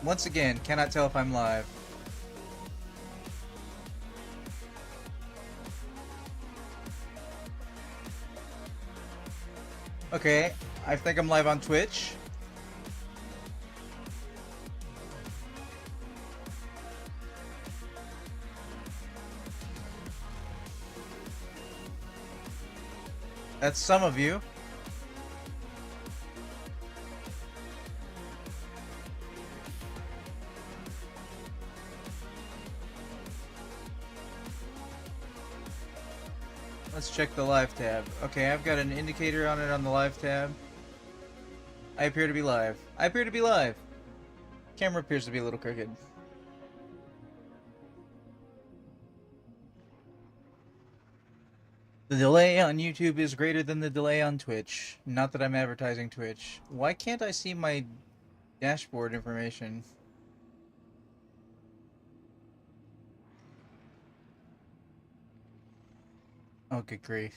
Once again, cannot tell if I'm live. Okay, I think I'm live on Twitch. That's some of you. Let's check the live tab. Okay, I've got an indicator on it on the live tab. I appear to be live. I appear to be live. Camera appears to be a little crooked. The delay on YouTube is greater than the delay on Twitch. Not that I'm advertising Twitch. Why can't I see my dashboard information? Oh, good grief.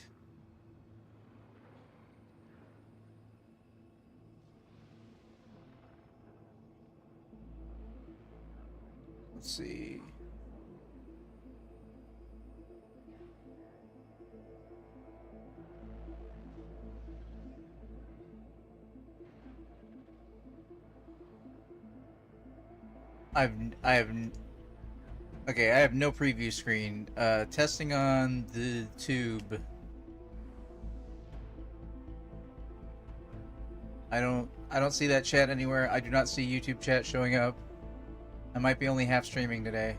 Let's see. Okay, I have no preview screen. Testing on the tube. I don't see that chat anywhere. I do not see YouTube chat showing up. I might be only half streaming today.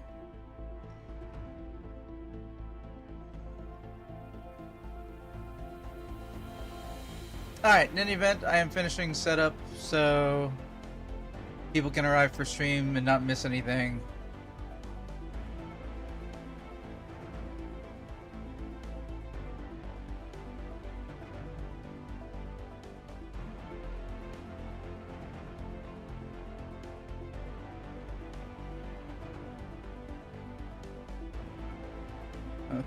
Alright, in any event, I am finishing setup so people can arrive for stream and not miss anything.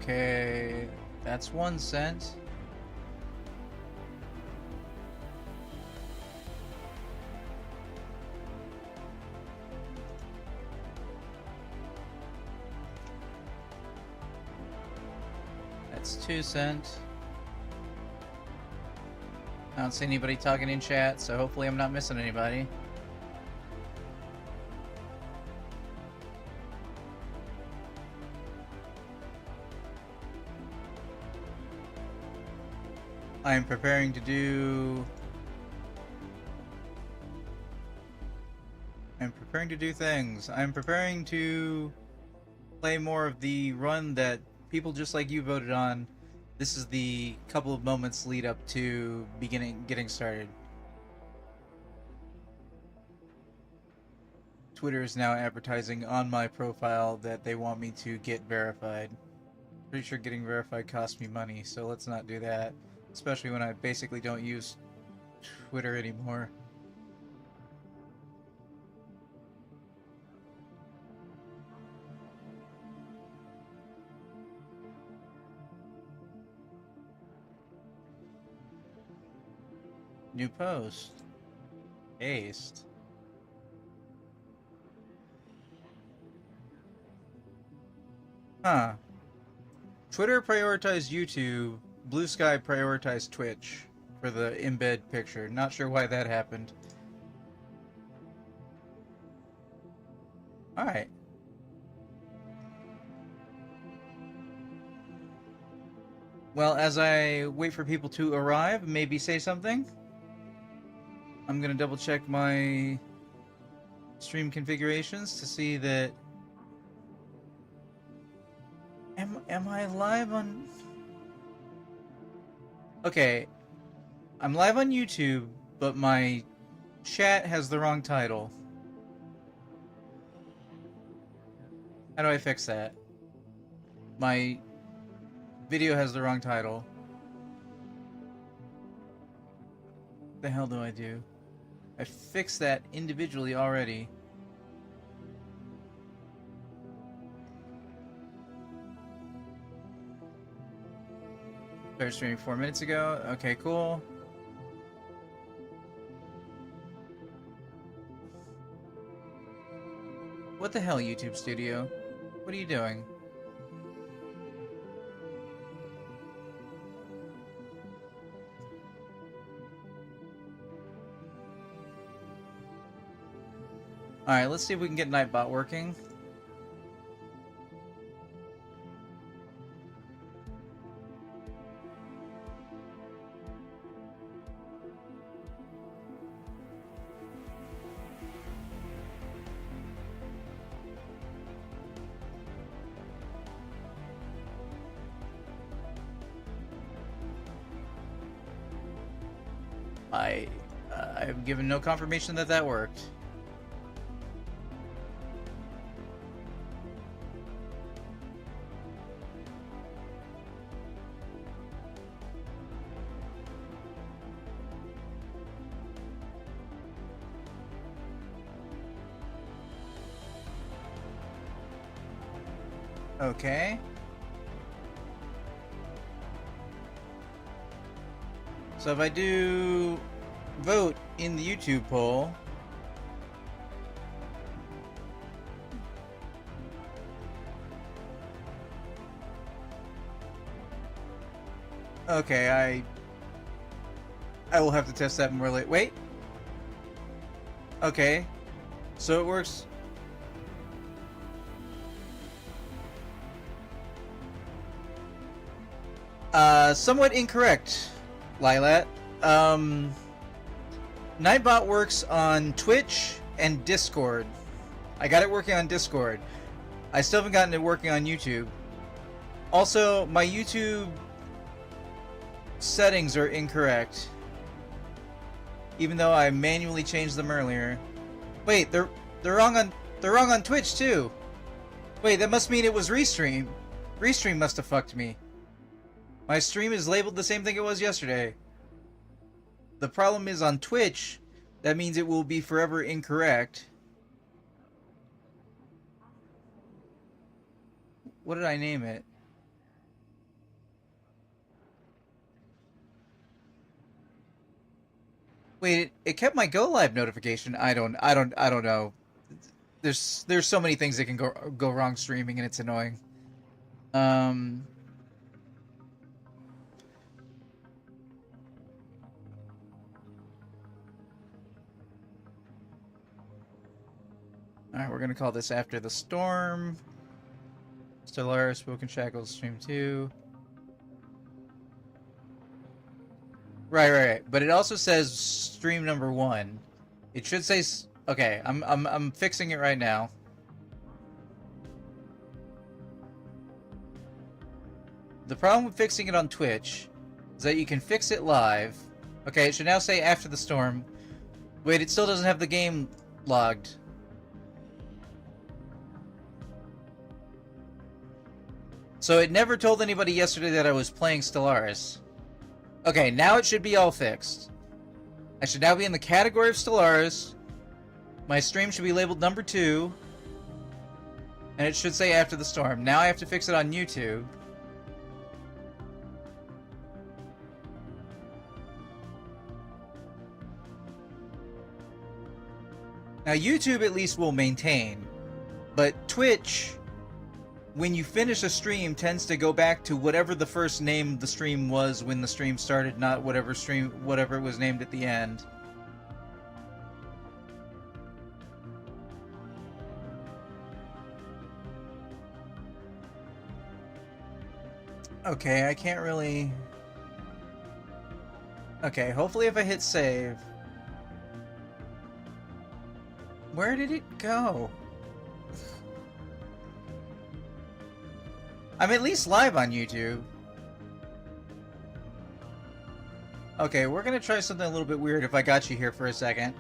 Okay, that's 1 cent. That's 2 cents. I don't see anybody talking in chat, so hopefully I'm not missing anybody. I'm preparing to do things. I'm preparing to play more of the run that people just like you voted on. This is the couple of moments lead up to getting started. Twitter is now advertising on my profile that they want me to get verified. Pretty sure getting verified costs me money, so let's not do that. Especially when I basically don't use Twitter anymore. New post. Paste. Huh. Twitter prioritized YouTube. Blue Sky prioritized Twitch for the embed picture. Not sure why that happened. Alright. Well, as I wait for people to arrive, maybe say something, I'm gonna double check my stream configurations to see that... Am I live on... Okay, I'm live on YouTube, but my chat has the wrong title. How do I fix that? My video has the wrong title. What the hell do I do? I fixed that individually already. Started streaming 4 minutes ago. Okay, cool. What the hell, YouTube Studio? What are you doing? Alright, let's see if we can get Nightbot working. I've given no confirmation that that worked. Okay. So if I do vote in the YouTube poll, okay, I will have to test that more later. Wait. Okay. So it works. Somewhat incorrect, Lilat. Nightbot works on Twitch and Discord. I got it working on Discord. I still haven't gotten it working on YouTube. Also, my YouTube settings are incorrect, even though I manually changed them earlier. Wait, they're wrong on Twitch too. Wait, that must mean it was Restream. Restream must have fucked me. My stream is labeled the same thing it was yesterday. The problem is on Twitch, that means it will be forever incorrect. What did I name it? Wait, it kept my go live notification. I don't know. There's so many things that can go wrong streaming, and it's annoying. Alright, we're gonna call this After the Storm. Stellaris, Spoken Shackles, Stream 2. Right. But it also says stream number 1. It should say... Okay, I'm fixing it right now. The problem with fixing it on Twitch is that you can fix it live. Okay, it should now say After the Storm. Wait, it still doesn't have the game logged. So it never told anybody yesterday that I was playing Stellaris. Okay, now it should be all fixed. I should now be in the category of Stellaris. My stream should be labeled number 2. And it should say After the Storm. Now I have to fix it on YouTube. Now YouTube at least will maintain. But Twitch, when you finish a stream, tends to go back to whatever the first name the stream was when the stream started, not whatever it was named at the end. Okay, I can't really... Okay, hopefully if I hit save... Where did it go? I'm at least live on YouTube. Okay, we're gonna try something a little bit weird if I got you here for a second.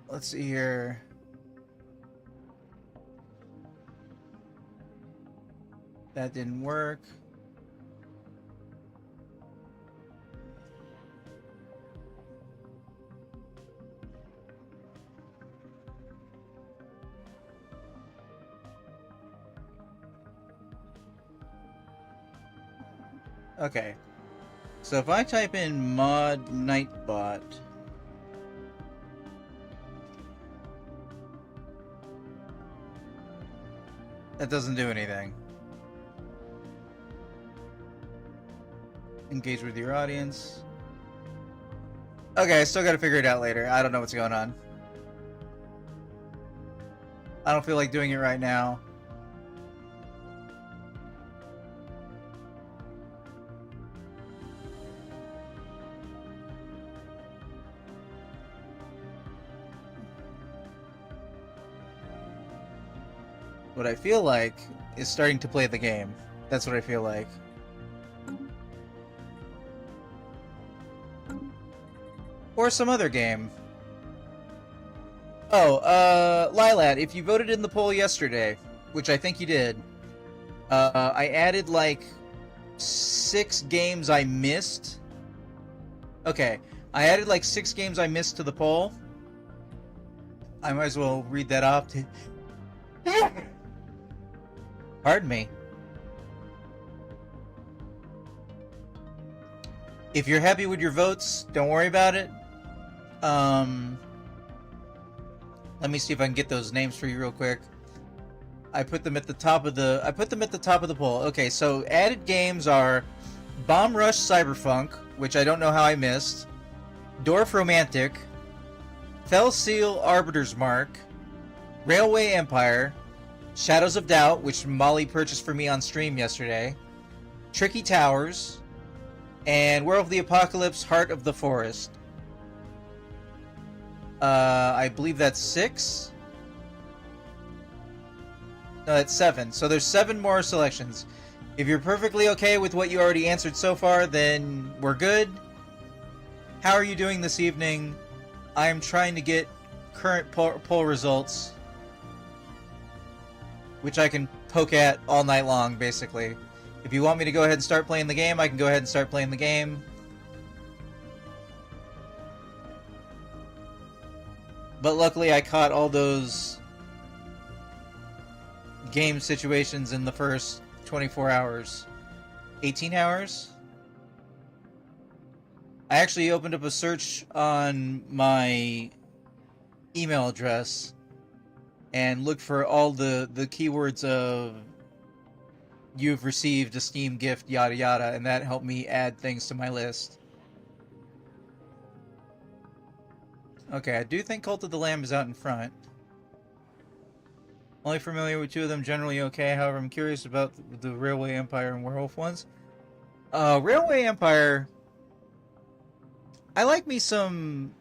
Let's see here. That didn't work. Okay. So if I type in mod nightbot, that doesn't do anything. Engage with your audience. Okay, I still gotta figure it out later. I don't know what's going on. I don't feel like doing it right now. What I feel like is starting to play the game. That's what I feel like. Or some other game. Oh, Lilat, if you voted in the poll yesterday, which I think you did, I added like 6 games I missed. Okay, I added like 6 games I missed to the poll. I might as well read that off. Pardon me. If you're happy with your votes, don't worry about it. Let me see if I can get those names for you real quick. I put them at the top of the poll. Okay, so added games are Bomb Rush Cyberpunk, which I don't know how I missed. Dorf Romantic, Fell Seal Arbiter's Mark, Railway Empire, Shadows of Doubt, which Molly purchased for me on stream yesterday, Tricky Towers, and World of the Apocalypse Heart of the Forest. I believe that's 6. No, that's 7. So there's 7 more selections. If you're perfectly okay with what you already answered so far, then we're good. How are you doing this evening? I am trying to get current poll results, which I can poke at all night long, basically. If you want me to go ahead and start playing the game, I can go ahead and start playing the game. But luckily I caught all those game situations in the first 24 hours. 18 hours? I actually opened up a search on my email address and looked for all the keywords of you've received a Steam gift, yada yada, and that helped me add things to my list. Okay, I do think Cult of the Lamb is out in front. Only familiar with 2 of them, generally okay. However, I'm curious about the Railway Empire and Werewolf ones. Railway Empire, I like me some...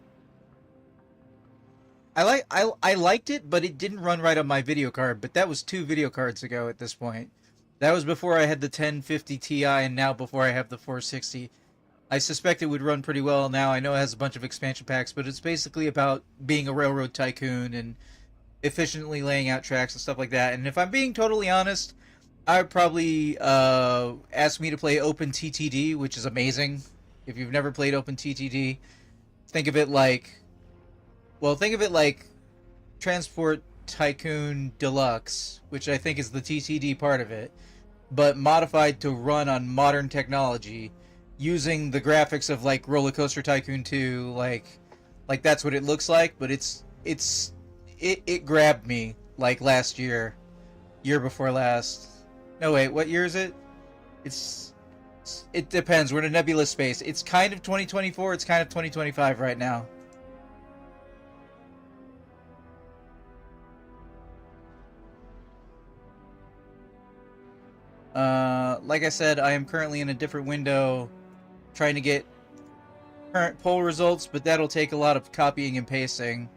I liked it, but it didn't run right on my video card. But that was 2 video cards ago at this point. That was before I had the 1050 Ti, and now before I have the 460. I suspect it would run pretty well now. I know it has a bunch of expansion packs, but it's basically about being a railroad tycoon and efficiently laying out tracks and stuff like that. And if I'm being totally honest, I would probably ask me to play OpenTTD, which is amazing. If you've never played OpenTTD, think of it like Transport Tycoon Deluxe, which I think is the TTD part of it, but modified to run on modern technology, using the graphics of like Roller Coaster Tycoon 2, like that's what it looks like. But it grabbed me like last year before last. No wait, what year is it? It depends. We're in a nebulous space. It's kind of 2024. It's kind of 2025 right now. Like I said, I am currently in a different window trying to get current poll results, but that'll take a lot of copying and pasting.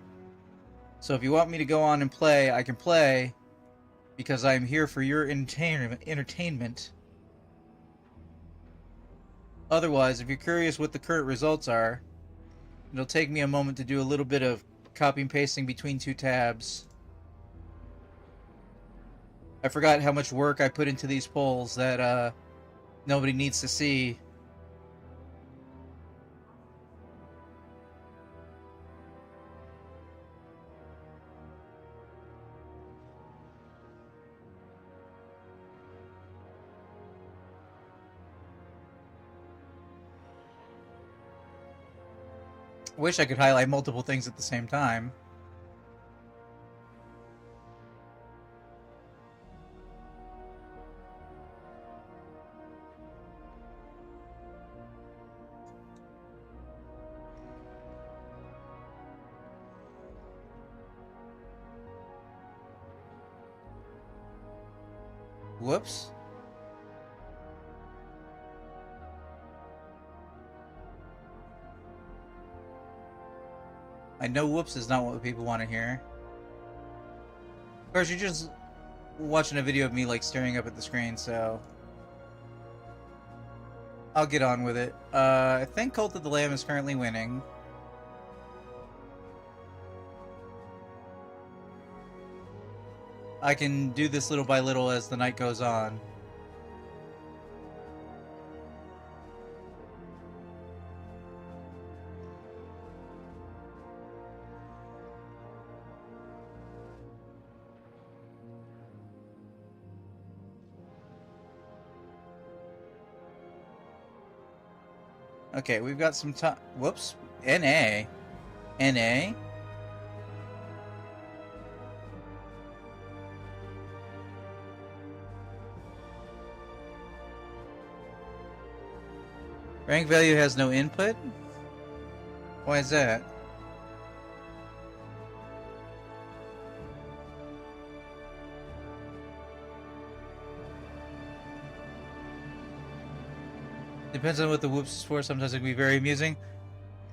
So if you want me to go on and play, I can play, because I'm here for your entertainment. Otherwise, if you're curious what the current results are, it'll take me a moment to do a little bit of copy and pasting between 2 tabs. I forgot how much work I put into these polls that nobody needs to see. Wish I could highlight multiple things at the same time. Whoops. I know whoops is not what people want to hear. Of course, you're just watching a video of me, like, staring up at the screen, so... I'll get on with it. I think Cult of the Lamb is currently winning. I can do this little by little as the night goes on. Okay, we've got some time. Whoops. NA. NA? Rank value has no input? Why is that? Depends on what the whoops is for. Sometimes it can be very amusing.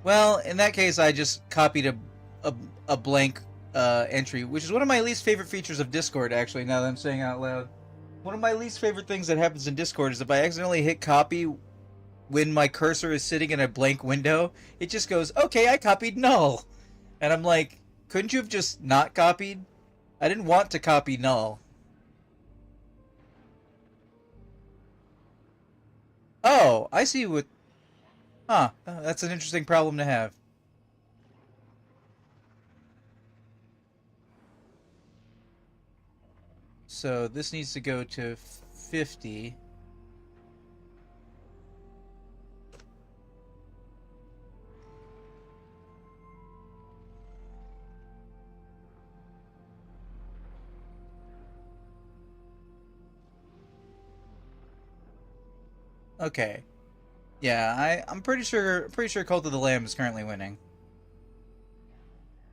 Well, in that case, I just copied a blank entry, which is one of my least favorite features of Discord, actually, now that I'm saying it out loud. One of my least favorite things that happens in Discord is if I accidentally hit copy when my cursor is sitting in a blank window, it just goes, okay, I copied null. And I'm like, couldn't you have just not copied? I didn't want to copy null. Oh, I see what... Huh, that's an interesting problem to have. So this needs to go to 50. Okay. Yeah, I'm pretty sure Cult of the Lamb is currently winning.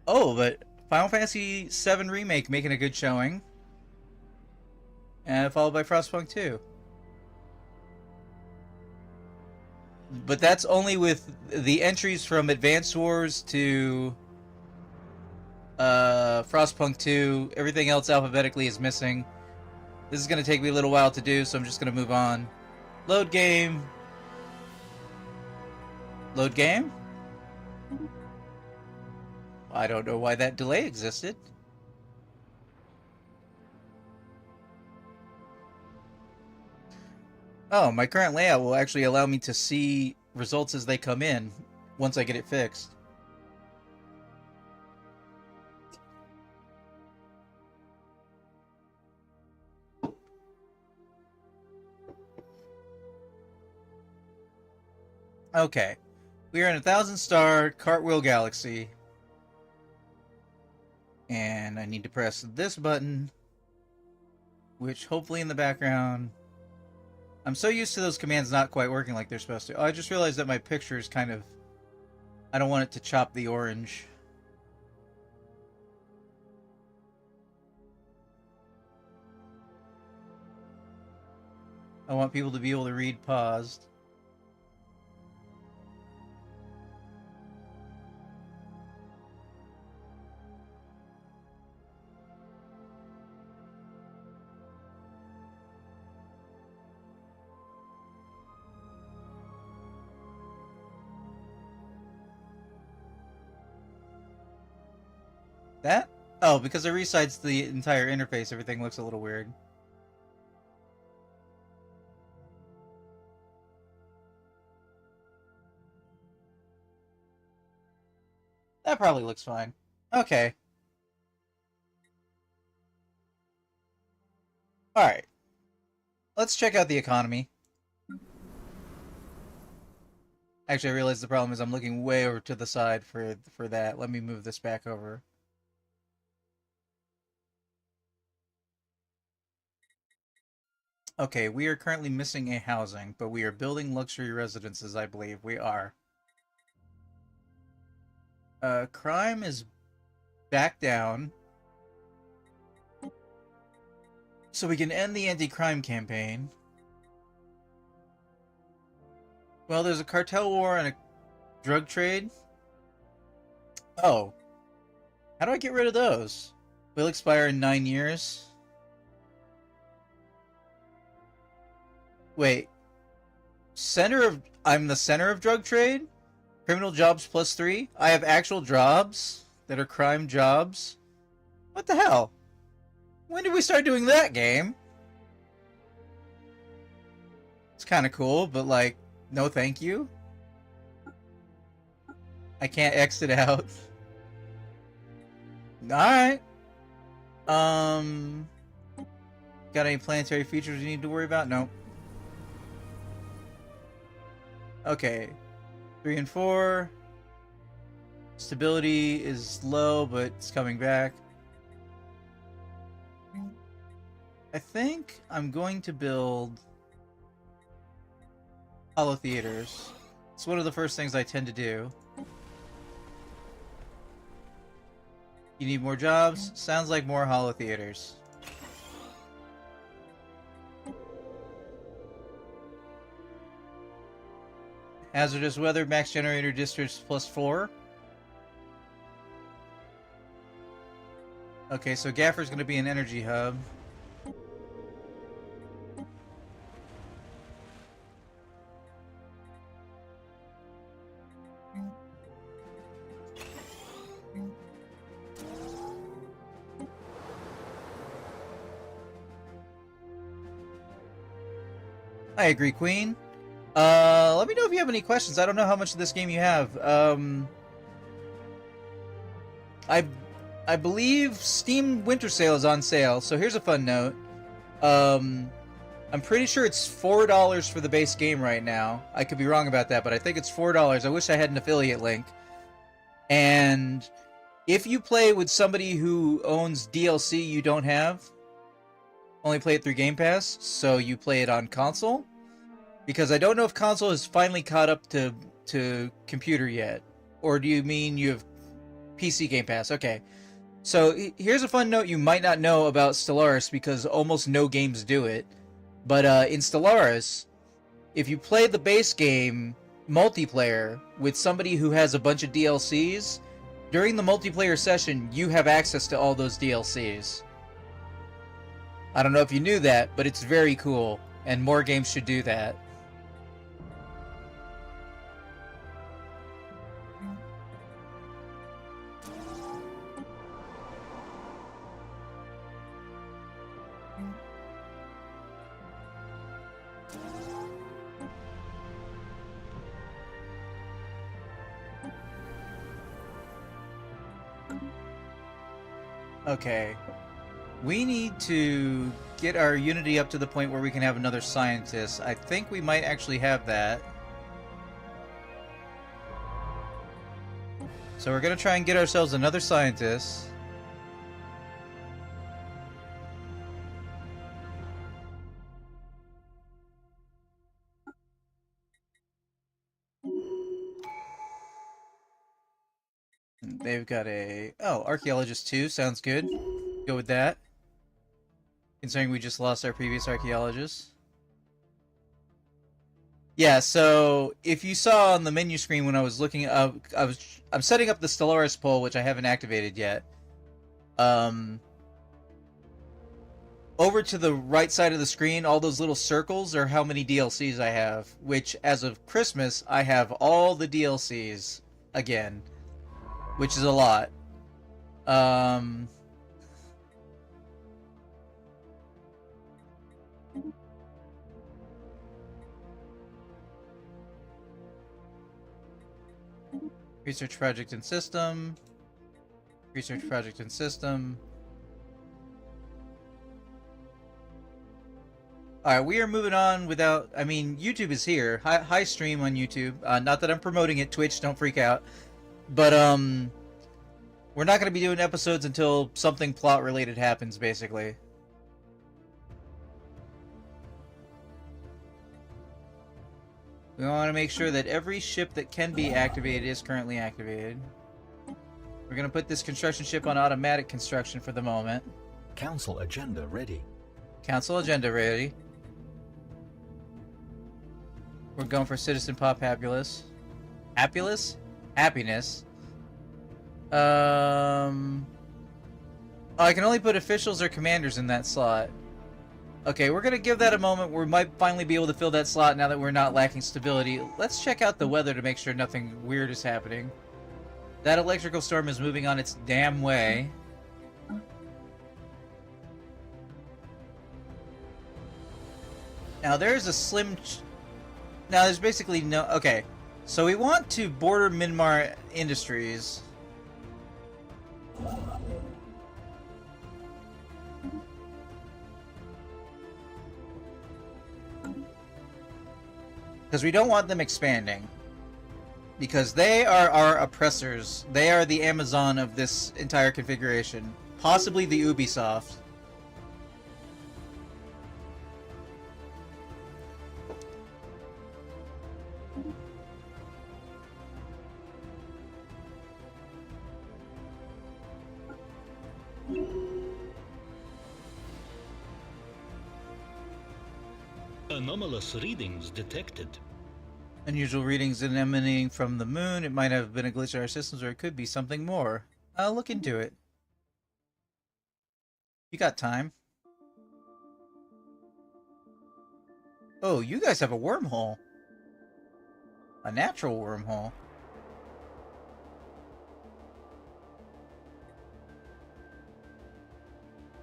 Oh, but Final Fantasy VII Remake making a good showing. And followed by Frostpunk 2. But that's only with the entries from Advanced Wars to Frostpunk 2. Everything else alphabetically is missing. This is going to take me a little while to do, so I'm just going to move on. Load game. Load game? I don't know why that delay existed. Oh, my current layout will actually allow me to see results as they come in once I get it fixed. Okay. We are in a 1,000-star Cartwheel Galaxy. And I need to press this button, which hopefully in the background... I'm so used to those commands not quite working like they're supposed to. Oh, I just realized that my picture is kind of... I don't want it to chop the orange. I want people to be able to read paused. That? Oh, because it resized the entire interface, everything looks a little weird. That probably looks fine. Okay. Alright. Let's check out the economy. Actually, I realize the problem is I'm looking way over to the side for that. Let me move this back over. Okay, we are currently missing a housing, but we are building luxury residences, I believe. We are. Crime is back down. So we can end the anti-crime campaign. Well, there's a cartel war and a drug trade. Oh. How do I get rid of those? Will expire in 9 years. Wait. I'm the center of drug trade? Criminal jobs +3? I have actual jobs that are crime jobs? What the hell? When did we start doing that, game? It's kind of cool, but like, no thank you. I can't exit out. Alright. Got any planetary features you need to worry about? No. Okay. 3 and 4. Stability is low, but it's coming back. I think I'm going to build hollow theaters. It's one of the first things I tend to do. You need more jobs? Sounds like more hollow theaters. Hazardous weather, max generator districts +4. Okay, so Gaffer's going to be an energy hub. I agree, Queen. Let me know if you have any questions. I don't know how much of this game you have. I believe Steam Winter Sale is on sale, so here's a fun note. I'm pretty sure it's $4 for the base game right now. I could be wrong about that, but I think it's $4. I wish I had an affiliate link. And if you play with somebody who owns DLC you don't have, only play it through Game Pass, so you play it on console. Because I don't know if console has finally caught up to computer yet. Or do you mean you have PC Game Pass? Okay. So here's a fun note you might not know about Stellaris because almost no games do it. But in Stellaris, if you play the base game multiplayer with somebody who has a bunch of DLCs, during the multiplayer session, you have access to all those DLCs. I don't know if you knew that, but it's very cool, and more games should do that. Okay. We need to get our unity up to the point where we can have another scientist. I think we might actually have that. So we're going to try and get ourselves another scientist. They've got a... Oh, Archaeologist 2. Sounds good. Go with that. Considering we just lost our previous Archaeologist. Yeah, so if you saw on the menu screen when I was looking up... I'm setting up the Stellaris poll, which I haven't activated yet. Over to the right side of the screen, all those little circles are how many DLCs I have. Which, as of Christmas, I have all the DLCs again. Which is a lot. Research project and system. Research project and system. Alright, we are moving on without... I mean, YouTube is here. Hi stream on YouTube. Not that I'm promoting it, Twitch, don't freak out. But, we're not going to be doing episodes until something plot-related happens, basically. We want to make sure that every ship that can be activated is currently activated. We're going to put this construction ship on automatic construction for the moment. Council agenda ready. Council agenda ready. We're going for Citizen Pop Happiness. Happiness? Happiness. Oh, I can only put officials or commanders in that slot. Okay, we're gonna give that a moment. We might finally be able to fill that slot now that we're not lacking stability. Let's check out the weather to make sure nothing weird is happening. That electrical storm is moving on its damn way. Now there's a slim... Now there's basically no... Okay, so we want to border Myanmar Industries. Because we don't want them expanding. Because they are our oppressors. They are the Amazon of this entire configuration. Possibly the Ubisoft. Anomalous readings detected. Unusual readings emanating from the moon. It might have been a glitch in our systems, or it could be something more. I'll look into it. You got time. Oh, you guys have a wormhole. A natural wormhole.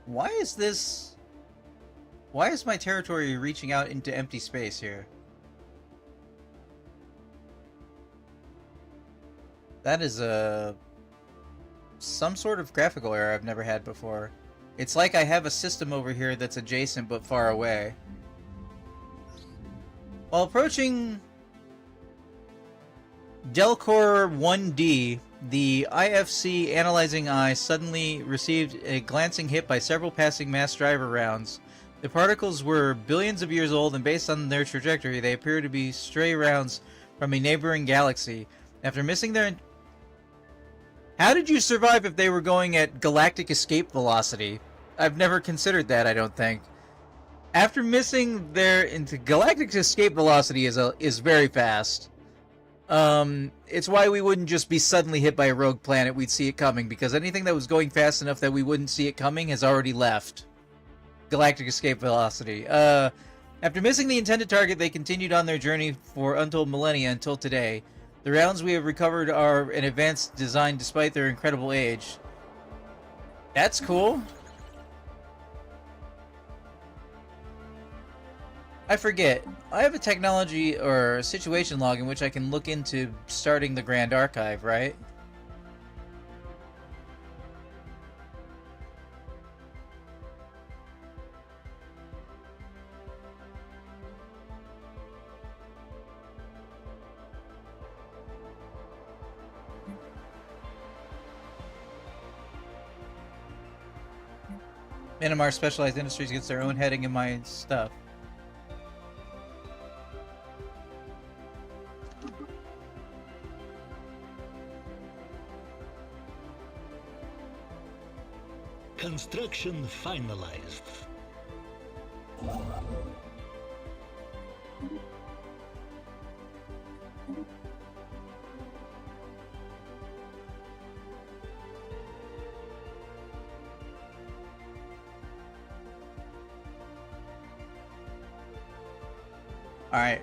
Why is this... Why is my territory reaching out into empty space here? That is some sort of graphical error I've never had before. It's like I have a system over here that's adjacent but far away. While approaching Delcor 1D, the IFC analyzing eye suddenly received a glancing hit by several passing mass driver rounds. The particles were billions of years old, and based on their trajectory, they appear to be stray rounds from a neighboring galaxy. After missing their... How did you survive if they were going at galactic escape velocity? I've never considered that, I don't think. After missing their... into galactic escape velocity is very fast. It's why we wouldn't just be suddenly hit by a rogue planet. We'd see it coming, because anything that was going fast enough that we wouldn't see it coming has already left. Galactic escape velocity. After missing the intended target, they continued on their journey for untold millennia until today. The rounds we have recovered are an advanced design despite their incredible age. That's cool. I forget. I have a technology or a situation log in which I can look into starting the Grand Archive, right? Myanmar Specialized Industries gets their own heading in my stuff. Construction finalized. Alright.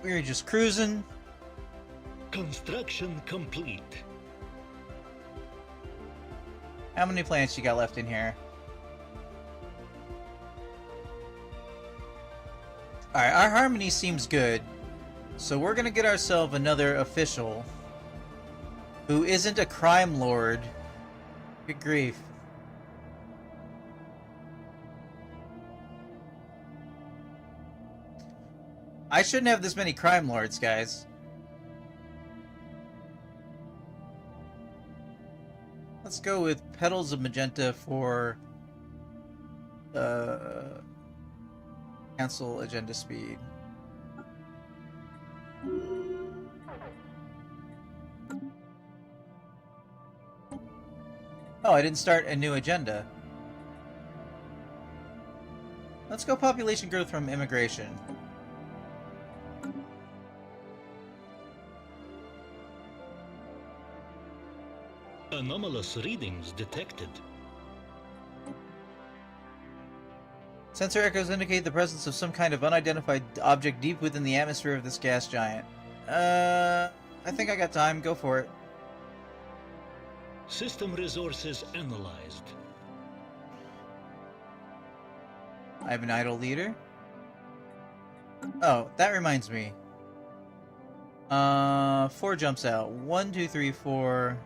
We're just cruising. Construction complete. How many planets you got left in here? Alright, our harmony seems good. So we're gonna get ourselves another official who isn't a crime lord. Good grief. I shouldn't have this many crime lords, guys. Let's go with Petals of Magenta for cancel agenda speed. Oh, I didn't start a new agenda. Let's go population growth from immigration. Anomalous readings detected. Sensor echoes indicate the presence of some kind of unidentified object deep within the atmosphere of this gas giant. I think I got time. Go for it. System resources analyzed. I have an idle leader. Oh, that reminds me. 4 jumps out. 1, 2, 3, 4.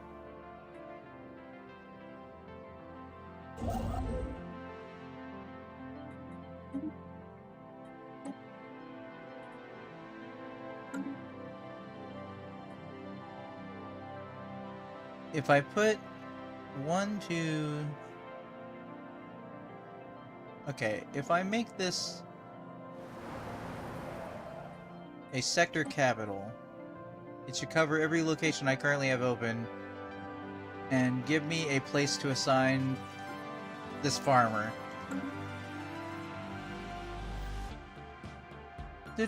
If I put 1, 2... Okay, if I make this a sector capital, it should cover every location I currently have open and give me a place to assign this farmer. The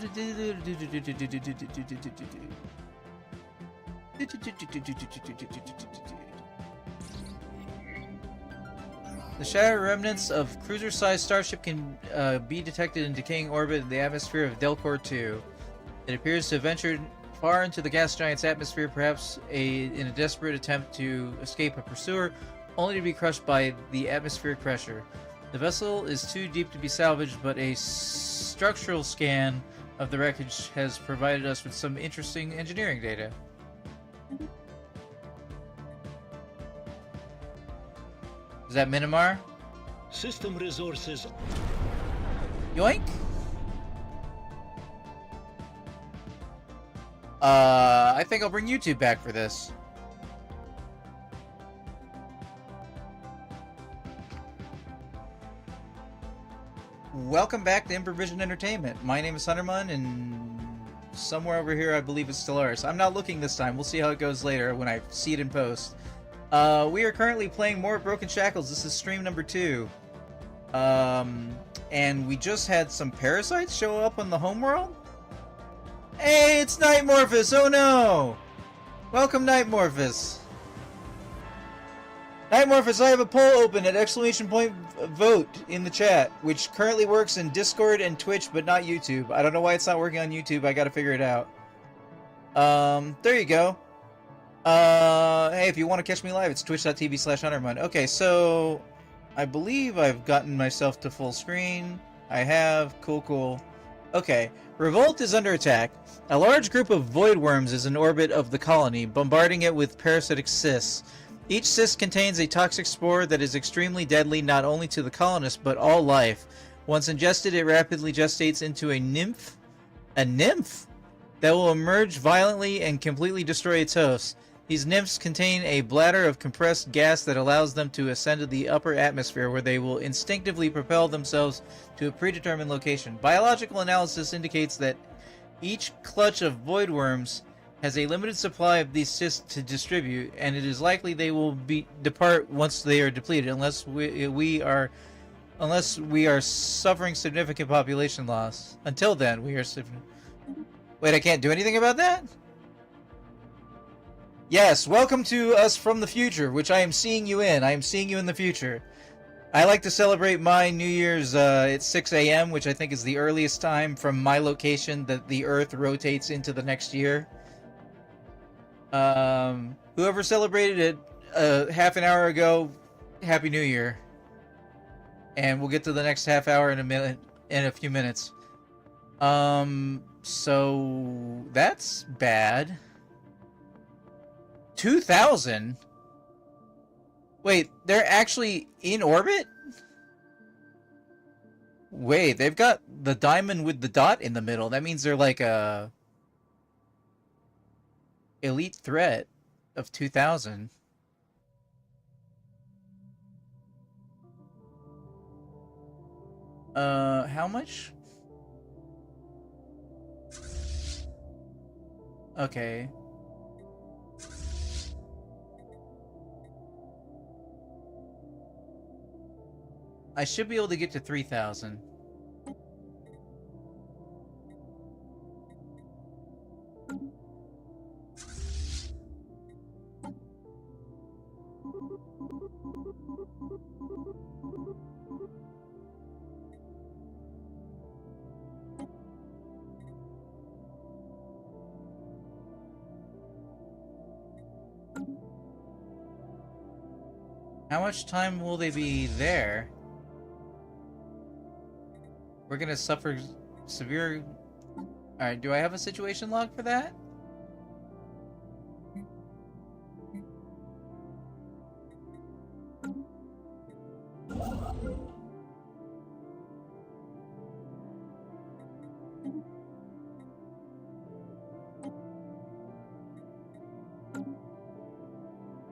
shattered remnants of cruiser-sized starship can be detected in decaying orbit in the atmosphere of Delcor 2. It appears to have ventured far into the gas giant's atmosphere, perhaps in a desperate attempt to escape a pursuer, only to be crushed by the atmospheric pressure. The vessel is too deep to be salvaged, but a structural scan of the wreckage has provided us with some interesting engineering data. Is that Minimar? System resources. Yoink! I think I'll bring YouTube back for this. Welcome back to Improvision Entertainment. My name is Sunderman, and somewhere over here I believe it's Stellaris. I'm not looking this time. We'll see how it goes later when I see it in post. We are currently playing more Broken Shackles. This is stream number 2. And we just had some parasites show up on the homeworld? Hey, it's Nightmorphus! Oh no! Welcome, Nightmorphus. Nightmorphus, I have a poll open at exclamation point vote in the chat, which currently works in Discord and Twitch, but not YouTube. I don't know why it's not working on YouTube. I gotta figure it out. There you go. Hey, if you want to catch me live, it's twitch.tv/Hunterman. Okay, so I believe I've gotten myself to full screen. I have. Cool. Okay, Revolt is under attack. A large group of void worms is in orbit of the colony, bombarding it with parasitic cysts. Each cyst contains a toxic spore that is extremely deadly not only to the colonists, but all life. Once ingested, it rapidly gestates into a nymph? A nymph? That will emerge violently and completely destroy its host. These nymphs contain a bladder of compressed gas that allows them to ascend to the upper atmosphere, where they will instinctively propel themselves to a predetermined location. Biological analysis indicates that each clutch of void worms has a limited supply of these cysts to distribute, and it is likely they will depart once they are depleted, unless we are suffering significant population loss. Until then, we are suffering. Wait, I can't do anything about that? Yes, welcome to us from the future, which I am seeing you in. I am seeing you in the future. I like to celebrate my New Year's at 6 a.m., which I think is the earliest time from my location that the Earth rotates into the next year. Whoever celebrated it half an hour ago, Happy New Year. And we'll get to the next half hour in a few minutes. So that's bad. 2,000? Wait, they're actually in orbit? Wait, they've got the diamond with the dot in the middle. That means they're like a elite threat of 2000. How much? Okay. I should be able to get to 3000. How much time will they be there? We're gonna suffer severe... Alright, do I have a situation log for that?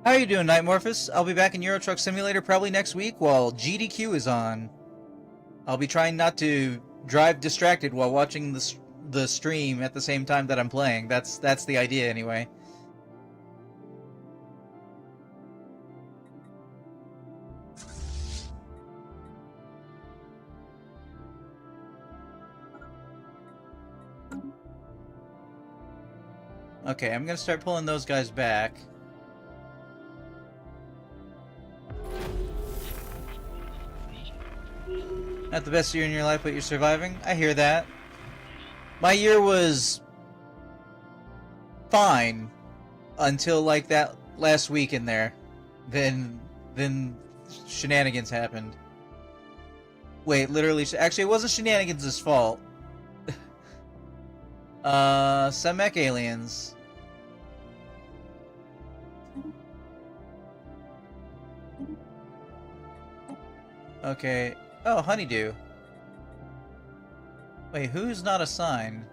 How are you doing, Nightmorphus? I'll be back in Euro Truck Simulator probably next week while GDQ is on. I'll be trying not to drive distracted while watching the stream at the same time that I'm playing. That's the idea anyway. Okay, I'm gonna start pulling those guys back. Not the best year in your life, but you're surviving? I hear that. My year was fine until like that last week in there. Then shenanigans happened. Wait, literally, actually it wasn't shenanigans' fault. Some mech aliens. Okay. Oh, honeydew. Wait, who's not assigned?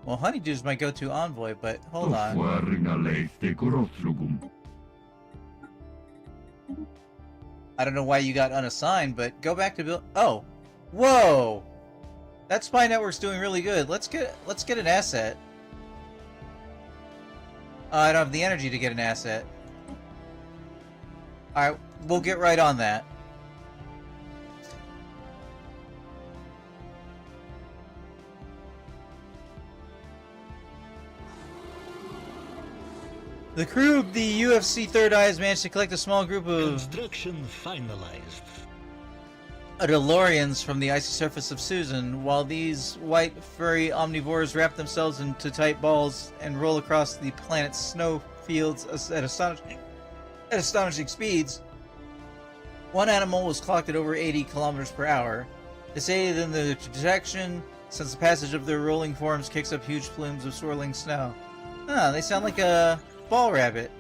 Well, honeydew's my go-to envoy, but hold on. I don't know why you got unassigned, but go back to build. Oh, whoa! That spy network's doing really good. Let's get an asset. I don't have the energy to get an asset. Alright, we'll get right on that. The crew of the UFC Third Eye has managed to collect a small group of Construction finalized. DeLoreans from the icy surface of Susan, while these white, furry omnivores wrap themselves into tight balls and roll across the planet's snow fields at astonishing speeds. One animal was clocked at over 80 kilometers per hour. This aided in the detection, since the passage of their rolling forms kicks up huge plumes of swirling snow. Huh, they sound like a ball rabbit.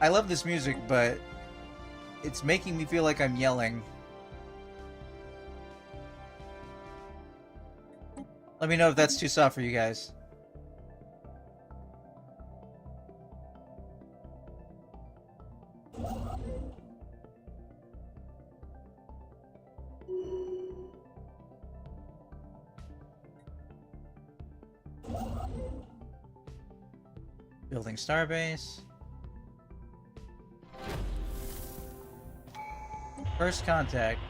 I love this music, but it's making me feel like I'm yelling. Let me know if that's too soft for you guys. Building starbase. First contact.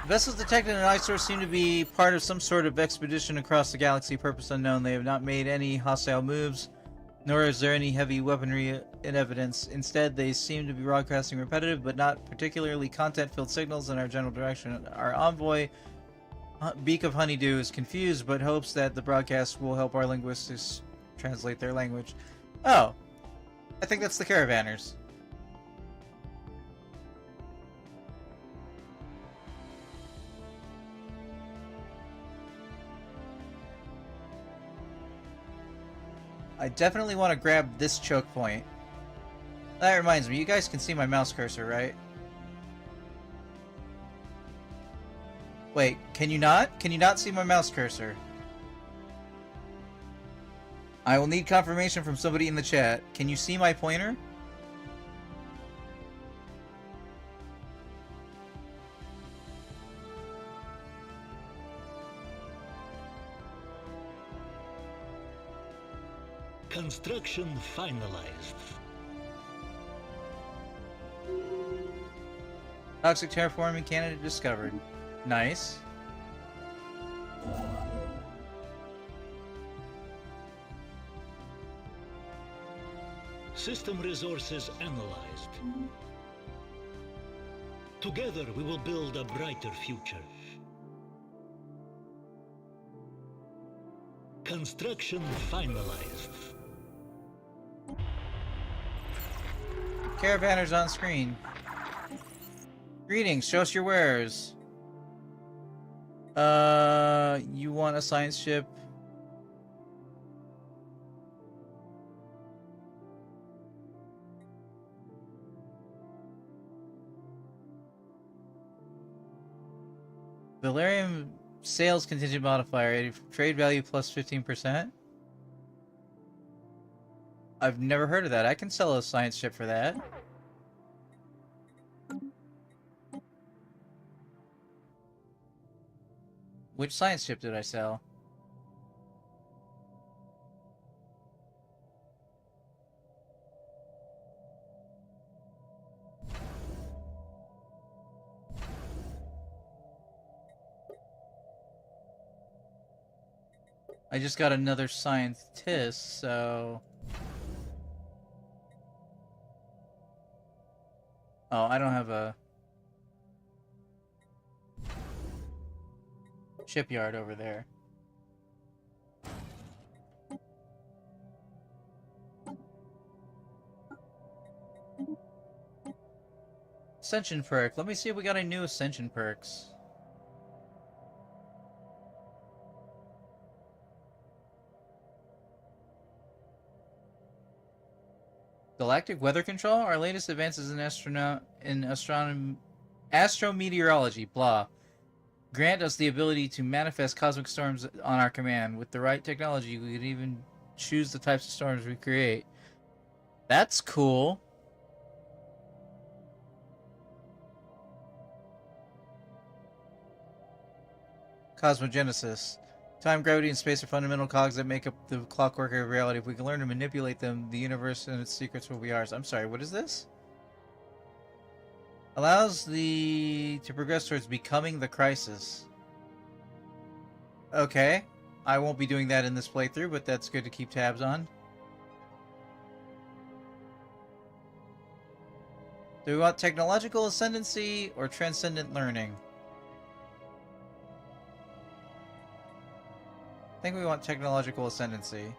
Vessels detected in an ice source seem to be part of some sort of expedition across the galaxy, purpose unknown. They have not made any hostile moves, nor is there any heavy weaponry in evidence. Instead, they seem to be broadcasting repetitive but not particularly content-filled signals in our general direction. Our envoy, Beak of Honeydew, is confused but hopes that the broadcast will help our linguists translate their language. Oh, I think that's the Caravanners. I definitely want to grab this choke point. That reminds me, you guys can see my mouse cursor, right? Wait, can you not? Can you not see my mouse cursor? I will need confirmation from somebody in the chat. Can you see my pointer? Construction finalized. Toxic terraforming candidate discovered. Nice. System resources analyzed. Together we will build a brighter future. Construction finalized. Caravanners on screen. Greetings, show us your wares. You want a science ship? Valerium sales contingent modifier, trade value plus 15%. I've never heard of that. I can sell a science ship for that. Which science ship did I sell? I just got another scientist, so... Oh, I don't have a... shipyard over there. Ascension perk. Let me see if we got any new Ascension perks. Galactic weather control. Our latest advances in astrometeorology. Blah. Grant us the ability to manifest cosmic storms on our command. With the right technology, we could even choose the types of storms we create. That's cool. Cosmogenesis. Time, gravity, and space are fundamental cogs that make up the clockwork of reality. If we can learn to manipulate them, the universe and its secrets will be ours. I'm sorry, what is this? Allows to progress towards becoming the crisis. Okay. I won't be doing that in this playthrough, but that's good to keep tabs on. Do we want technological ascendancy or transcendent learning? I think we want technological ascendancy.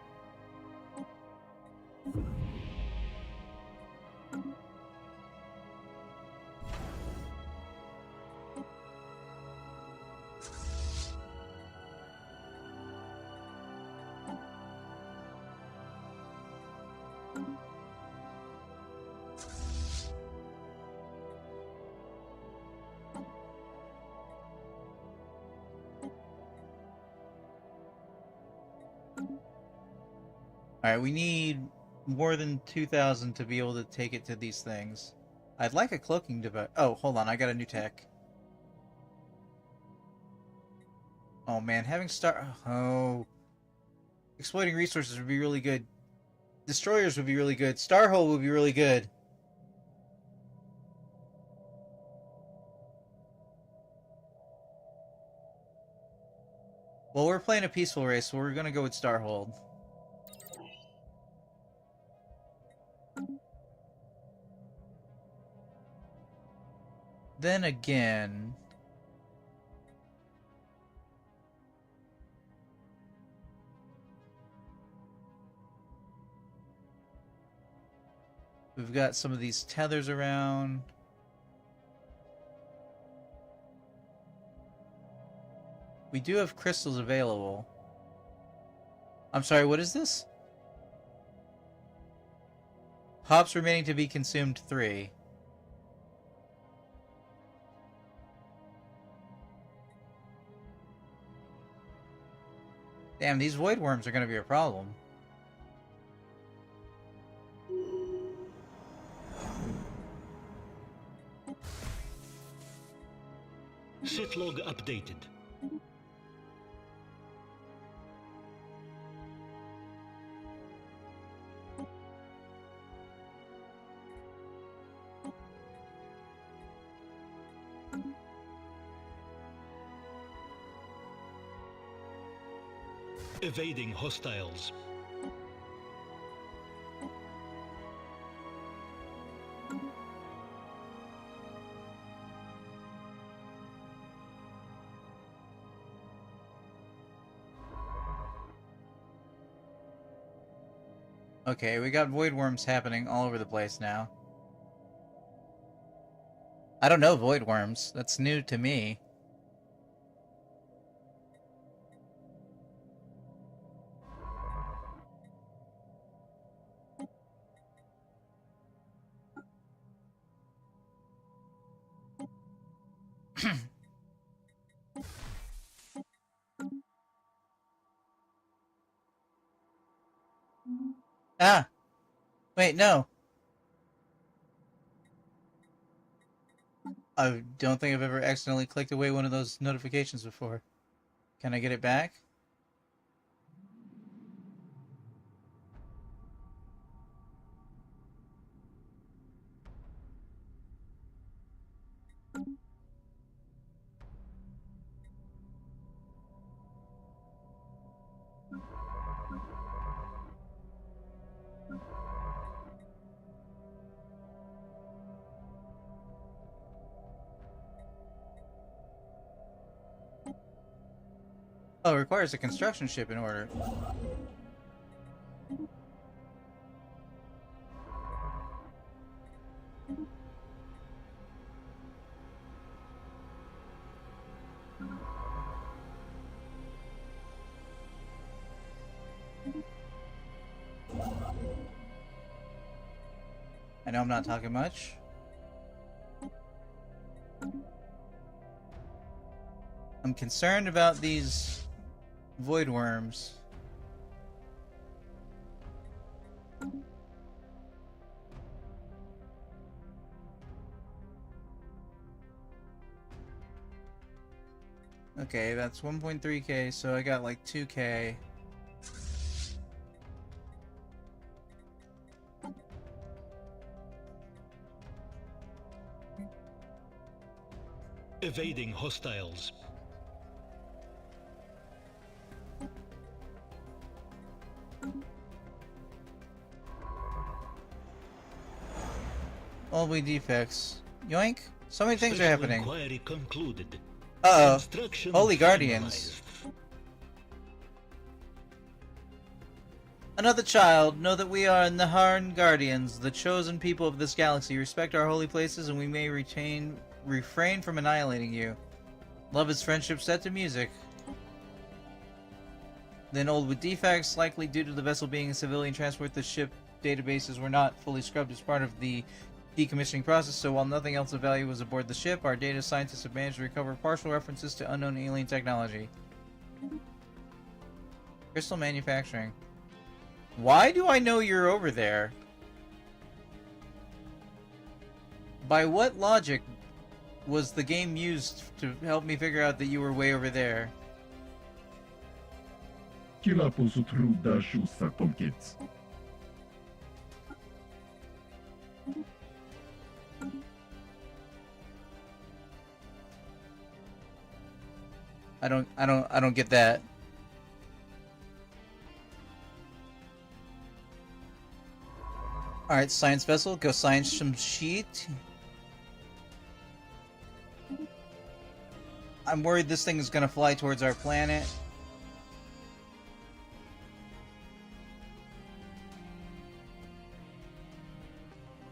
Alright, we need more than 2,000 to be able to take it to these things. I'd like a cloaking device. Oh, hold on, I got a new tech. Oh man, having Oh. Exploiting resources would be really good. Destroyers would be really good. Starhole would be really good. Well, we're playing a peaceful race, so we're gonna go with Starhold. Then again... we've got some of these tethers around. We do have crystals available. I'm sorry, what is this? Hops remaining to be consumed 3. Damn, these void worms are going to be a problem. Sit log updated. Evading hostiles. Okay, we got void worms happening all over the place now. I don't know void worms. That's new to me. Ah! Wait, no. I don't think I've ever accidentally clicked away one of those notifications before. Can I get it back? Oh, it requires a construction ship in order. I know I'm not talking much. I'm concerned about these void worms. Okay, that's 1.3k, so I got like 2k. Evading hostiles. All the defects. Yoink! So many things are Special happening. Inquiry concluded. Uh-oh. Construction Holy Guardians. finalized. Another child, know that we are Naharn Guardians, the chosen people of this galaxy. Respect our holy places, and we may refrain from annihilating you. Love is friendship set to music. Then old with defects, likely due to the vessel being a civilian transport, the ship databases were not fully scrubbed as part of the decommissioning process, so while nothing else of value was aboard the ship, our data scientists have managed to recover partial references to unknown alien technology. Crystal manufacturing. Why do I know you're over there? By what logic was the game used to help me figure out that you were way over there? Kila posutru da shusa tomkits. I don't get that. Alright, science vessel, go science some shit. I'm worried this thing is gonna fly towards our planet.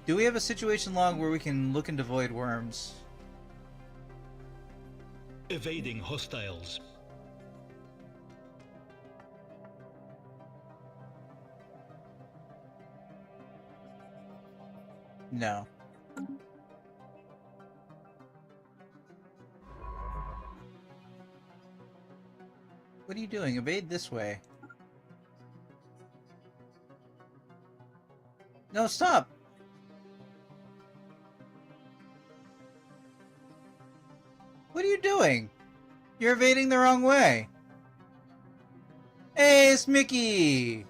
Do we have a situation log where we can look into void worms? Evading hostiles. No. What are you doing? Evade this way. No, stop! What are you doing? You're evading the wrong way. Hey, it's Mickey!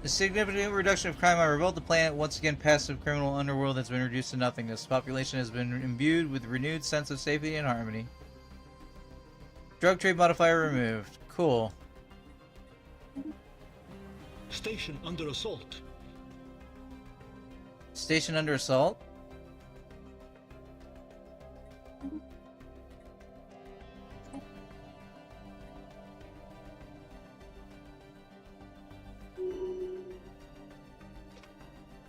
A significant reduction of crime on Revolt the planet. Once again, passive criminal underworld has been reduced to nothingness. The population has been imbued with renewed sense of safety and harmony. Drug trade modifier removed. Cool. Station under assault. Station under assault?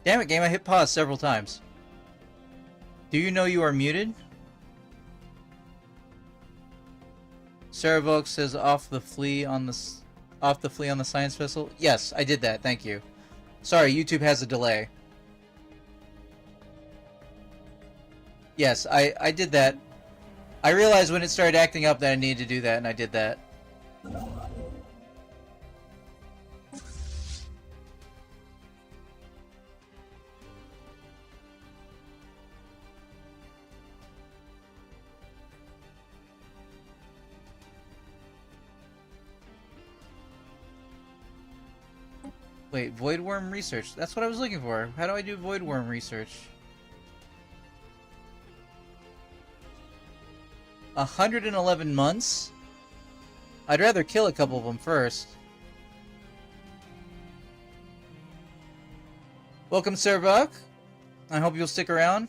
Damn it, game, I hit pause several times. Do you know you are muted? Sarah Volk says off the flea on the science vessel. Yes, I did that, thank you. Sorry, YouTube has a delay. Yes, I did that. I realized when it started acting up that I needed to do that, and I did that. Wait, void worm research. That's what I was looking for. How do I do void worm research? 111 months? I'd rather kill a couple of them first. Welcome, Serbuck. I hope you'll stick around.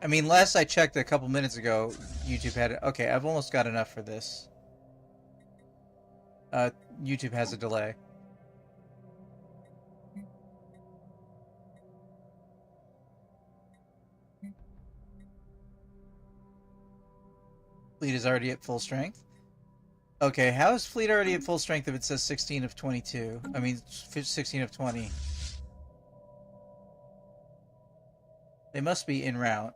I mean, last I checked a couple minutes ago, YouTube had it. Okay, I've almost got enough for this. YouTube has a delay. Fleet is already at full strength. Okay, how is Fleet already at full strength if it says 16 of 22? I mean, 16 of 20. They must be en route.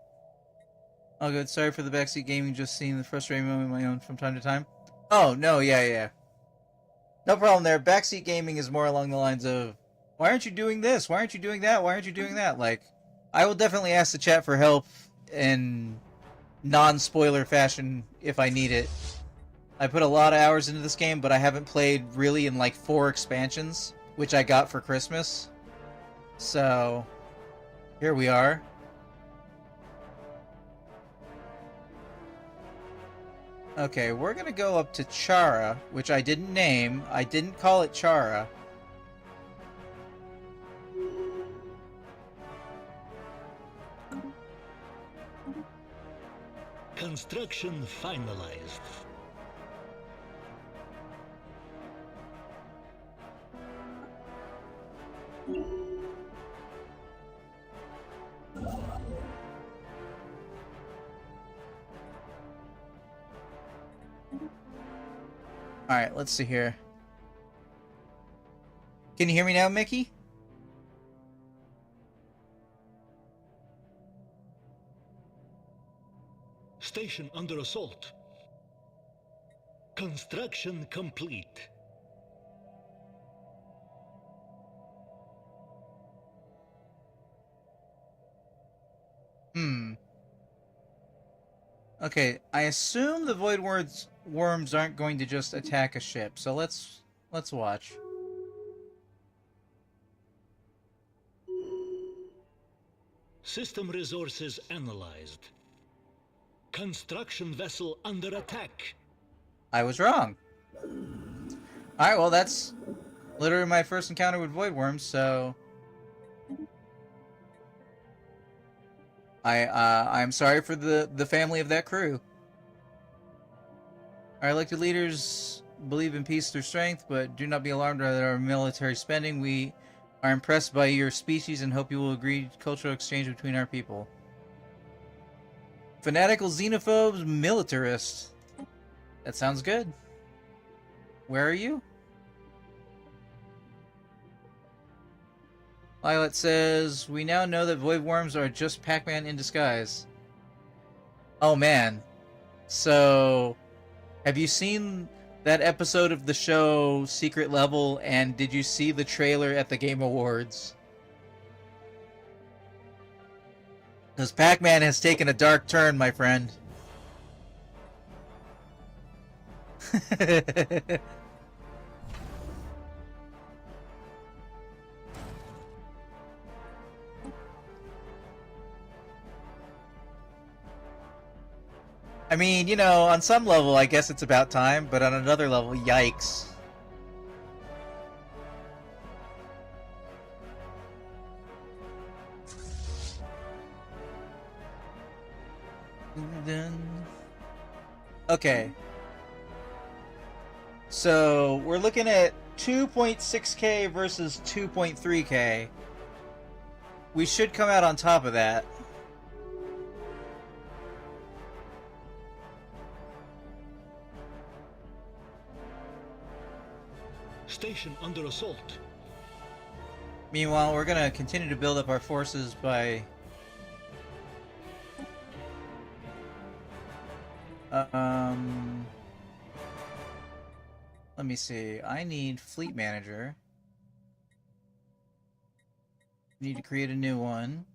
Oh, good. Sorry for the backseat gaming. Just seeing the frustrating moment of my own from time to time. Oh, no, yeah. No problem there. Backseat gaming is more along the lines of, why aren't you doing this? Why aren't you doing that? Why aren't you doing that? Like, I will definitely ask the chat for help in non-spoiler fashion if I need it. I put a lot of hours into this game, but I haven't played really in like 4 expansions, which I got for Christmas. So, here we are. Okay, we're gonna go up to Chara, which I didn't name. I didn't call it Chara. Construction finalized. Alright, let's see here. Can you hear me now, Mickey? Station under assault. Construction complete. Okay, I assume the void worms aren't going to just attack a ship, so let's watch. System resources analyzed. Construction vessel under attack. I was wrong. Alright, well that's literally my first encounter with void worms, so I'm sorry for the family of that crew. Our elected leaders believe in peace through strength, but do not be alarmed at our military spending. We are impressed by your species and hope you will agree to cultural exchange between our people. Fanatical xenophobes, militarists. That sounds good. Where are you? Violet says, we now know that void worms are just Pac-Man in disguise. Oh man. So, have you seen that episode of the show Secret Level, and did you see the trailer at the Game Awards? Because Pac-Man has taken a dark turn, my friend. I mean, you know, on some level, I guess it's about time, but on another level, yikes. Okay. So, we're looking at 2.6k versus 2.3k. We should come out on top of that. Station under assault. Meanwhile, we're gonna continue to build up our forces by... Let me see. I need Fleet Manager. Need to create a new one.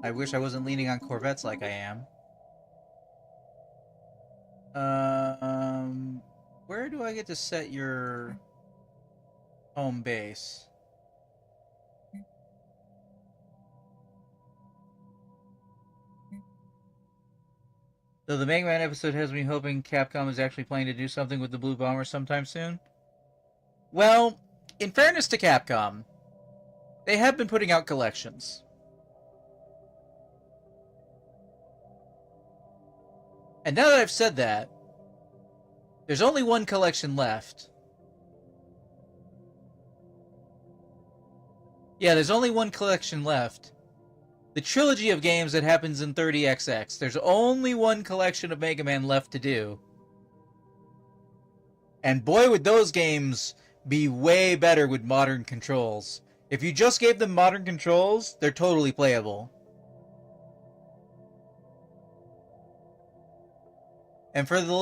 I wish I wasn't leaning on Corvettes like I am. Where do I get to set your home base? So the Mega Man episode has me hoping Capcom is actually planning to do something with the Blue Bomber sometime soon. Well, in fairness to Capcom, they have been putting out collections. And now that I've said that, there's only one collection left. Yeah, there's only one collection left. The trilogy of games that happens in 30XX. There's only one collection of Mega Man left to do. And boy, would those games be way better with modern controls. If you just gave them modern controls, they're totally playable. And for the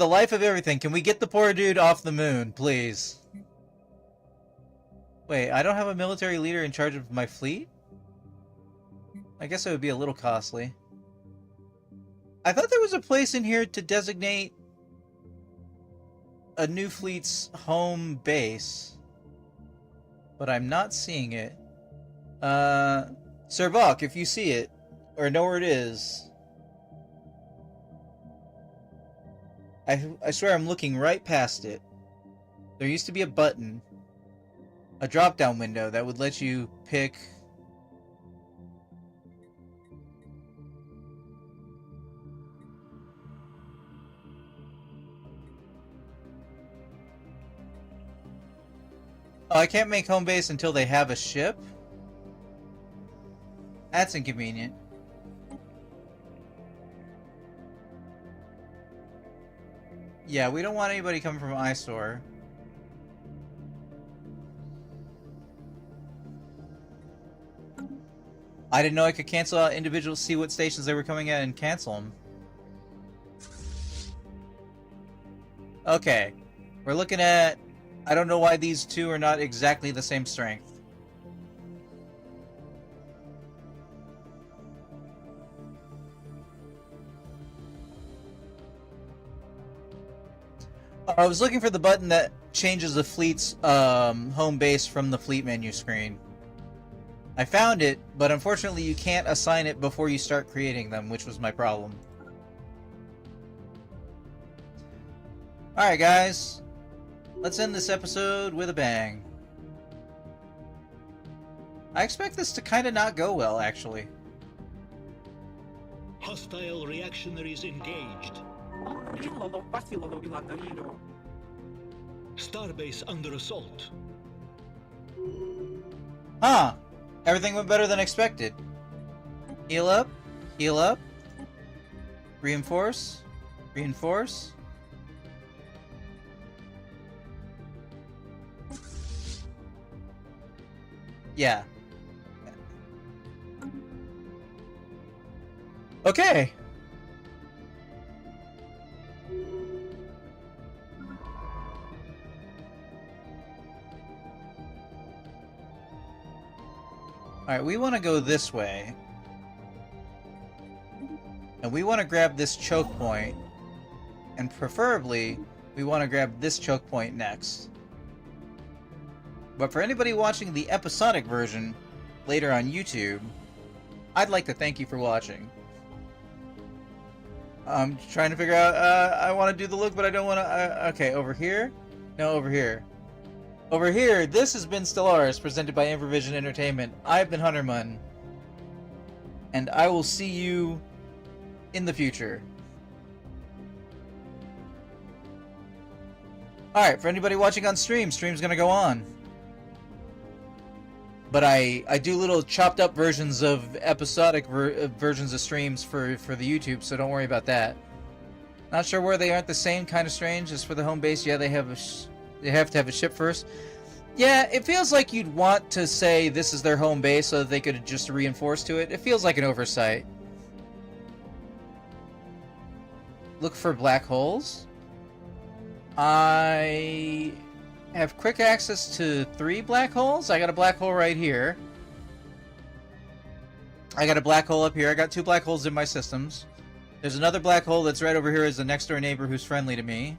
life of everything, can we get the poor dude off the moon, please? Wait, I don't have a military leader in charge of my fleet? I guess it would be a little costly. I thought there was a place in here to designate a new fleet's home base, but I'm not seeing it. Sir Bach, if you see it, or know where it is, I swear I'm looking right past it. There used to be a button, a drop-down window that would let you pick... Oh, I can't make home base until they have a ship? That's inconvenient. Yeah, we don't want anybody coming from Eyesore. I didn't know I could cancel out individuals, see what stations they were coming at, and cancel them. Okay. We're looking at... I don't know why these two are not exactly the same strength. I was looking for the button that changes the fleet's home base from the fleet menu screen. I found it, but unfortunately you can't assign it before you start creating them, which was my problem. Alright guys, let's end this episode with a bang. I expect this to kind of not go well, actually. Hostile reactionaries engaged. Starbase under assault. Huh. Everything went better than expected. Heal up. Heal up. Reinforce. Reinforce. Yeah. Okay. Alright, we want to go this way. And we want to grab this choke point. And preferably, we want to grab this choke point next. But for anybody watching the episodic version later on YouTube, I'd like to thank you for watching. I'm trying to figure out, I want to do the look, but I don't want to, okay, over here? No, over here. Over here, this has been Stellaris, presented by Improvision Entertainment. I've been Hunterman. And I will see you in the future. Alright, for anybody watching on stream, stream's gonna go on. But I do little chopped up versions of episodic versions of streams for the YouTube, so don't worry about that. Not sure where they aren't the same kind of strange as for the home base. Yeah, they have to have a ship first. Yeah, it feels like you'd want to say this is their home base so that they could just reinforce to it. It feels like an oversight. Look for black holes. I have quick access to 3 black holes. I got a black hole right here. I got a black hole up here. I got 2 black holes in my systems. There's another black hole that's right over here as the next door neighbor who's friendly to me.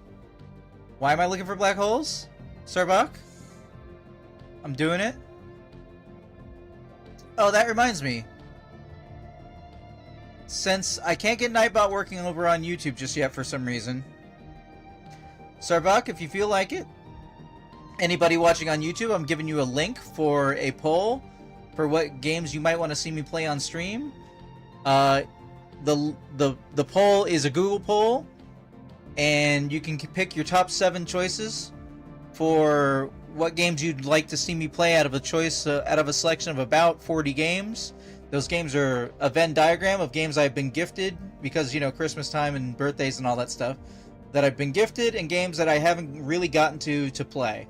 Why am I looking for black holes? Sarbach? I'm doing it. Oh, that reminds me. Since I can't get Nightbot working over on YouTube just yet for some reason, Sarbach, if you feel like it, anybody watching on YouTube, I'm giving you a link for a poll for what games you might want to see me play on stream. The poll is a Google poll, and you can pick your top 7 choices for what games you'd like to see me play out of a selection of about 40 games. Those games are a Venn diagram of games I've been gifted because, you know, Christmas time and birthdays and all that stuff that I've been gifted, and games that I haven't really gotten to play.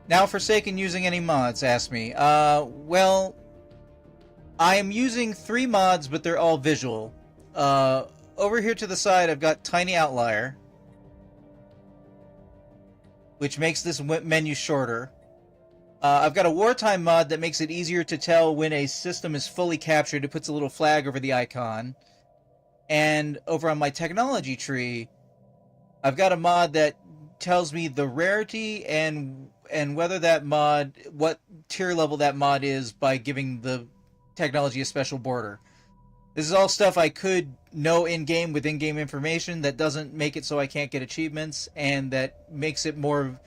Now, forsaken using any mods, ask me. Well, I am using 3 mods, but they're all visual. Over here to the side, I've got Tiny Outlier, which makes this menu shorter. I've got a wartime mod that makes it easier to tell when a system is fully captured. It puts a little flag over the icon. And over on my technology tree, I've got a mod that tells me the rarity and whether that mod, what tier level that mod is by giving the technology a special border. This is all stuff I could know in-game with in-game information that doesn't make it so I can't get achievements, and that makes it more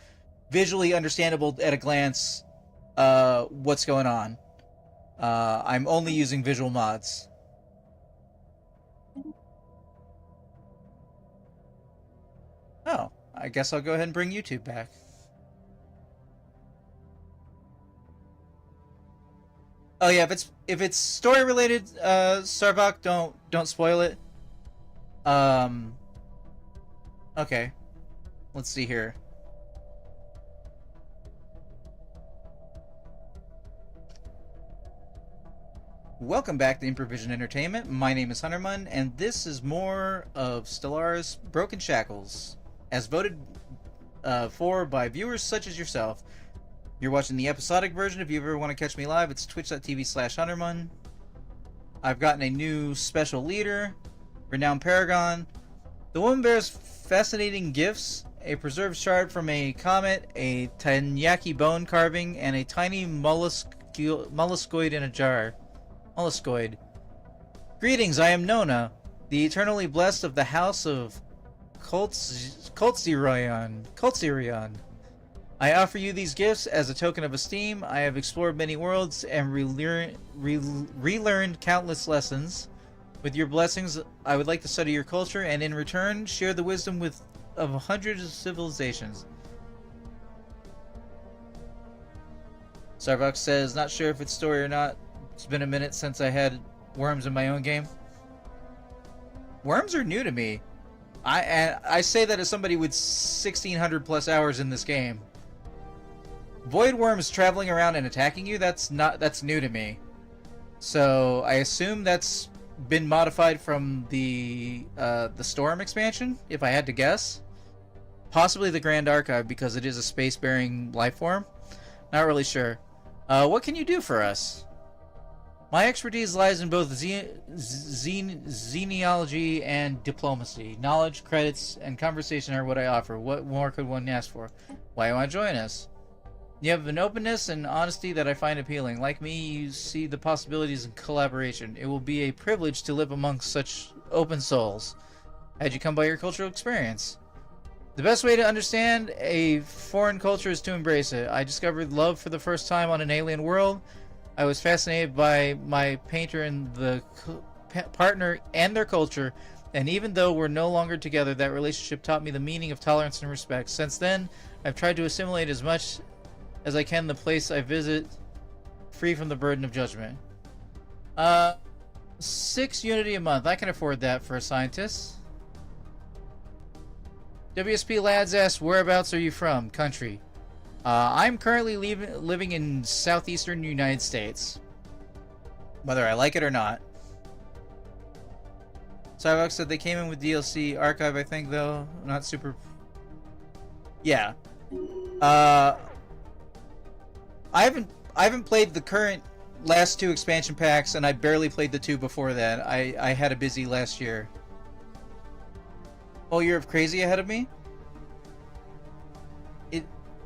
visually understandable at a glance what's going on. I'm only using visual mods. Oh, I guess I'll go ahead and bring YouTube back. Oh yeah, if it's story related, Sarbach, don't spoil it. Okay. Let's see here. Welcome back to Improvision Entertainment. My name is Hunterman, and this is more of Stellaris Broken Shackles, as voted for by viewers such as yourself. You're watching the episodic version. If you ever want to catch me live, it's twitch.tv/Hunterman. I've gotten a new special leader, Renowned Paragon. The woman bears fascinating gifts: a preserved shard from a comet, a Tanyaki bone carving, and a tiny molluscoid in a jar. Molluscoid. Greetings, I am Nona, the eternally blessed of the house of Koltsirion. I offer you these gifts as a token of esteem. I have explored many worlds and relearned countless lessons. With your blessings, I would like to study your culture and in return share the wisdom of hundreds of civilizations. Starbucks says, not sure if it's story or not. It's been a minute since I had worms in my own game. Worms are new to me. I say that as somebody with 1,600 plus hours in this game. Void worms traveling around and attacking you, that's new to me. So I assume that's been modified from the Storm expansion, if I had to guess. Possibly the Grand Archive, because it is a space-bearing life form. Not really sure. What can you do for us? My expertise lies in both xenology and diplomacy. Knowledge, credits, and conversation are what I offer. What more could one ask for? Why do you want to join us? You have an openness and honesty that I find appealing. Like me, you see the possibilities in collaboration. It will be a privilege to live amongst such open souls. How'd you come by your cultural experience? The best way to understand a foreign culture is to embrace it. I discovered love for the first time on an alien world. I was fascinated by my painter and the partner and their culture, and even though we're no longer together, that relationship taught me the meaning of tolerance and respect. Since then, I've tried to assimilate as much as I can the place I visit, free from the burden of judgment. 6 Unity a month. I can afford that for a scientist. WSP Lads asks, whereabouts are you from? Country. I'm currently living in southeastern United States. Whether I like it or not. Cyvox said they came in with DLC Archive, I think, though. Not super... Yeah. I haven't played the current last 2 expansion packs, and I barely played the 2 before that. I had a busy last year. Whole year of crazy ahead of me?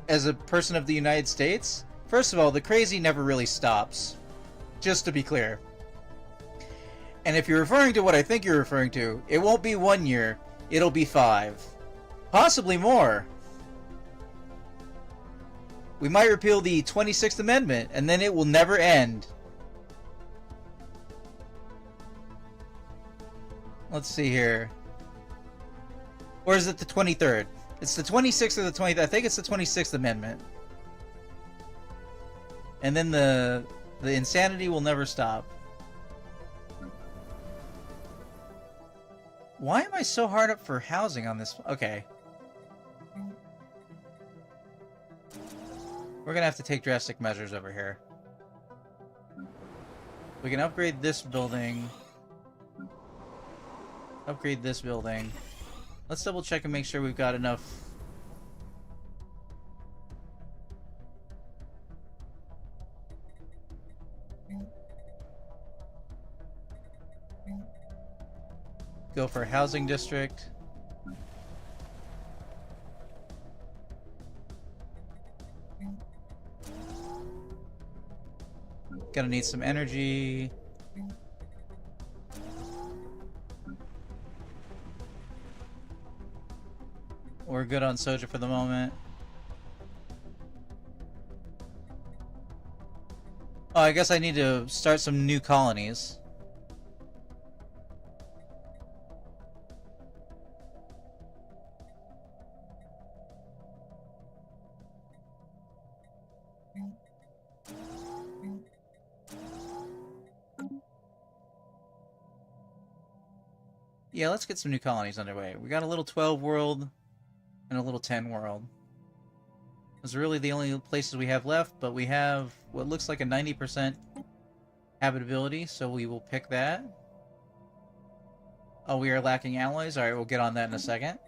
As a person of the United States? First of all, the crazy never really stops. Just to be clear. And if you're referring to what I think you're referring to, it won't be 1 year, it'll be 5. Possibly more. We might repeal the 26th Amendment, and then it will never end. Let's see here. Or is it the 23rd? It's the 26th or the 20th. I think it's the 26th Amendment. And then the insanity will never stop. Why am I so hard up for housing on this? Okay. We're gonna have to take drastic measures over here. We can upgrade this building. Upgrade this building. Let's double check and make sure we've got enough. Go for housing district. Gonna need some energy. We're good on Soja for the moment. Oh, I guess I need to start some new colonies. Yeah, let's get some new colonies underway. We got a little 12 world and a little 10 world. Those are really the only places we have left, but we have what looks like a 90% habitability, so we will pick that. Oh, we are lacking alloys? Alright, we'll get on that in a second.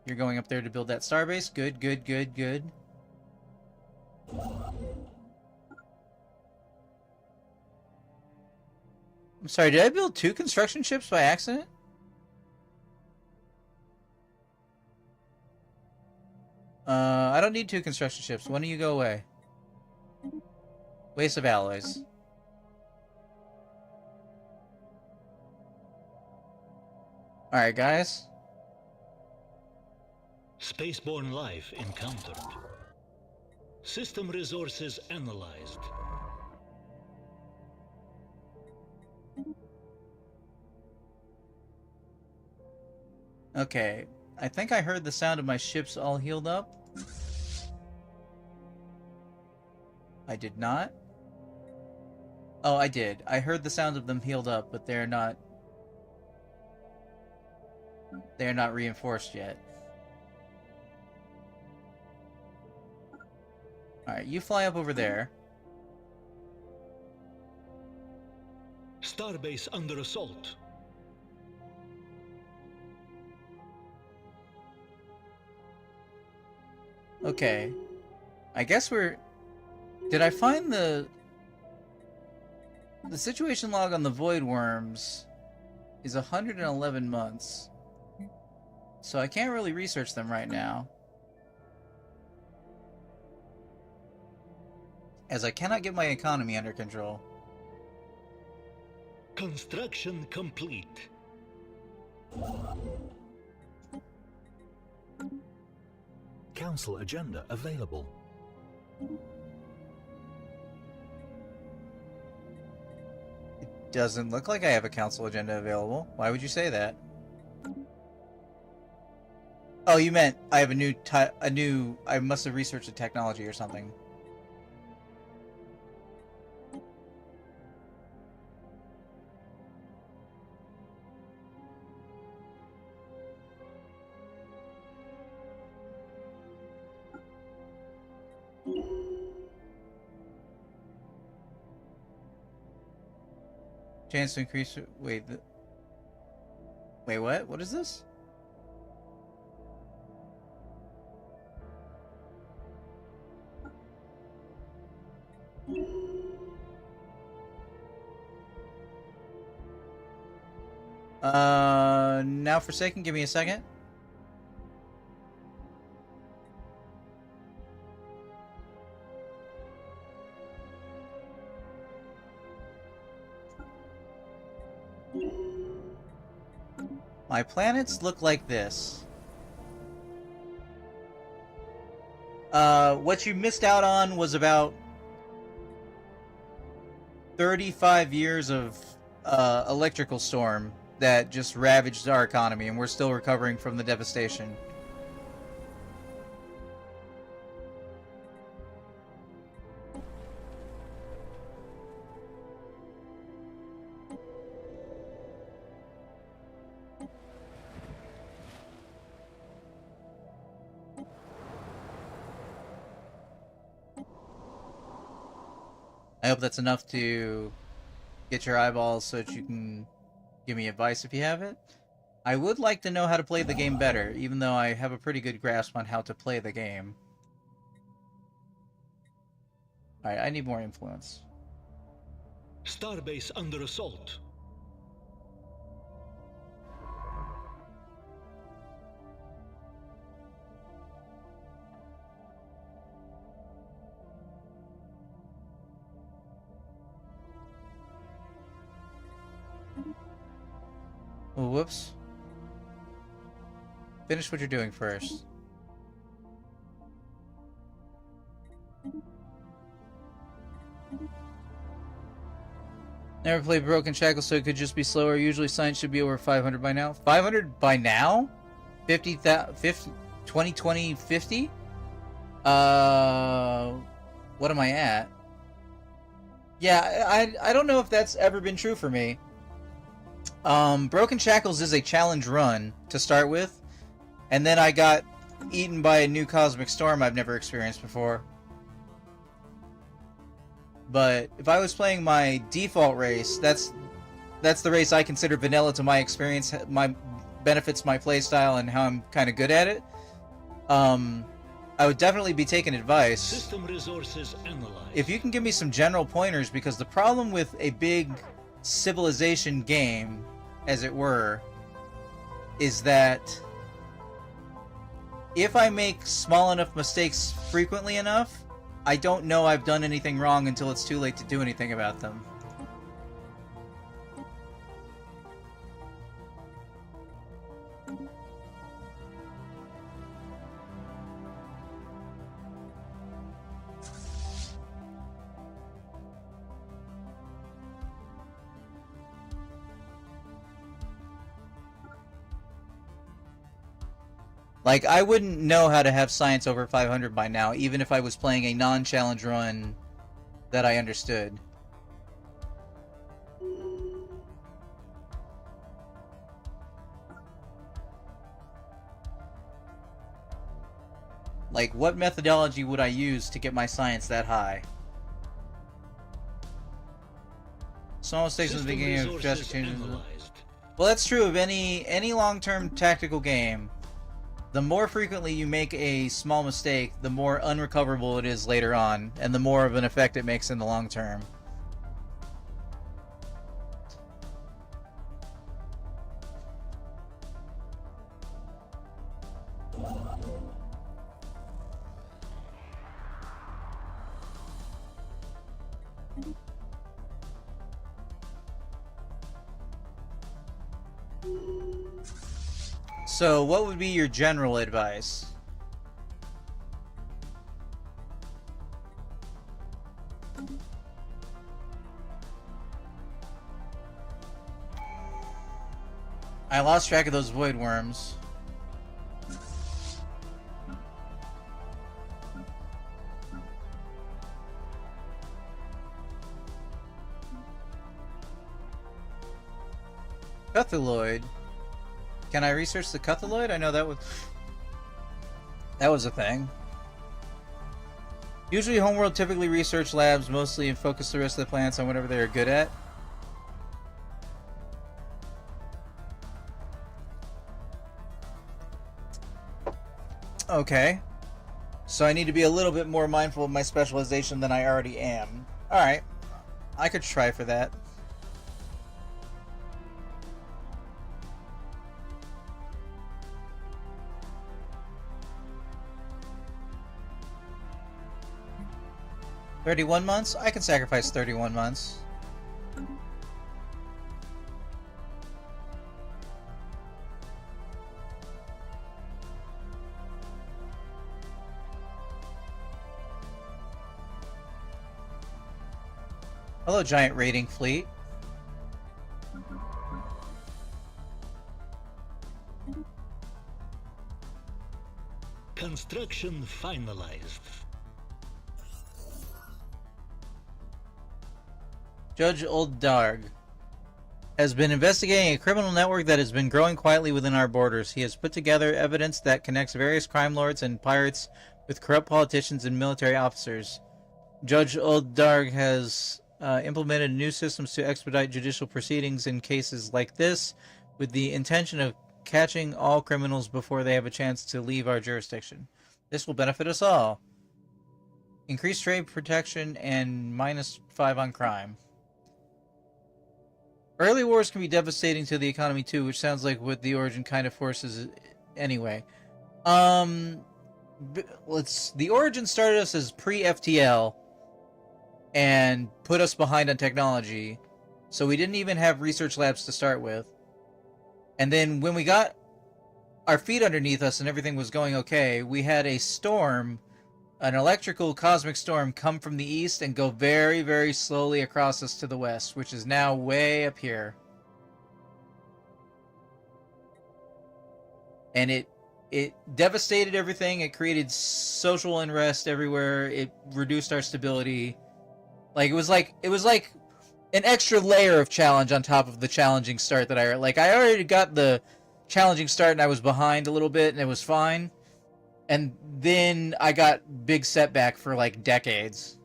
You're going up there to build that starbase? Good, good, good, good. I'm sorry, did I build 2 construction ships by accident? I don't need 2 construction ships. When do you go away? Waste of alloys. Alright, guys. Spaceborne life encountered. System resources analyzed. Okay, I think I heard the sound of my ships all healed up. I did not. Oh, I did. I heard the sound of them healed up, but they're not reinforced yet. Alright, you fly up over there. Starbase under assault. Okay. I guess we're... Did I find the situation log on the Void Worms is 111 months. So I can't really research them right now, as I cannot get my economy under control. Construction complete. Council agenda available. It doesn't look like I have a council agenda available. Why would you say that? Oh, you meant I have a new I must have researched the technology or something. Chance to increase... Wait, wait, what? What is this? Now Forsaken, give me a second. My planets look like this. What you missed out on was about 35 years of electrical storm that just ravaged our economy, and we're still recovering from the devastation. I hope that's enough to get your eyeballs so that you can give me advice if you have it. I would like to know how to play the game better, even though I have a pretty good grasp on how to play the game. Alright, I need more influence. Starbase under assault. Oh, whoops. Finish what you're doing first. Never played Broken Shackles, so it could just be slower. Usually science should be over 500 by now. 500 by now? 2020, 50? What am I at? Yeah, I don't know if that's ever been true for me. Broken Shackles is a challenge run to start with, and then I got eaten by a new cosmic storm I've never experienced before. But if I was playing my default race, that's the race I consider vanilla to my experience, my benefits my playstyle, and how I'm kind of good at it. I would definitely be taking advice. System resources analyzed. If you can give me some general pointers, because the problem with a big civilization game, as it were, is that if I make small enough mistakes frequently enough, I don't know I've done anything wrong until it's too late to do anything about them. Like, I wouldn't know how to have science over 500 by now, even if I was playing a non-challenge run that I understood. Like, what methodology would I use to get my science that high? Small mistakes in the beginning of drastic changes. Well, that's true of any long-term tactical game. The more frequently you make a small mistake, the more unrecoverable it is later on, and the more of an effect it makes in the long term. So, what would be your general advice? I lost track of those void worms. Cthulhuid. Can I research the Cthulhuid? I know that was a thing. Usually Homeworld typically research labs mostly and focus the rest of the planets on whatever they're good at. Okay. So I need to be a little bit more mindful of my specialization than I already am. Alright. I could try for that. $31 months? I can sacrifice 31 months. Hello, giant raiding fleet. Construction finalized. Judge Olddarg has been investigating a criminal network that has been growing quietly within our borders. He has put together evidence that connects various crime lords and pirates with corrupt politicians and military officers. Judge Olddarg has implemented new systems to expedite judicial proceedings in cases like this, with the intention of catching all criminals before they have a chance to leave our jurisdiction. This will benefit us all. Increased trade protection and -5 on crime. Early wars can be devastating to the economy too, which sounds like what the Origin kind of forces anyway. The Origin started us as pre-FTL and put us behind on technology, so we didn't even have research labs to start with. And then when we got our feet underneath us and everything was going okay, we had a storm, an electrical cosmic storm, come from the east and go very, very slowly across us to the west, which is now way up here. And it devastated everything. It created social unrest everywhere. It reduced our stability. Like it was like an extra layer of challenge on top of the challenging start that I already got the challenging start and I was behind a little bit and it was fine. And then I got big setback for like decades.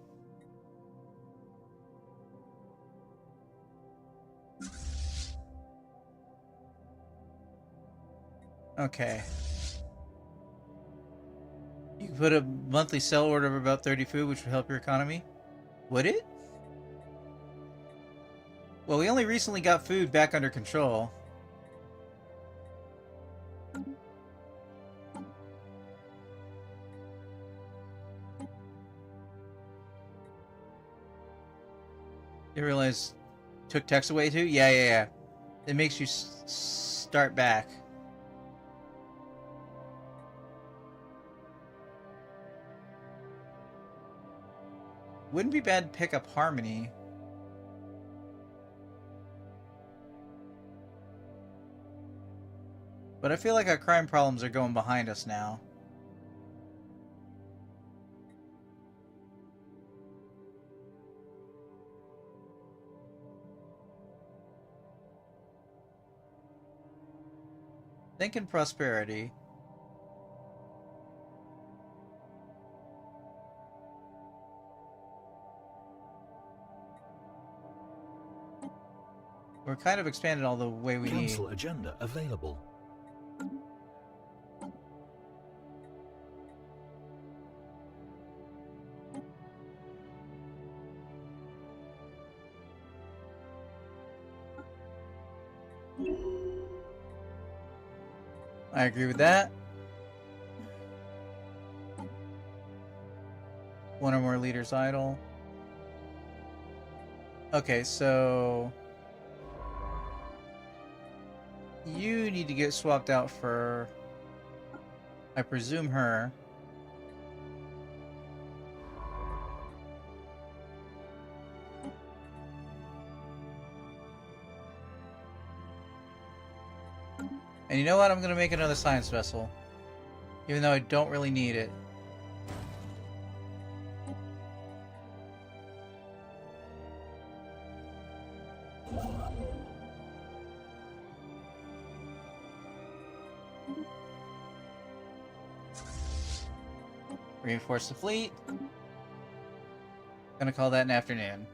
Okay. You can put a monthly sell order of about 30 food, which would help your economy. Would it? Well, we only recently got food back under control. You realize took text away too? Yeah. It makes you start back. Wouldn't be bad to pick up Harmony. But I feel like our crime problems are going behind us now. Thinking prosperity. We're kind of expanded all the way we need. Council agenda available. I agree with that. One or more leaders idle. Okay, so you need to get swapped out for, I presume, her. And you know what? I'm gonna make another science vessel. Even though I don't really need it. Reinforce the fleet. Gonna call that an afternoon.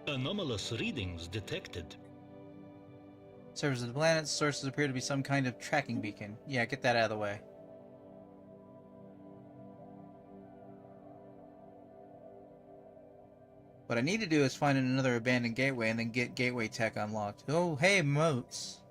Anomalous readings detected. Surface of the planet sources appear to be some kind of tracking beacon. Yeah, get that out of the way. What I need to do is find another abandoned gateway and then get gateway tech unlocked. Oh, hey, moats.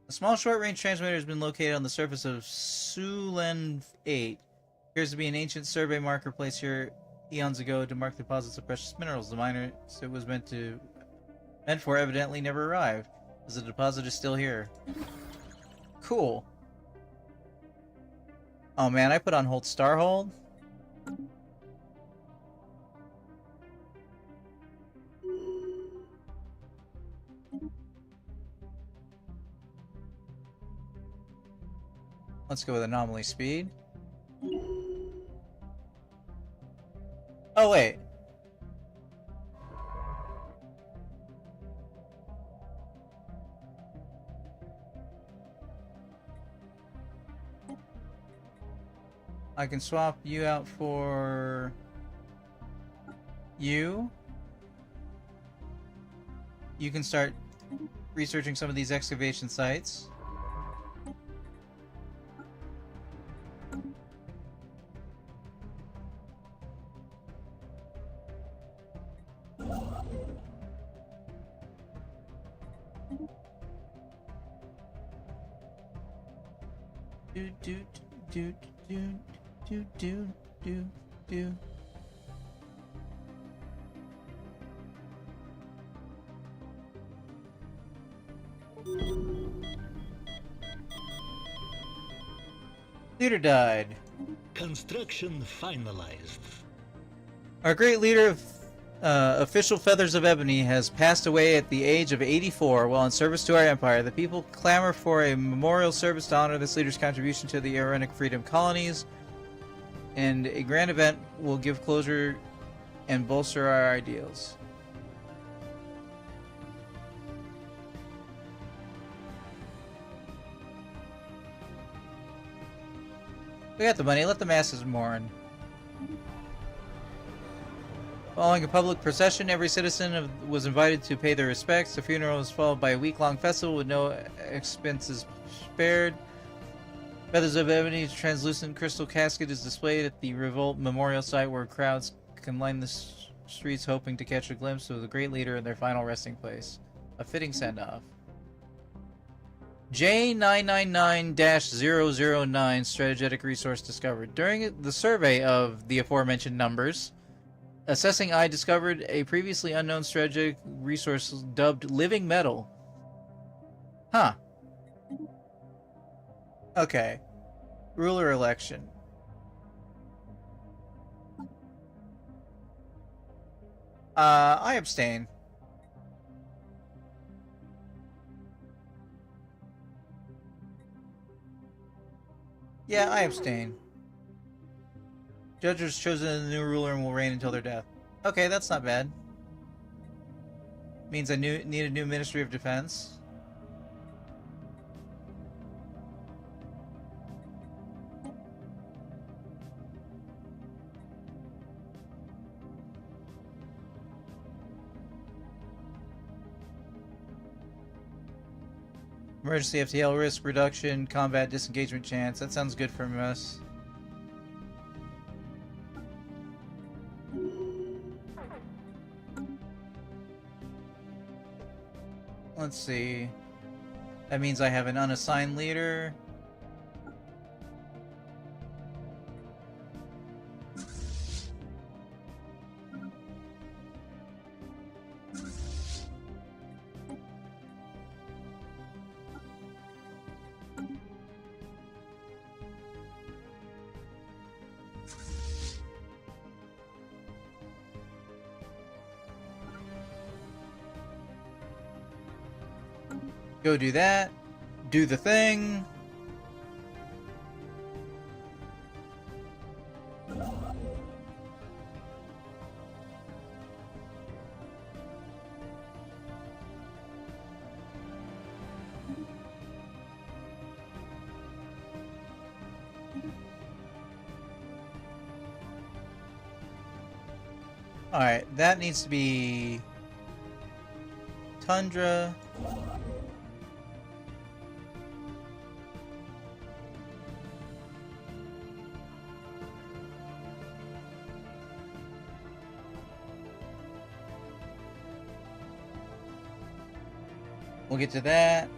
A small short-range transmitter has been located on the surface of Sulen 8. Appears to be an ancient survey marker placed here eons ago to mark deposits of precious minerals. The miner it was meant for evidently never arrived, as the deposit is still here. Cool. Oh man, I put on hold star hold. Let's go with anomaly speed. Oh, wait. I can swap you out for you. You can start researching some of these excavation sites. Do. Leader died. Construction finalized. Our great leader of official Feathers of Ebony has passed away at the age of 84 while in service to our empire. The people clamor for a memorial service to honor this leader's contribution to the Ironic Freedom Colonies, and a grand event will give closure and bolster our ideals. We got the money, let the masses mourn. Following a public procession, every citizen was invited to pay their respects. The funeral was followed by a week-long festival with no expenses spared. Feathers of Ebony's translucent crystal casket is displayed at the Revolt Memorial Site, where crowds can line the streets hoping to catch a glimpse of the great leader in their final resting place. A fitting send-off. J999-009 strategic resource discovered. During the survey of the aforementioned numbers, Assessing I discovered a previously unknown strategic resource dubbed living metal. Huh. Okay. Ruler election. I abstain. Yeah, I abstain. Judge has chosen a new ruler and will reign until their death. Okay, that's not bad. Means I need a new Ministry of Defense. Emergency FTL risk reduction, combat disengagement chance. That sounds good for us. Let's see. That means I have an unassigned leader. Go do that. Do the thing. Alright, that needs to be Tundra. We'll get to that.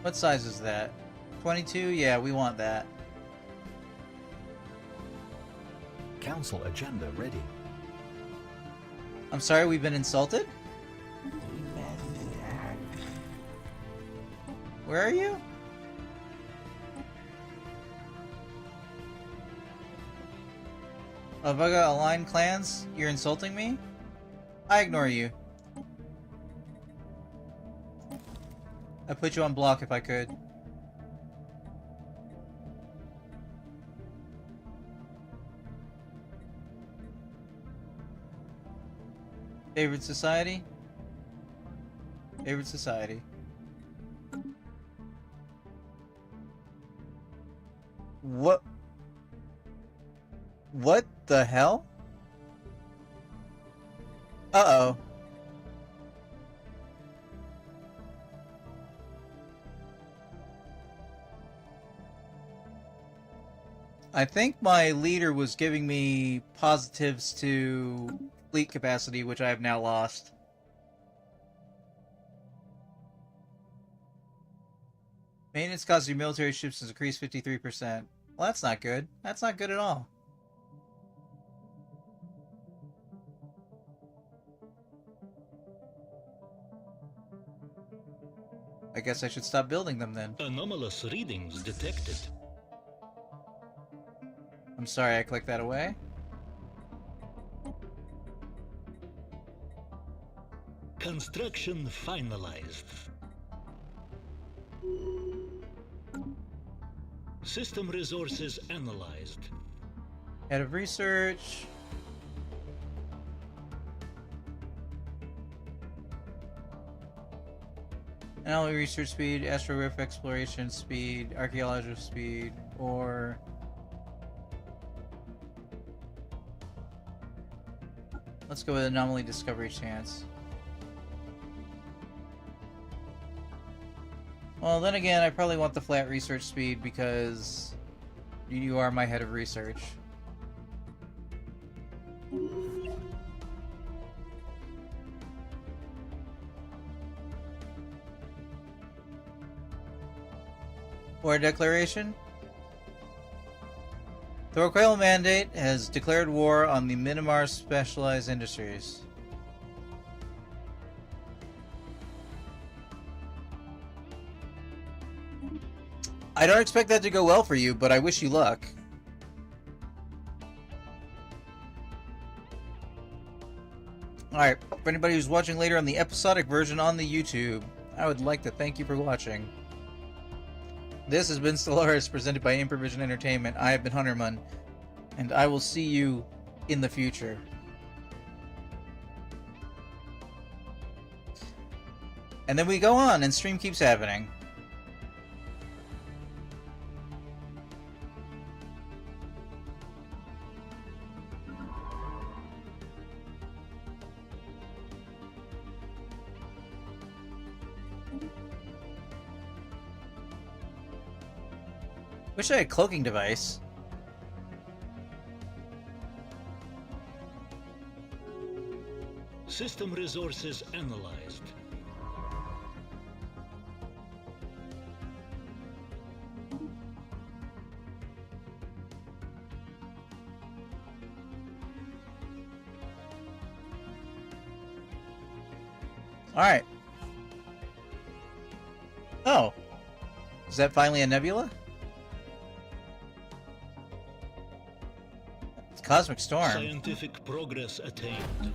What size is that? 22? Yeah, we want that. Council agenda ready. I'm sorry, we've been insulted? Where are you? Avaga aligned clans? You're insulting me? I ignore you. I'd put you on block if I could. Favorite society? Favorite society. What? What the hell? Uh-oh. I think my leader was giving me positives to fleet capacity, which I have now lost. Maintenance cost of your military ships has increased 53%. Well, that's not good. That's not good at all. I guess I should stop building them then. Anomalous readings detected. I'm sorry I clicked that away. Construction finalized. System resources analyzed. Head of research. Anomaly research speed, astrograph exploration speed, archaeological speed, or... Let's go with anomaly discovery chance. Well, then again, I probably want the flat research speed because you are my head of research. War declaration. The Roquel Mandate has declared war on the Minimar Specialized Industries. I don't expect that to go well for you, but I wish you luck. Alright, for anybody who's watching later on the episodic version on the YouTube, I would like to thank you for watching. This has been Stellaris, presented by Improvision Entertainment. I have been Hunterman, and I will see you in the future. And then we go on, and stream keeps happening. Wish I had a cloaking device. System resources analyzed. Alright. Oh. Is that finally a nebula? It's Cosmic Storm. Scientific progress attained.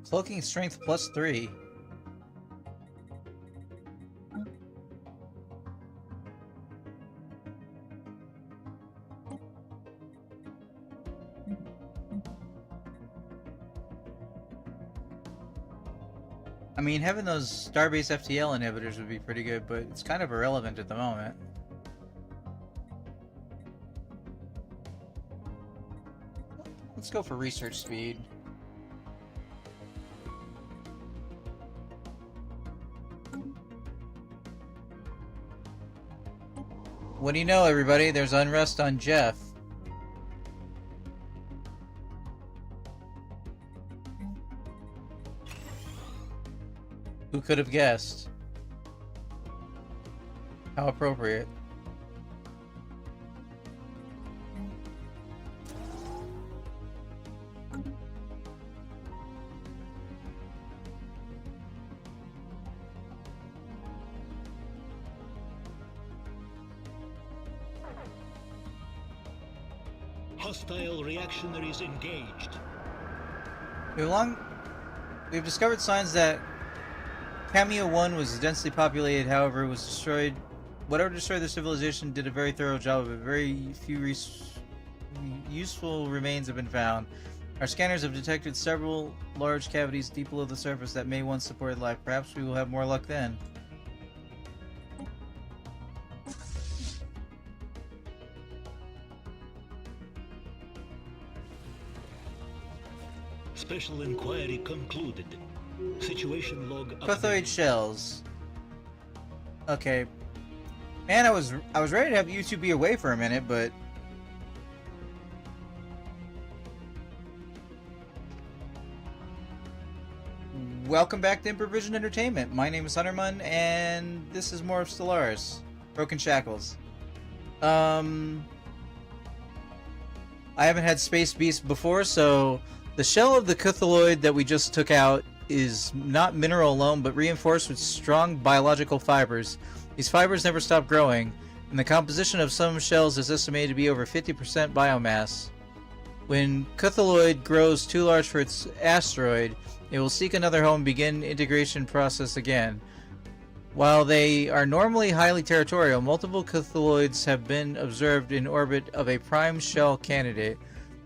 Cloaking strength +3. I mean, having those Starbase FTL inhibitors would be pretty good, but it's kind of irrelevant at the moment. Let's go for research speed. What do you know, everybody? There's unrest on Jeff. Who could have guessed? How appropriate. Hostile reactionaries engaged. We've discovered signs that Cameo 1 was densely populated, however, it was destroyed. Whatever destroyed the civilization did a very thorough job of it. Very few useful remains have been found. Our scanners have detected several large cavities deep below the surface that may once support life. Perhaps we will have more luck then. Special inquiry concluded. Situation log Cuthoid updated. shells. Okay. Man, I was ready to have you two be away for a minute, but welcome back to Improvision Entertainment. My name is Hunterman, and this is more of Stellaris. Broken Shackles. I haven't had Space Beast before, so the shell of the Cthulhuid that we just took out is not mineral alone, but reinforced with strong biological fibers. These fibers never stop growing, and the composition of some shells is estimated to be over 50% biomass. When Cthulhuid grows too large for its asteroid, it will seek another home and begin integration process again. While they are normally highly territorial, multiple Cthulhuids have been observed in orbit of a prime shell candidate.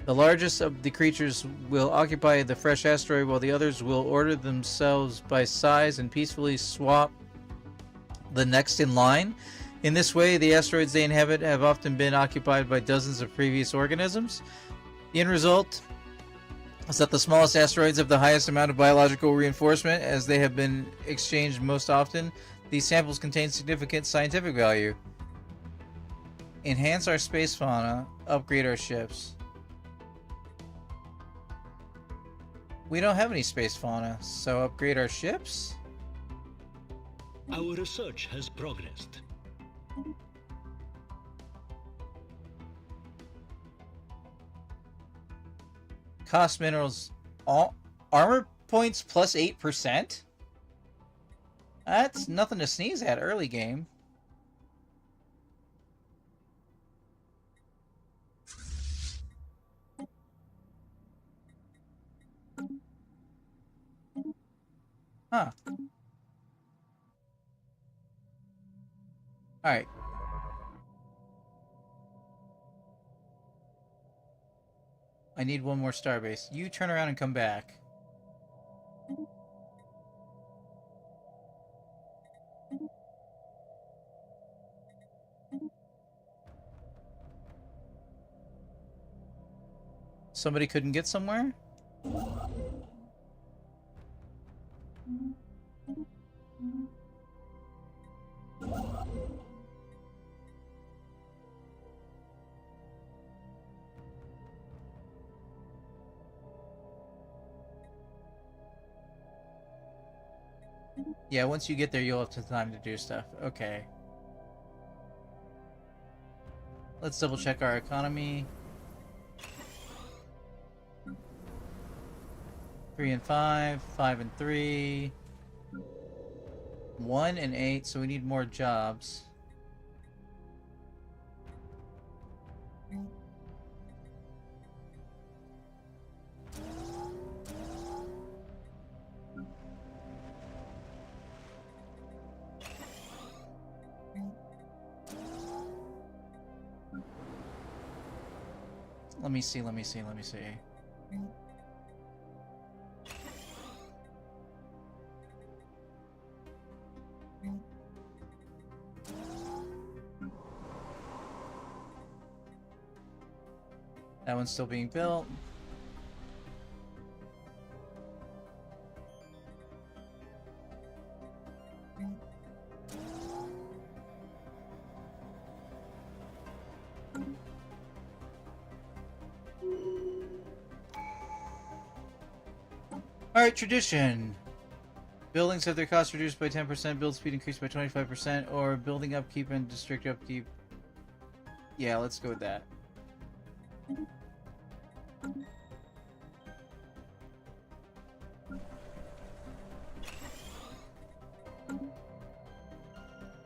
The largest of the creatures will occupy the fresh asteroid, while the others will order themselves by size and peacefully swap the next in line. In this way, the asteroids they inhabit have often been occupied by dozens of previous organisms. The end result is that the smallest asteroids have the highest amount of biological reinforcement, as they have been exchanged most often. These samples contain significant scientific value. Enhance our space fauna, upgrade our ships. We don't have any space fauna, so upgrade our ships? Our research has progressed. Cost minerals. Armor points plus 8%? That's nothing to sneeze at early game. Huh. Alright. I need one more starbase. You turn around and come back. Somebody couldn't get somewhere? Yeah, once you get there, you'll have time to do stuff. Okay. Let's double check our economy. 3 and 5, 5 and 3, 1 and 8, so we need more jobs. Let me see. That one's still being built. Alright, tradition. Buildings have their cost reduced by 10%, build speed increased by 25%, or building upkeep and district upkeep. Yeah, let's go with that.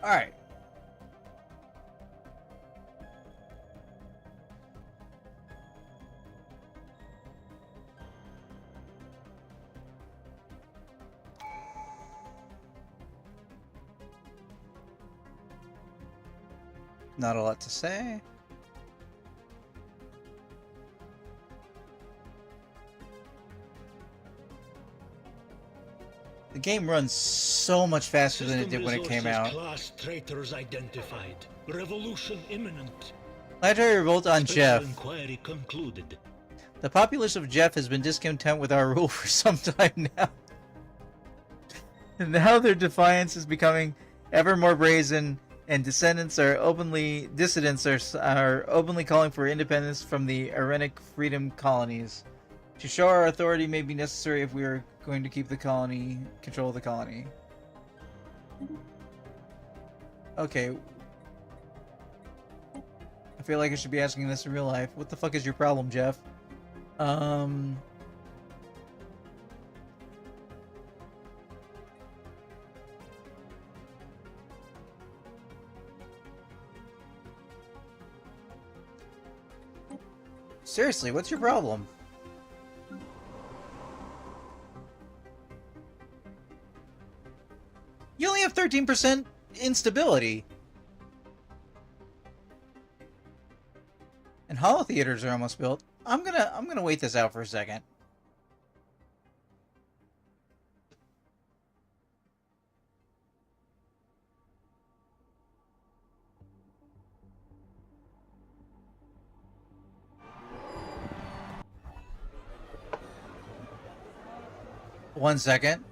Alright. Not a lot to say. The game runs so much faster than it did when it came out. Class traitors identified. Revolution imminent. Planetary revolt on Jeff. Inquiry concluded. The populace of Jeff has been discontent with our rule for some time now. And now their defiance is becoming ever more brazen, and dissidents are openly calling for independence from the Arenic freedom colonies. To show our authority may be necessary if we are going to keep the colony, control of the colony. Okay. I feel like I should be asking this in real life. What the fuck is your problem, Jeff? Seriously, what's your problem? You only have 13% instability. And holo theaters are almost built. I'm gonna wait this out for a second. One second.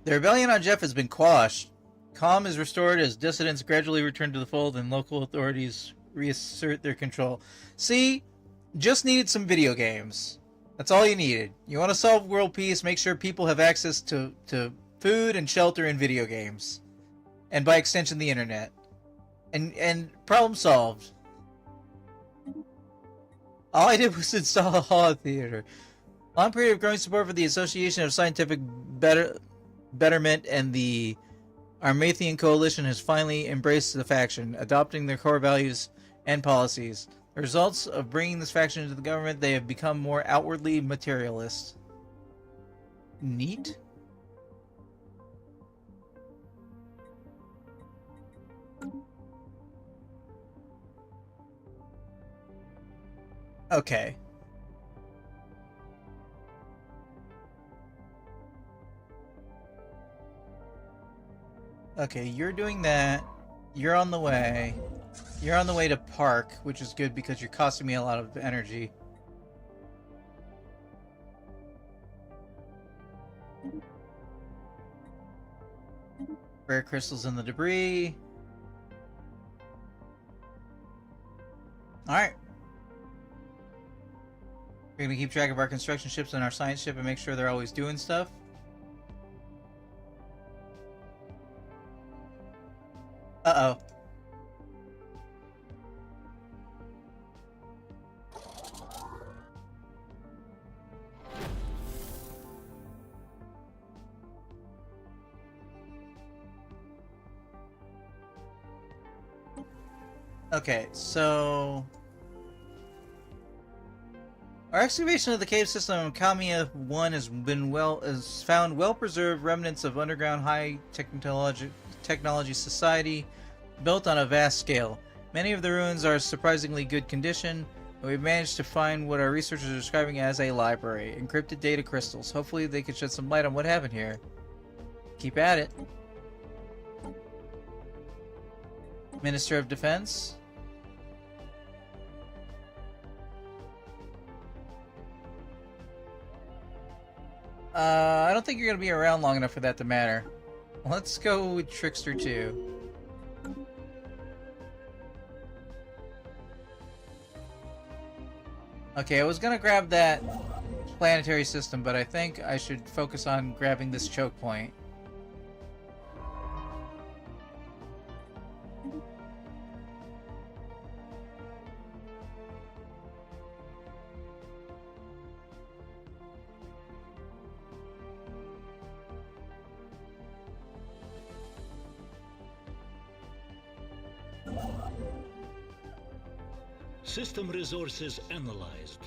The rebellion on Jeff has been quashed. Calm is restored as dissidents gradually return to the fold and local authorities reassert their control. See? Just needed some video games. That's all you needed. You want to solve world peace, make sure people have access to food and shelter and video games. And by extension, the internet. And problem solved. All I did was install a holo theater. Long period of growing support for the Association of Scientific Betterment and the Our Mathian coalition has finally embraced the faction, adopting their core values and policies. The results of bringing this faction into the government, they have become more outwardly materialist. Neat? Okay. Okay, you're doing that. You're on the way. You're on the way to Park, which is good because you're costing me a lot of energy. Rare crystals in the debris. Alright. We're gonna keep track of our construction ships and our science ship and make sure they're always doing stuff. Uh-oh. Okay, so our excavation of the cave system in Kamiya 1 has found well-preserved remnants of underground high technology society built on a vast scale. Many of the ruins are surprisingly good condition, and we've managed to find what our researchers are describing as a library. Encrypted data crystals. Hopefully they can shed some light on what happened here. Keep at it. Minister of Defense. I don't think you're going to be around long enough for that to matter. Let's go with Trickster 2. Okay, I was going to grab that planetary system, but I think I should focus on grabbing this choke point. System resources analyzed.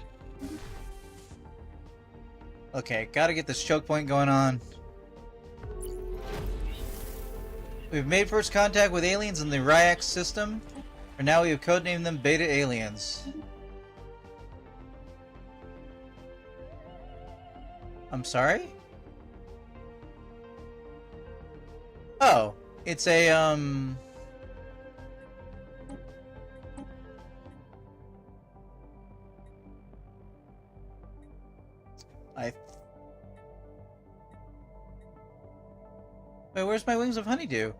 Okay, gotta get this choke point going on. We've made first contact with aliens in the Ryax system. For now, we have codenamed them Beta Aliens. I'm sorry? Oh, it's a, Wait, where's my Wings of Honeydew?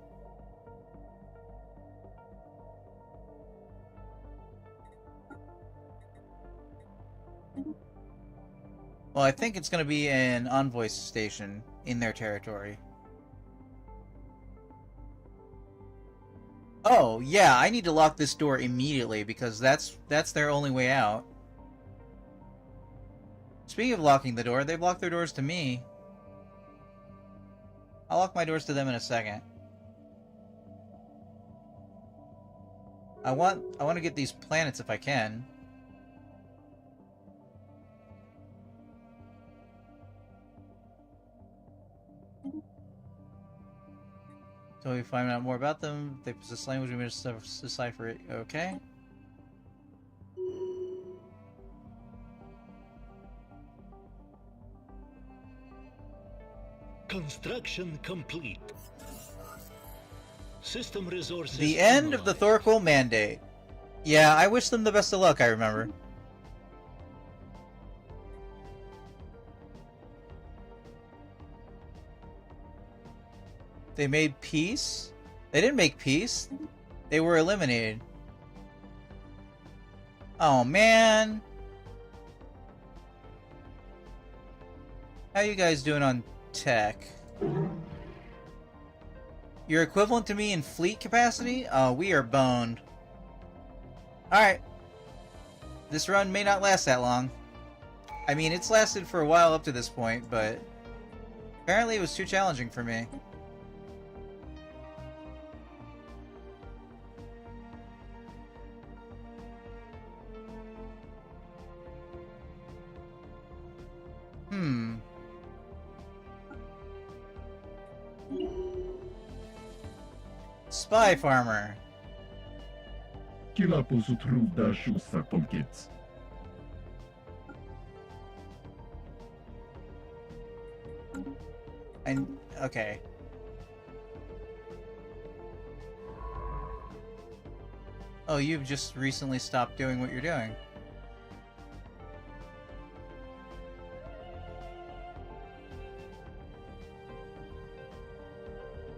Well, I think it's going to be an envoy station in their territory. Oh, yeah, I need to lock this door immediately because that's their only way out. Speaking of locking the door, they've locked their doors to me. I'll lock my doors to them in a second. I want to get these planets if I can. So we find out more about them. They possess language we must decipher it. Okay. Construction complete. System resources. The end of the Thorquil Mandate. Yeah, I wish them the best of luck, I remember. They made peace? They didn't make peace. They were eliminated. Oh, man. How you guys doing on tech? You're equivalent to me in fleet capacity? Oh, we are boned. Alright. This run may not last that long. I mean, it's lasted for a while up to this point, but apparently it was too challenging for me. Spy farmer. Kila po sutrudda szusa pomkiec. And okay. Oh, you've just recently stopped doing what you're doing.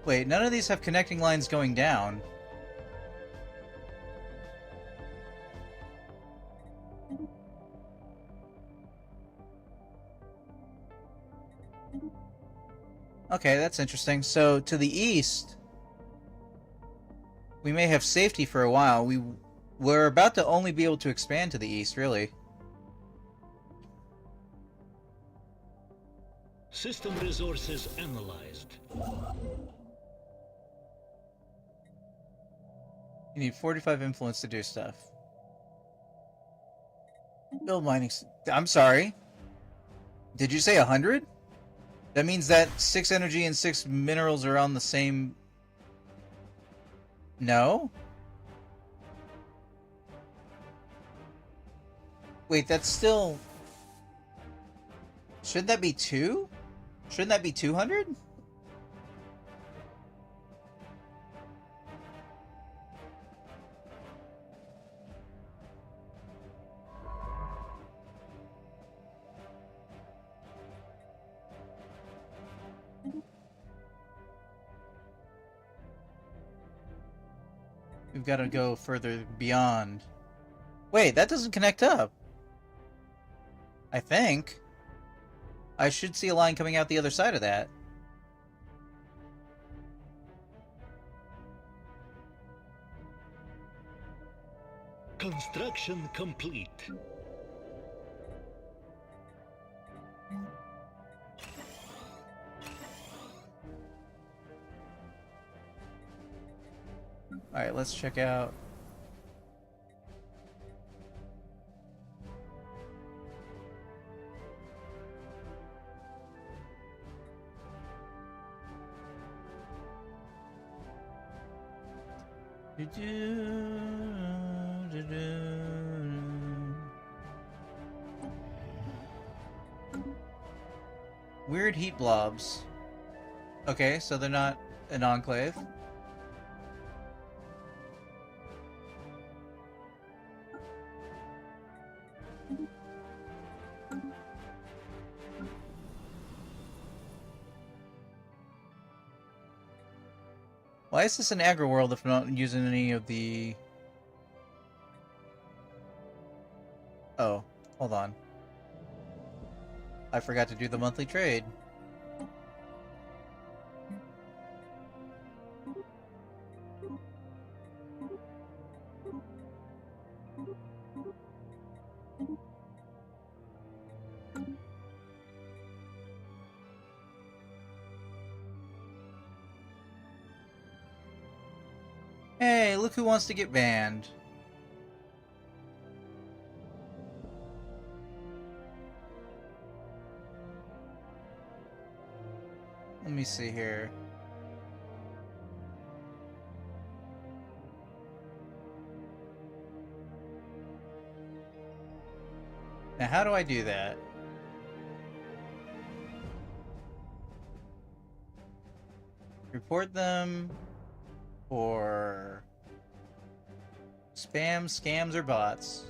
Wait, none of these have connecting lines going down. Okay, that's interesting. So, to the east, we may have safety for a while. We're about to only be able to expand to the east, really. System resources analyzed. You need 45 influence to do stuff. Build mining... I'm sorry. Did you say 100? That means that 6 energy and 6 minerals are on the same... No? Wait, that's still... Shouldn't that be 2? Shouldn't that be 200? We've got to go further beyond. Wait, that doesn't connect up. I think. I should see a line coming out the other side of that. Construction complete. Alright, let's check out... Weird heat blobs. Okay, so they're not an enclave. Why is this an aggro world if I'm not using any of the... Oh, hold on. I forgot to do the monthly trade. Hey, look who wants to get banned. Let me see here. Now, how do I do that? Report them for spam, scams, or bots.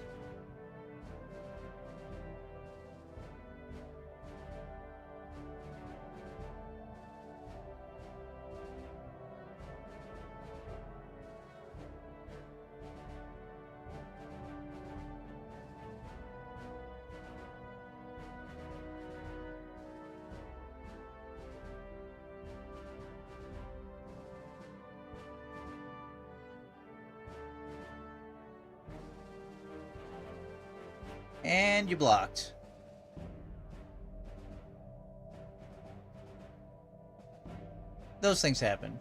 And you blocked. Those things happen.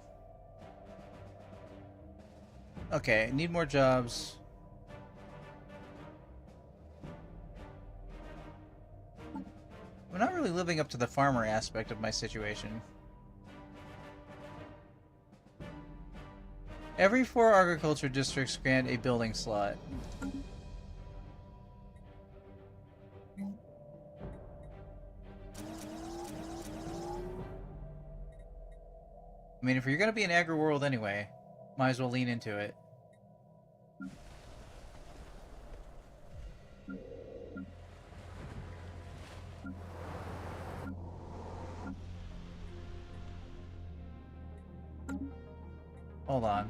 Okay, need more jobs. I'm not really living up to the farmer aspect of my situation. Every 4 agriculture districts grant a building slot. I mean, if you're gonna be an agri world anyway, might as well lean into it. Hold on.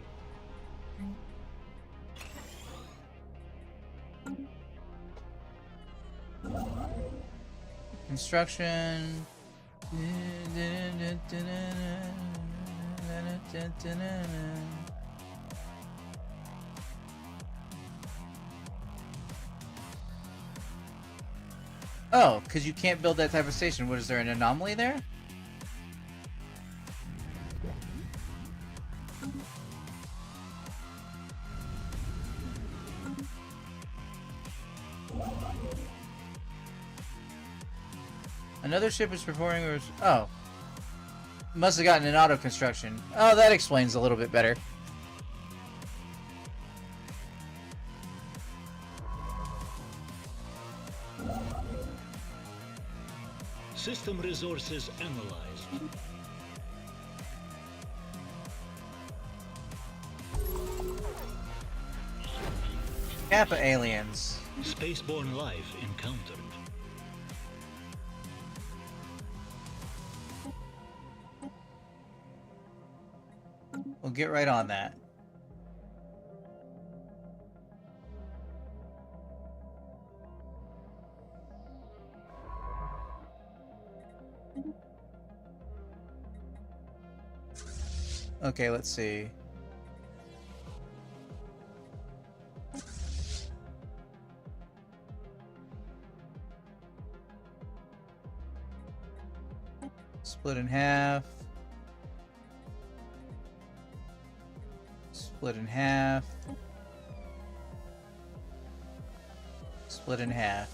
Construction. Oh, because you can't build that type of station. What, is there an anomaly there? Another ship is performing... Oh. Must have gotten an auto construction. Oh, that explains a little bit better. System resources analyzed. Kappa aliens. Spaceborne life encountered. We'll get right on that. Okay, let's see. Split in half. Split in half. Split in half.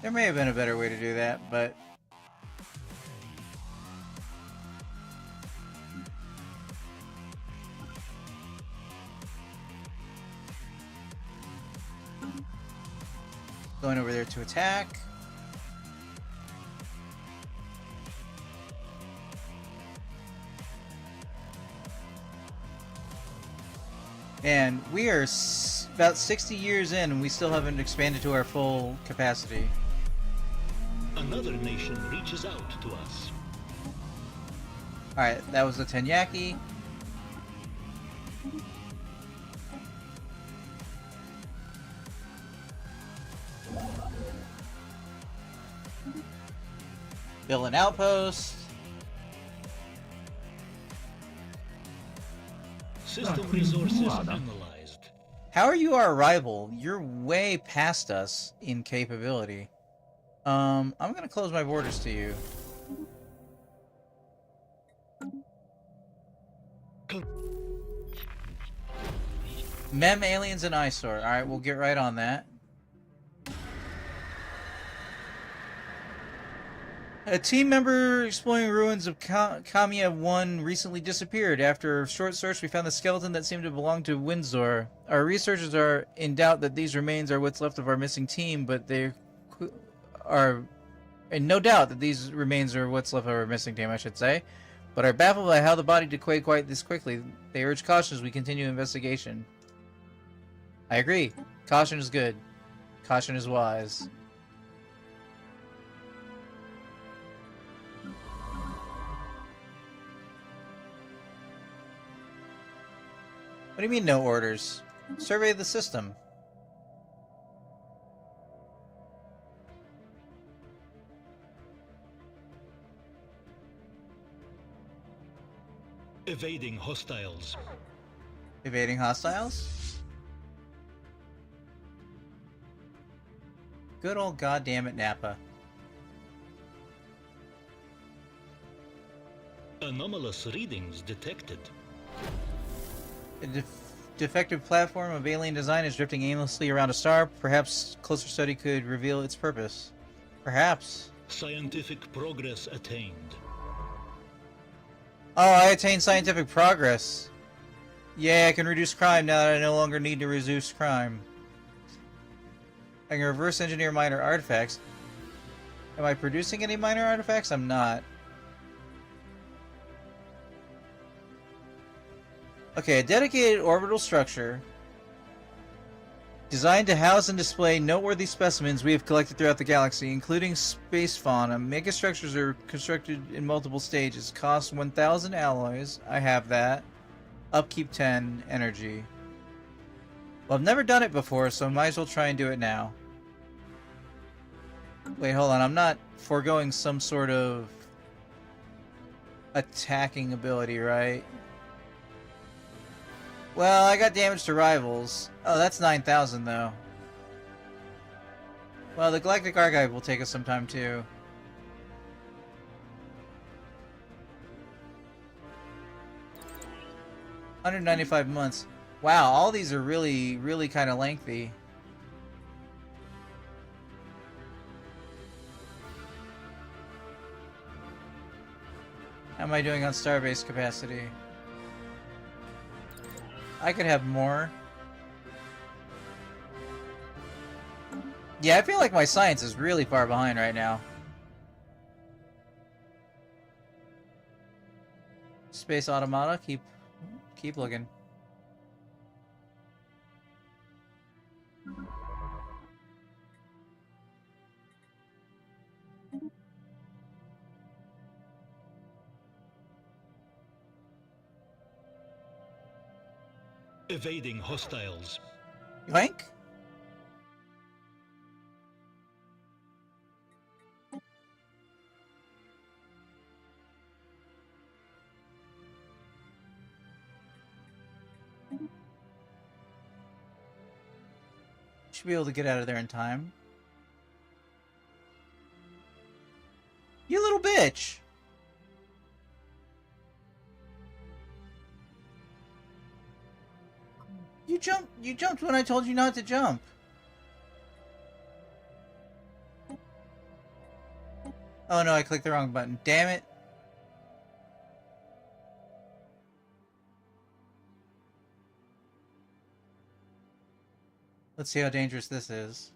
There may have been a better way to do that, but going over there to attack. And we are about 60 years in and we still haven't expanded to our full capacity. Another nation reaches out to us. Alright, that was the Tenyaki. Build an outpost. System resources analyzed. How are you our rival? You're way past us in capability. I'm gonna close my borders to you. Mem, aliens, and eyesore. Alright, we'll get right on that. A team member exploring ruins of Kamiya 1 recently disappeared. After a short search, we found the skeleton that seemed to belong to Windsor. Our researchers are in doubt that these remains are what's left of our missing team, but they are in no doubt that these remains are what's left of our missing team, I should say, but are baffled by how the body decayed quite this quickly. They urge caution as we continue investigation. I agree. Caution is good. Caution is wise. What do you mean, no orders? Survey the system. Evading hostiles. Evading hostiles? Good old goddammit Napa. Anomalous readings detected. A defective platform of alien design is drifting aimlessly around a star. Perhaps closer study could reveal its purpose. Perhaps. Scientific progress attained. Oh, I attained scientific progress. Yeah, I can reduce crime now that I no longer need to reduce crime. I can reverse engineer minor artifacts. Am I producing any minor artifacts? I'm not. Okay, a dedicated orbital structure designed to house and display noteworthy specimens we have collected throughout the galaxy, including space fauna. Megastructures are constructed in multiple stages. Cost 1,000 alloys. I have that. Upkeep 10. Energy. Well, I've never done it before, so I might as well try and do it now. Wait, hold on. I'm not foregoing some sort of attacking ability, right? Well, I got damage to rivals. Oh, that's 9,000 though. Well, the Galactic Archive will take us some time too. $195 months. Wow, all these are really, really kind of lengthy. How am I doing on starbase capacity? I could have more. Yeah, I feel like my science is really far behind right now. Space Automata, keep looking. Evading hostiles. Yoink? Should be able to get out of there in time. You little bitch! You jumped when I told you not to jump. Oh no, I clicked the wrong button. Damn it. Let's see how dangerous this is.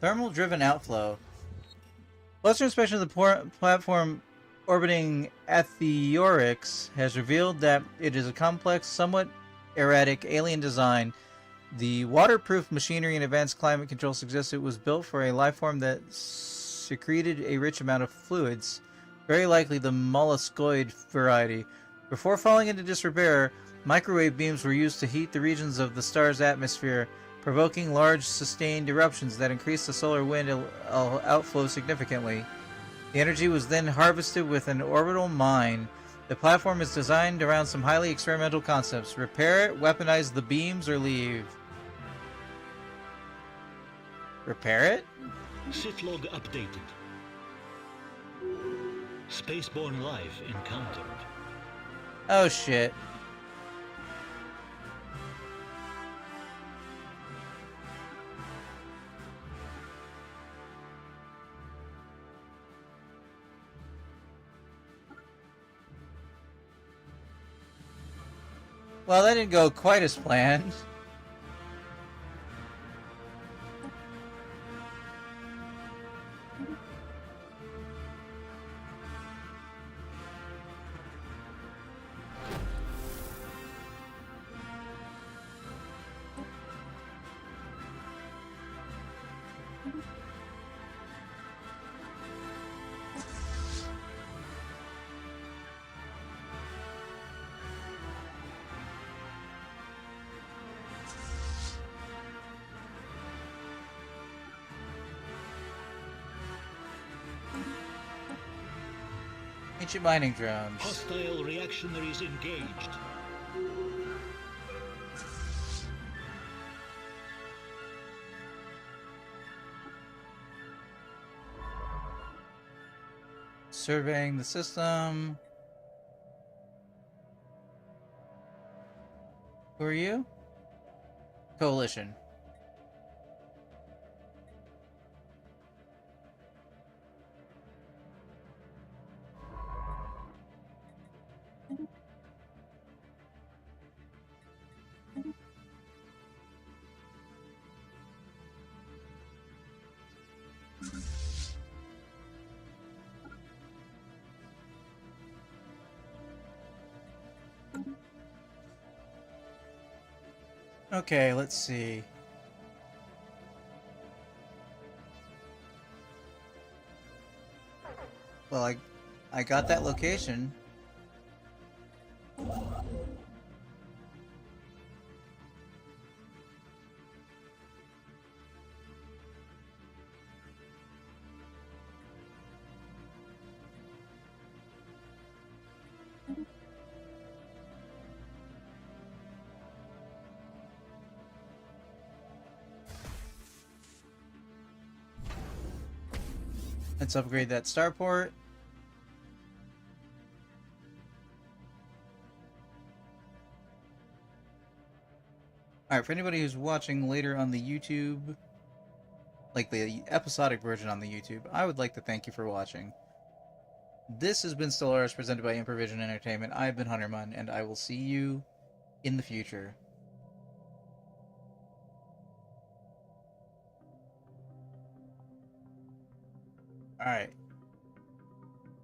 Thermal-driven outflow. Closer inspection of the platform orbiting Atheorix has revealed that it is a complex, somewhat erratic alien design. The waterproof machinery and advanced climate controls suggest it was built for a life form that secreted a rich amount of fluids, very likely the molluscoid variety. Before falling into disrepair, microwave beams were used to heat the regions of the star's atmosphere, provoking large sustained eruptions that increased the solar wind outflow significantly. The energy was then harvested with an orbital mine. The platform is designed around some highly experimental concepts. Repair it, weaponize the beams, or leave. Repair it? Sith log updated. Spaceborne life encountered. Oh shit. Well, that didn't go quite as planned. Ancient mining drones. Hostile reactionaries engaged. Surveying the system. Who are you? Coalition. Okay, let's see. Well, I got that location. Let's upgrade that starport. Alright, for anybody who's watching later on the YouTube, like the episodic version on the YouTube, I would like to thank you for watching. This has been Stellaris presented by Improvision Entertainment. I've been Huntermun, and I will see you in the future. Alright.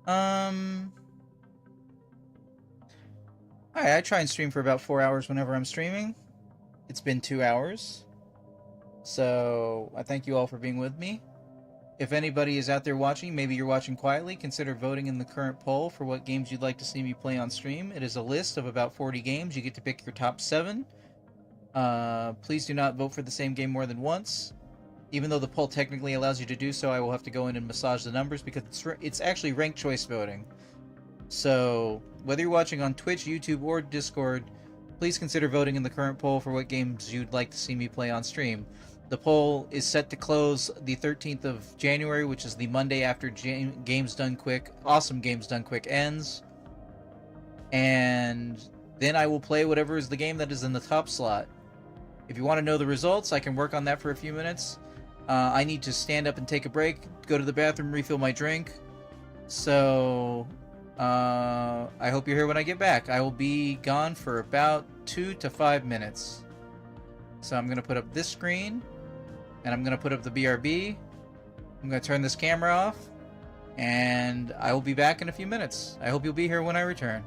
Alright, I try and stream for about 4 hours whenever I'm streaming. It's been 2 hours. So, I thank you all for being with me. If anybody is out there watching, maybe you're watching quietly, consider voting in the current poll for what games you'd like to see me play on stream. It is a list of about 40 games. You get to pick your top 7. Please do not vote for the same game more than once. Even though the poll technically allows you to do so, I will have to go in and massage the numbers because it's actually ranked choice voting. So, whether you're watching on Twitch, YouTube, or Discord, please consider voting in the current poll for what games you'd like to see me play on stream. The poll is set to close the 13th of January, which is the Monday after Games Done Quick, Awesome Games Done Quick ends. And then I will play whatever is the game that is in the top slot. If you want to know the results, I can work on that for a few minutes. I need to stand up and take a break, go to the bathroom, refill my drink. So, I hope you're here when I get back. I will be gone for about 2 to 5 minutes. So I'm going to put up this screen, and I'm going to put up the BRB. I'm going to turn this camera off, and I will be back in a few minutes. I hope you'll be here when I return.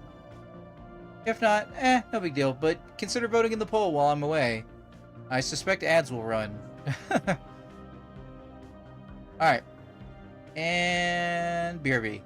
If not, no big deal, but consider voting in the poll while I'm away. I suspect ads will run. Alright. And BRB.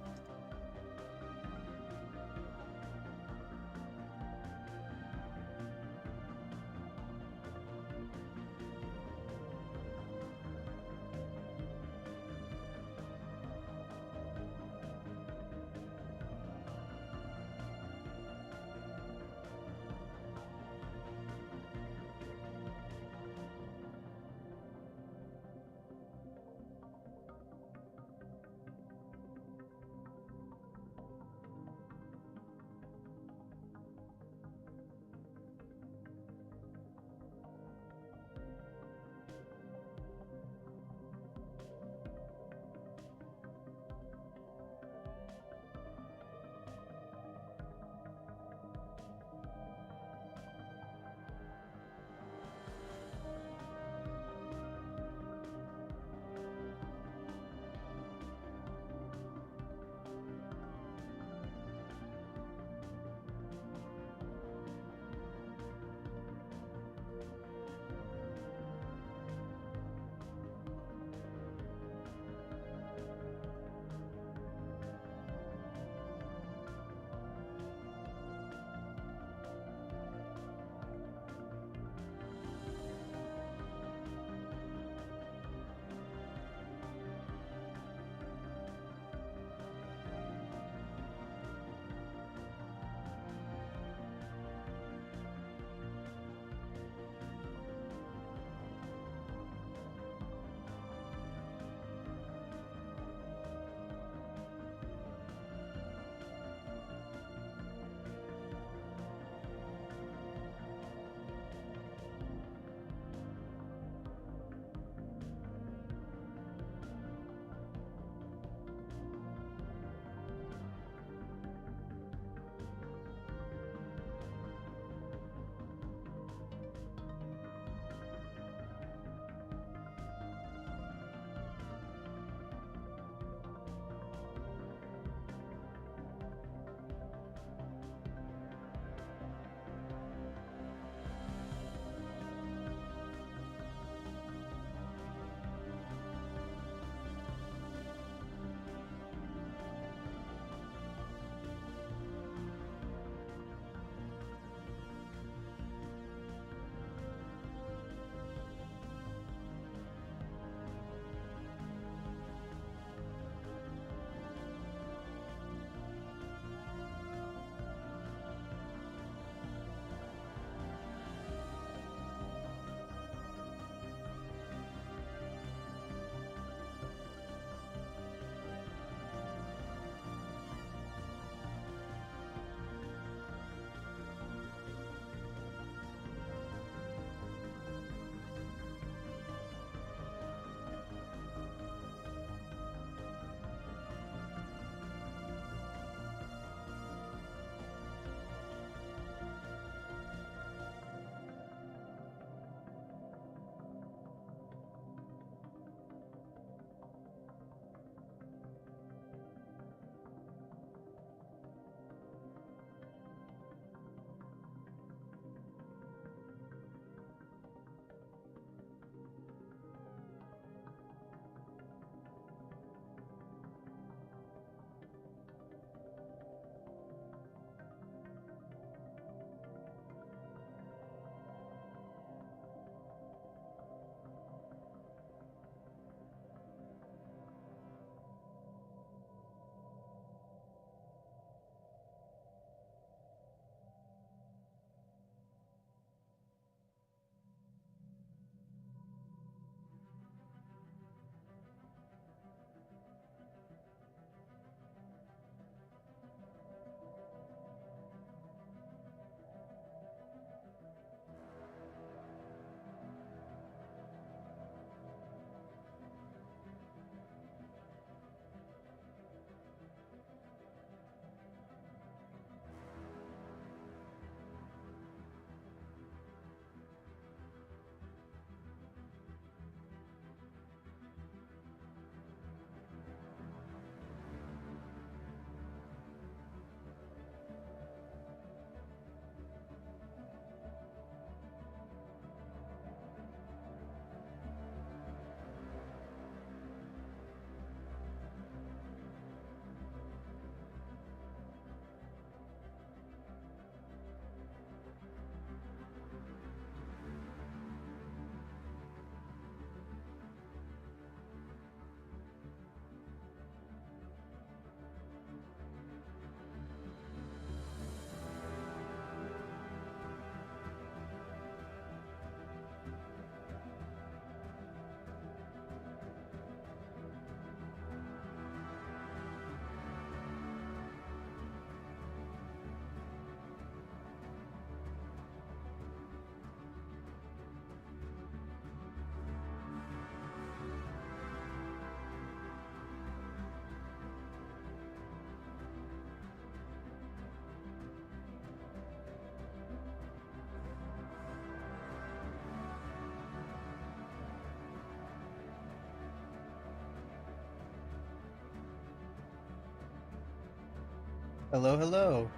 Hello, hello.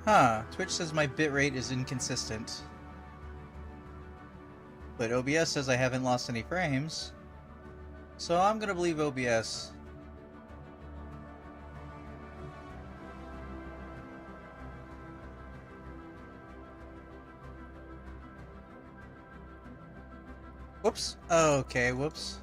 Huh, Twitch says my bitrate is inconsistent. But OBS says I haven't lost any frames. So I'm gonna believe OBS. Whoops. Okay, whoops.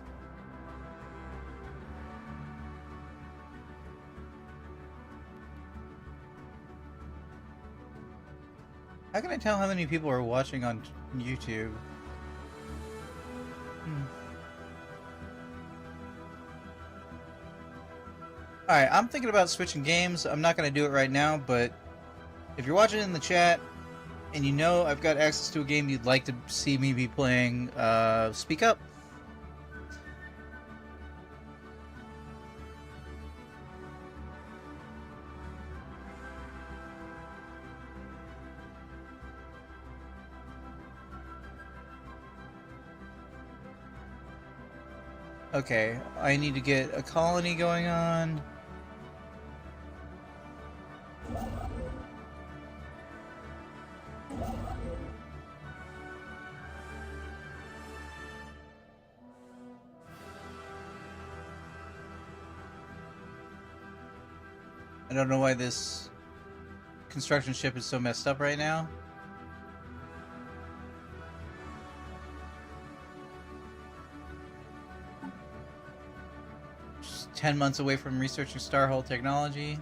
How can I tell how many people are watching on YouTube? Alright, I'm thinking about switching games. I'm not going to do it right now, but if you're watching in the chat and you know I've got access to a game you'd like to see me be playing, speak up. Okay, I need to get a colony going on. I don't know why this construction ship is so messed up right now. Just 10 months away from researching Starhull technology.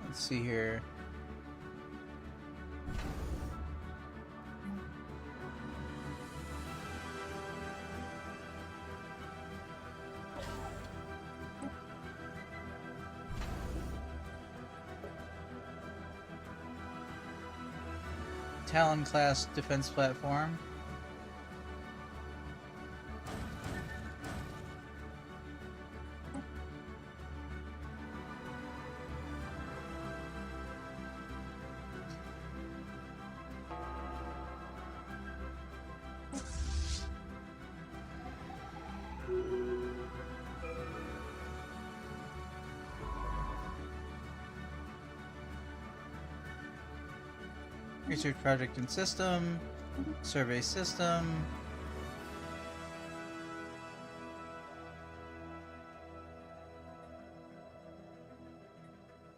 Let's see here. Talon class defense platform. Research project and system, survey system.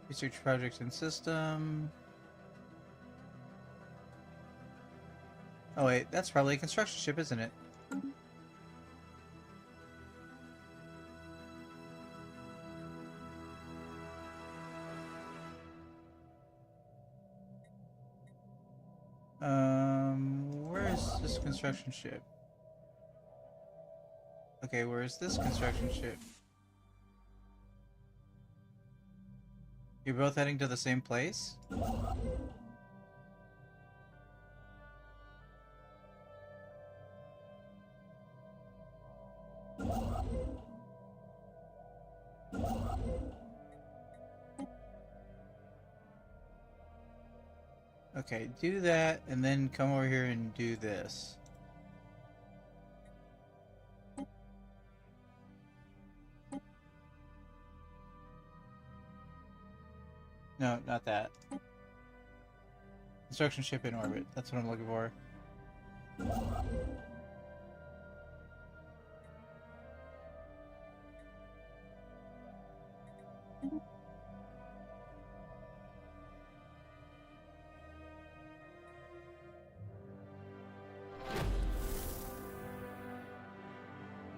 Research project and system. Oh wait, that's probably a construction ship, isn't it? Where is this construction ship? Okay, where is this construction ship? You're both heading to the same place? Okay, do that, and then come over here and do this. No, not that. Construction ship in orbit. That's what I'm looking for.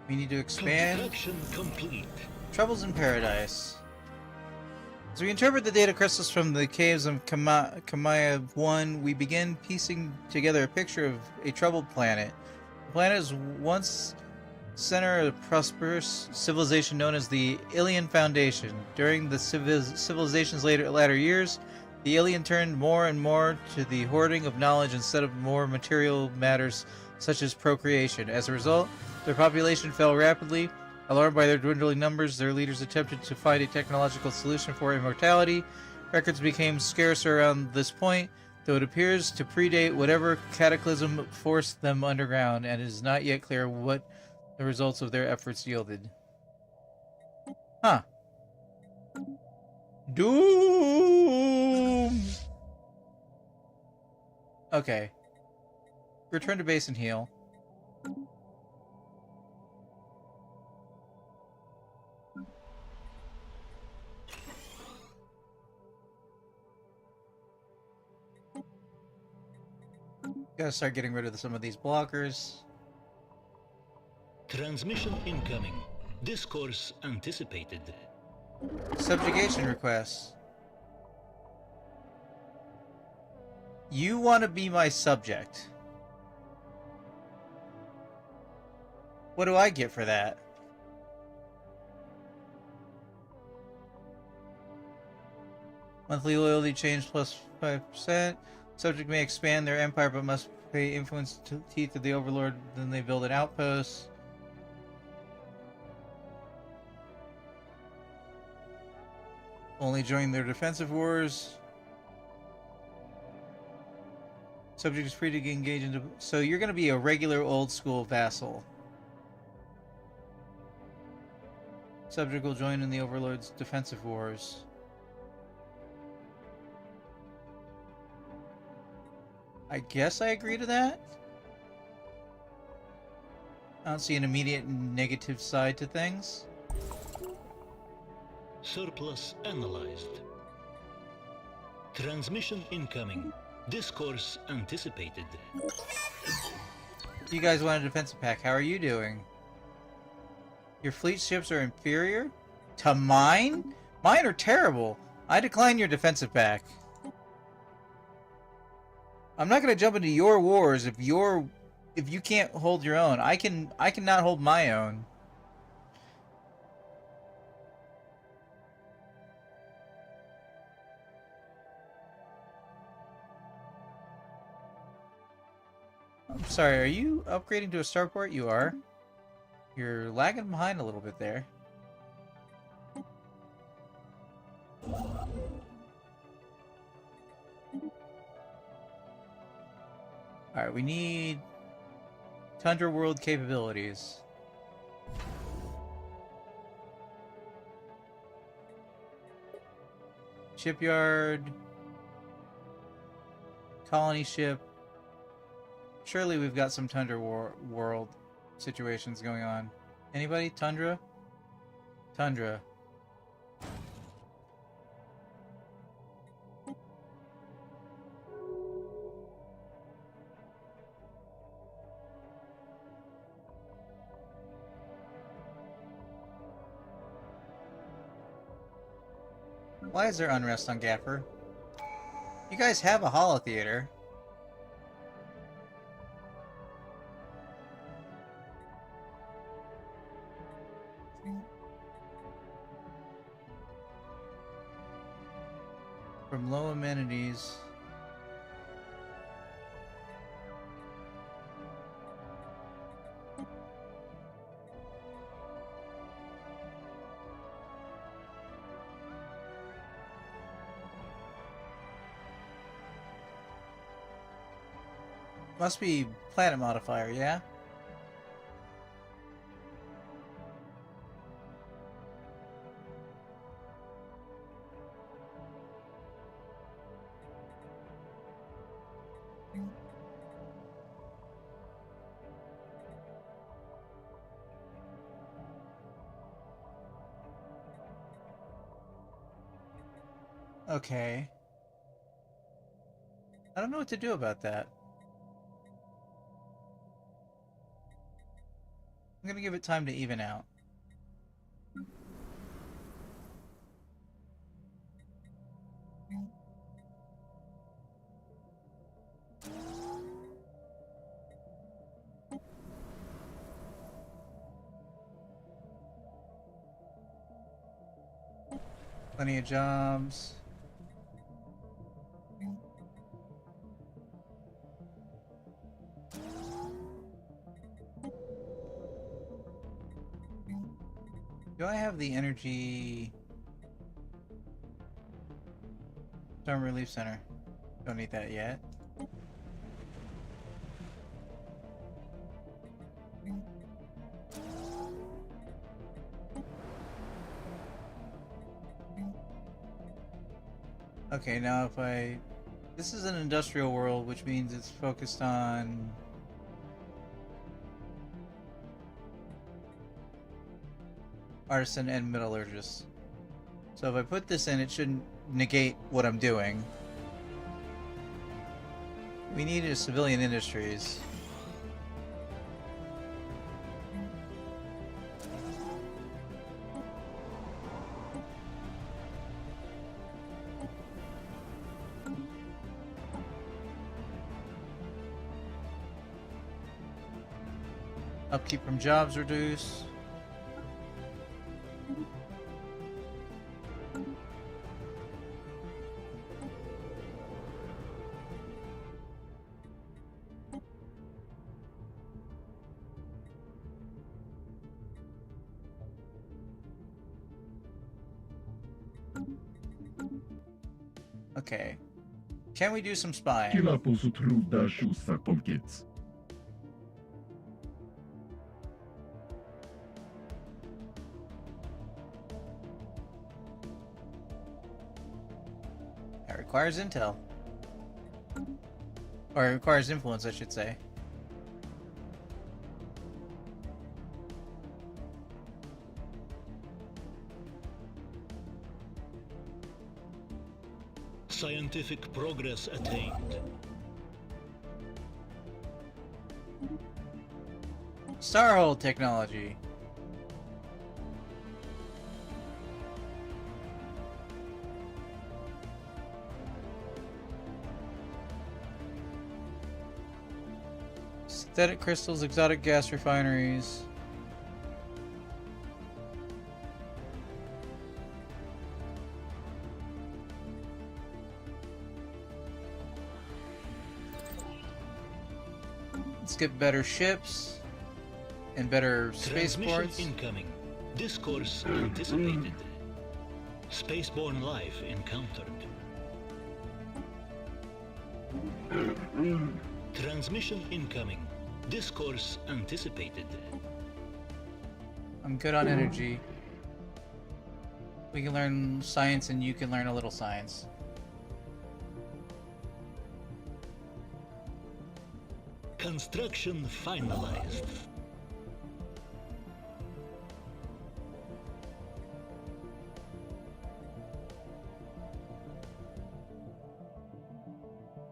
We need to expand. Construction complete. Troubles in Paradise. As we interpret the data crystals from the caves of Kamaya 1, we begin piecing together a picture of a troubled planet. The planet is once center of a prosperous civilization known as the Ilian Foundation. During the civilization's latter years, The alien turned more and more to the hoarding of knowledge instead of more material matters such as procreation. As a result, their population fell rapidly. Alarmed by their dwindling numbers, their leaders attempted to find a technological solution for immortality. Records became scarce around this point, though it appears to predate whatever cataclysm forced them underground, and it is not yet clear what the results of their efforts yielded. Huh. Doom! Okay. Return to base and heal. Gotta start getting rid of some of these blockers. Transmission incoming. Discourse anticipated. Subjugation requests. You want to be my subject. What do I get for that? Monthly loyalty change plus 5%. Subject may expand their empire but must pay influence to teeth of the overlord. Then they build an outpost. Only join their defensive wars. Subject is free to engage into... So you're going to be a regular old school vassal. Subject will join in the overlord's defensive wars. I guess I agree to that. I don't see an immediate negative side to things. Surplus analyzed. Transmission incoming. Discourse anticipated. You guys want a defensive pack. How are you doing? Your fleet ships are inferior? To mine? Mine are terrible. I decline your defensive pack. I'm not going to jump into your wars if you can't hold your own. I cannot hold my own. I'm sorry, are you upgrading to a starport? You are. You're lagging behind a little bit there. Alright, we need Tundra World capabilities. Shipyard. Colony ship. Surely we've got some Tundra World situations going on. Anybody? Tundra? Tundra. Why is there unrest on Gaffer? You guys have a holotheater. From low amenities. Must be planet modifier, yeah? Okay. I don't know what to do about that. I'm gonna give it time to even out. Plenty of jobs. Do I have the energy... Storm Relief Center? Don't need that yet. Okay, now if I... This is an industrial world, which means it's focused on... artisan and metallurgist. So if I put this in, it shouldn't negate what I'm doing. We need a civilian industries. Upkeep from jobs reduce. Okay. Can we do some spying? Kila posutru dashu sapolkets. That requires intel. Or it requires influence, I should say. Scientific progress attained. Starhold technology. Synthetic crystals, exotic gas refineries. Let's get better ships and better spaceports. Transmission incoming. Discourse anticipated. Spaceborne life encountered. Transmission incoming. Discourse anticipated. I'm good on energy. We can learn science and you can learn a little science. Construction finalized.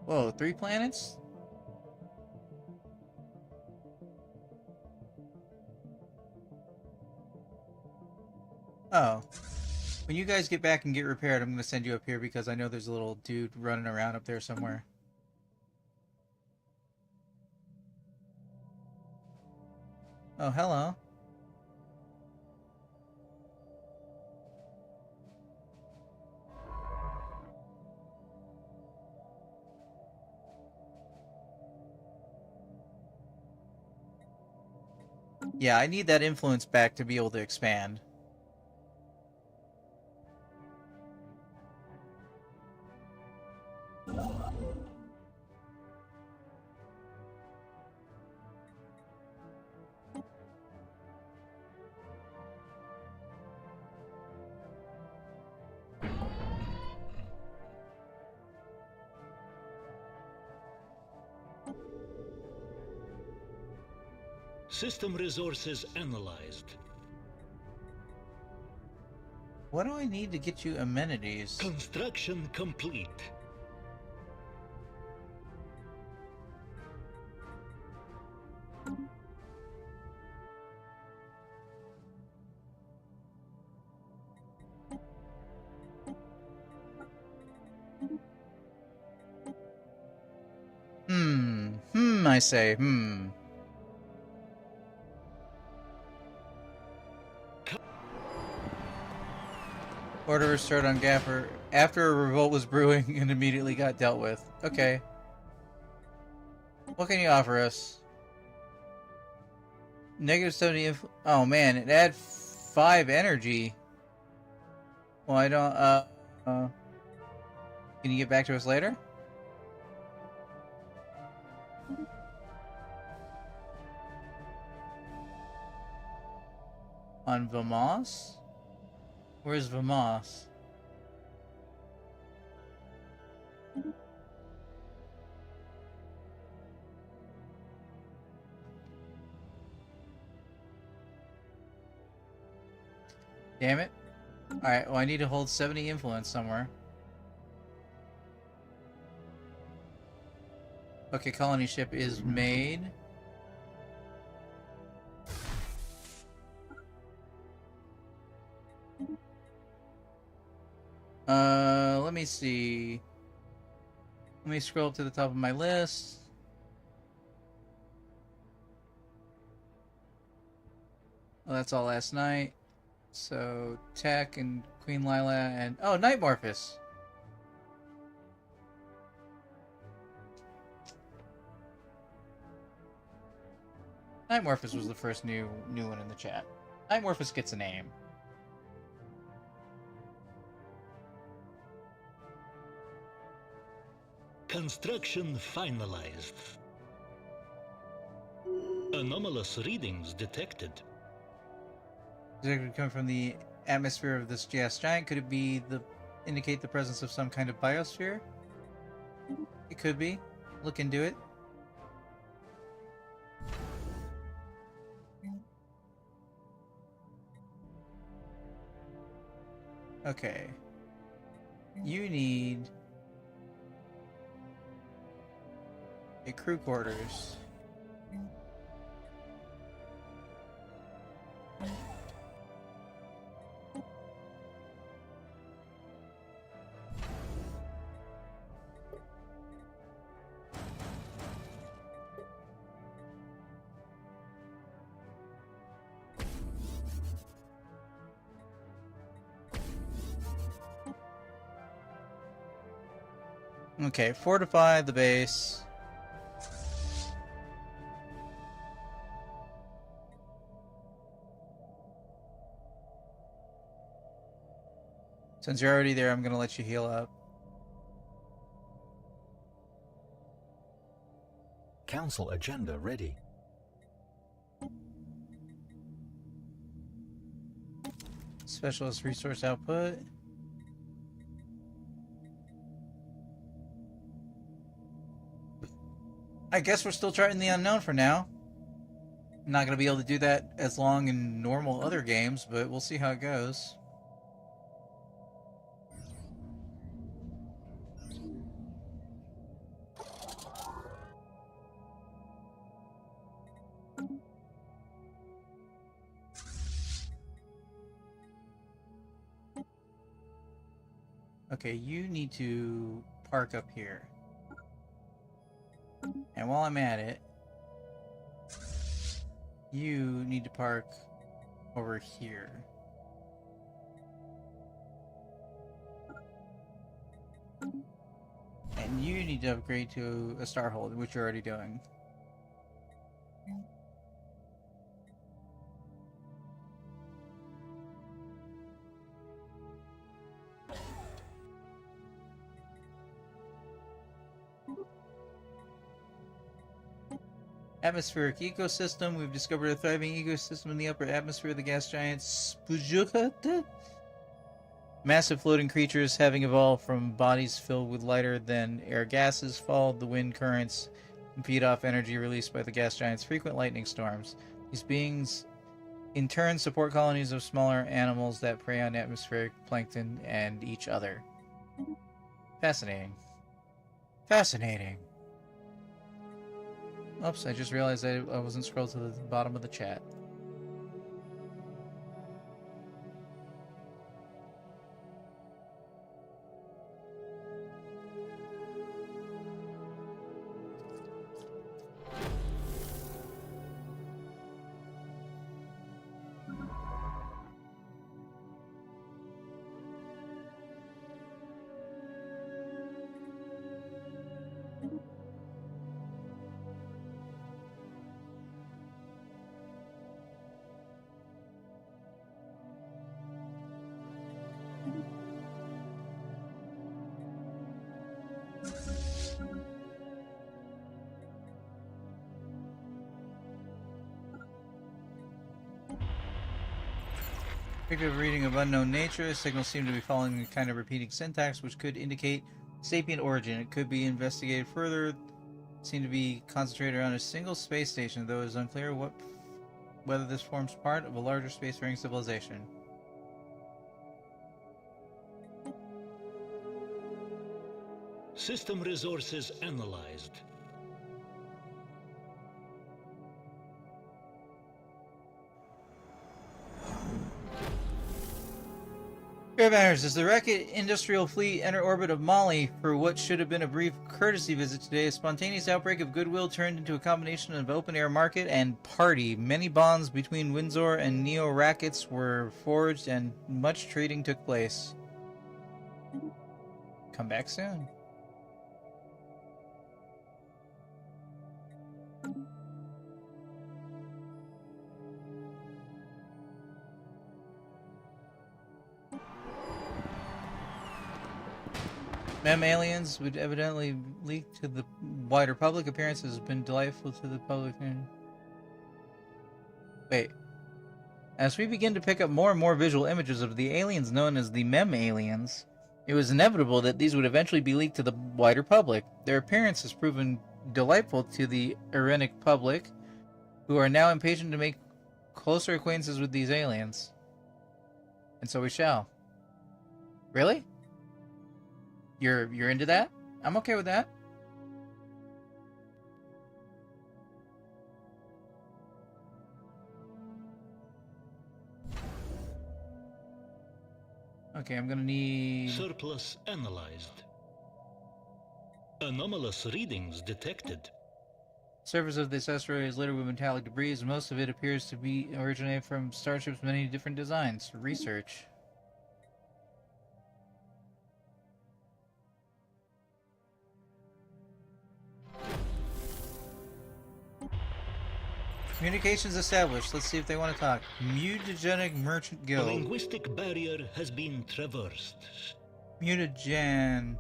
Whoa, 3 planets? Oh. When you guys get back and get repaired, I'm going to send you up here because I know there's a little dude running around up there somewhere. Oh, hello. Yeah, I need that influence back to be able to expand. System resources analyzed. What do I need to get you amenities? Construction complete. I say, Order restored on Gaffer after a revolt was brewing and immediately got dealt with. Okay. What can you offer us? Negative 70 oh man, it add 5 energy. Well, I don't, can you get back to us later? On Vamos? Where's Vamos? Damn it. Alright, well I need to hold 70 influence somewhere. Okay, colony ship is made. Let me see. Let me scroll up to the top of my list. Well, that's all last night. So, Tech and Queen Lila and... Oh, Nightmorphus! Nightmorphus was the first new one in the chat. Nightmorphus gets a name. Construction finalized. Anomalous readings detected. Does it come from the atmosphere of this gas giant? Could it be indicate the presence of some kind of biosphere? It could be. Look into it. Okay. You need a crew quarters. Okay, fortify the base. Since you're already there, I'm gonna let you heal up. Council agenda ready. Specialist resource output. I guess we're still trying the unknown for now. I'm not gonna be able to do that as long in normal other games, but we'll see how it goes. Okay, you need to park up here. And while I'm at it, you need to park over here. And you need to upgrade to a Starhold, which you're already doing. Atmospheric ecosystem. We've discovered a thriving ecosystem in the upper atmosphere of the gas giant Spujuka. Massive floating creatures having evolved from bodies filled with lighter than air gases followed the wind currents and feed off energy released by the gas giant's frequent lightning storms. These beings in turn support colonies of smaller animals that prey on atmospheric plankton and each other. Fascinating. Fascinating. Oops, I just realized I wasn't scrolled to the bottom of the chat. Effective reading of unknown nature. Signals seem to be following a kind of repeating syntax, which could indicate sapient origin. It could be investigated further. Seem to be concentrated around a single space station, though it is unclear whether this forms part of a larger spacefaring civilization. System resources analyzed. Fair matters, as the Racket Industrial Fleet enter orbit of Mali for what should have been a brief courtesy visit today, a spontaneous outbreak of goodwill turned into a combination of open-air market and party. Many bonds between Windsor and Neo Rackets were forged and much trading took place. Come back soon. Mem aliens would evidently leak to the wider public. Appearances have been delightful to the public. Wait. As we begin to pick up more and more visual images of the aliens known as the Mem aliens, it was inevitable that these would eventually be leaked to the wider public. Their appearance has proven delightful to the Irenic public, who are now impatient to make closer acquaintances with these aliens. And so we shall. Really? You're into that? I'm okay with that. Okay, I'm gonna need... Surplus analyzed. Anomalous readings detected. Surface of this asteroid is littered with metallic debris. Most of it appears to be originated from starships' many different designs. Research. Communications established. Let's see if they want to talk. Mutagenic Merchant A Guild. linguistic barrier has been traversed. Mutagen.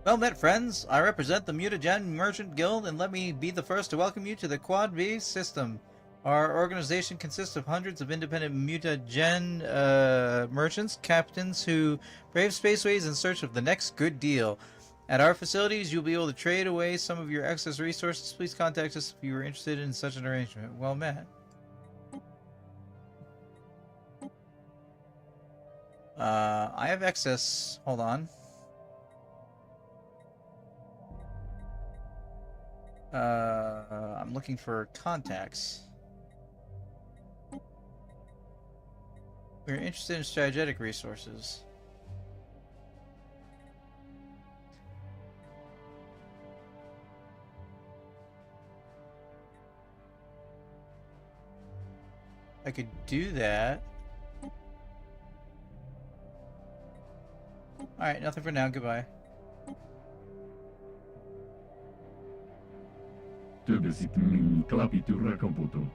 Well met, friends. I represent the Mutagen Merchant Guild, and let me be the first to welcome you to the Quad V system. Our organization consists of hundreds of independent mutagen merchants, captains who brave spaceways in search of the next good deal. At our facilities, you'll be able to trade away some of your excess resources. Please contact us if you are interested in such an arrangement. Well met. I have excess. Hold on. I'm looking for contacts. We're interested in strategic resources. I could do that. Alright, nothing for now. Goodbye. Többszit min klapitura komputu.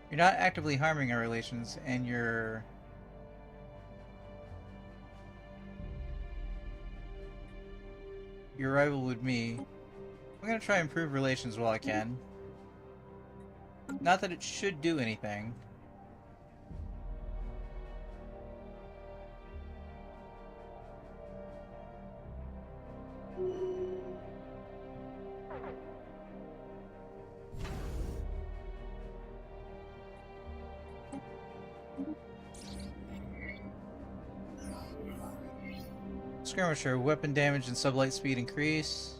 You're not actively harming our relations, and you're... Your rival with me. I'm gonna try and improve relations while I can. Not that it should do anything. Skirmisher, weapon damage and sublight speed increase.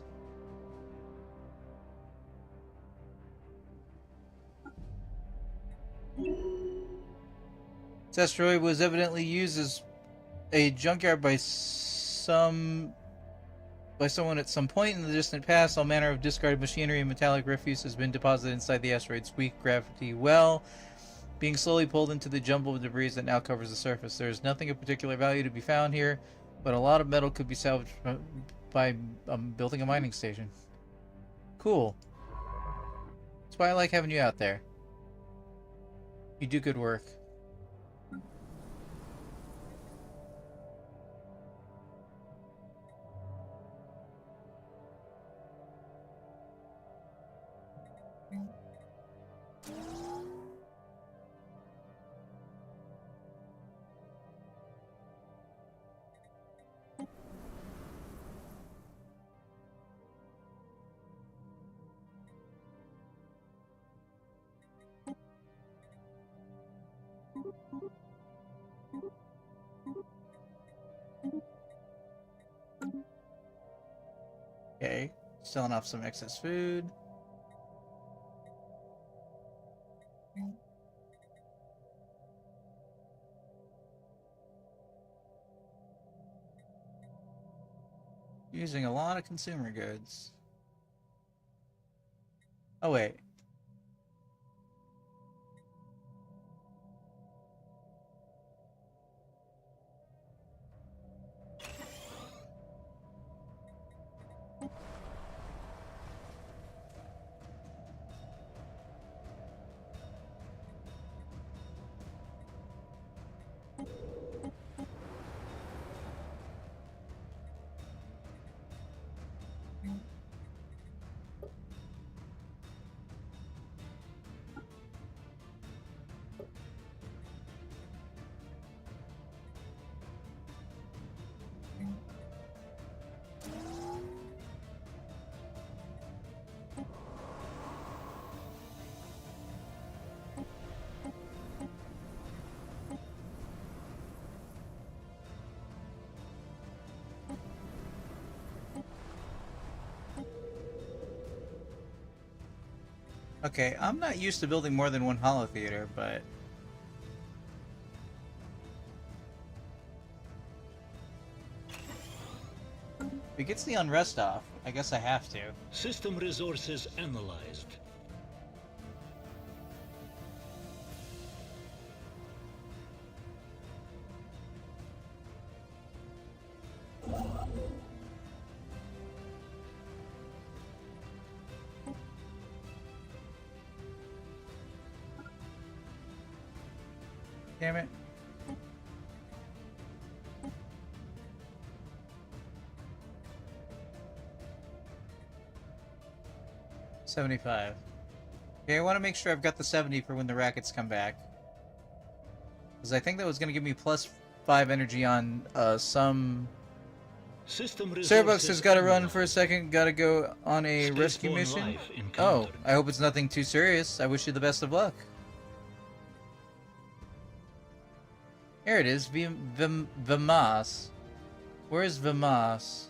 This asteroid was evidently used as a junkyard by someone at some point in the distant past. All manner of discarded machinery and metallic refuse has been deposited inside the asteroid's weak gravity well, being slowly pulled into the jumble of debris that now covers the surface. There is nothing of particular value to be found here, but a lot of metal could be salvaged by building a mining station. Cool. That's why I like having you out there. You do good work. Okay, selling off some excess food. Using a lot of consumer goods. Oh wait. Okay, I'm not used to building more than one holo theater, but if it gets the unrest off, I guess I have to. System resources analyzed. Damn it. $75. Okay, I want to make sure I've got the 70 for when the rackets come back. Because I think that was going to give me +5 energy on some... System Starbucks has got to run for a second. Got to go on a rescue mission. Oh, I hope it's nothing too serious. I wish you the best of luck. Here it is, Vimas. Where is Vimas?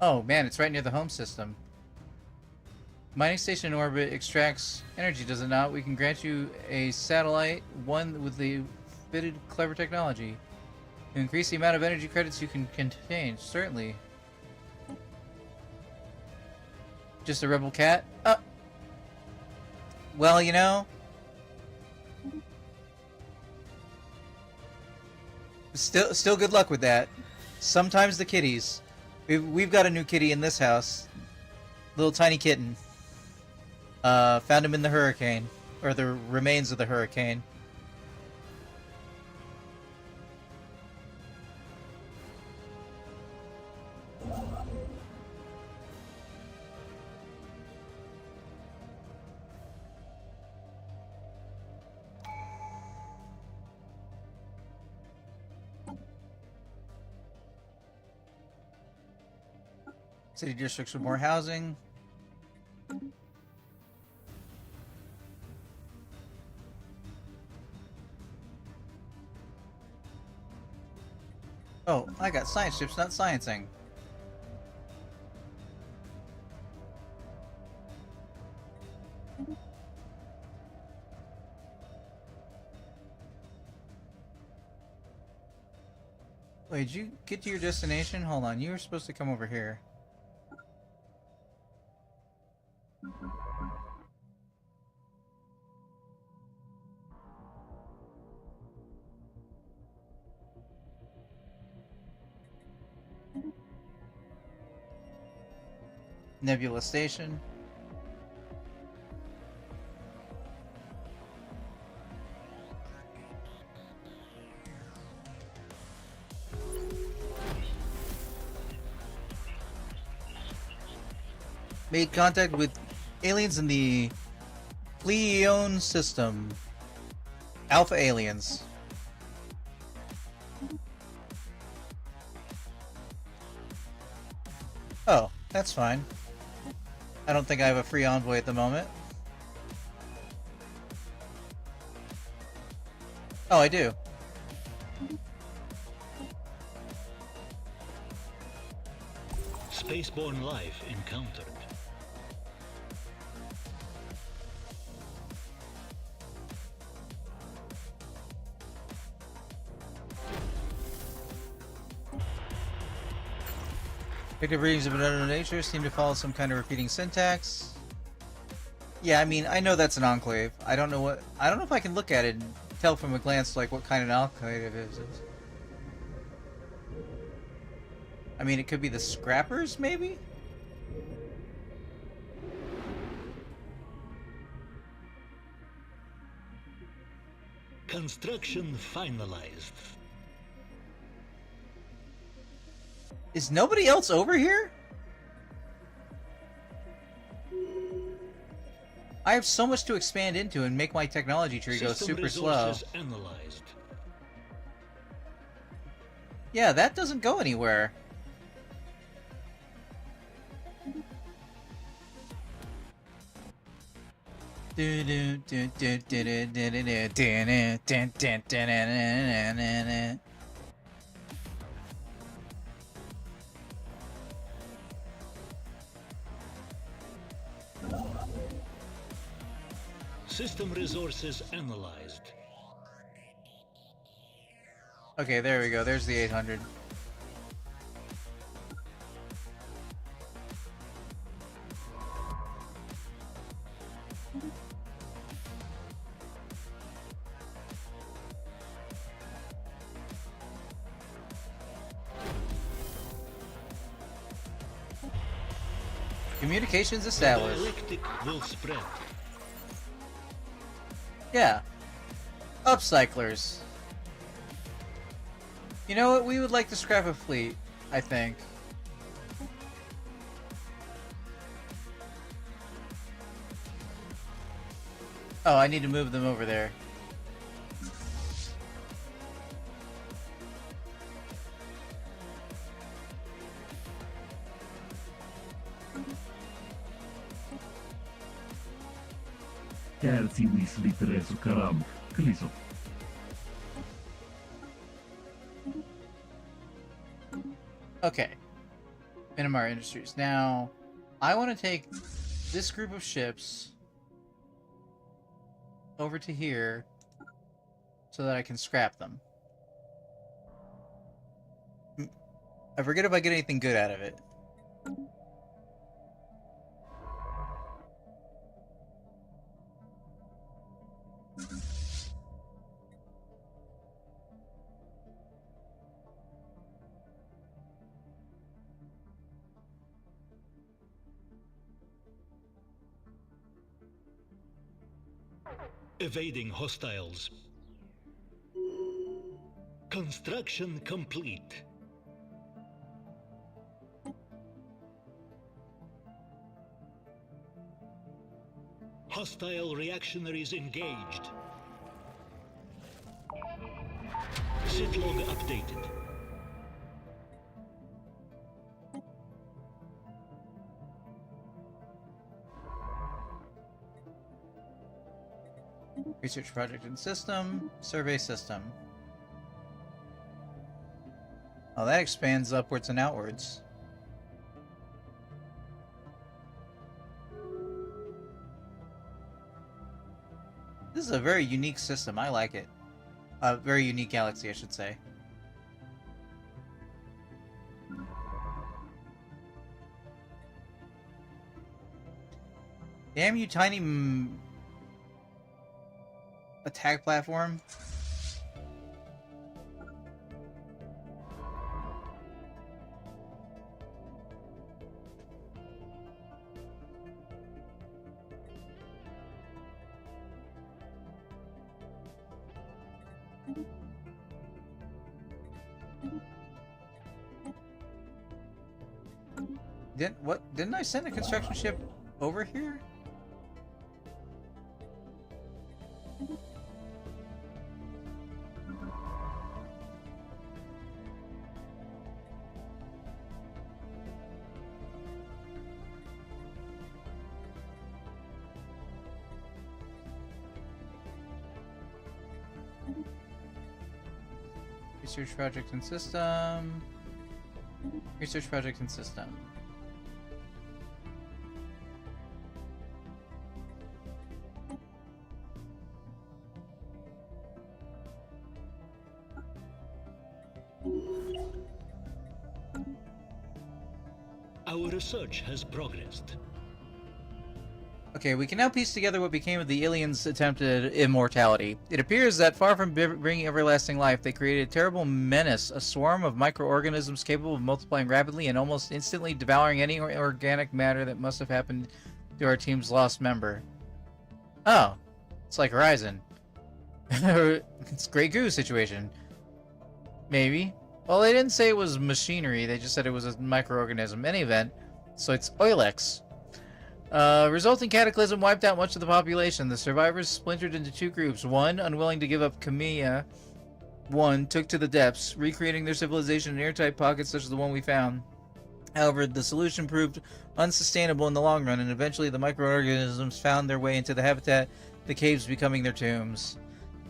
Oh man, it's right near the home system. Mining station in orbit extracts energy, does it not? We can grant you a satellite, one with the fitted clever technology. To increase the amount of energy credits you can contain, certainly. Just a rebel cat? Well, you know... Still good luck with that. Sometimes the kitties. We've got a new kitty in this house. Little tiny kitten. Found him in the hurricane. Or the remains of the hurricane. City districts with more housing. Oh, I got science ships, not sciencing. Wait, did you get to your destination? Hold on, you were supposed to come over here. Nebula Station. Made contact with aliens in the Fleon system. Alpha aliens. Oh, that's fine. I don't think I have a free envoy at the moment. Oh, I do. Spaceborne life encountered. Predictive readings of another nature seem to follow some kind of repeating syntax. Yeah, I mean, I know that's an enclave. I don't know if I can look at it and tell from a glance like what kind of enclave it is. I mean, it could be the Scrappers, maybe? Construction finalized. Is nobody else over here? I have so much to expand into and make my technology tree go super slow. Analyzed. Yeah, that doesn't go anywhere. System resources analyzed. Okay, there we go. There's the 800. Communications established. The dialectic will spread. Yeah. Upcyclers. You know what? We would like to scrap a fleet, I think. Oh, I need to move them over there. Kärsi Weasley Tereso Karam, Kliso. Okay. Minimar Industries. Now, I want to take this group of ships over to here so that I can scrap them. I forget if I get anything good out of it. Evading hostiles. Construction complete. Hostile reactionaries engaged. Sit log updated. Research project and system. Survey system. Oh, that expands upwards and outwards. This is a very unique system. I like it. A very unique galaxy, I should say. Damn you, tiny attack platform. Didn't I send a construction ship over here? Research project and system. Research project and system. Our research has progressed. Okay, we can now piece together what became of the aliens' attempted immortality. It appears that far from bringing everlasting life, they created a terrible menace, a swarm of microorganisms capable of multiplying rapidly and almost instantly devouring any organic matter that must have happened to our team's lost member. Oh, it's like Horizon. It's Grey Goo situation. Maybe. Well, they didn't say it was machinery, they just said it was a microorganism. In any event, so it's Oilex. Resulting cataclysm wiped out much of the population. The survivors splintered into two groups. One, unwilling to give up Kamiya, one took to the depths, recreating their civilization in airtight pockets such as the one we found. However, the solution proved unsustainable in the long run, and eventually the microorganisms found their way into the habitat, the caves becoming their tombs.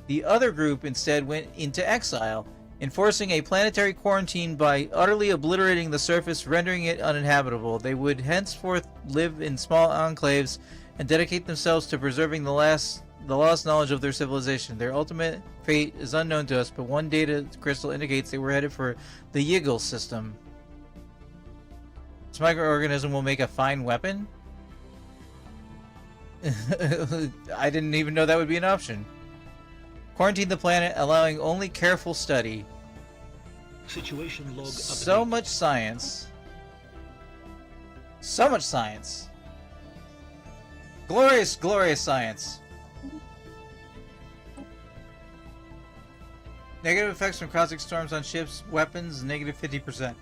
The other group instead went into exile, enforcing a planetary quarantine by utterly obliterating the surface, rendering it uninhabitable. They would henceforth live in small enclaves and dedicate themselves to preserving the lost knowledge of their civilization. Their ultimate fate is unknown to us, but one data crystal indicates they were headed for the Yiggle system. This microorganism will make a fine weapon? I didn't even know that would be an option. Quarantine the planet, allowing only careful study. Situation log update. So much science. So much science. Glorious, glorious science. Negative effects from caustic storms on ships, weapons, negative 50%.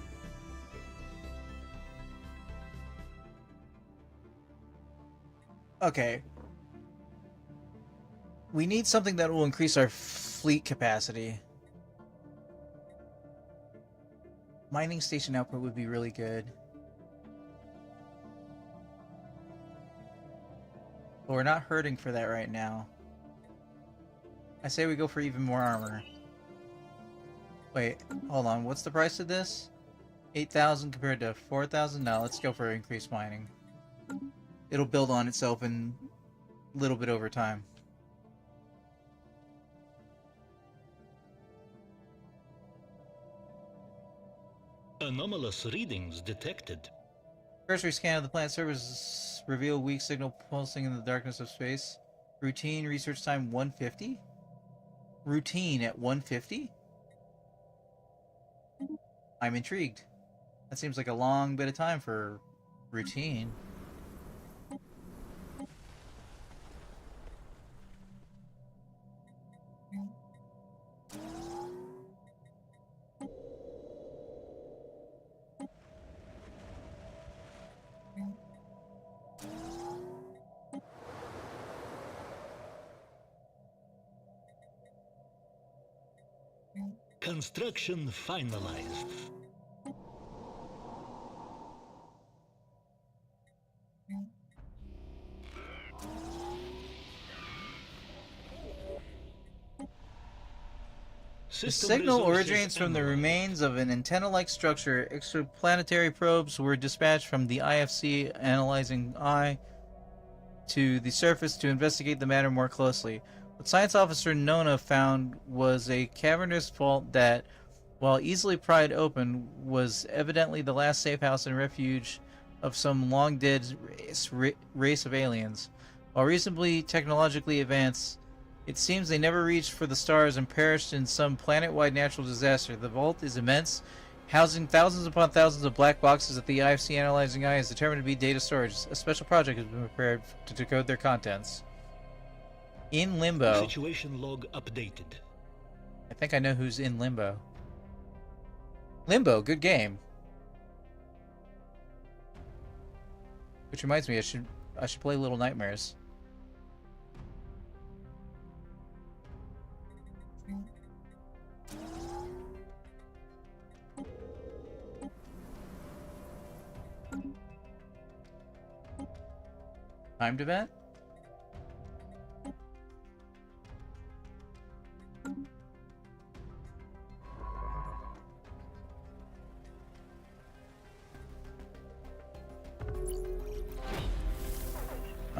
Okay. We need something that will increase our fleet capacity. Mining station output would be really good. But we're not hurting for that right now. I say we go for even more armor. Wait, hold on. What's the price of this? 8,000 compared to 4,000? No, let's go for increased mining. It'll build on itself in a little bit over time. Anomalous readings detected. Cursory scan of the planet surface reveal weak signal pulsing in the darkness of space. Routine research time 150? Routine at 150? I'm intrigued. That seems like a long bit of time for routine. Construction finalized. The signal originates from the remains of an antenna-like structure. Exoplanetary probes were dispatched from the IFC analyzing eye to the surface to investigate the matter more closely. What Science Officer Nona found was a cavernous vault that, while easily pried open, was evidently the last safe house and refuge of some long-dead race of aliens. While reasonably technologically advanced, it seems they never reached for the stars and perished in some planet-wide natural disaster. The vault is immense, housing thousands upon thousands of black boxes that the IFC Analyzing Eye is determined to be data storage. A special project has been prepared to decode their contents. In Limbo. Situation log updated. I think I know who's in Limbo. Limbo, good game. Which reminds me, I should play Little Nightmares. Timed event?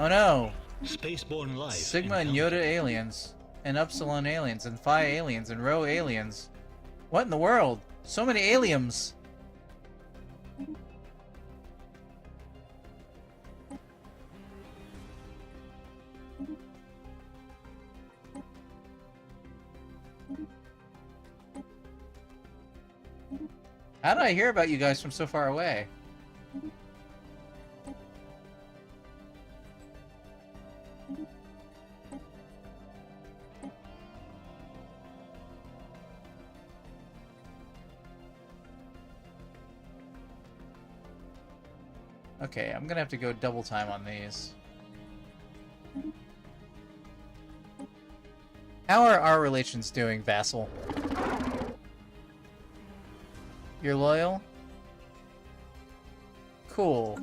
Oh no! Spaceborne life. Sigma and encountered. Yoda aliens, and Upsilon aliens, and Phi aliens, and Rho aliens. What in the world? So many aliens! How did I hear about you guys from so far away? Okay, I'm gonna have to go double time on these. How are our relations doing, vassal? You're loyal? Cool.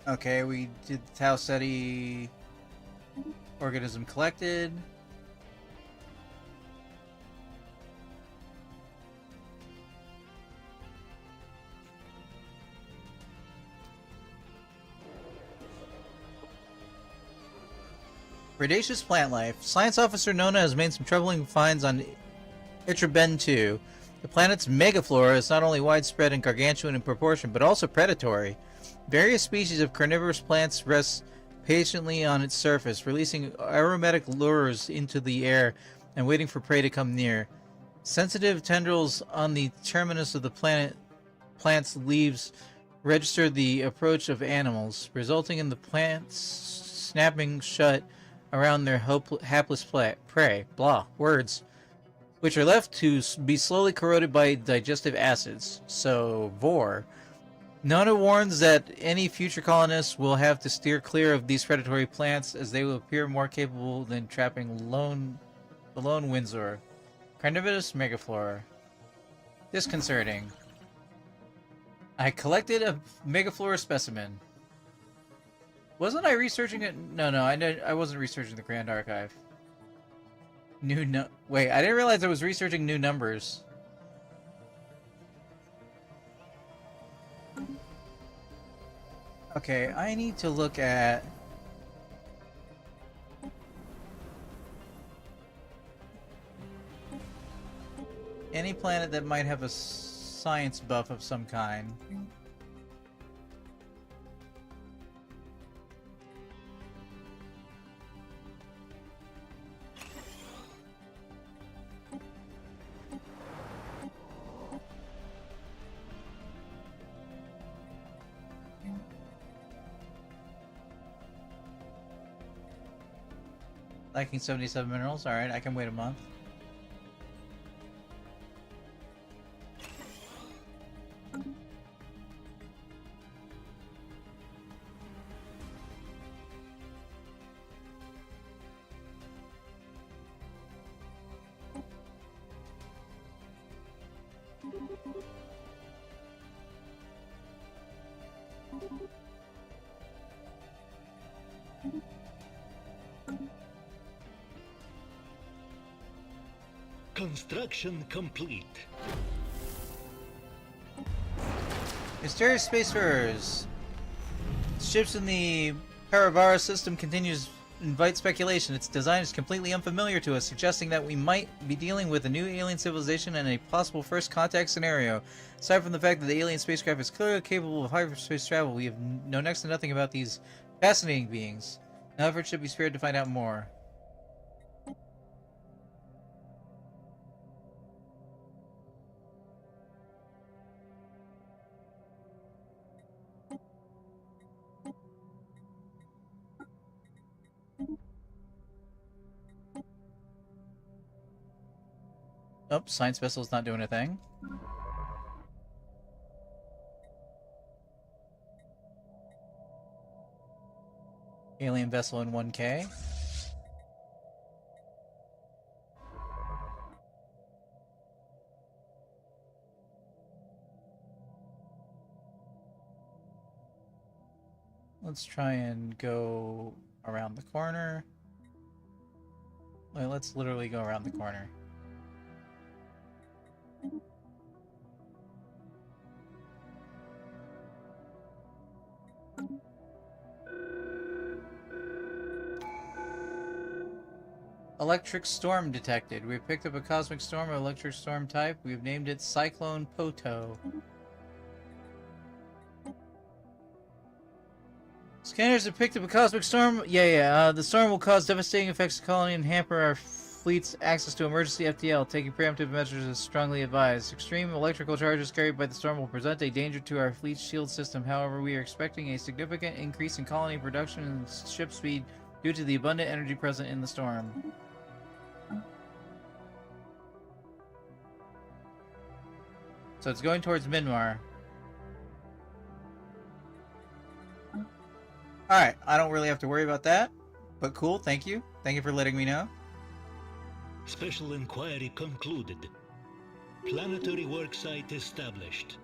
Okay, we did the Tau Ceti organism collected. Predaceous plant life. Science officer Nona has made some troubling finds on Itraben 2. The planet's megaflora is not only widespread and gargantuan in proportion, but also predatory. Various species of carnivorous plants rest patiently on its surface, releasing aromatic lures into the air and waiting for prey to come near. Sensitive tendrils on the terminus of the plant's leaves register the approach of animals, resulting in the plants snapping shut around their hapless prey. Blah. Words. Which are left to be slowly corroded by digestive acids. So, Vor. Nona warns that any future colonists will have to steer clear of these predatory plants, as they will appear more capable than trapping the lone Windsor. Carnivorous megaflora. Disconcerting. I collected a megaflora specimen. Wasn't I researching it? No, I wasn't researching the Grand Archive. Wait, I didn't realize I was researching new numbers. Okay, I need to look at... any planet that might have a science buff of some kind. Lacking 77 minerals. Alright, I can wait a month. Construction complete. Mysterious spacefarers. Ships in the Paravara system continues to invite speculation. Its design is completely unfamiliar to us, suggesting that we might be dealing with a new alien civilization and a possible first contact scenario. Aside from the fact that the alien spacecraft is clearly capable of hyperspace travel, we know next to nothing about these fascinating beings. No effort should be spared to find out more. Oh, science vessel's not doing a thing. Alien vessel in 1K. Let's try and go around the corner. Wait, let's literally go around the corner. Electric storm detected. We have picked up a cosmic storm of electric storm type. We have named it Cyclone Poto. Scanners have picked up a cosmic storm. The storm will cause devastating effects to the colony and hamper our fleet's access to emergency FTL. Taking preemptive measures is strongly advised. Extreme electrical charges carried by the storm will present a danger to our fleet's shield system. However, we are expecting a significant increase in colony production and ship speed due to the abundant energy present in the storm. So it's going towards Myanmar. Alright, I don't really have to worry about that. But cool, thank you. Thank you for letting me know. Special inquiry concluded. Planetary worksite established.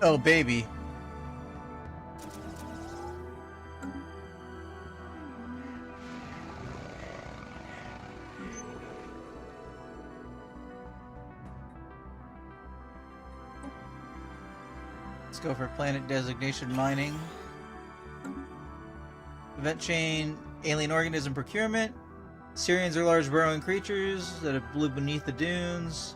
Oh, baby. Let's go for planet designation mining. Event chain, alien organism procurement. Syrians are large burrowing creatures that have lived beneath the dunes.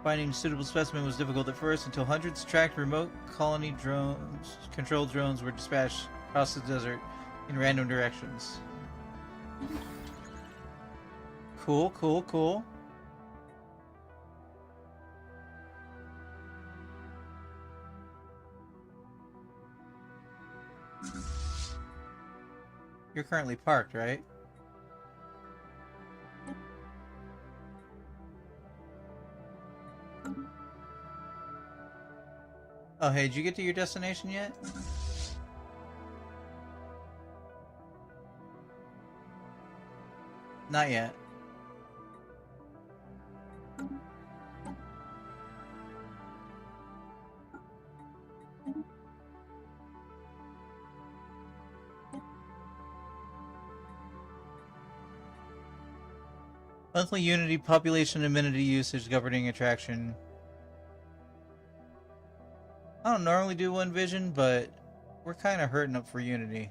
Finding suitable specimen was difficult at first until hundreds of tracked remote colony drones, controlled drones were dispatched across the desert in random directions. Cool, cool, cool. You're currently parked, right? Oh, hey, did you get to your destination yet? Not yet. Monthly Unity population amenity usage governing attraction. I don't normally do one vision, but we're kind of hurting up for Unity.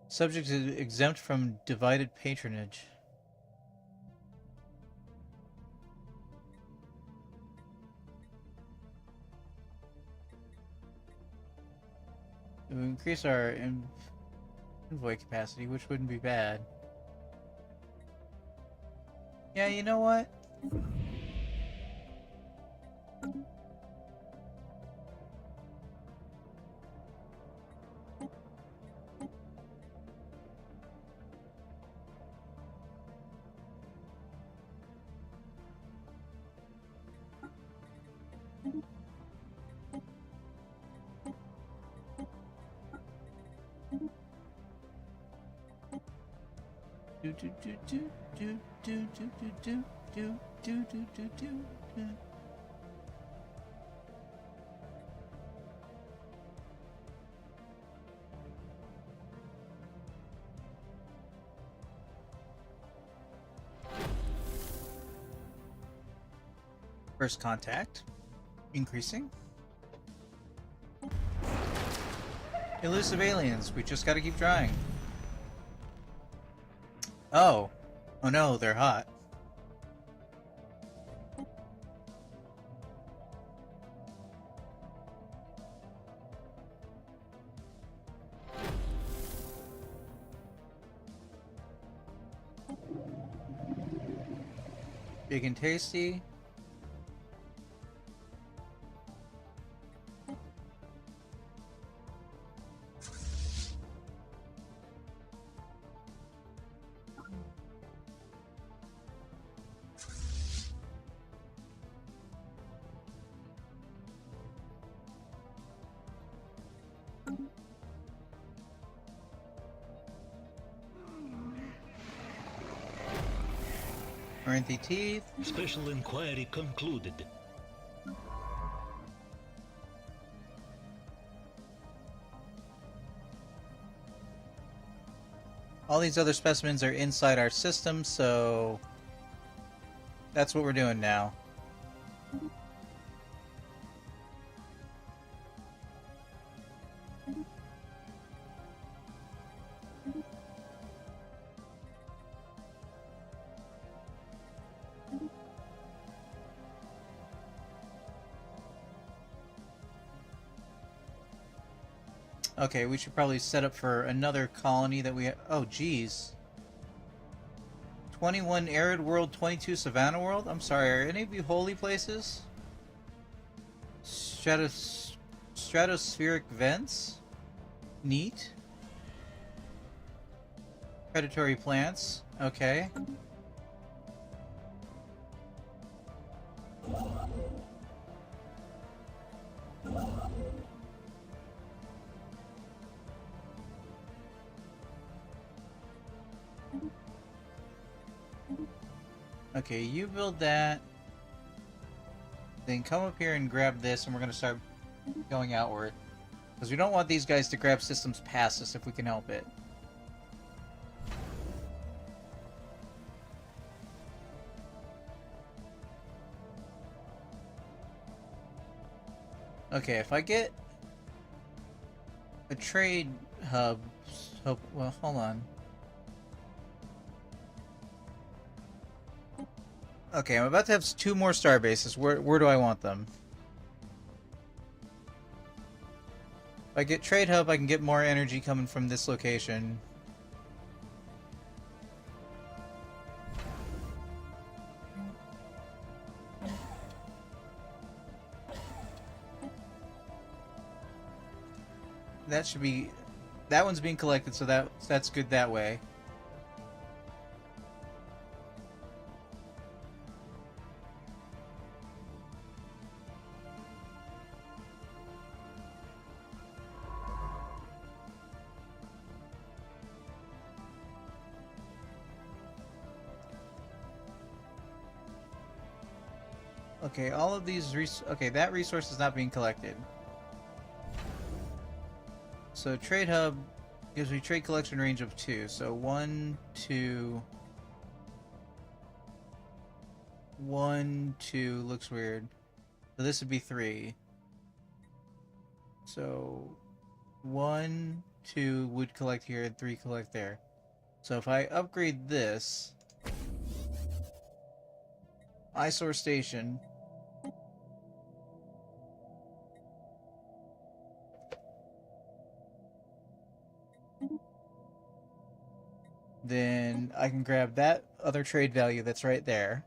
Subject is exempt from divided patronage. We increase our envoy capacity, which wouldn't be bad. Yeah, you know what? First contact. Increasing. Elusive aliens. We just gotta keep trying. Oh. Oh no, they're hot. Big and tasty. Earthy teeth. Special inquiry concluded. All these other specimens are inside our system, so That's what we're doing now. Okay, we should probably set up for another colony that we have. Oh, geez. 21 Arid World, 22 Savannah World? I'm sorry, are any of you holy places? Stratospheric vents? Neat. Predatory plants? Okay. Okay, you build that. Then come up here and grab this, and we're going to start going outward. Because we don't want these guys to grab systems past us if we can help it. Okay, if I get a trade hub... Well, hold on. Okay, I'm about to have 2 more star bases. Where do I want them? If I get trade hub, I can get more energy coming from this location. That should be... That one's being collected, so that's good that way. Okay, all of these okay, that resource is not being collected. So trade hub gives me trade collection range of 2. So 1, 2, 1, 2 looks weird. So this would be 3. So 1, 2 would collect here and 3 collect there. So if I upgrade this eyesore station, then I can grab that other trade value that's right there.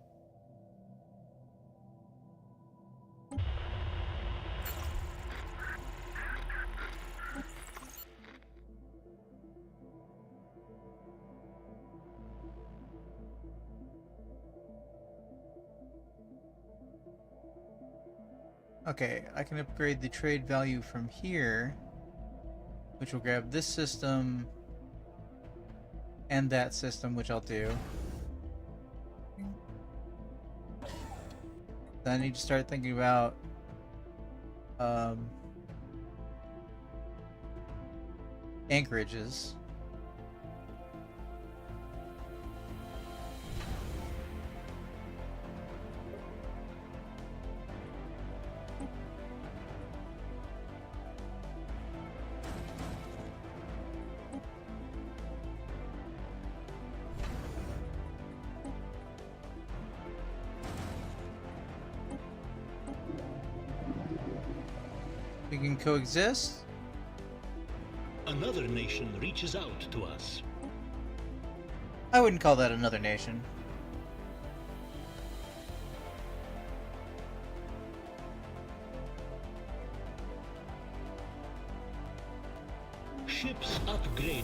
Okay, I can upgrade the trade value from here, which will grab this system and that system, which I'll do. Then I need to start thinking about anchorages. We can coexist. Another nation reaches out to us. I wouldn't call that another nation. Ships upgraded.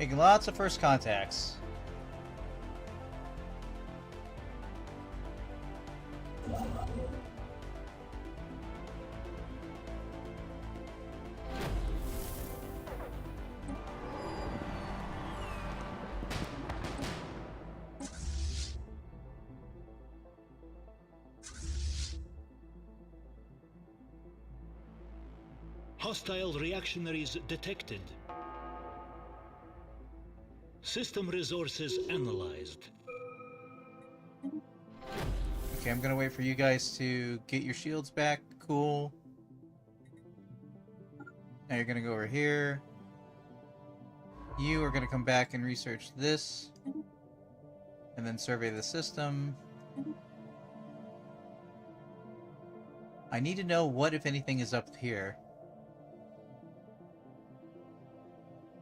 Making lots of first contacts. Hostile reactionaries detected. System resources analyzed. Okay, I'm gonna wait for you guys to get your shields back. Cool. Now you're gonna go over here. You are gonna come back and research this. And then survey the system. I need to know what, if anything, is up here.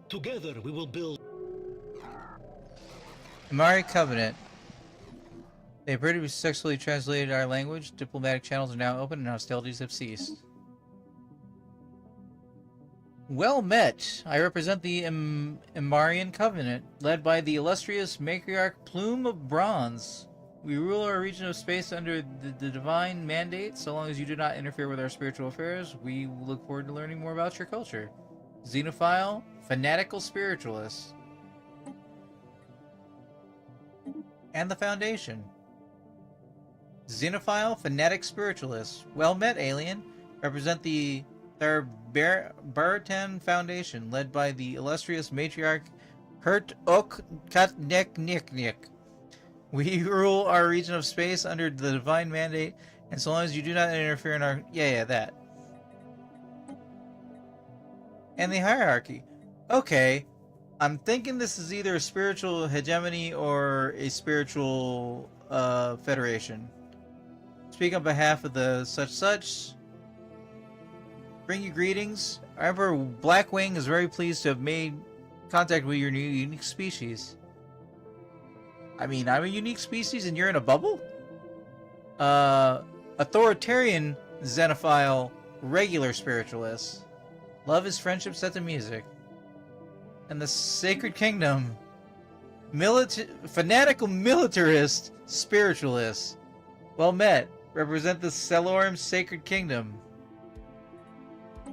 Together we will build. Amari Covenant. They appear to be successfully translated our language. Diplomatic channels are now open and hostilities have ceased. Well met. I represent the Amarian Covenant, led by the illustrious matriarch Plume of Bronze. We rule our region of space under the divine mandate. So long as you do not interfere with our spiritual affairs, we look forward to learning more about your culture. Xenophile, fanatical spiritualist. And the Foundation. Xenophile, fanatic spiritualist. Well met, alien. Represent the Baratan Foundation, led by the illustrious matriarch Hurt Ok Katnek Nik. We rule our region of space under the divine mandate, and so long as you do not interfere in our... Yeah, that. And the hierarchy. Okay. I'm thinking this is either a spiritual hegemony or a spiritual federation. Speak on behalf of the such. Bring you greetings. Emperor Blackwing is very pleased to have made contact with your new unique species. I mean, I'm a unique species and you're in a bubble? Authoritarian xenophile regular spiritualist. Love is friendship set to music. And the Sacred Kingdom. Fanatical militarist spiritualist. Well met. Represent the Celorum Sacred Kingdom.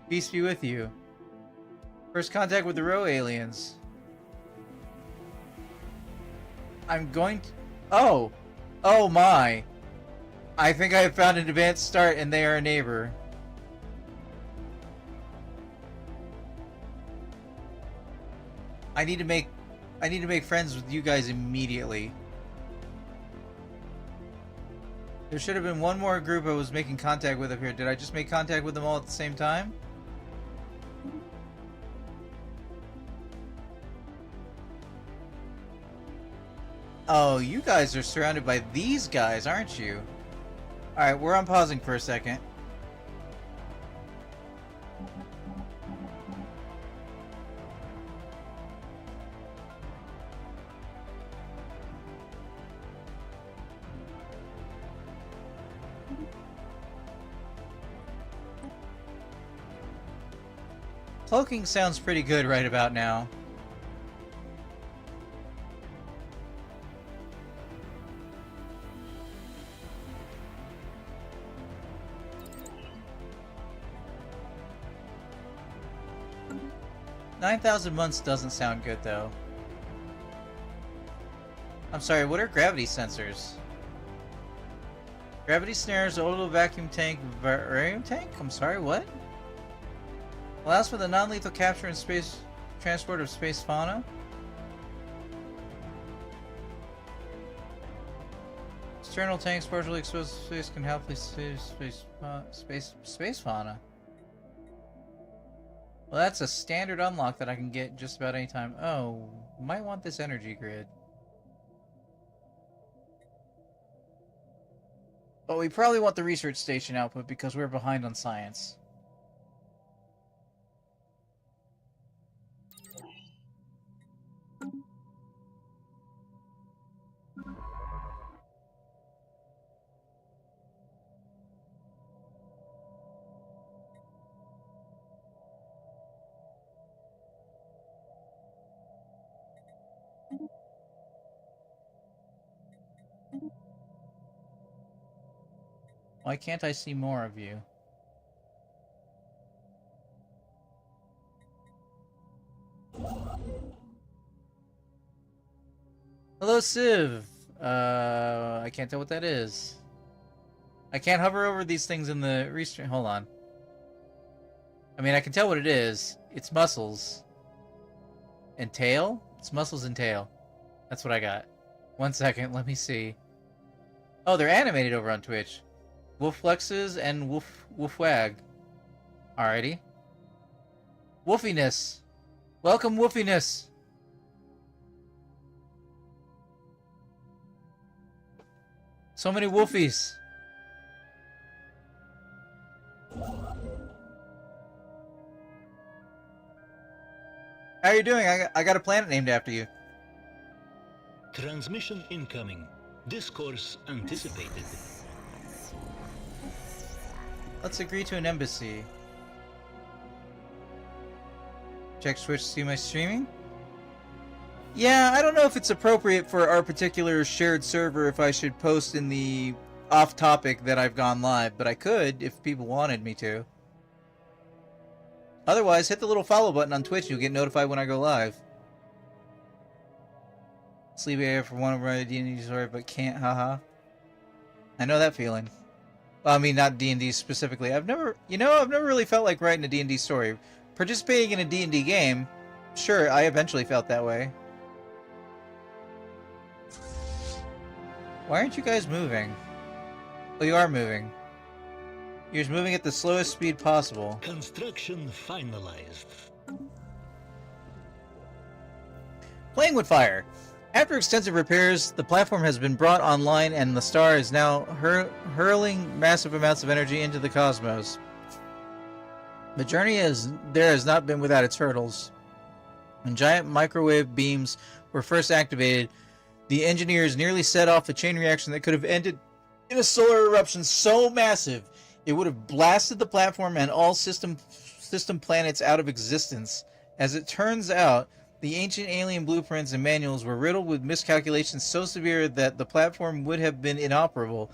Peace be with you. First contact with the Row aliens. I'm going to... Oh! Oh my! I think I have found an advanced start and they are a neighbor. I need to make friends with you guys immediately. There should have been one more group I was making contact with up here. Did I just make contact with them all at the same time? Oh, you guys are surrounded by these guys, aren't you? Alright, we're unpausing for a second. Cloaking sounds pretty good right about now. $9,000 months doesn't sound good though. I'm sorry, what are gravity sensors? Gravity snares, auto vacuum tank, barium tank? I'm sorry, what? Allows for the non-lethal capture and space transport of space fauna. External tanks partially exposed to space can help space fauna. Well, that's a standard unlock that I can get just about any time. Oh, might want this energy grid. But we probably want the research station output because we're behind on science. Why can't I see more of you? Hello, Civ. I can't tell what that is. I can't hover over these things in the restream. Hold on. I mean, I can tell what it is. It's muscles. And tail? It's muscles and tail. That's what I got. 1 second, let me see. Oh, they're animated over on Twitch. Wolf flexes and wolf wag. Alrighty. Wolfiness. Welcome, Wolfiness. So many wolfies. How are you doing? I got a planet named after you. Transmission incoming. Discourse anticipated. Let's agree to an embassy. Check Twitch to see my streaming? Yeah, I don't know if it's appropriate for our particular shared server if I should post in the off-topic that I've gone live, but I could if people wanted me to. Otherwise, hit the little follow button on Twitch, you'll get notified when I go live. Sleepy AF for one of my D&D story, but can't, haha. I know that feeling. Well, I mean, not D&D specifically. I've never really felt like writing a D&D story. Participating in a D&D game, sure, I eventually felt that way. Why aren't you guys moving? Oh, you are moving. You're just moving at the slowest speed possible. Construction finalized. Playing with fire. After extensive repairs, the platform has been brought online and the star is now hurling massive amounts of energy into the cosmos. The journey has not been without its hurdles. When giant microwave beams were first activated, the engineers nearly set off a chain reaction that could have ended in a solar eruption so massive it would have blasted the platform and all system planets out of existence. As it turns out, the ancient alien blueprints and manuals were riddled with miscalculations so severe that the platform would have been inoperable.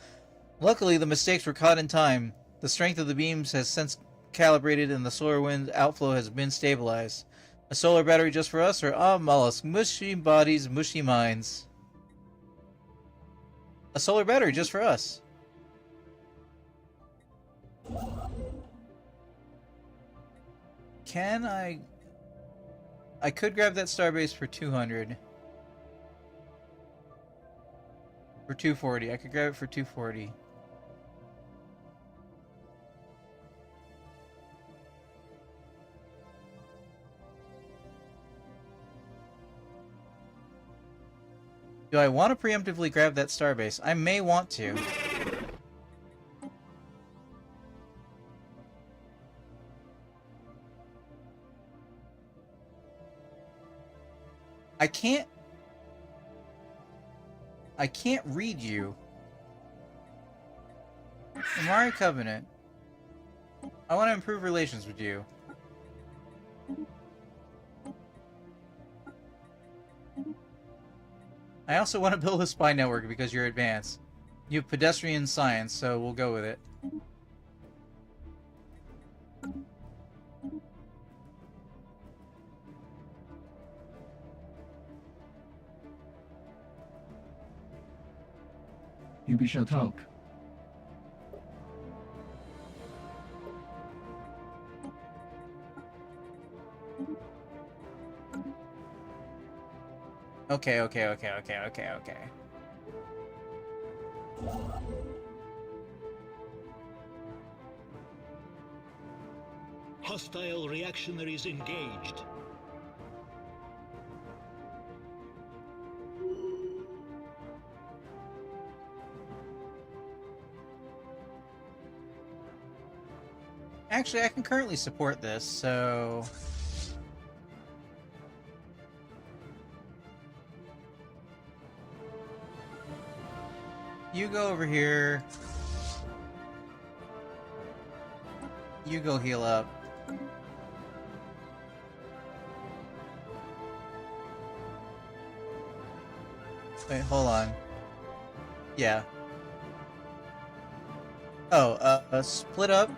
Luckily, the mistakes were caught in time. The strength of the beams has since calibrated and the solar wind outflow has been stabilized. A solar battery just for us, or mollusk, mushy bodies, mushy minds. A solar battery just for us. Can I could grab that starbase for 200. For 240. I could grab it for 240. Do I want to preemptively grab that starbase? I may want to. I can't read you. Amari Covenant. I want to improve relations with you. I also want to build a spy network because you're advanced. You have pedestrian science, so we'll go with it. We shall talk. Okay. Hostile reactionaries engaged. Actually, I can currently support this, so... You go over here. You go heal up. Wait, hold on. Yeah. Oh, split up.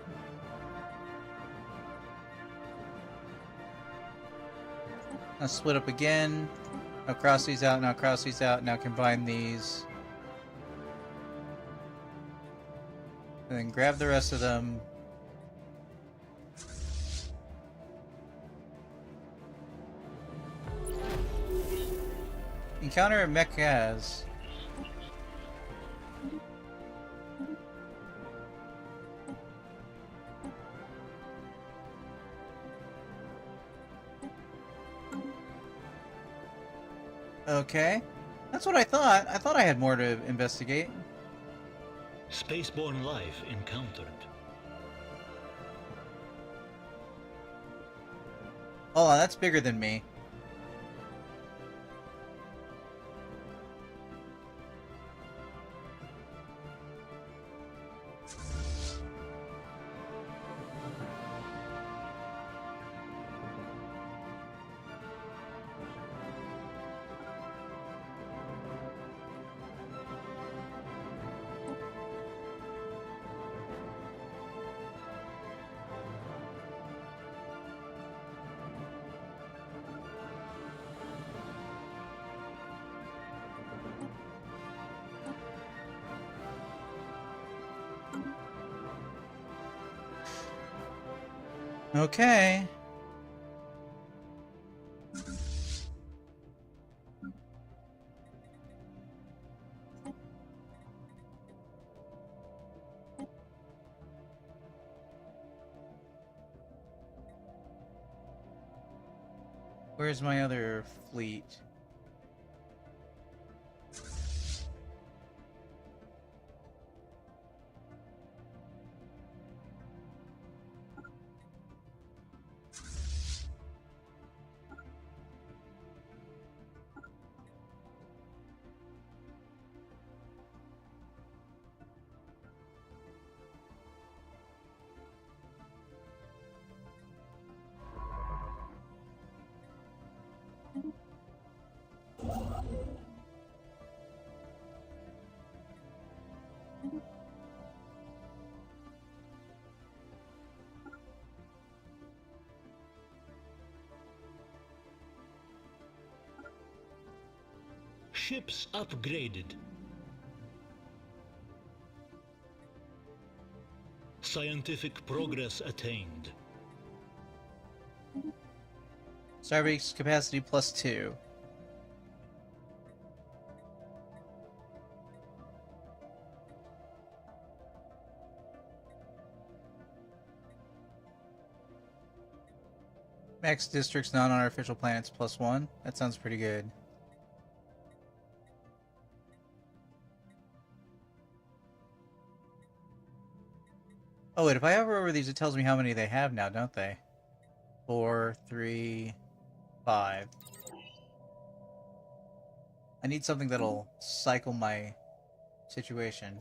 Now split up again. Now cross these out, now cross these out, now combine these. And then grab the rest of them. Encounter a mechaz. Okay. That's what I thought. I thought I had more to investigate. Spaceborne life encountered. Oh, that's bigger than me. Okay. Where's my other fleet? Ships upgraded. Scientific progress attained. Starbase capacity +2. Max districts non-artificial planets +1. That sounds pretty good. Oh wait, if I hover over these, it tells me how many they have now, don't they? 4, 3, 5. I need something that'll cycle my situation.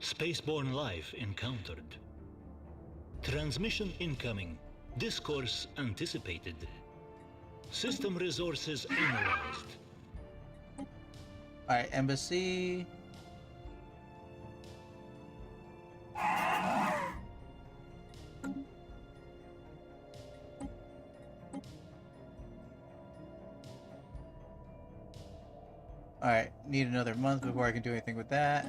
Spaceborne life encountered. Transmission incoming. Discourse anticipated. System resources analyzed. Alright, embassy. Alright, need another month before I can do anything with that.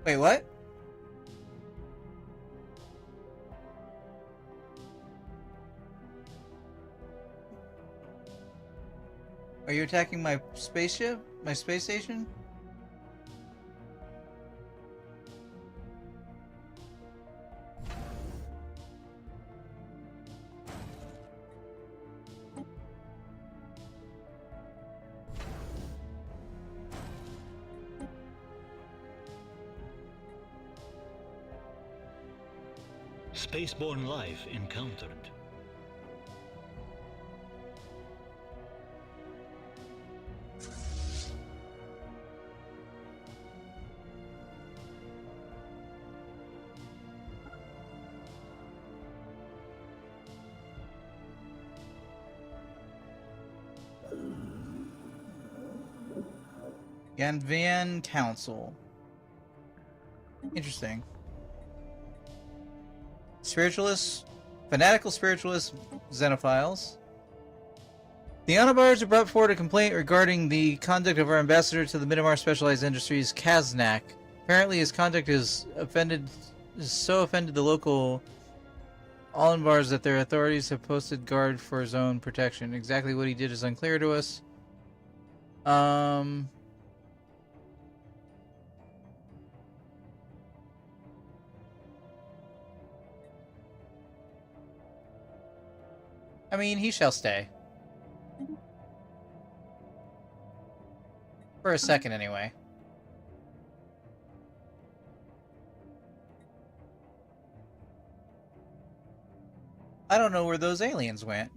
Wait, what? Are you attacking my spaceship? My space station? Spaceborne life encountered. Ganvian Council. Interesting. Spiritualists, fanatical spiritualist xenophiles. The Anabars have brought forward a complaint regarding the conduct of our ambassador to the Midamar Specialized Industries, Kaznak. Apparently his conduct has so offended the local Anabars that their authorities have posted guard for his own protection. Exactly what he did is unclear to us. I mean, he shall stay. For a second, anyway. I don't know where those aliens went.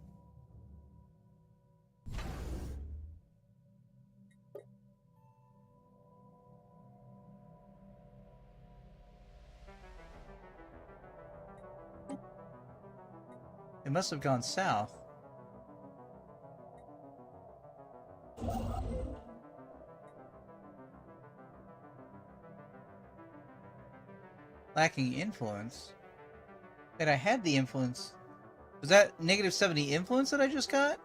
It must have gone south. Lacking influence? And I had the influence. Was that negative 70 influence that I just got?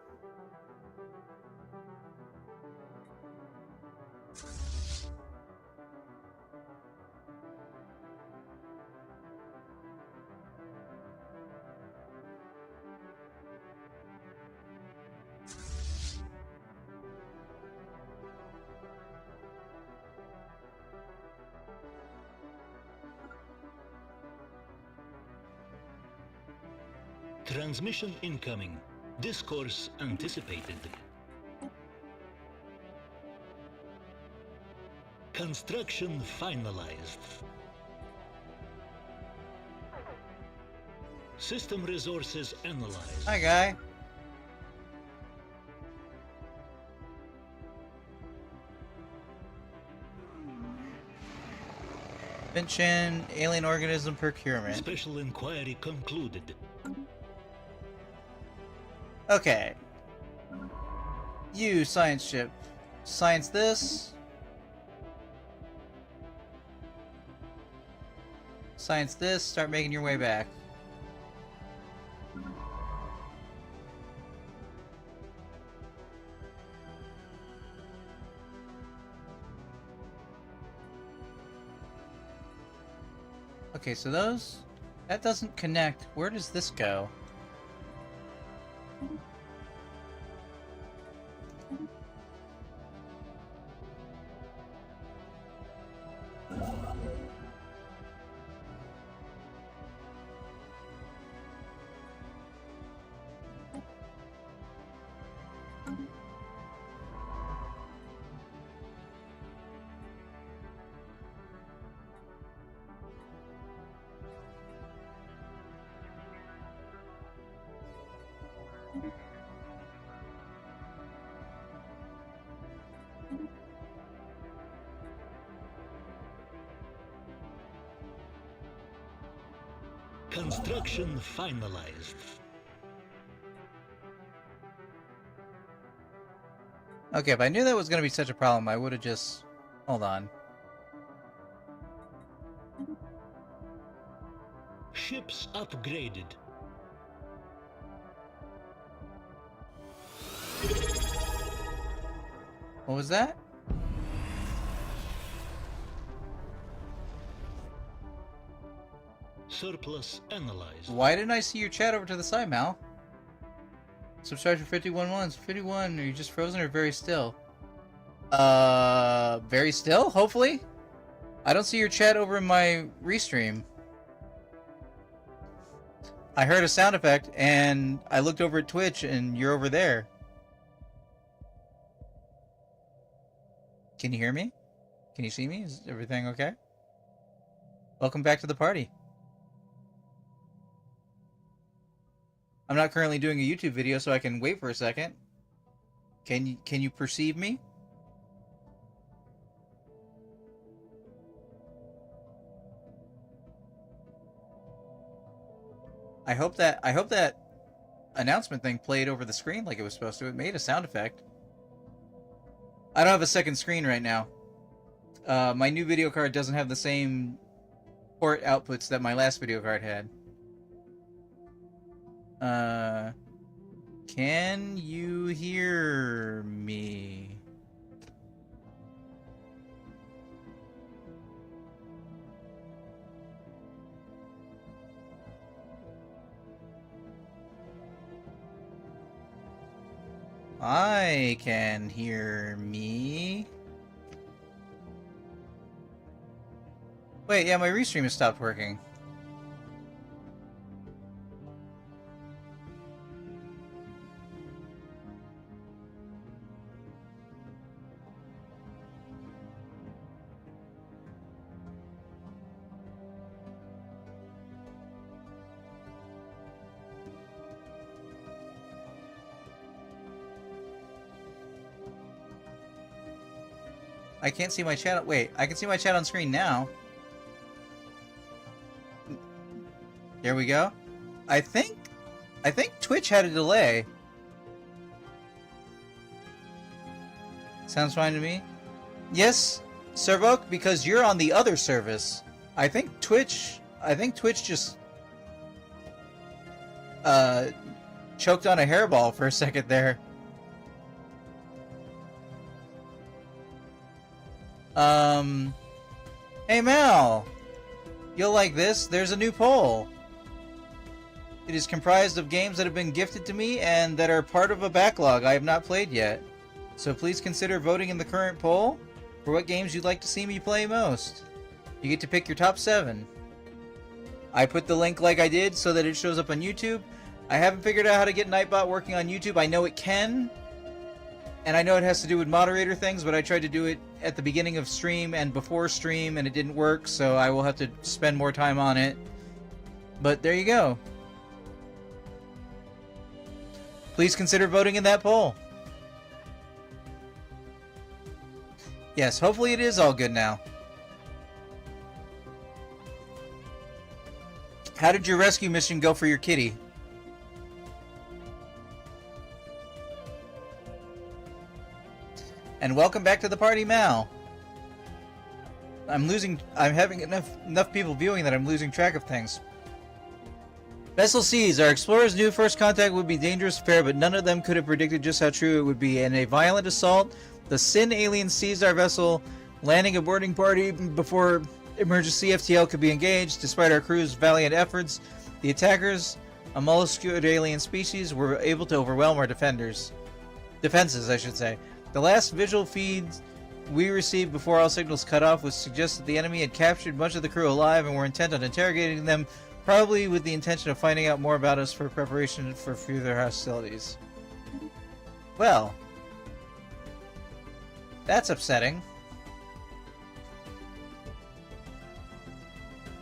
Transmission incoming. Discourse anticipated. Construction finalized. System resources analyzed. Hi, guy. Mention alien organism procurement. Special inquiry concluded. Okay. You, science ship. Science this. Science this. Start making your way back. Okay, so that doesn't connect. Where does this go? Construction finalized. Okay, if I knew that was going to be such a problem, I would have just... Hold on. Ships upgraded. What was that? Surplus analyzed. Why didn't I see your chat over to the side, Mal? Subscribe for 51 ones. 51, are you just frozen or very still? Very still, hopefully? I don't see your chat over in my restream. I heard a sound effect, and I looked over at Twitch, and you're over there. Can you hear me? Can you see me? Is everything okay? Welcome back to the party. I'm not currently doing a YouTube video, so I can wait for a second. Can you perceive me? I hope that announcement thing played over the screen like it was supposed to. It made a sound effect. I don't have a second screen right now. My new video card doesn't have the same port outputs that my last video card had. Can you hear me? I can hear me. Wait, yeah, my restream has stopped working. I can't see my chat. Wait, I can see my chat on screen now. There we go. I think Twitch had a delay. Sounds fine to me. Yes, Servoke, because you're on the other service. I think Twitch just choked on a hairball for a second there. Hey Mal, you'll like this. There's a new poll. It is comprised of games that have been gifted to me and that are part of a backlog I have not played yet. So please consider voting in the current poll for what games you'd like to see me play most. You get to pick your top 7. I put the link like I did so that it shows up on YouTube. I haven't figured out how to get Nightbot working on YouTube. I know it can. And I know it has to do with moderator things, but I tried to do it at the beginning of stream and before stream, and it didn't work, so I will have to spend more time on it. But there you go. Please consider voting in that poll. Yes, hopefully it is all good now. How did your rescue mission go for your kitty? And welcome back to the party, Mal. I'm having enough people viewing that I'm losing track of things. Vessel C's. Our explorers knew first contact would be a dangerous affair, but none of them could have predicted just how true it would be. In a violent assault, the Sin aliens seized our vessel, landing a boarding party before emergency FTL could be engaged. Despite our crew's valiant efforts, the attackers, a molluscoid alien species, were able to overwhelm our defenses, I should say. The last visual feeds we received before all signals cut off would suggest that the enemy had captured much of the crew alive and were intent on interrogating them, probably with the intention of finding out more about us for preparation for further hostilities. Well, that's upsetting.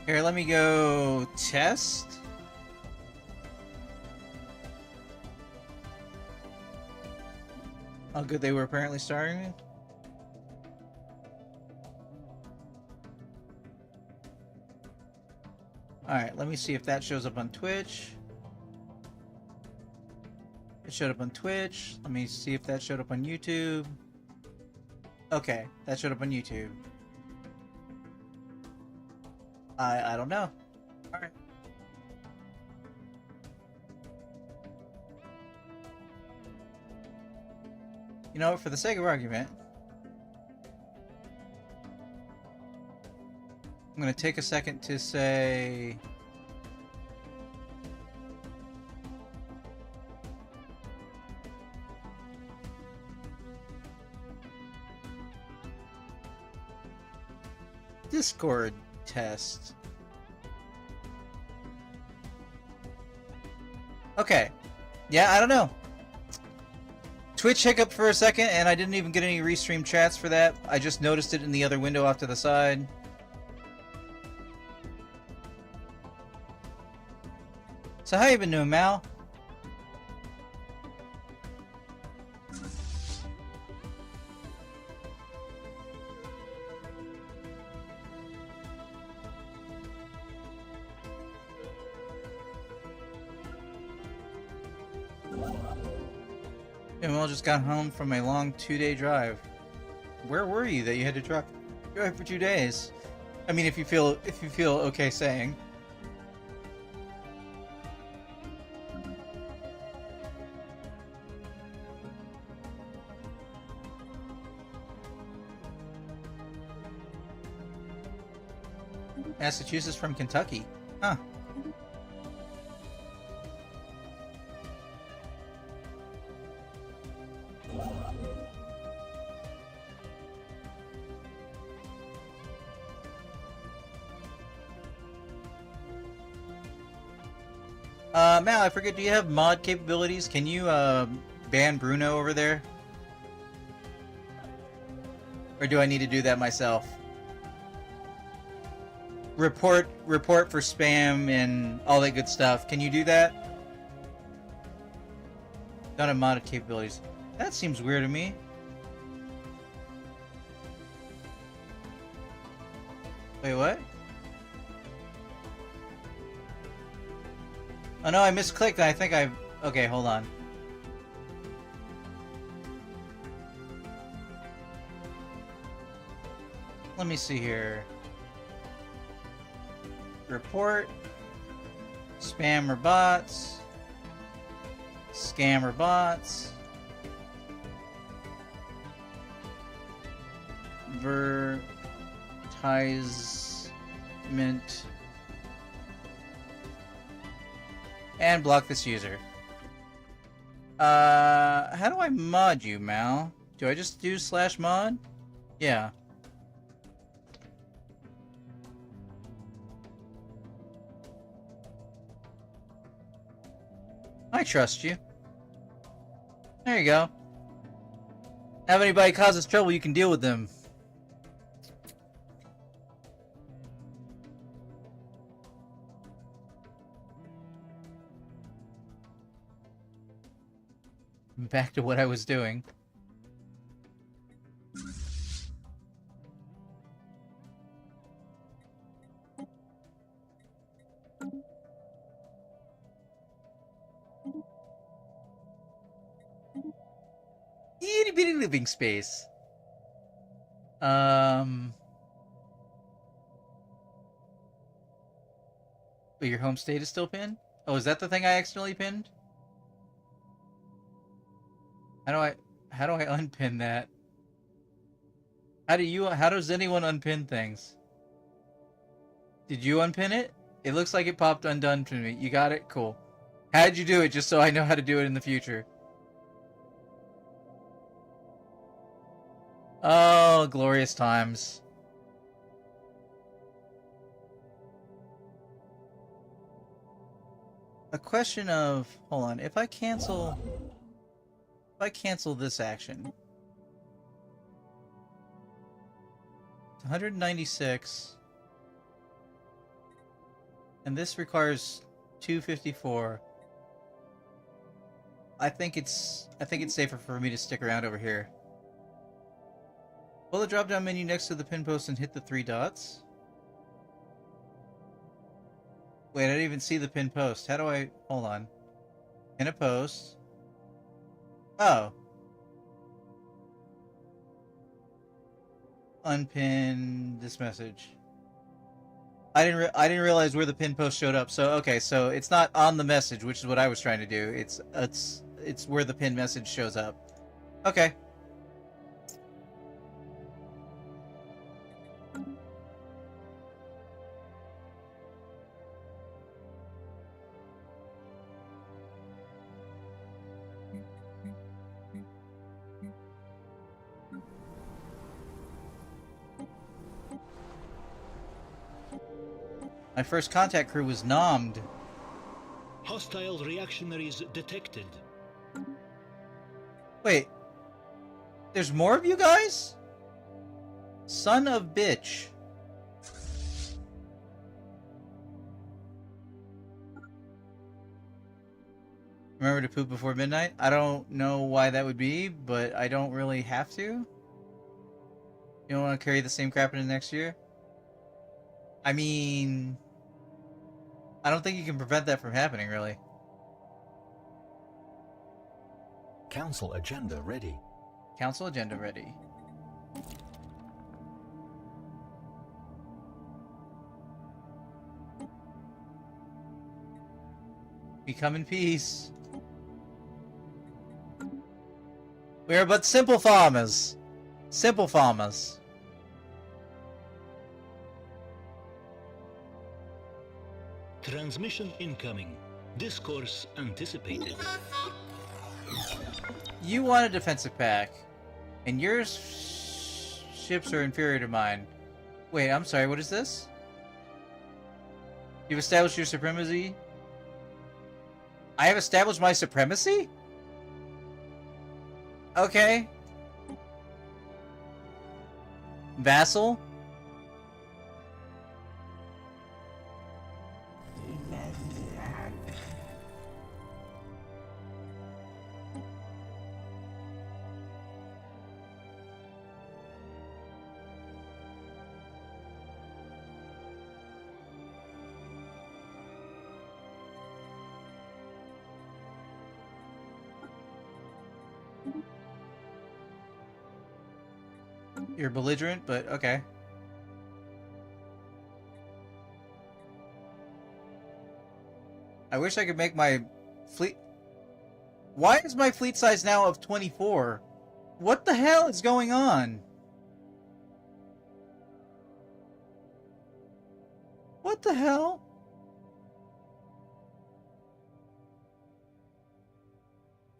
Here, let me go test. How good they were apparently starring me. Alright, let me see if that shows up on Twitch. It showed up on Twitch. Let me see if that showed up on YouTube. Okay, that showed up on YouTube. I don't know. Alright. You know, for the sake of argument, I'm going to take a second to say... Discord test. Okay. Yeah, I don't know. Twitch hiccup for a second, and I didn't even get any restream chats for that. I just noticed it in the other window off to the side. So how you been doing, Mal? Well, just got home from a long 2-day drive. Where were you that you had to drive Try for 2 days. I mean, if you feel okay saying. Massachusetts from Kentucky. Huh. Mal, I forget, do you have mod capabilities? Can you, ban Bruno over there? Or do I need to do that myself? Report for spam and all that good stuff. Can you do that? Don't have modded capabilities. That seems weird to me. Wait, what? Oh no, I misclicked. I think I... Okay, hold on. Let me see here. Report. Spammer bots. Scammer bots. Advertisement. And block this user. How do I mod you, Mal? Do I just do /mod? Yeah. I trust you. There you go. Have anybody causes trouble, you can deal with them. Back to what I was doing. Itty bitty living space. But your home state is still pinned? Oh, is that the thing I accidentally pinned? How do I unpin that? How does anyone unpin things? Did you unpin it? It looks like it popped undone to me. You got it? Cool. How'd you do it, just so I know how to do it in the future? Oh, glorious times. A question of... Hold on. If I cancel this action... It's 196... And this requires 254. I think it's safer for me to stick around over here. Pull the drop-down menu next to the pin post and hit the 3 dots. Wait, I didn't even see the pin post. How do I... Hold on. Pin a post. Oh. Unpin this message. I didn't realize where the pin post showed up. So okay, so it's not on the message, which is what I was trying to do. It's where the pin message shows up. Okay. My first contact crew was nommed. Hostile reactionaries detected. Wait. There's more of you guys? Son of bitch. Remember to poop before midnight? I don't know why that would be, but I don't really have to. You don't want to carry the same crap into next year? I mean... I don't think you can prevent that from happening, really. Council agenda ready. Council agenda ready. We come in peace. We are but simple farmers. Simple farmers. Transmission incoming. Discourse anticipated. You want a defensive pack, and your ships are inferior to mine. Wait, I'm sorry, what is this? You've established your supremacy? I have established my supremacy? Okay. Vassal? You're belligerent, but okay. I wish I could make my fleet... Why is my fleet size now of 24? What the hell is going on? What the hell?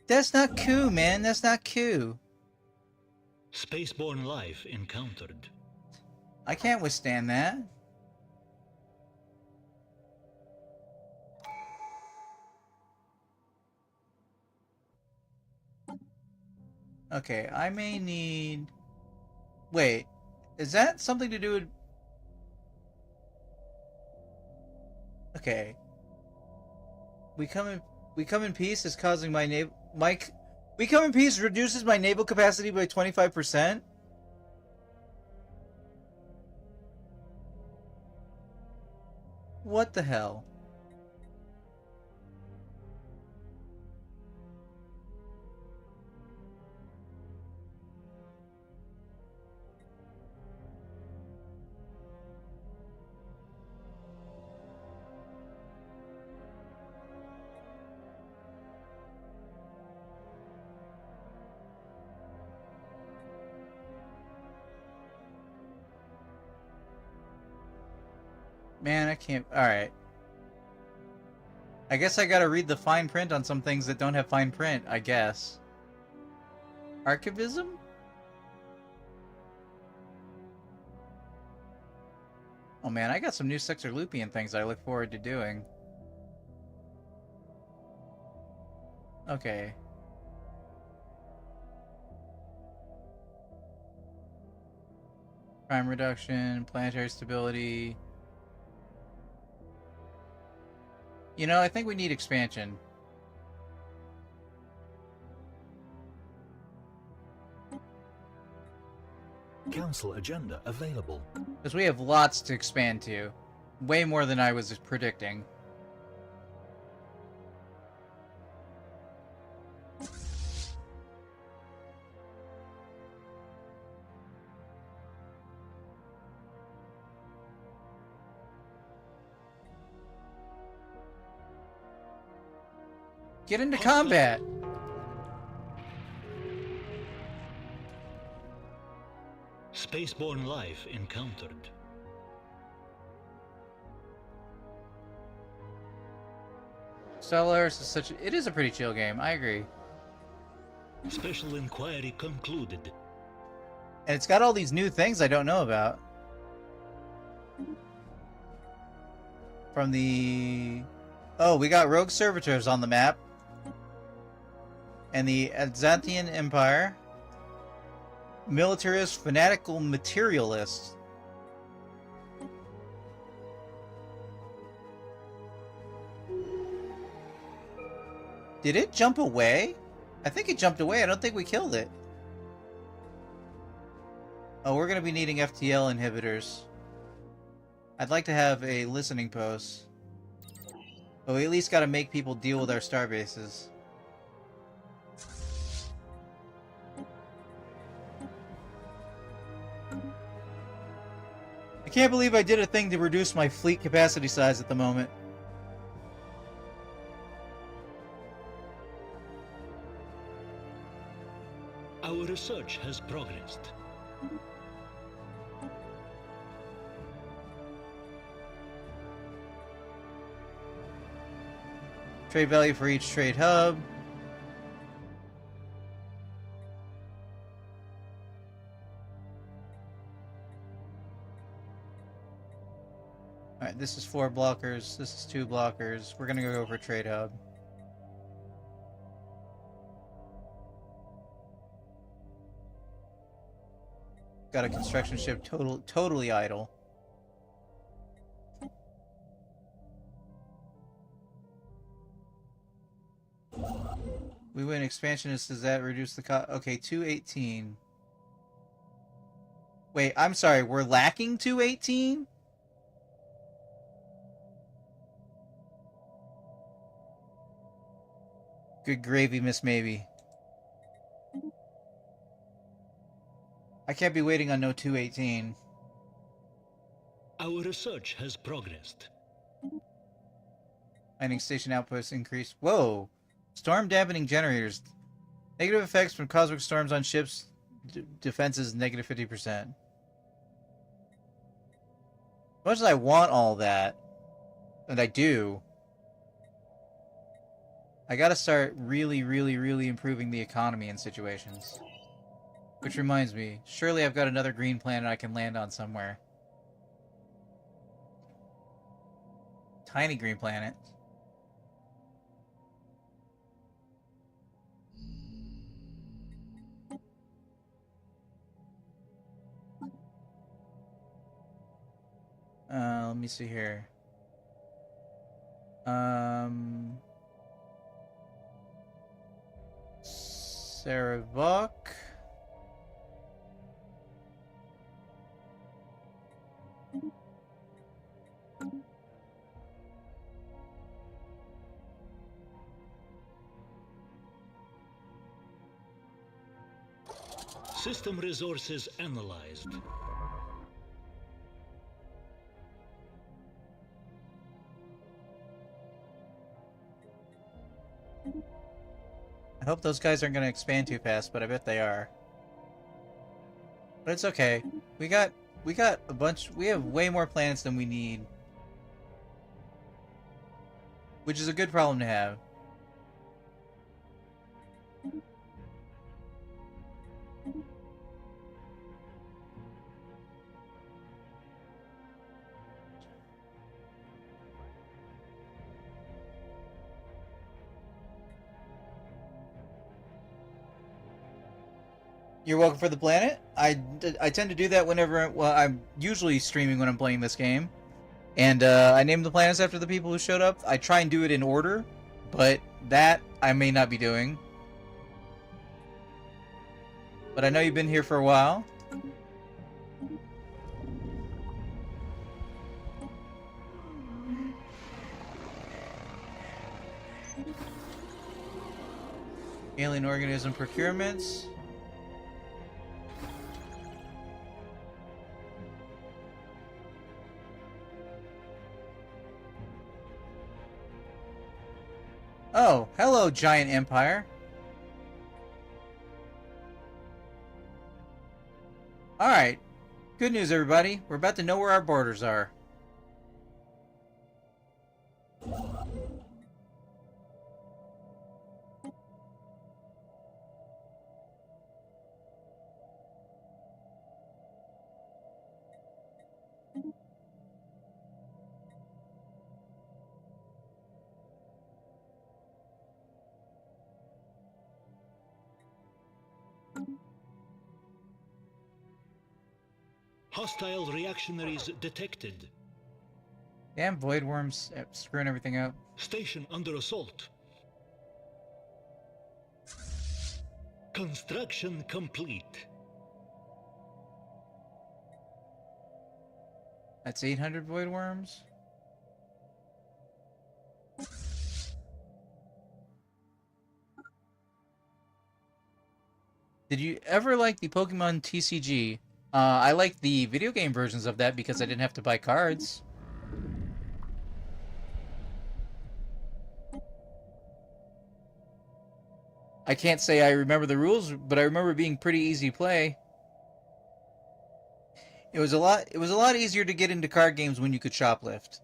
That's not cool, man. That's not cool. Spaceborne life encountered. I can't withstand that. Okay, I may need... Wait, is that something to do with... Okay. We come in peace is causing my naval... We come in peace reduces my naval capacity by 25%? What the hell? Man, I can't... Alright. I guess I gotta read the fine print on some things that don't have fine print, I guess. Archivism? Oh man, I got some new Sector Lupian things I look forward to doing. Okay. Crime reduction, planetary stability... You know, I think we need expansion. Council agenda available. Because we have lots to expand to. Way more than I was predicting. Get into combat! Spaceborne life encountered. Stellaris is such a... It is a pretty chill game, I agree. Special inquiry concluded. And it's got all these new things I don't know about. From the... Oh, we got rogue servitors on the map. And the Azanthian Empire. Militarist, fanatical materialist. Did it jump away? I think it jumped away. I don't think we killed it. Oh, we're going to be needing FTL inhibitors. I'd like to have a listening post. But we at least got to make people deal with our starbases. I can't believe I did a thing to reduce my fleet capacity size at the moment. Our research has progressed. Trade value for each trade hub. Alright, this is 4 blockers, this is 2 blockers. We're gonna go for trade hub. Got a construction ship totally idle. We win expansionist, does that reduce the cost? Okay, 218. Wait, I'm sorry, we're lacking 218? Good gravy, Miss Maybe. I can't be waiting on no 218. Our research has progressed. Mining station outputs increased. Whoa! Storm dampening generators. Negative effects from cosmic storms on ships. Defenses negative 50%. As much as I want all that, and I do, I gotta start really improving the economy in situations. Which reminds me, surely I've got another green planet I can land on somewhere. Tiny green planet. Let me see here. Saravok. System resources analyzed. I hope those guys aren't going to expand too fast, but I bet they are. But it's okay. We got a bunch. We have way more planets than we need, which is a good problem to have. You're welcome for the planet. I tend to do that whenever, well, I'm usually streaming when I'm playing this game. And I name the planets after the people who showed up. I try and do it in order, but that I may not be doing. But I know you've been here for a while. Alien organism procurements. Oh, hello, giant empire. Alright. Good news, everybody. We're about to know where our borders are. Hostile reactionaries detected. Damn void worms screwing everything up. Station under assault. Construction complete. That's 800 void worms. Did you ever like the Pokemon TCG? I like the video game versions of that because I didn't have to buy cards. I can't say I remember the rules, but I remember being pretty easy play. It was a lot easier to get into card games when you could shoplift.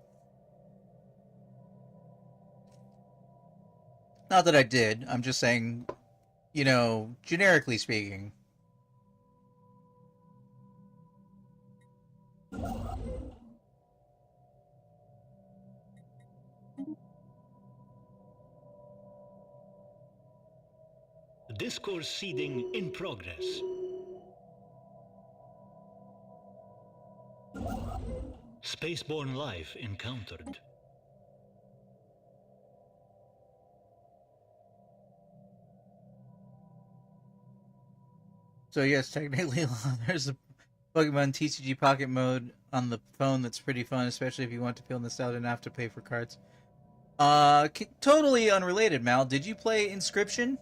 Not that I did. I'm just saying, you know, generically speaking. Discourse seeding in progress. Spaceborne life encountered. So yes, technically there's a Pokemon TCG Pocket mode on the phone that's pretty fun, especially if you want to feel nostalgia and have to pay for cards. Totally unrelated, Mal. Did you play Inscription?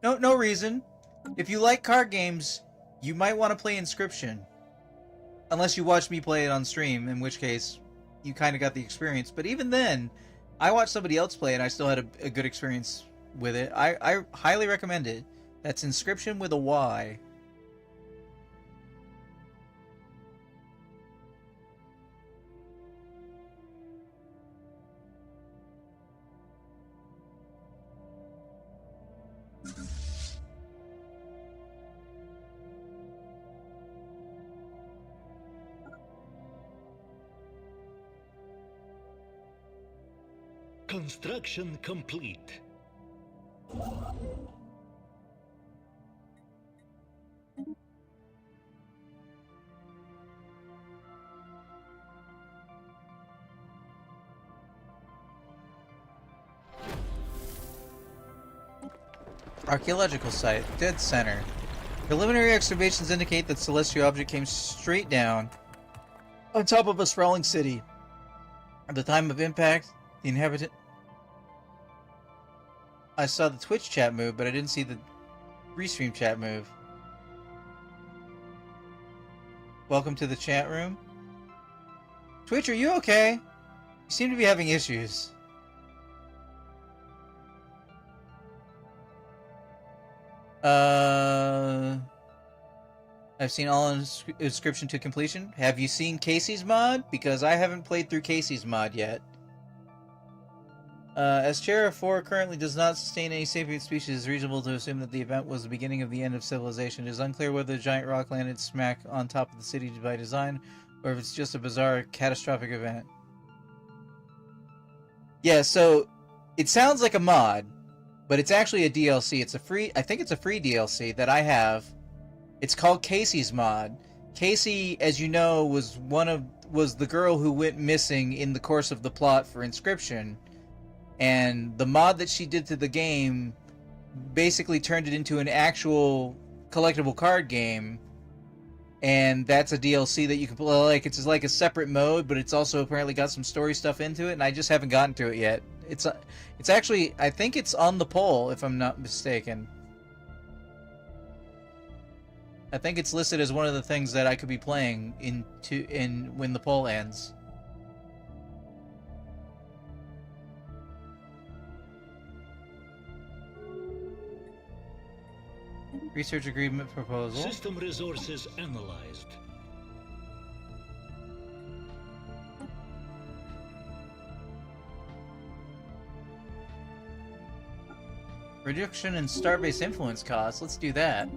No reason. If you like card games, you might want to play Inscription. Unless you watched me play it on stream, in which case you kind of got the experience. But even then, I watched somebody else play it and I still had a good experience with it. I highly recommend it. That's Inscription with a Y. Construction complete. Archaeological site, dead center. Preliminary excavations indicate that celestial object came straight down on top of a sprawling city. At the time of impact, the inhabitant... I saw the Twitch chat move, but I didn't see the Restream chat move. Welcome to the chat room. Twitch, are you okay? You seem to be having issues. I've seen all inscription to completion. Have you seen Casey's mod? Because I haven't played through Casey's mod yet. As Chair 4 currently does not sustain any sapient species, it is reasonable to assume that the event was the beginning of the end of civilization. It is unclear whether the giant rock landed smack on top of the city by design, or if it's just a bizarre, catastrophic event. Yeah, so it sounds like a mod, but it's actually a DLC. It's a free, I think it's a free DLC that I have. It's called Casey's mod. Casey, as you know, was the girl who went missing in the course of the plot for Inscription. And the mod that she did to the game basically turned it into an actual collectible card game. And that's a DLC that you can play. Like, it's like a separate mode, but it's also apparently got some story stuff into it, and I just haven't gotten to it yet. It's actually, I think it's on the poll, if I'm not mistaken. I think it's listed as one of the things that I could be playing when the poll ends. Research agreement proposal. System resources analyzed. Reduction in star-based influence costs. Let's do that.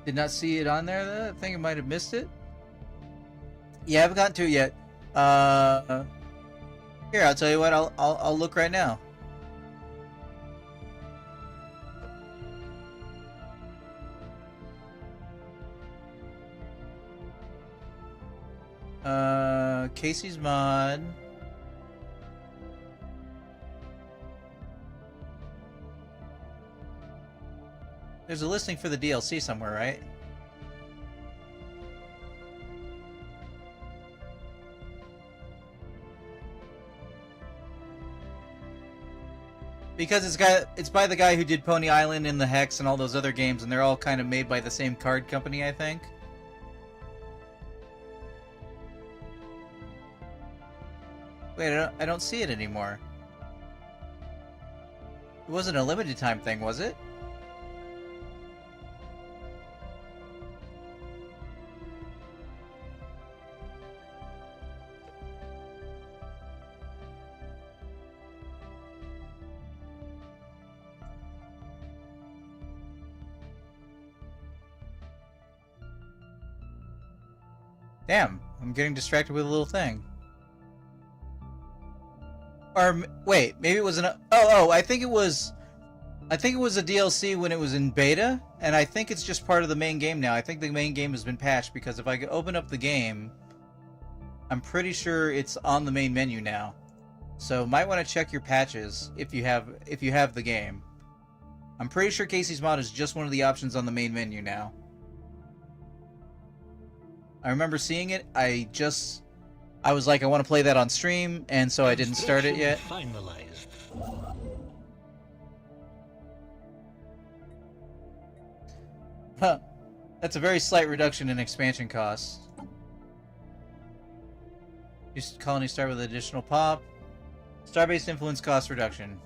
Did not see it on there, though. I think I might have missed it. Yeah, I haven't gotten to it yet. Here, I'll tell you what. I'll look right now. Casey's mod. There's a listing for the DLC somewhere, right? Because it's by the guy who did Pony Island and the Hex and all those other games, and they're all kind of made by the same card company, I think. Wait, I don't see it anymore. It wasn't a limited time thing, was it? Damn, I'm getting distracted with a little thing. Or wait, maybe it was an I think it was a DLC when it was in beta, and I think it's just part of the main game now. I think the main game has been patched because if I could open up the game, I'm pretty sure it's on the main menu now. So might want to check your patches if you have the game. I'm pretty sure Casey's Mod is just one of the options on the main menu now. I remember seeing it. I was like, I want to play that on stream, and so I didn't start it yet. Finalized. Huh. That's a very slight reduction in expansion costs. Just colony start with additional pop. Star-based influence cost reduction.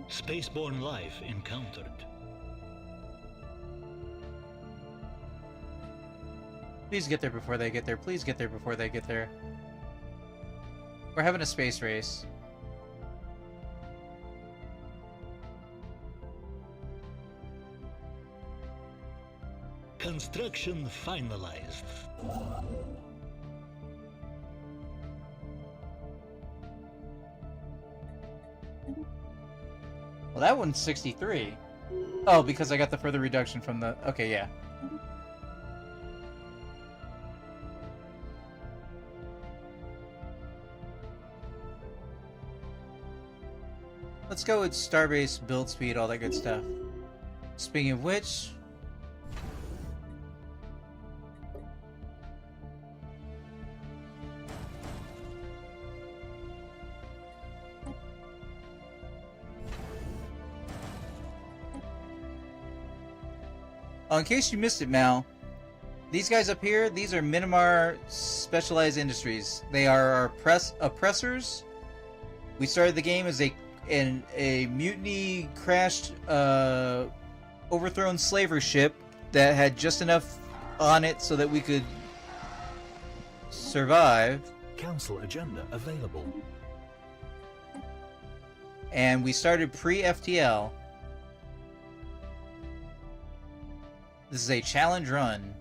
Spaceborne life encountered. Please get there before they get there. Please get there before they get there. We're having a space race. Construction finalized. Well, that one's 63. Oh, because I got the further reduction from the... Okay, yeah. Let's go with Starbase, build speed, all that good stuff. Speaking of which... Oh, in case you missed it, Mal, these guys up here, these are Minimar Specialized Industries. They are our oppressors. We started the game as a mutiny crashed, overthrown slaver ship that had just enough on it so that we could survive. Council agenda available. And we started pre-FTL. This is a challenge run.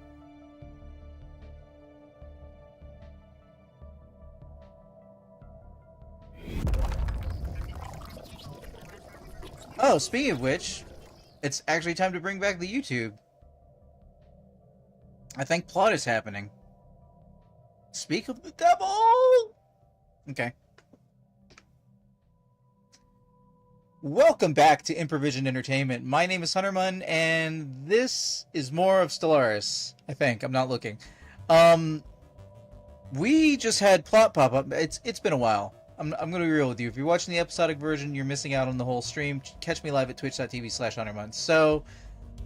Oh, speaking of which, it's actually time to bring back the YouTube. I think plot is happening. Speak of the devil! Okay. Welcome back to Improvision Entertainment. My name is Hunterman, and this is more of Stellaris. I think. I'm not looking. We just had plot pop up. It's been a while. I'm going to be real with you. If you're watching the episodic version, you're missing out on the whole stream. Catch me live at twitch.tv/Hunterman. So,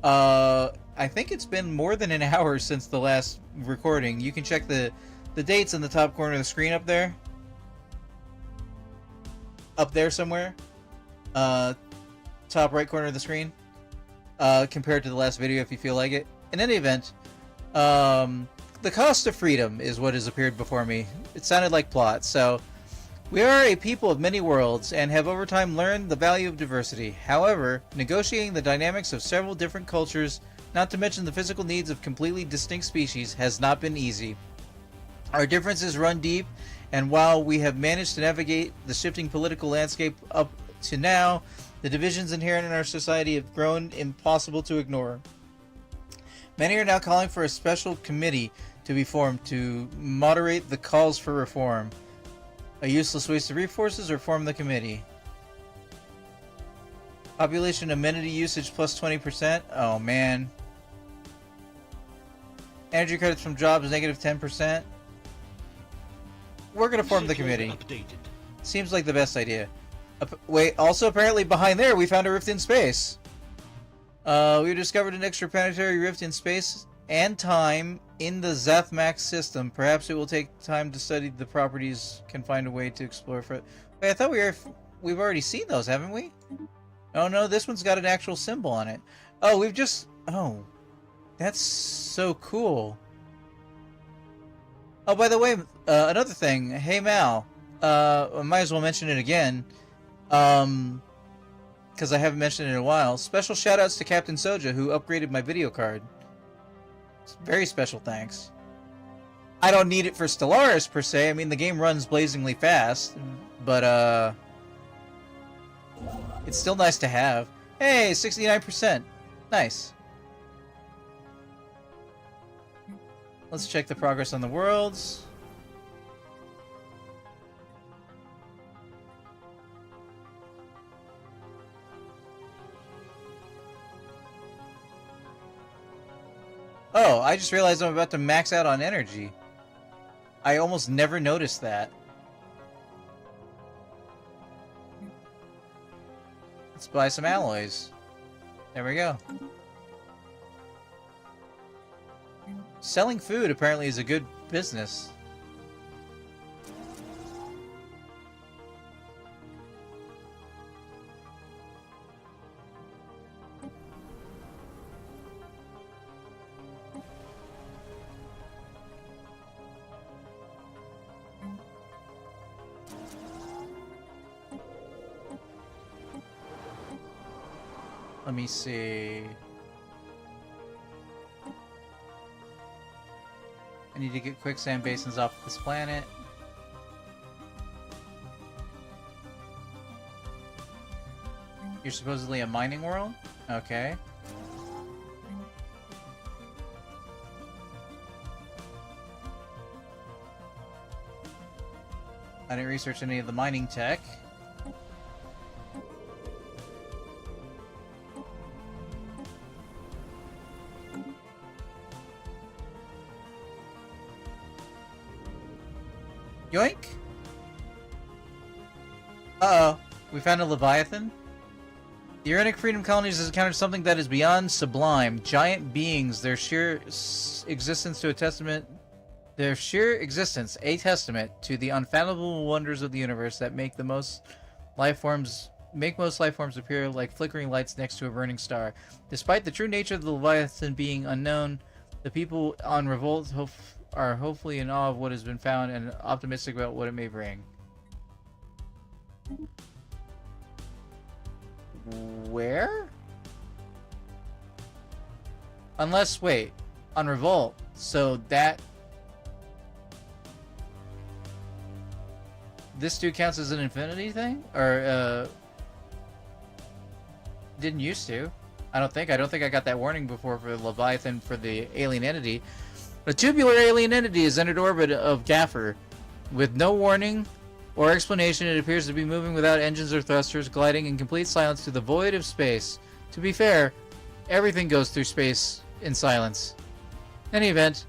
I think it's been more than an hour since the last recording. You can check the dates in the top corner of the screen up there. Up there somewhere. Top right corner of the screen, compared to the last video if you feel like it. In any event, the cost of freedom is what has appeared before me. It sounded like plot. So, we are a people of many worlds and have over time learned the value of diversity. However, negotiating the dynamics of several different cultures, not to mention the physical needs of completely distinct species, has not been easy. Our differences run deep, and while we have managed to navigate the shifting political landscape up to now, the divisions inherent in our society have grown impossible to ignore. Many are now calling for a special committee to be formed to moderate the calls for reform. A useless waste of resources, or form the committee. Population amenity usage plus 20%. Oh man. Energy credits from jobs negative 10%. We're gonna form the committee. Updated. Seems like the best idea. Wait, also apparently behind there we found a rift in space. We discovered an extraplanetary rift in space and time in the Zathmax system. Perhaps it will take time to study the properties, can find a way to explore for... Wait, I thought we've already seen those, haven't we? Oh no, this one's got an actual symbol on it. Oh, we've just... Oh. That's so cool. Oh, by the way, another thing. Hey, Mal. I might as well mention it again. Because I haven't mentioned it in a while. Special shoutouts to Captain Soja, who upgraded my video card. Very special thanks. I don't need it for Stellaris, per se. I mean, the game runs blazingly fast. But, it's still nice to have. Hey, 69%. Nice. Let's check the progress on the worlds. Oh, I just realized I'm about to max out on energy. I almost never noticed that. Let's buy some alloys. There we go. Selling food apparently is a good business. Let me see. I need to get quicksand basins off this planet. You're supposedly a mining world? Okay. I didn't research any of the mining tech. Yoink! Uh-oh. We found a Leviathan? The Uranic Freedom Colonies has encountered something that is beyond sublime. Giant beings, their sheer existence to a testament... Their sheer existence, a testament to the unfathomable wonders of the universe that make most life forms appear like flickering lights next to a burning star. Despite the true nature of the Leviathan being unknown, the people on Revolt are hopefully in awe of what has been found and optimistic about what it may bring. Where? Unless, wait, on Revolt, so that... This dude counts as an infinity thing? Or, didn't used to. I don't think I got that warning before for Leviathan for the alien entity. A tubular alien entity has entered orbit of Gaffer. With no warning or explanation, it appears to be moving without engines or thrusters, gliding in complete silence through the void of space. To be fair, everything goes through space in silence. In any event,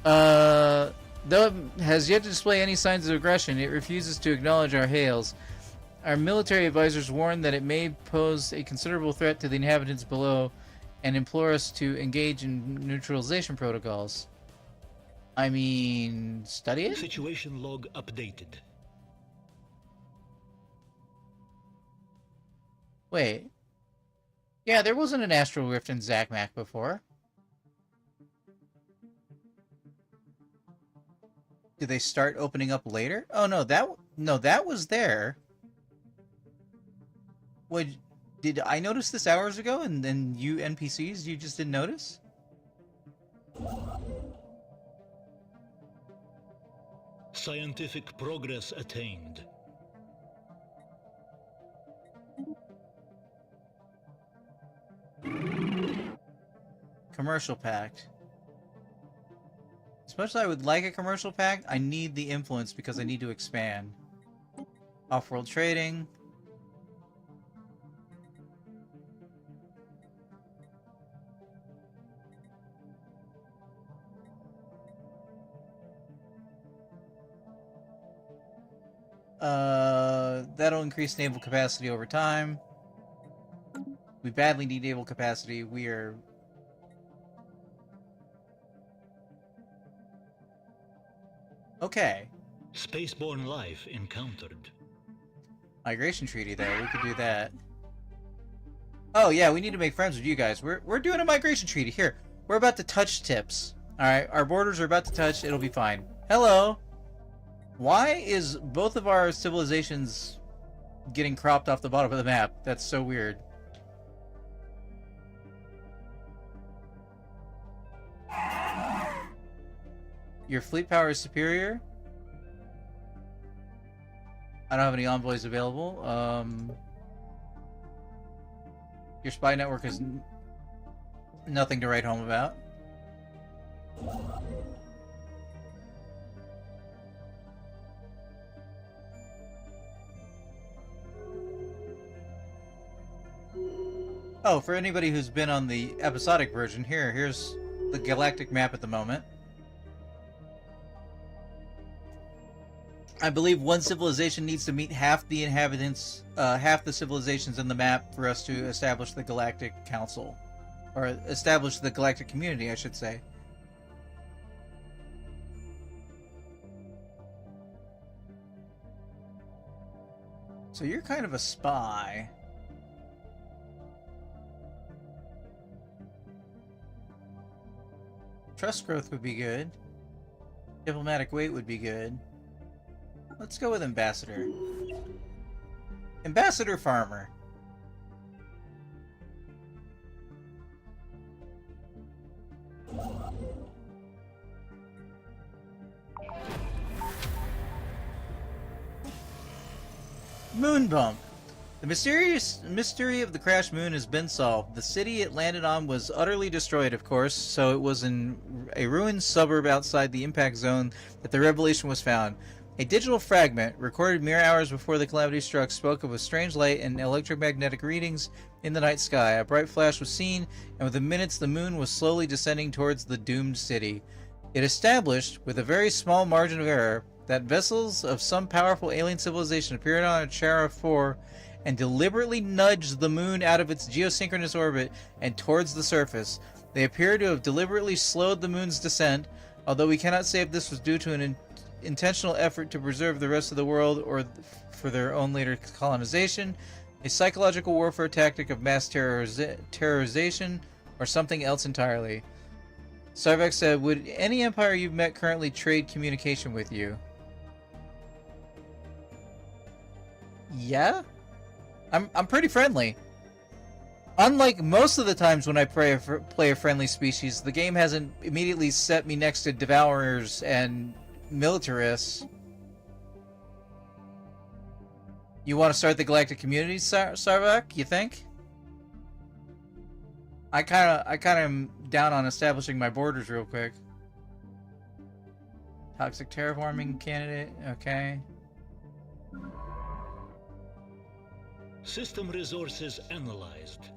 though it has yet to display any signs of aggression, it refuses to acknowledge our hails. Our military advisors warn that it may pose a considerable threat to the inhabitants below and implore us to engage in neutralization protocols. I mean, study it? Situation log updated. Wait. Yeah, there wasn't an astral rift in Zathmax before. Did they start opening up later? Oh no, that was there. Did I notice this hours ago and then you NPCs, you just didn't notice? Scientific progress attained. Commercial pact. As much as I would like a commercial pact, I need the influence because I need to expand. Off-world trading. That'll increase naval capacity over time. We badly need naval capacity. We are... Okay. Spaceborne life encountered. Migration treaty, though. We could do that. Oh, yeah, we need to make friends with you guys. We're doing a migration treaty. Here, we're about to touch tips. Alright, our borders are about to touch. It'll be fine. Hello! Why is both of our civilizations getting cropped off the bottom of the map? That's so weird. Your fleet power is superior? I don't have any envoys available. Your spy network is nothing to write home about. Oh, for anybody who's been on the episodic version, here's the galactic map at the moment. I believe one civilization needs to meet half the inhabitants, half the civilizations in the map for us to establish the Galactic Council. Or establish the Galactic Community, I should say. So you're kind of a spy. Trust growth would be good. Diplomatic weight would be good. Let's go with Ambassador. Ambassador Farmer. Moon Bump. The mystery of the crashed moon has been solved. The city it landed on was utterly destroyed, of course, so it was in a ruined suburb outside the impact zone that the revelation was found. A digital fragment, recorded mere hours before the calamity struck, spoke of a strange light and electromagnetic readings in the night sky. A bright flash was seen, and within minutes the moon was slowly descending towards the doomed city. It established, with a very small margin of error, that vessels of some powerful alien civilization appeared on Chara 4 and deliberately nudged the moon out of its geosynchronous orbit and towards the surface. They appear to have deliberately slowed the moon's descent, although we cannot say if this was due to an intentional effort to preserve the rest of the world or for their own later colonization, a psychological warfare tactic of mass terrorization, or something else entirely. Sarvek said, would any empire you've met currently trade communication with you? Yeah? I'm pretty friendly. Unlike most of the times when I play a friendly species, the game hasn't immediately set me next to devourers and militarists. You want to start the galactic community, Sarvek? You think? I kind of am down on establishing my borders real quick. Toxic terraforming candidate. Okay. System resources analyzed.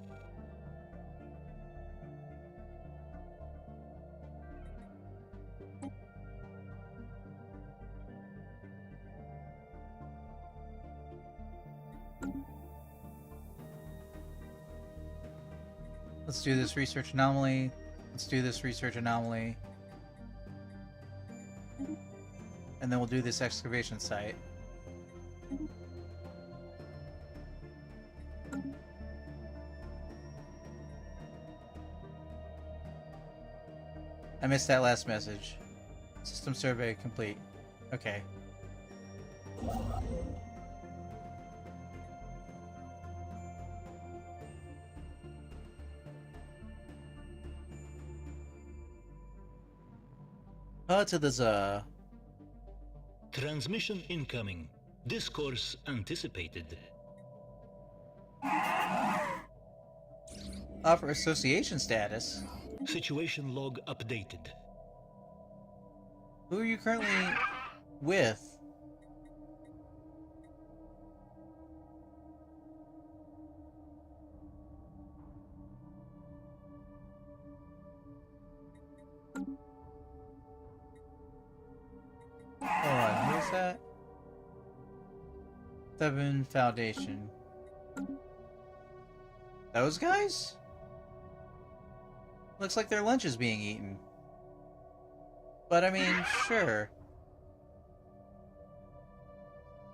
Let's do this research anomaly. Let's do this research anomaly. And then we'll do this excavation site. I missed that last message. System survey complete. Okay. To the Za. Transmission incoming. Discourse anticipated. Offer association status. Situation log updated. Who are you currently with? Hold on, who is that? 7 Foundation. Those guys? Looks like their lunch is being eaten. But I mean, sure.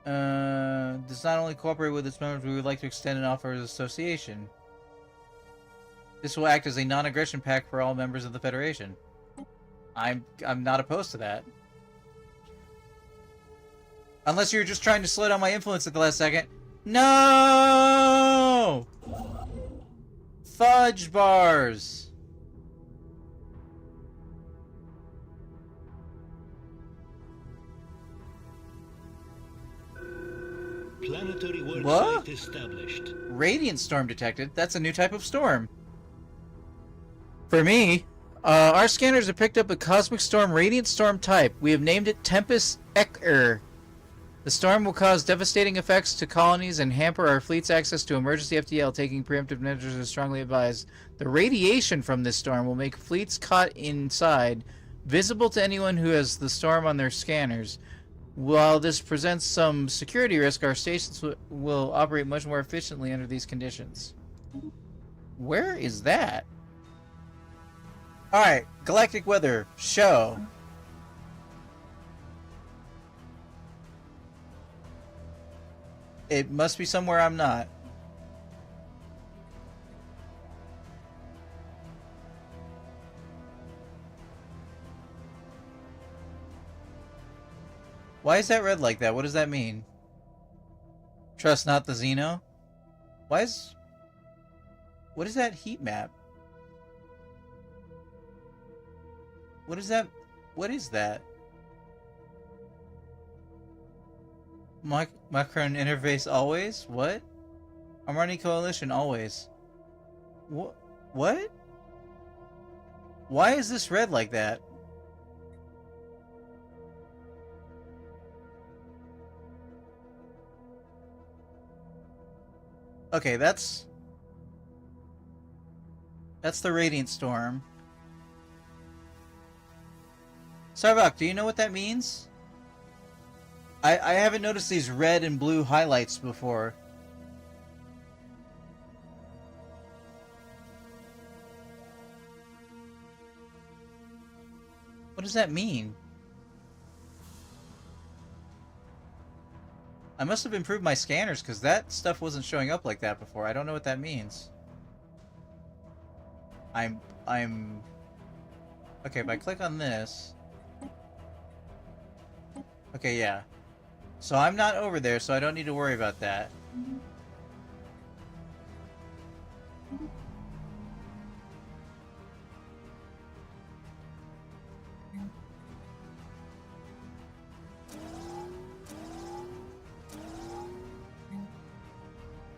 Does not only cooperate with its members, we would like to extend an offer of association. This will act as a non-aggression pact for all members of the Federation. I'm not opposed to that. Unless you're just trying to slow down my influence at the last second. No! Fudge bars! Planetary work What? site established. Radiant storm detected. That's a new type of storm. For me, our scanners have picked up a cosmic storm, radiant storm type. We have named it Tempest Ekr. The storm will cause devastating effects to colonies and hamper our fleet's access to emergency FTL. Taking preemptive measures is strongly advised. The radiation from this storm will make fleets caught inside visible to anyone who has the storm on their scanners. While this presents some security risk, our stations will operate much more efficiently under these conditions. Where is that? Alright, galactic weather, show. It must be somewhere I'm not. Why is that red like that? What does that mean? Trust not the Xeno? Why is... What is that heat map? What is that? What is that? Macron interface always? What? I'm running coalition always. What? What? Why is this red like that? Okay, that's the Radiant Storm. Sarvok, do you know what that means? I haven't noticed these red and blue highlights before. What does that mean? I must have improved my scanners because that stuff wasn't showing up like that before. I don't know what that means. I'm... Okay, if I click on this... Okay, yeah. So I'm not over there, so I don't need to worry about that.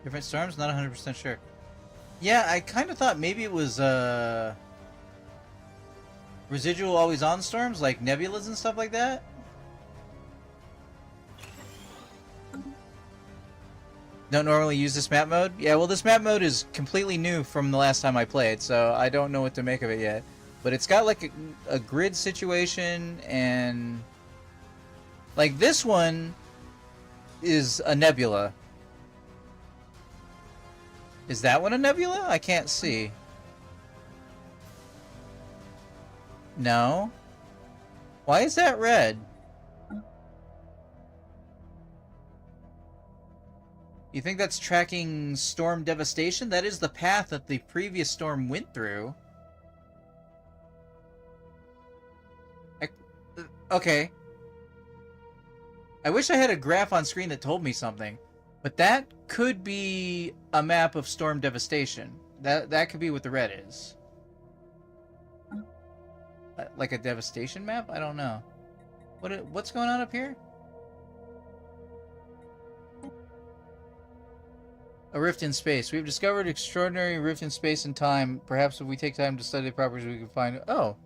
Different storms? Not 100% sure. Yeah, I kind of thought maybe it was, residual always-on storms, like nebulas and stuff like that? Don't normally use this map mode? Yeah, well, this map mode is completely new from the last time I played, so I don't know what to make of it yet. But it's got, like, a grid situation, and... Like, this one is a nebula. Is that one a nebula? I can't see. No? Why is that red? You think that's tracking storm devastation? That is the path that the previous storm went through. Okay. I wish I had a graph on screen that told me something. But that could be a map of storm devastation. That could be what the red is. Like a devastation map? I don't know. What's going on up here? A rift in space. We've discovered extraordinary rift in space and time. Perhaps if we take time to study the properties, we can find... Oh.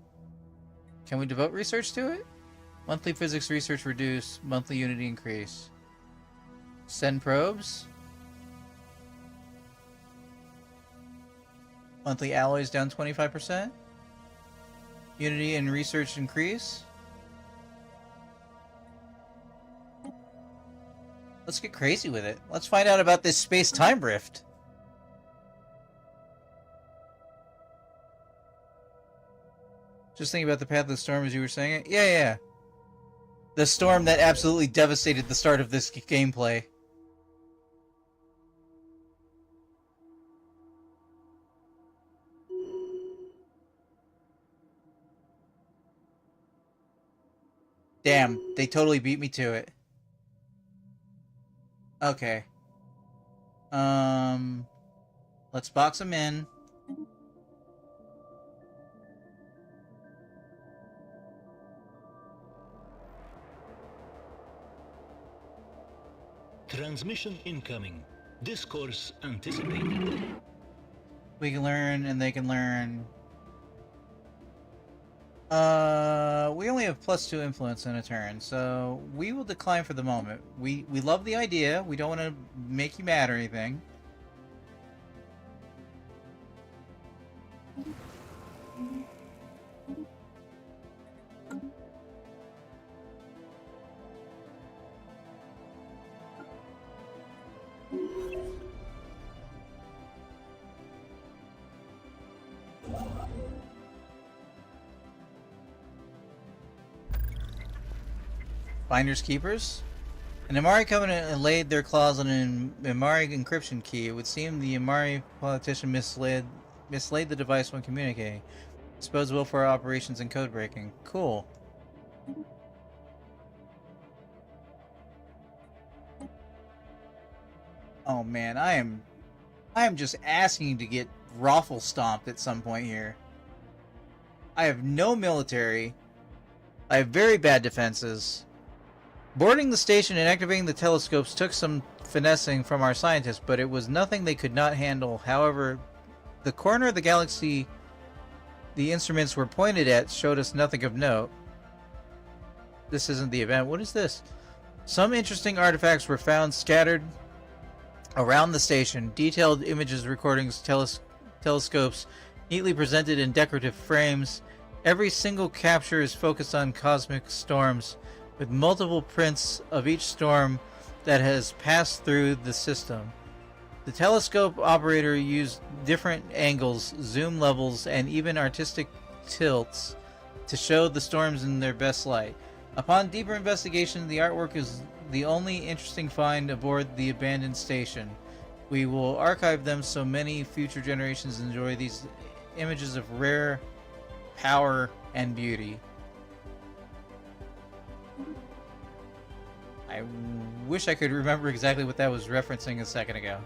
Can we devote research to it? Monthly physics research reduce. Monthly unity increase. Send probes. Monthly alloys down 25%. Unity and research increase. Let's get crazy with it. Let's find out about this space-time rift. Just thinking about the path of the storm as you were saying it. Yeah. The storm that absolutely devastated the start of this gameplay. Damn, they totally beat me to it. Okay. Let's box them in. Transmission incoming. Discourse anticipated. We can learn and they can learn. We only have +2 influence in a turn, so we will decline for the moment. We love the idea. We don't want to make you mad or anything. Finders Keepers? An Amari Covenant laid their claws on an Amari encryption key. It would seem the Amari politician mislaid the device when communicating. Disposable for operations and code breaking. Cool. Oh man, I am just asking to get raffle stomped at some point here. I have no military. I have very bad defenses. Boarding the station and activating the telescopes took some finessing from our scientists, but it was nothing they could not handle. However, the corner of the galaxy the instruments were pointed at showed us nothing of note. This isn't the event. What is this? Some interesting artifacts were found scattered around the station. Detailed images, recordings, telescopes, neatly presented in decorative frames. Every single capture is focused on cosmic storms, with multiple prints of each storm that has passed through the system. The telescope operator used different angles, zoom levels, and even artistic tilts to show the storms in their best light. Upon deeper investigation, the artwork is the only interesting find aboard the abandoned station. We will archive them so many future generations enjoy these images of rare power and beauty. I wish I could remember exactly what that was referencing a second ago.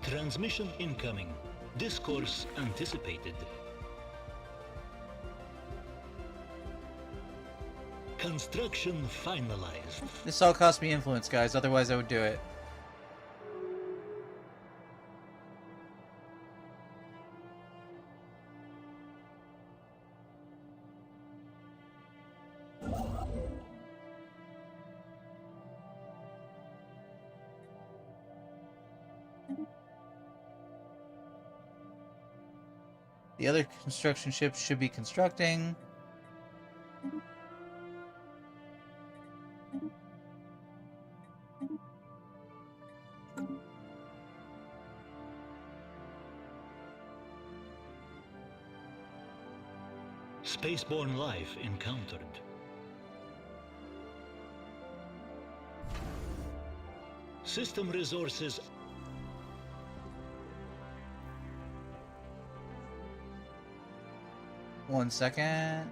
Transmission incoming. Discourse anticipated. Construction finalized. This all cost me influence, guys, otherwise I would do it. The other construction ships should be constructing. Spaceborne life encountered. System resources. One second.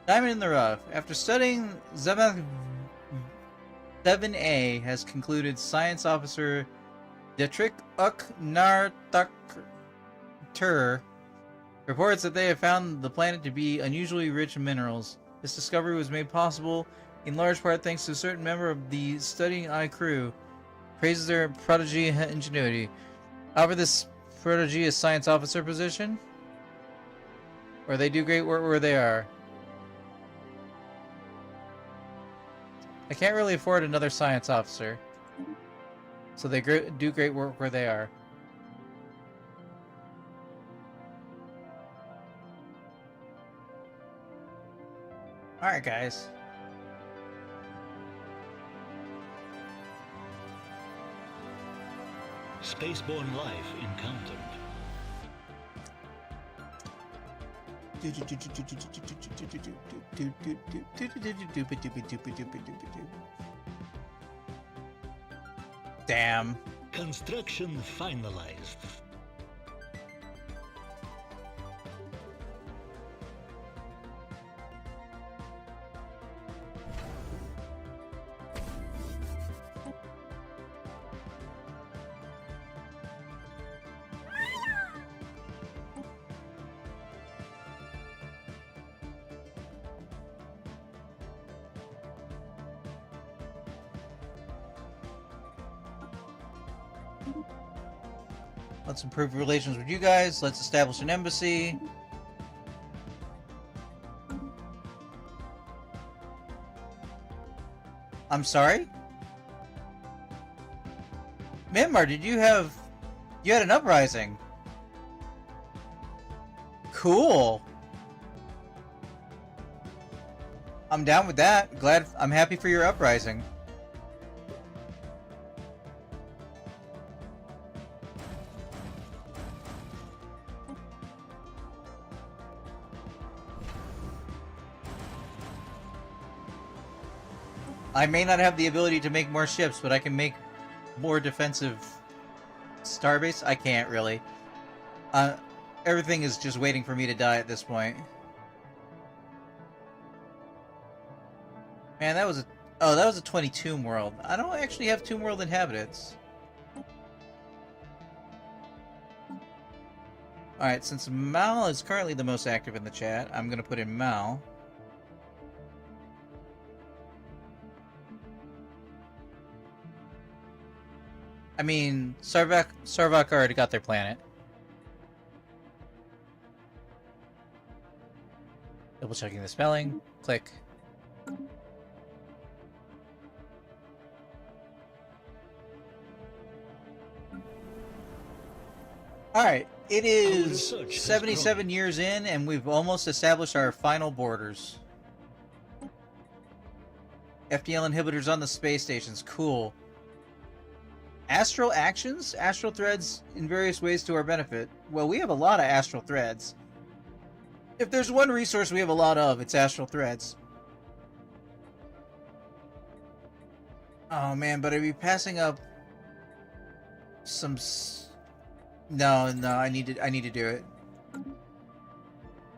Diamond in the rough. After studying Zemek 7A has concluded Science Officer Detrik Uknartaktur reports that they have found the planet to be unusually rich in minerals. This discovery was made possible in large part thanks to a certain member of the studying eye crew. Praises their prodigy ingenuity. Offer this prodigy a science officer position, or they do great work where they are. I can't really afford another science officer. So they do great work where they are. Alright, guys. Spaceborne life encountered. Damn. Construction finalized. Let's improve relations with you guys. Let's establish an embassy. I'm sorry? Myanmar, you had an uprising. Cool. I'm down with that. I'm happy for your uprising. I may not have the ability to make more ships, but I can make more defensive starbase. I can't really. Everything is just waiting for me to die at this point. Man, that was a 20 Tomb World. I don't actually have Tomb World inhabitants. Alright, since Mal is currently the most active in the chat, I'm gonna put in Mal. I mean, Sarvak already got their planet. Double checking the spelling. Click. Alright, it is 77 years in, and we've almost established our final borders. FDL inhibitors on the space stations. Cool. Astral actions? Astral threads in various ways to our benefit. Well, we have a lot of astral threads. If there's one resource we have a lot of, it's astral threads. Oh man, but I'd be passing up some... No, I need to do it.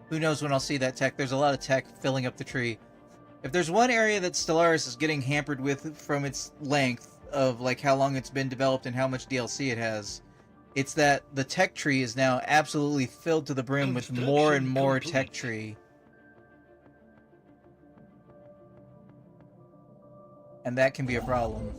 Who knows when I'll see that tech? There's a lot of tech filling up the tree. If there's one area that Stellaris is getting hampered with from its length, of like how long it's been developed and how much DLC it has, it's that the tech tree is now absolutely filled to the brim with more and more tech tree. And that can be a problem.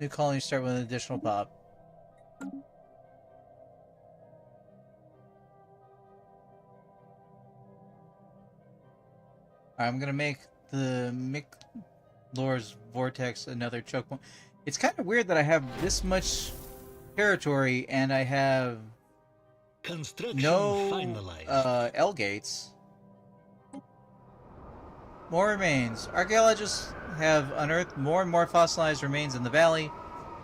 New colony start with an additional pop. I'm gonna make the Lor's Vortex another choke point. It's kind of weird that I have this much territory and I have no L gates. More remains. Archaeologists have unearthed more and more fossilized remains in the valley,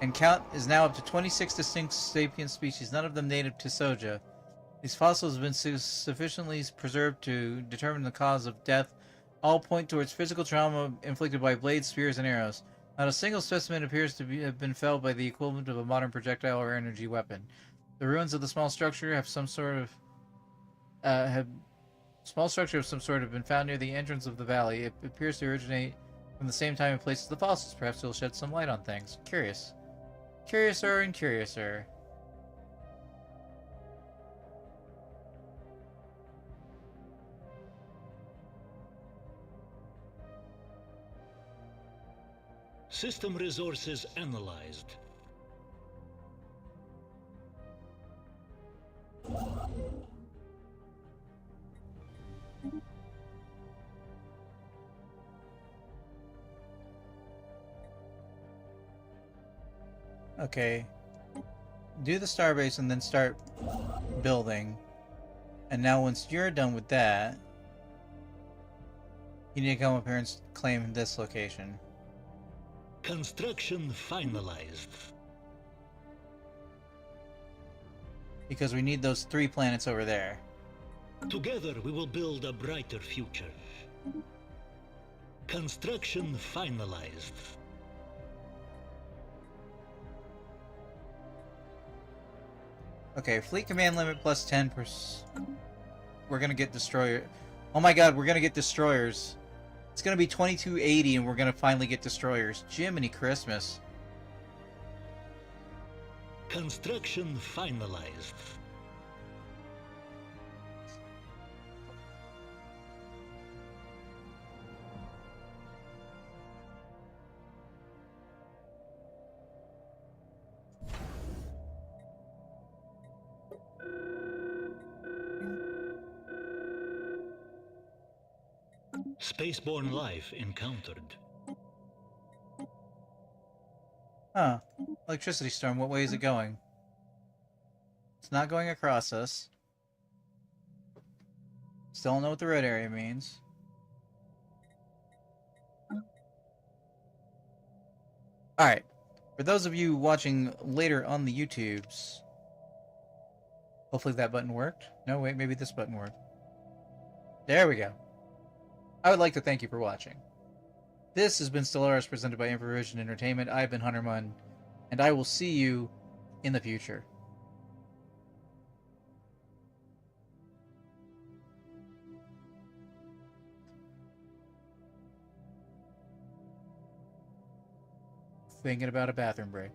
and count is now up to 26 distinct sapient species, none of them native to Soja. These fossils have been sufficiently preserved to determine the cause of death. All point towards physical trauma inflicted by blades, spears, and arrows. Not a single specimen appears to have been felled by the equivalent of a modern projectile or energy weapon. The ruins of the small structure have some sort of Small structure of some sort have been found near the entrance of the valley. It appears to originate from the same time and place as the fossils. Perhaps it'll shed some light on things. Curious. Curiouser and curiouser. System resources analyzed. Okay. Do the starbase and then start building. And now once you're done with that, you need to come up here and claim this location. Construction finalized. Because we need those 3 planets over there. Together we will build a brighter future. Construction finalized. Okay, fleet command limit plus 10%. We're gonna get destroyer. Oh my god, we're gonna get destroyers. It's gonna be 2280 and we're gonna finally get destroyers. Jiminy Christmas. Construction finalized. Spaceborne life encountered. Huh. Electricity storm, what way is it going? It's not going across us. Still don't know what the red area means. Alright. For those of you watching later on the YouTubes, hopefully that button worked. No, wait, maybe this button worked. There we go. I would like to thank you for watching. This has been Stellaris presented by Infravision Entertainment. I've been Huntermun, and I will see you in the future. Thinking about a bathroom break.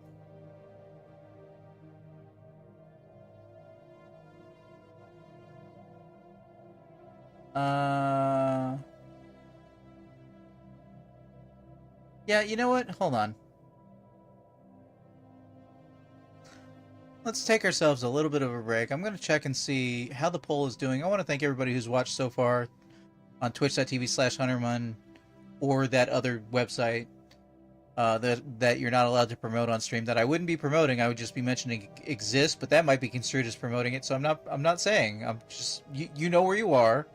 Yeah, you know what? Hold on. Let's take ourselves a little bit of a break. I'm going to check and see how the poll is doing. I want to thank everybody who's watched so far on twitch.tv/Huntermun or that other website that you're not allowed to promote on stream that I wouldn't be promoting. I would just be mentioning exists, but that might be construed as promoting it. So I'm not saying. I'm just you know where you are,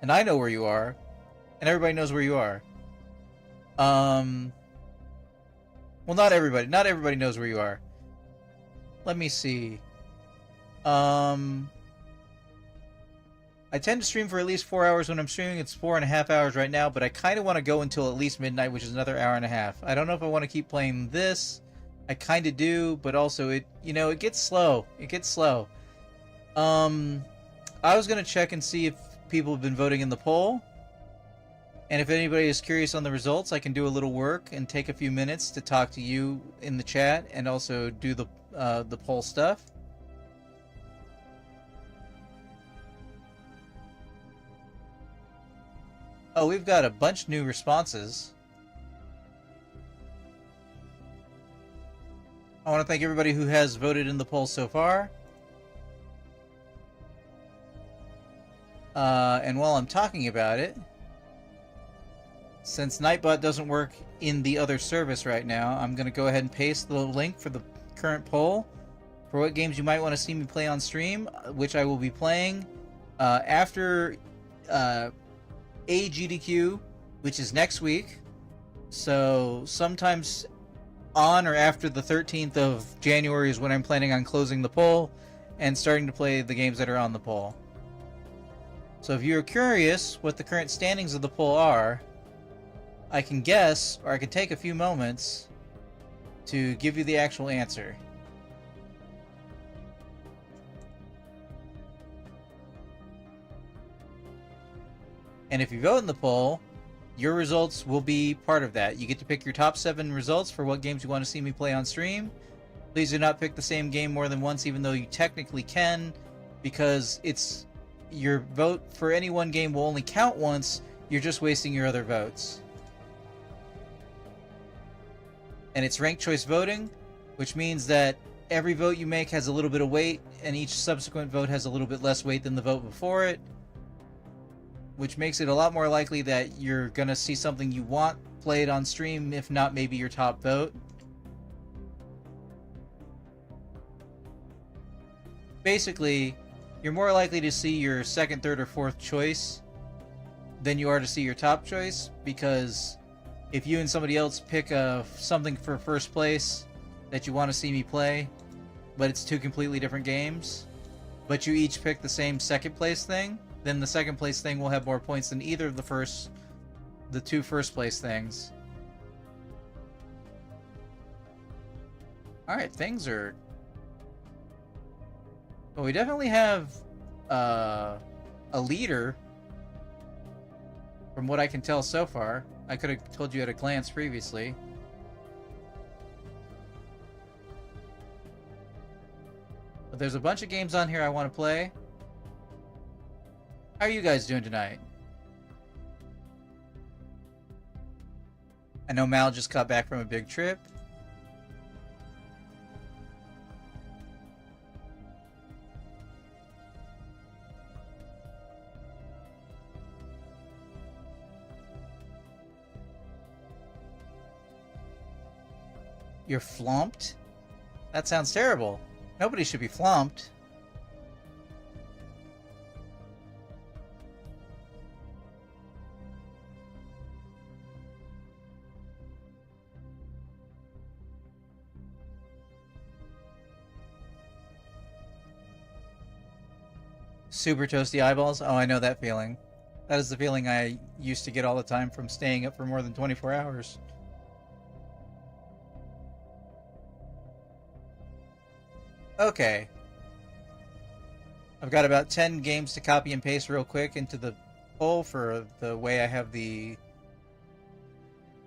and I know where you are, and everybody knows where you are. Well, not everybody. Not everybody knows where you are. Let me see. I tend to stream for at least 4 hours when I'm streaming. It's 4.5 hours right now, but I kind of want to go until at least midnight, which is another hour and a half. I don't know if I want to keep playing this. I kind of do, but also it gets slow. It gets slow. I was going to check and see if people have been voting in the poll. And if anybody is curious on the results, I can do a little work and take a few minutes to talk to you in the chat and also do the poll stuff. Oh, we've got a bunch new responses. I want to thank everybody who has voted in the poll so far. And while I'm talking about it, since Nightbot doesn't work in the other service right now, I'm going to go ahead and paste the link for the current poll for what games you might want to see me play on stream, which I will be playing after AGDQ, which is next week. So sometimes on or after the 13th of January is when I'm planning on closing the poll and starting to play the games that are on the poll. So if you're curious what the current standings of the poll are, I can guess, or I can take a few moments to give you the actual answer. And if you vote in the poll, your results will be part of that. You get to pick your top 7 results for what games you want to see me play on stream. Please do not pick the same game more than once, even though you technically can, because it's your vote for any one game will only count once. You're just wasting your other votes. And it's ranked choice voting, which means that every vote you make has a little bit of weight, and each subsequent vote has a little bit less weight than the vote before it, which makes it a lot more likely that you're gonna see something you want played on stream, if not maybe your top vote. Basically, you're more likely to see your second, third, or fourth choice than you are to see your top choice, because if you and somebody else pick something for first place that you want to see me play, but it's 2 completely different games, but you each pick the same second place thing, then the second place thing will have more points than either of the 2 first place things. Alright, things are... Well, we definitely have a leader, from what I can tell so far. I could have told you at a glance previously. But there's a bunch of games on here I want to play. How are you guys doing tonight? I know Mal just got back from a big trip. You're flumped? That sounds terrible. Nobody should be flumped. Super toasty eyeballs? Oh, I know that feeling. That is the feeling I used to get all the time from staying up for more than 24 hours. Okay. I've got about 10 games to copy and paste real quick into the poll for the way I have the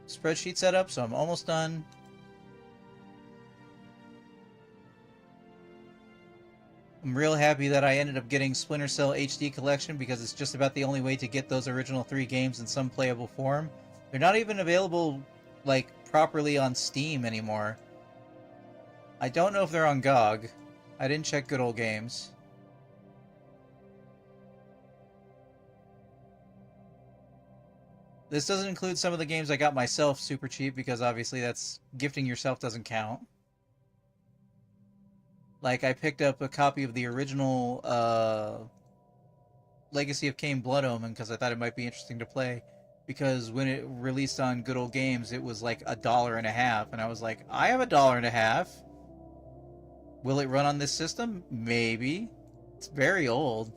spreadsheet set up, so I'm almost done. I'm real happy that I ended up getting Splinter Cell HD Collection, because it's just about the only way to get those original 3 games in some playable form. They're not even available, like, properly on Steam anymore. I don't know if they're on GOG. I didn't check Good Old Games. This doesn't include some of the games I got myself super cheap, because obviously that's gifting yourself doesn't count. Like, I picked up a copy of the original Legacy of Kain Blood Omen because I thought it might be interesting to play. Because when it released on Good Old Games, it was like $1.50, and I was like, I have $1.50. Will it run on this system? Maybe. It's very old.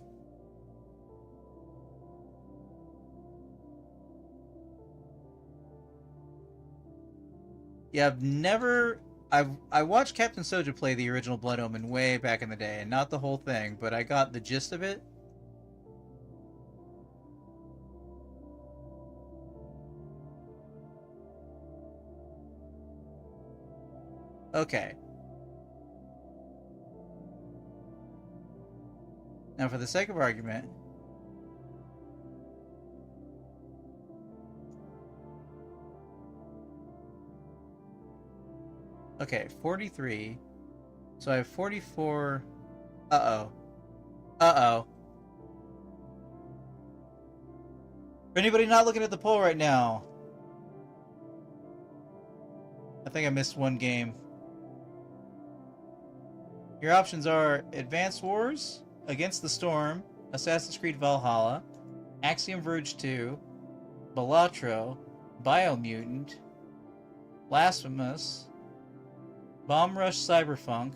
Yeah, I watched Captain Soja play the original Blood Omen way back in the day, and not the whole thing, but I got the gist of it. Okay. Now, for the sake of argument, okay, 43. So I have 44. Uh-oh. Uh-oh. For anybody not looking at the poll right now, I think I missed one game. Your options are Advanced Wars, Against the Storm, Assassin's Creed Valhalla, Axiom Verge 2, Balatro, Biomutant, Blasphemous, Bomb Rush Cyberpunk,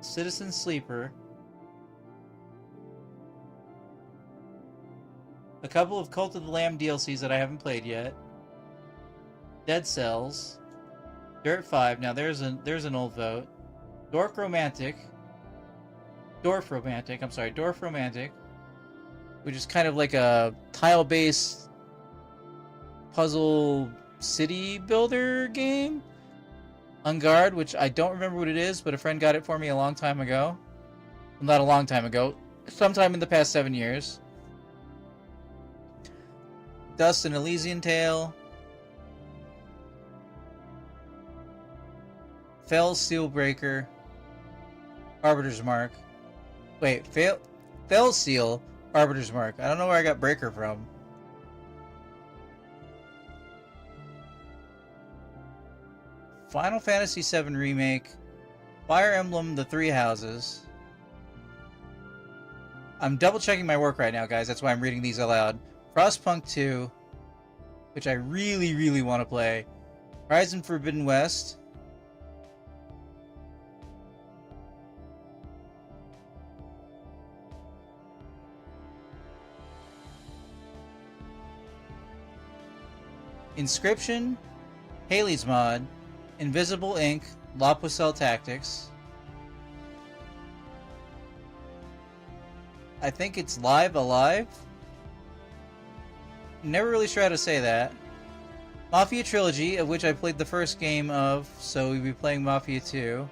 Citizen Sleeper, a couple of Cult of the Lamb DLCs that I haven't played yet, Dead Cells, Dirt 5, now there's an old vote, Dwarf Romantic, which is kind of like a tile-based puzzle city builder game. On Guard, which I don't remember what it is, but a friend got it for me a long time ago. Well, not a long time ago, sometime in the past 7 years. Dust and Elysian Tale. Fell Steelbreaker. Arbiter's Mark. Wait, Fell Seal, Arbiter's Mark. I don't know where I got Breaker from. Final Fantasy VII Remake. Fire Emblem The Three Houses. I'm double checking my work right now, guys. That's why I'm reading these aloud. Frostpunk 2, which I really, really want to play. Horizon Forbidden West. Inscription, Haley's Mod, Invisible Inc., La Pucelle Tactics. I think it's Live Alive. Never really sure how to say that. Mafia Trilogy, of which I played the first game of, so we'll be playing Mafia 2.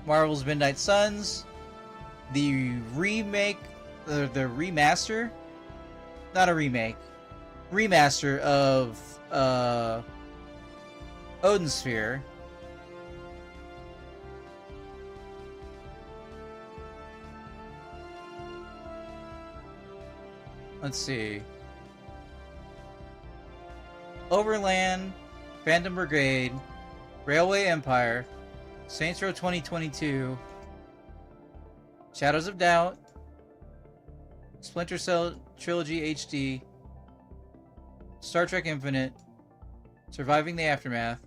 Marvel's Midnight Suns. The remake, the remaster? Not a remake. Remaster of Odin Sphere. Let's see. Overland, Phantom Brigade, Railway Empire, Saints Row 2022, Shadows of Doubt, Splinter Cell Trilogy HD, Star Trek Infinite, Surviving the Aftermath,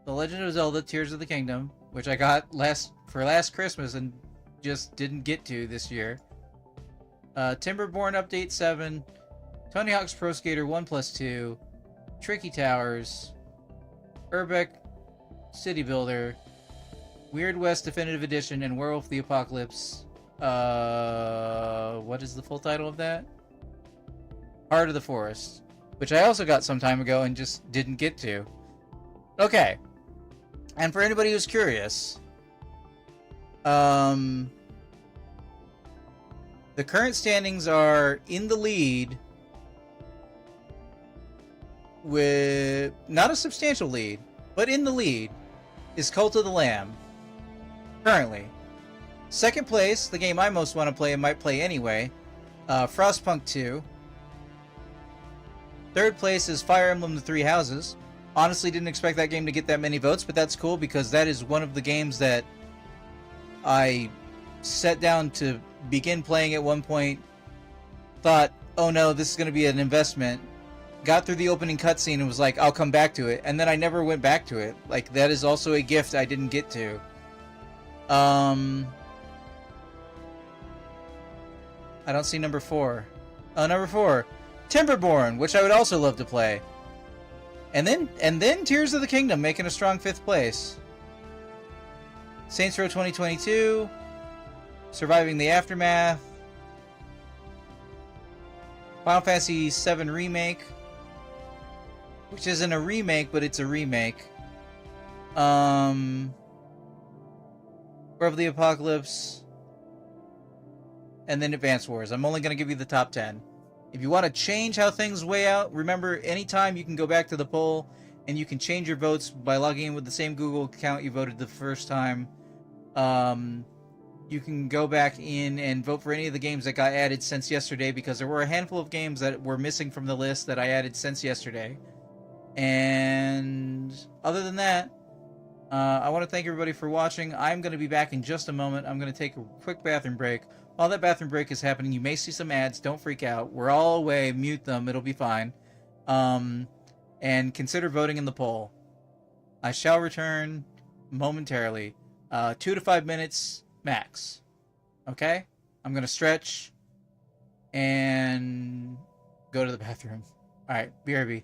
The Legend of Zelda Tears of the Kingdom, which I got last Christmas and just didn't get to this year. Timberborn Update 7, Tony Hawk's Pro Skater 1+2, Tricky Towers, Urbeck City Builder, Weird West Definitive Edition, and Werewolf the Apocalypse. What is the full title of that? Heart of the Forest, which I also got some time ago and just didn't get to. Okay. And for anybody who's curious, the current standings are in the lead with not a substantial lead, but in the lead is Cult of the Lamb. Currently. Second place, the game I most want to play and might play anyway, Frostpunk 2. Third place is Fire Emblem The Three Houses. Honestly, didn't expect that game to get that many votes, but that's cool because that is one of the games that I set down to begin playing at one point. Thought, oh no, this is going to be an investment. Got through the opening cutscene and was like, I'll come back to it. And then I never went back to it. Like, that is also a gift I didn't get to. I don't see number 4. Oh, number 4. Timberborn, which I would also love to play. And then Tears of the Kingdom, making a strong 5th place. Saints Row 2022. Surviving the Aftermath. Final Fantasy VII Remake. Which isn't a remake, but it's a remake. War of the Apocalypse. And then Advance Wars. I'm only going to give you the top 10. If you want to change how things weigh out, remember, anytime you can go back to the poll and you can change your votes by logging in with the same Google account you voted the first time. You can go back in and vote for any of the games that got added since yesterday, because there were a handful of games that were missing from the list that I added since yesterday. And other than that, I want to thank everybody for watching. I'm going to be back in just a moment. I'm going to take a quick bathroom break. While that bathroom break is happening, you may see some ads. Don't freak out. We're all away. Mute them. It'll be fine. And consider voting in the poll. I shall return momentarily. 2 to 5 minutes max. Okay? I'm going to stretch and go to the bathroom. Alright, BRB.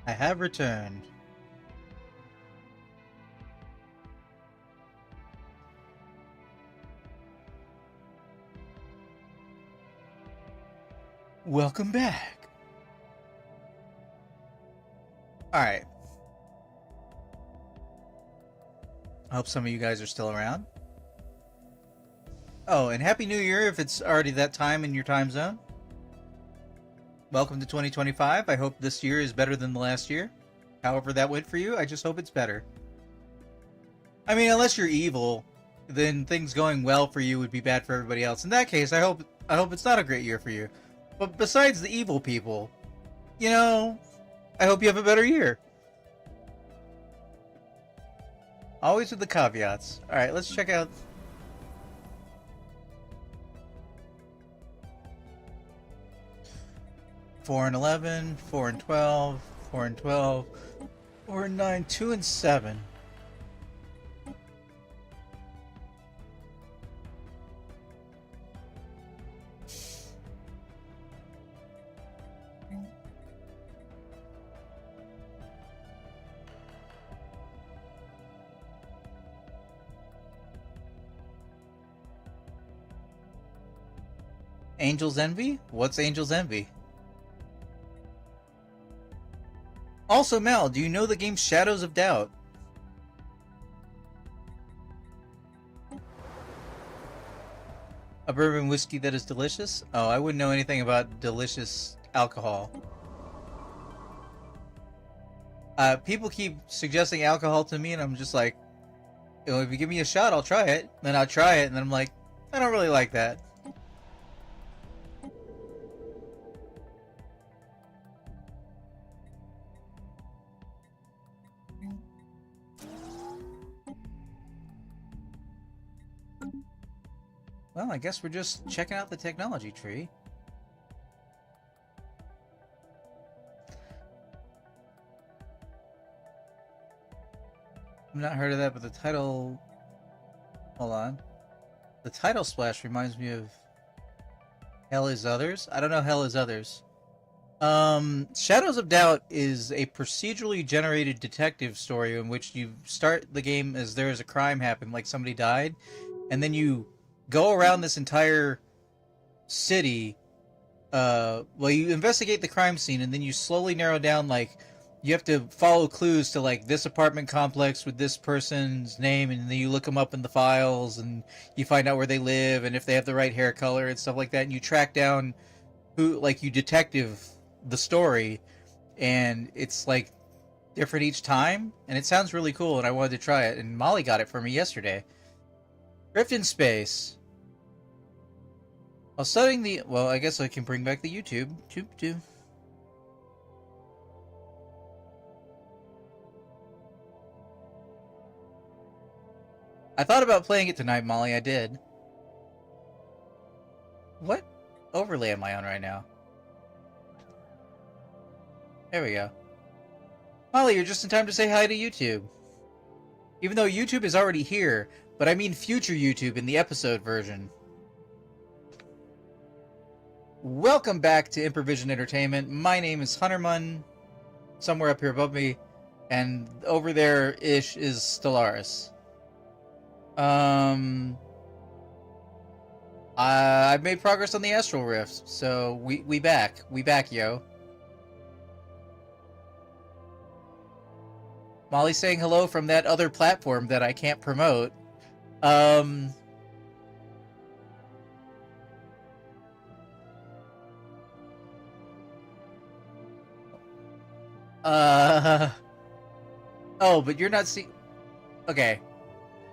I have returned. Welcome back. Alright. I hope some of you guys are still around. Oh, and Happy New Year if it's already that time in your time zone. Welcome to 2025. I hope this year is better than the last year. However that went for you, I just hope it's better. I mean, unless you're evil, then things going well for you would be bad for everybody else. In that case, I hope it's not a great year for you. But besides the evil people, you know, I hope you have a better year. Always with the caveats. Alright, let's check out... Four and 11, 4 and 12, 4 and 12, 4 and 9, 2 and 7. Angel's Envy? What's Angel's Envy? Also, Mel, do you know the game Shadows of Doubt? A bourbon whiskey that is delicious? Oh, I wouldn't know anything about delicious alcohol. People keep suggesting alcohol to me, and I'm just like, you know, if you give me a shot, I'll try it. Then I'll try it, and then I'm like, I don't really like that. Well, I guess we're just checking out the technology tree. I've not heard of that, but the title... Hold on. The title splash reminds me of Hell is Others? I don't know Hell is Others. Shadows of Doubt is a procedurally generated detective story in which you start the game as there is a crime happened, like somebody died, and then you go around this entire city. Well, you investigate the crime scene, and then you slowly narrow down, like, you have to follow clues to, like, this apartment complex with this person's name, and then you look them up in the files, and you find out where they live, and if they have the right hair color, and stuff like that, and you track down who, like, you detective the story, and it's, like, different each time, and it sounds really cool, and I wanted to try it, and Molly got it for me yesterday. Rift in Space. While studying the... Well, I guess I can bring back the YouTube. Tube. I thought about playing it tonight, Molly. I did. What overlay am I on right now? There we go. Molly, you're just in time to say hi to YouTube. Even though YouTube is already here, but I mean future YouTube in the episode version. Welcome back to Improvision Entertainment. My name is Huntermun, somewhere up here above me, and over there-ish is Stellaris. I've made progress on the Astral Rift, so we back, yo. Molly's saying hello from that other platform that I can't promote. Oh, but you're not seeing... Okay.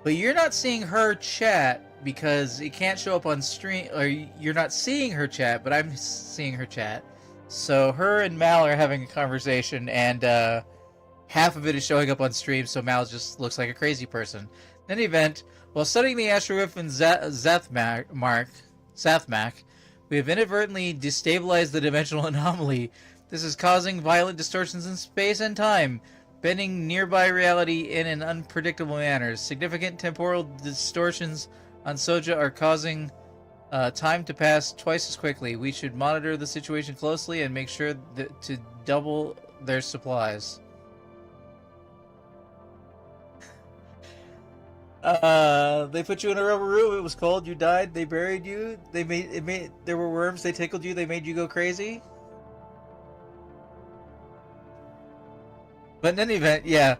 But you're not seeing her chat because it can't show up on stream, or you're not seeing her chat, but I'm seeing her chat. So her and Mal are having a conversation, and half of it is showing up on stream, so Mal just looks like a crazy person. In any event, while studying the Astral Rift in Zathmak, we have inadvertently destabilized the dimensional anomaly. This is causing violent distortions in space and time, bending nearby reality in an unpredictable manner. Significant temporal distortions on Soja are causing time to pass twice as quickly. We should monitor the situation closely and make sure to double there's supplies. They put you in a rubber room. It was cold. You died. They buried you. There were worms. They tickled you. They made you go crazy. But in any event, yeah.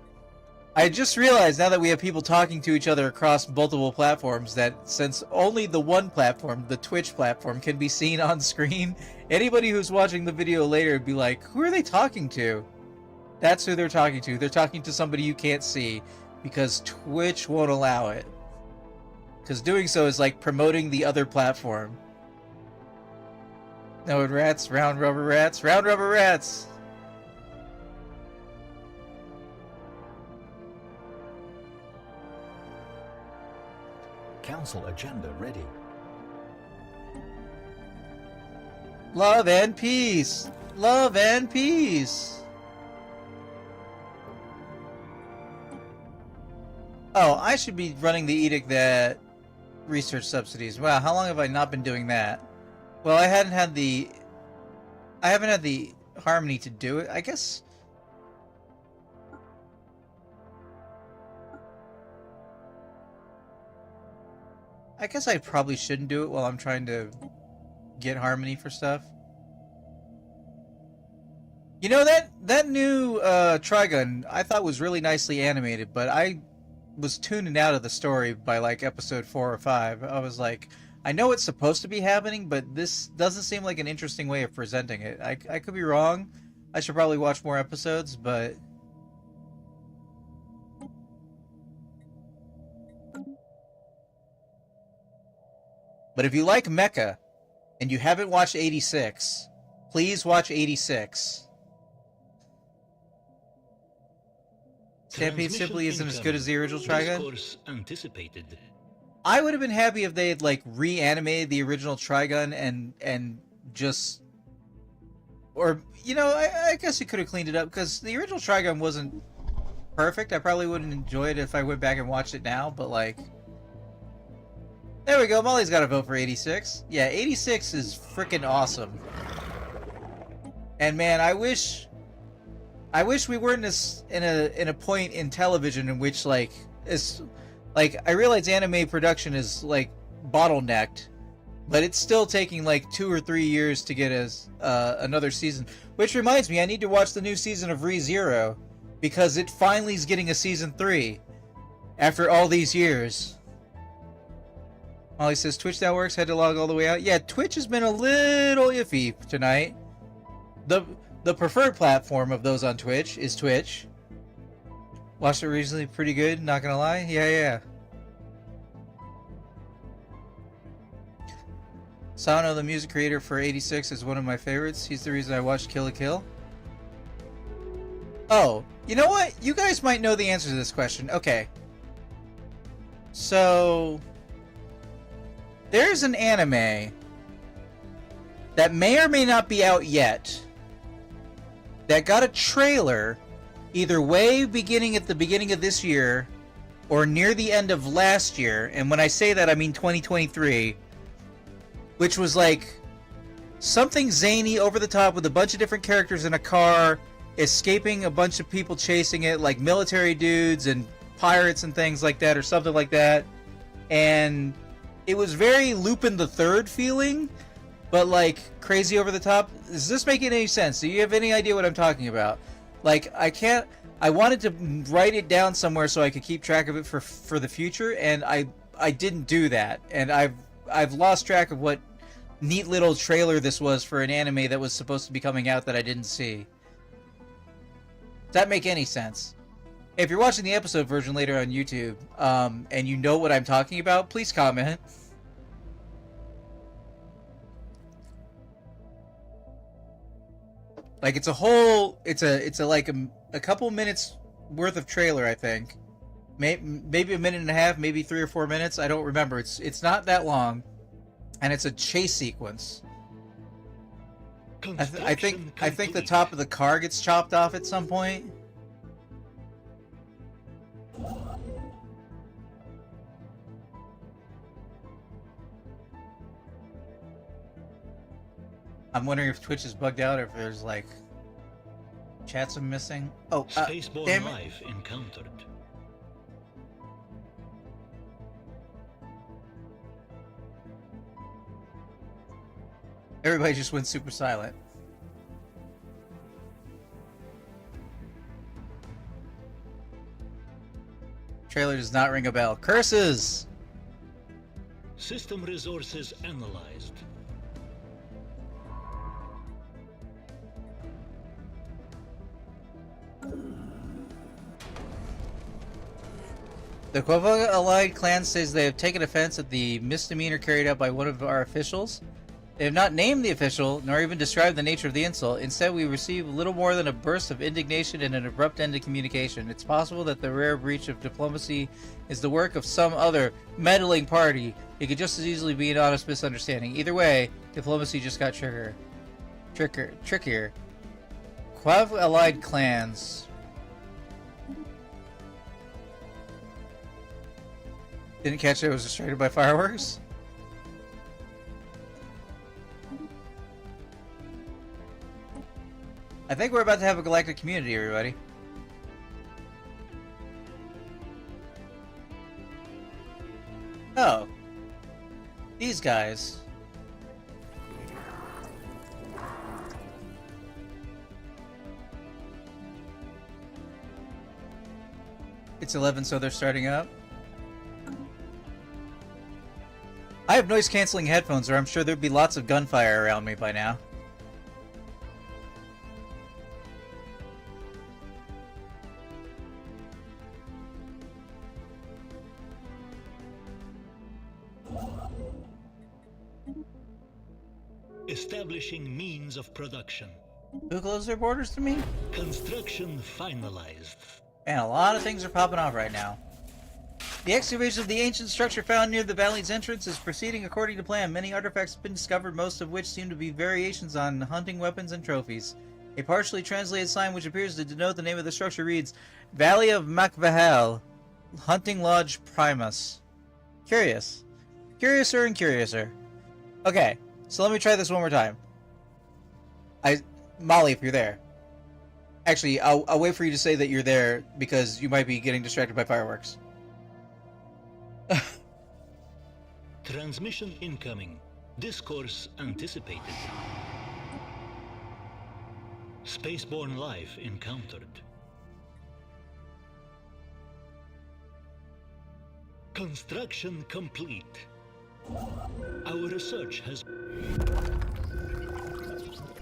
I just realized now that we have people talking to each other across multiple platforms that since only the one platform, the Twitch platform, can be seen on screen, anybody who's watching the video later would be like, who are they talking to? That's who they're talking to. They're talking to somebody you can't see because Twitch won't allow it. Because doing so is like promoting the other platform. No, rats, round rubber rats, round rubber rats! Council agenda ready. Love and peace! Love and peace! Oh, I should be running the edict that research subsidies. Wow, how long have I not been doing that? Well, I haven't had the harmony to do it. I guess I probably shouldn't do it while I'm trying to get harmony for stuff. You know, that new Trigun I thought was really nicely animated, but I was tuning out of the story by like episode 4 or 5. I was like, I know it's supposed to be happening, but this doesn't seem like an interesting way of presenting it. I could be wrong. I should probably watch more episodes, but if you like mecha and you haven't watched 86, please watch 86. Stampede simply isn't as good as the original Trigun. Anticipated. I would have been happy if they had like reanimated the original Trigun and just, or you know, I guess you could have cleaned it up because the original Trigun wasn't perfect. I probably wouldn't enjoy it if I went back and watched it now, but like, there we go. Molly's got a vote for 86. Yeah, 86 is freaking awesome. And man, I wish we weren't in a point in television in which like I realize anime production is like bottlenecked, but it's still taking like 2 or 3 years to get us another season. Which reminds me, I need to watch the new season of ReZero because it finally is getting a season 3 after all these years. Molly says Twitch now works. Had to log all the way out. Yeah, Twitch has been a little iffy tonight. The preferred platform of those on Twitch is Twitch. Watched it recently, pretty good, not gonna lie. Yeah. Sano, the music creator for 86, is one of my favorites. He's the reason I watched Kill la Kill. Oh, you know what? You guys might know the answer to this question. Okay. So, there's an anime that may or may not be out yet that got a trailer either way beginning at the beginning of this year or near the end of last year, and when I say that I mean 2023, which was like something zany over the top with a bunch of different characters in a car escaping a bunch of people chasing it, like military dudes and pirates and things like that, or something like that. And it was very Lupin the Third feeling, but like crazy over the top. Is this making any sense? Do you have any idea what I'm talking about? Like, I wanted to write it down somewhere so I could keep track of it for the future, and I didn't do that. And I've lost track of what neat little trailer this was for an anime that was supposed to be coming out that I didn't see. Does that make any sense? If you're watching the episode version later on YouTube, and you know what I'm talking about, please comment. Like, it's a whole, it's like a couple minutes worth of trailer, I think. Maybe a minute and a half, maybe 3 or 4 minutes. I don't remember. It's not that long, and it's a chase sequence. I think the top of the car gets chopped off at some point. I'm wondering if Twitch is bugged out or if there's like chats I'm missing. Oh, Spaceborne damn it. life encountered. Everybody just went super silent. Trailer does not ring a bell. Curses! System resources analyzed. The Quava Allied clan says they have taken offense at the misdemeanor carried out by one of our officials. They have not named the official, nor even described the nature of the insult. Instead, we receive little more than a burst of indignation and an abrupt end to communication. It's possible that the rare breach of diplomacy is the work of some other meddling party. It could just as easily be an honest misunderstanding. Either way, diplomacy just got trickier. Quav Allied clans. Didn't catch it was distracted by fireworks? I think we're about to have a galactic community, everybody. Oh. These guys. It's 11, so they're starting up. I have noise-canceling headphones, or I'm sure there'd be lots of gunfire around me by now. Establishing means of production. Who closed their borders to me? Construction finalized. Man, a lot of things are popping off right now. The excavation of the ancient structure found near the valley's entrance is proceeding according to plan. Many artifacts have been discovered, most of which seem to be variations on hunting weapons and trophies. A partially translated sign which appears to denote the name of the structure reads, Valley of Macvahel, Hunting Lodge Primus. Curious. Curiouser and curiouser. Okay, so let me try this one more time. Molly, if you're there. Actually, I'll wait for you to say that you're there, because you might be getting distracted by fireworks. Transmission incoming. Discourse anticipated. Spaceborne life encountered. Construction complete. Our research has...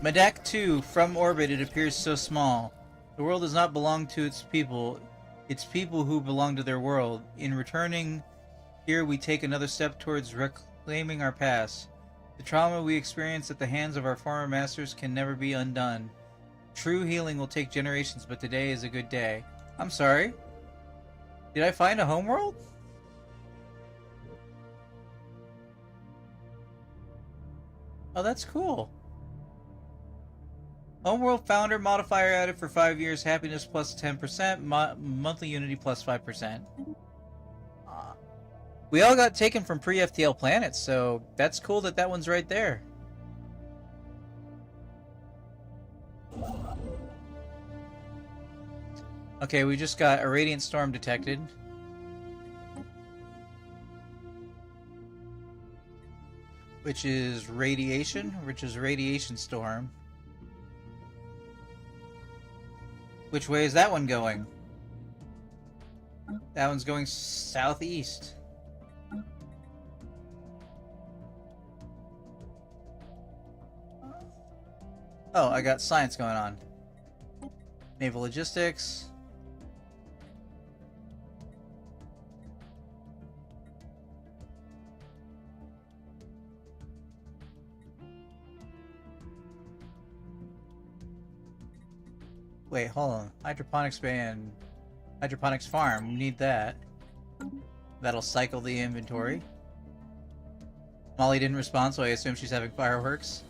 Medak 2, from orbit it appears so small. The world does not belong to its people who belong to their world. In returning here we take another step towards reclaiming our past. The trauma we experienced at the hands of our former masters can never be undone. True healing will take generations, but today is a good day. I'm sorry? Did I find a homeworld? Oh, that's cool. Homeworld founder modifier added for 5 years. Happiness plus 10%. Monthly unity plus 5%. We all got taken from pre-FTL planets, so that's cool that that one's right there. Okay, we just got a radiant storm detected. Which is radiation storm. Which way is that one going? That one's going southeast. Oh, I got science going on. Naval logistics. Wait, hold on. Hydroponics ban. Hydroponics farm. We need that. That'll cycle the inventory. Molly didn't respond, so I assume she's having fireworks.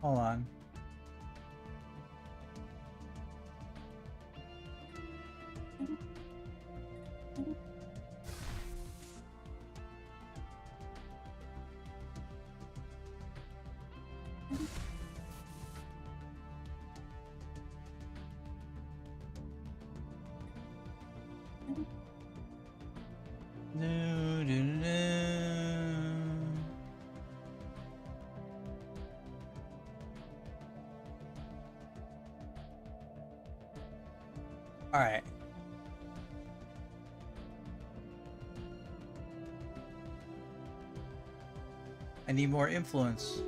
Hold on. No, no, no. All right. I need more influence.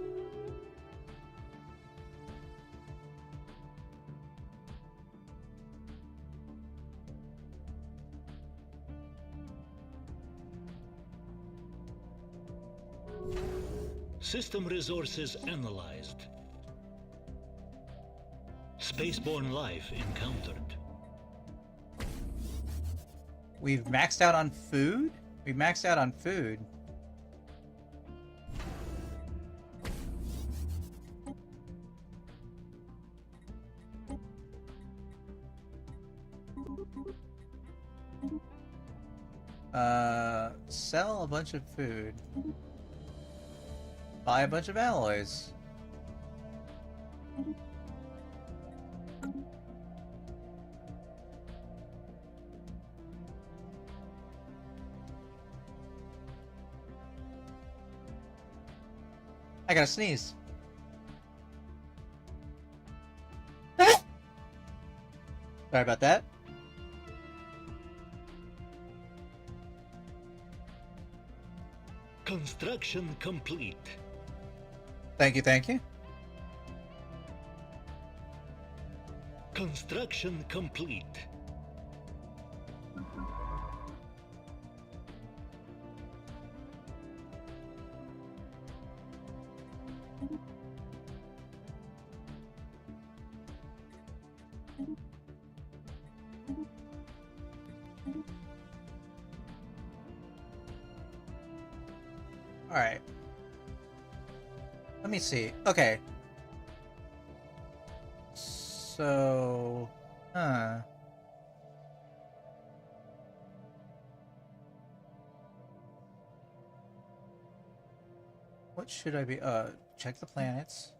System resources analyzed. Spaceborne life encountered. We've maxed out on food? We maxed out on food. Sell a bunch of food. Buy a bunch of alloys. I gotta sneeze. Sorry about that. Construction complete. Thank you, thank you. Construction complete. All right. Let me see. Okay. So, what should I be? Check the planets.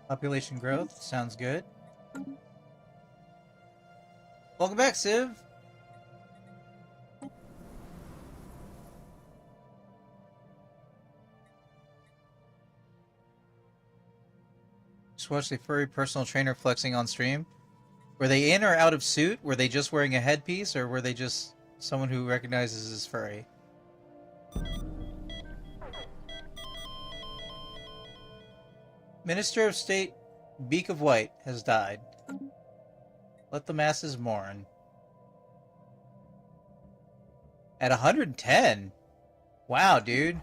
Population growth sounds good. Welcome back, Civ. Just watched a furry personal trainer flexing on stream. Were they in or out of suit? Were they just wearing a headpiece, or were they just someone who recognizes as furry? Minister of State Beak of White has died. Let the masses mourn. At 110? Wow, dude.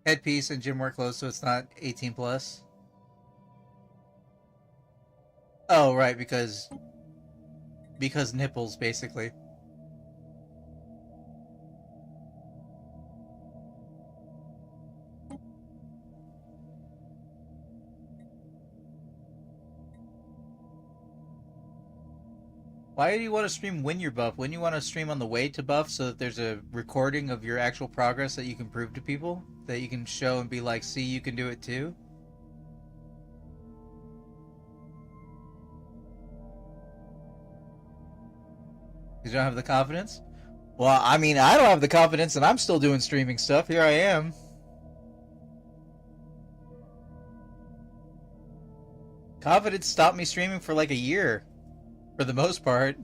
Headpiece and gym wear clothes, so it's not 18 plus. Oh, right, because nipples, basically. Why do you want to stream when you're buff? Wouldn't you want to stream on the way to buff so that there's a recording of your actual progress that you can prove to people? That you can show and be like, see, you can do it too? Because you don't have the confidence? Well, I mean, I don't have the confidence and I'm still doing streaming stuff. Here I am. Confidence stopped me streaming for like a year. For the most part.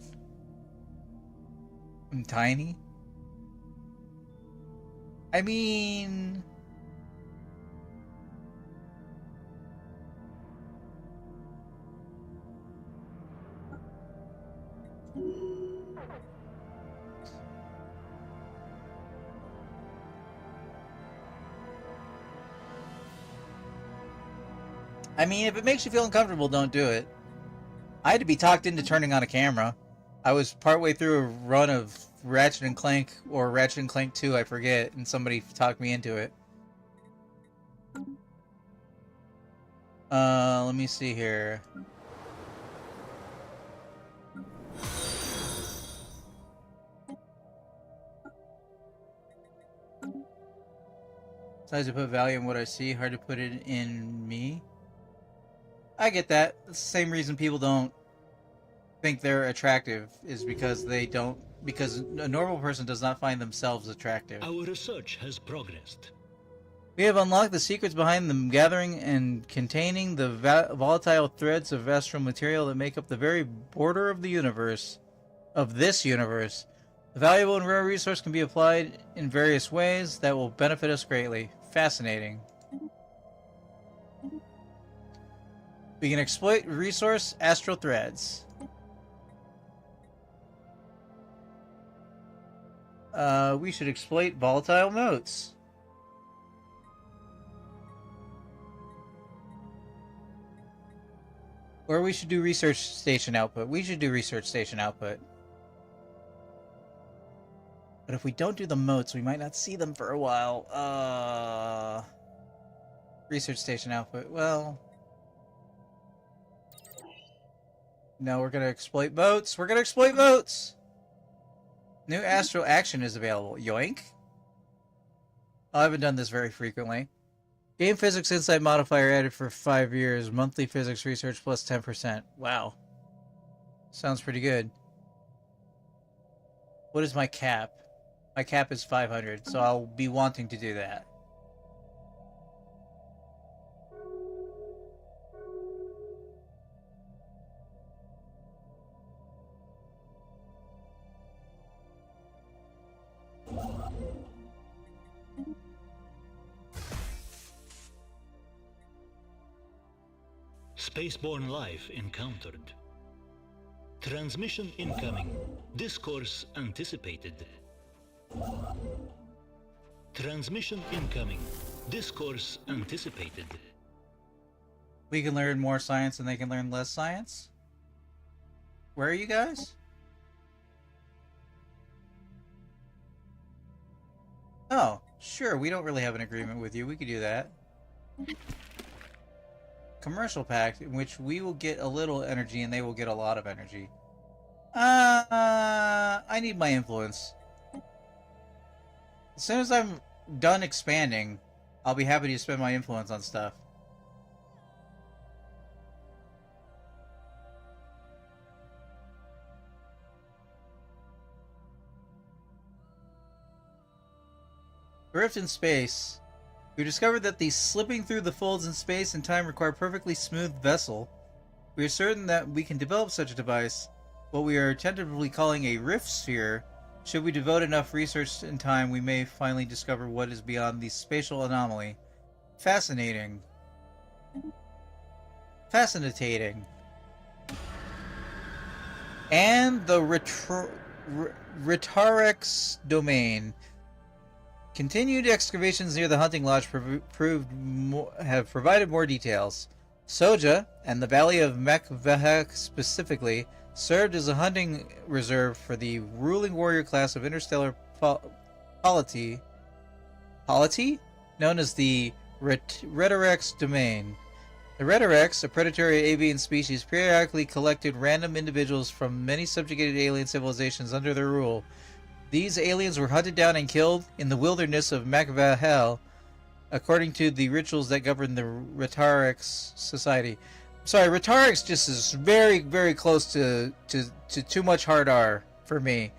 I'm tiny. I mean... I mean, if it makes you feel uncomfortable, don't do it. I had to be talked into turning on a camera. I was partway through a run of Ratchet and Clank, or Ratchet and Clank 2, I forget, and somebody talked me into it. Let me see here. Sometimes I put value in what I see, hard to put it in me. I get that. It's the same reason people don't think they're attractive, is because they don't, because a normal person does not find themselves attractive. Our research has progressed. We have unlocked the secrets behind the gathering and containing the volatile threads of astral material that make up the very border of the universe, of this universe. The valuable and rare resource can be applied in various ways that will benefit us greatly. Fascinating. We can exploit resource astral threads. We should exploit volatile motes. Or we should do research station output. We should do research station output. But if we don't do the motes, we might not see them for a while. Research station output. Well, no, we're gonna exploit motes. We're gonna exploit motes. New astral action is available. Yoink. Oh, I haven't done this very frequently. Game Physics Insight modifier added for 5 years. Monthly physics research plus 10%. Wow. Sounds pretty good. What is my cap? My cap is 500, so I'll be wanting to do that. Spaceborne life encountered. Transmission incoming. Discourse anticipated. Transmission incoming. Discourse anticipated. We can learn more science and they can learn less science? Where are you guys? Oh, sure, we don't really have an agreement with you. We could do that. Commercial pact, in which we will get a little energy and they will get a lot of energy. I need my influence. As soon as I'm done expanding, I'll be happy to spend my influence on stuff. Rift in space. We discovered that the slipping through the folds in space and time require a perfectly smooth vessel. We are certain that we can develop such a device, what we are tentatively calling a rift sphere. Should we devote enough research and time, we may finally discover what is beyond the spatial anomaly. Fascinating. Fascinating. And the Rhetorix domain. Continued excavations near the hunting lodge have provided more details. Soja, and the Valley of Mekvehek specifically, served as a hunting reserve for the ruling warrior class of interstellar polity, known as the Rhetorix domain. The Rhetorix, a predatory avian species, periodically collected random individuals from many subjugated alien civilizations under their rule. These aliens were hunted down and killed in the wilderness of Makvahel, according to the rituals that govern the Rhetorix society. Sorry, Rhetorix just is very, very close to too much hard R for me.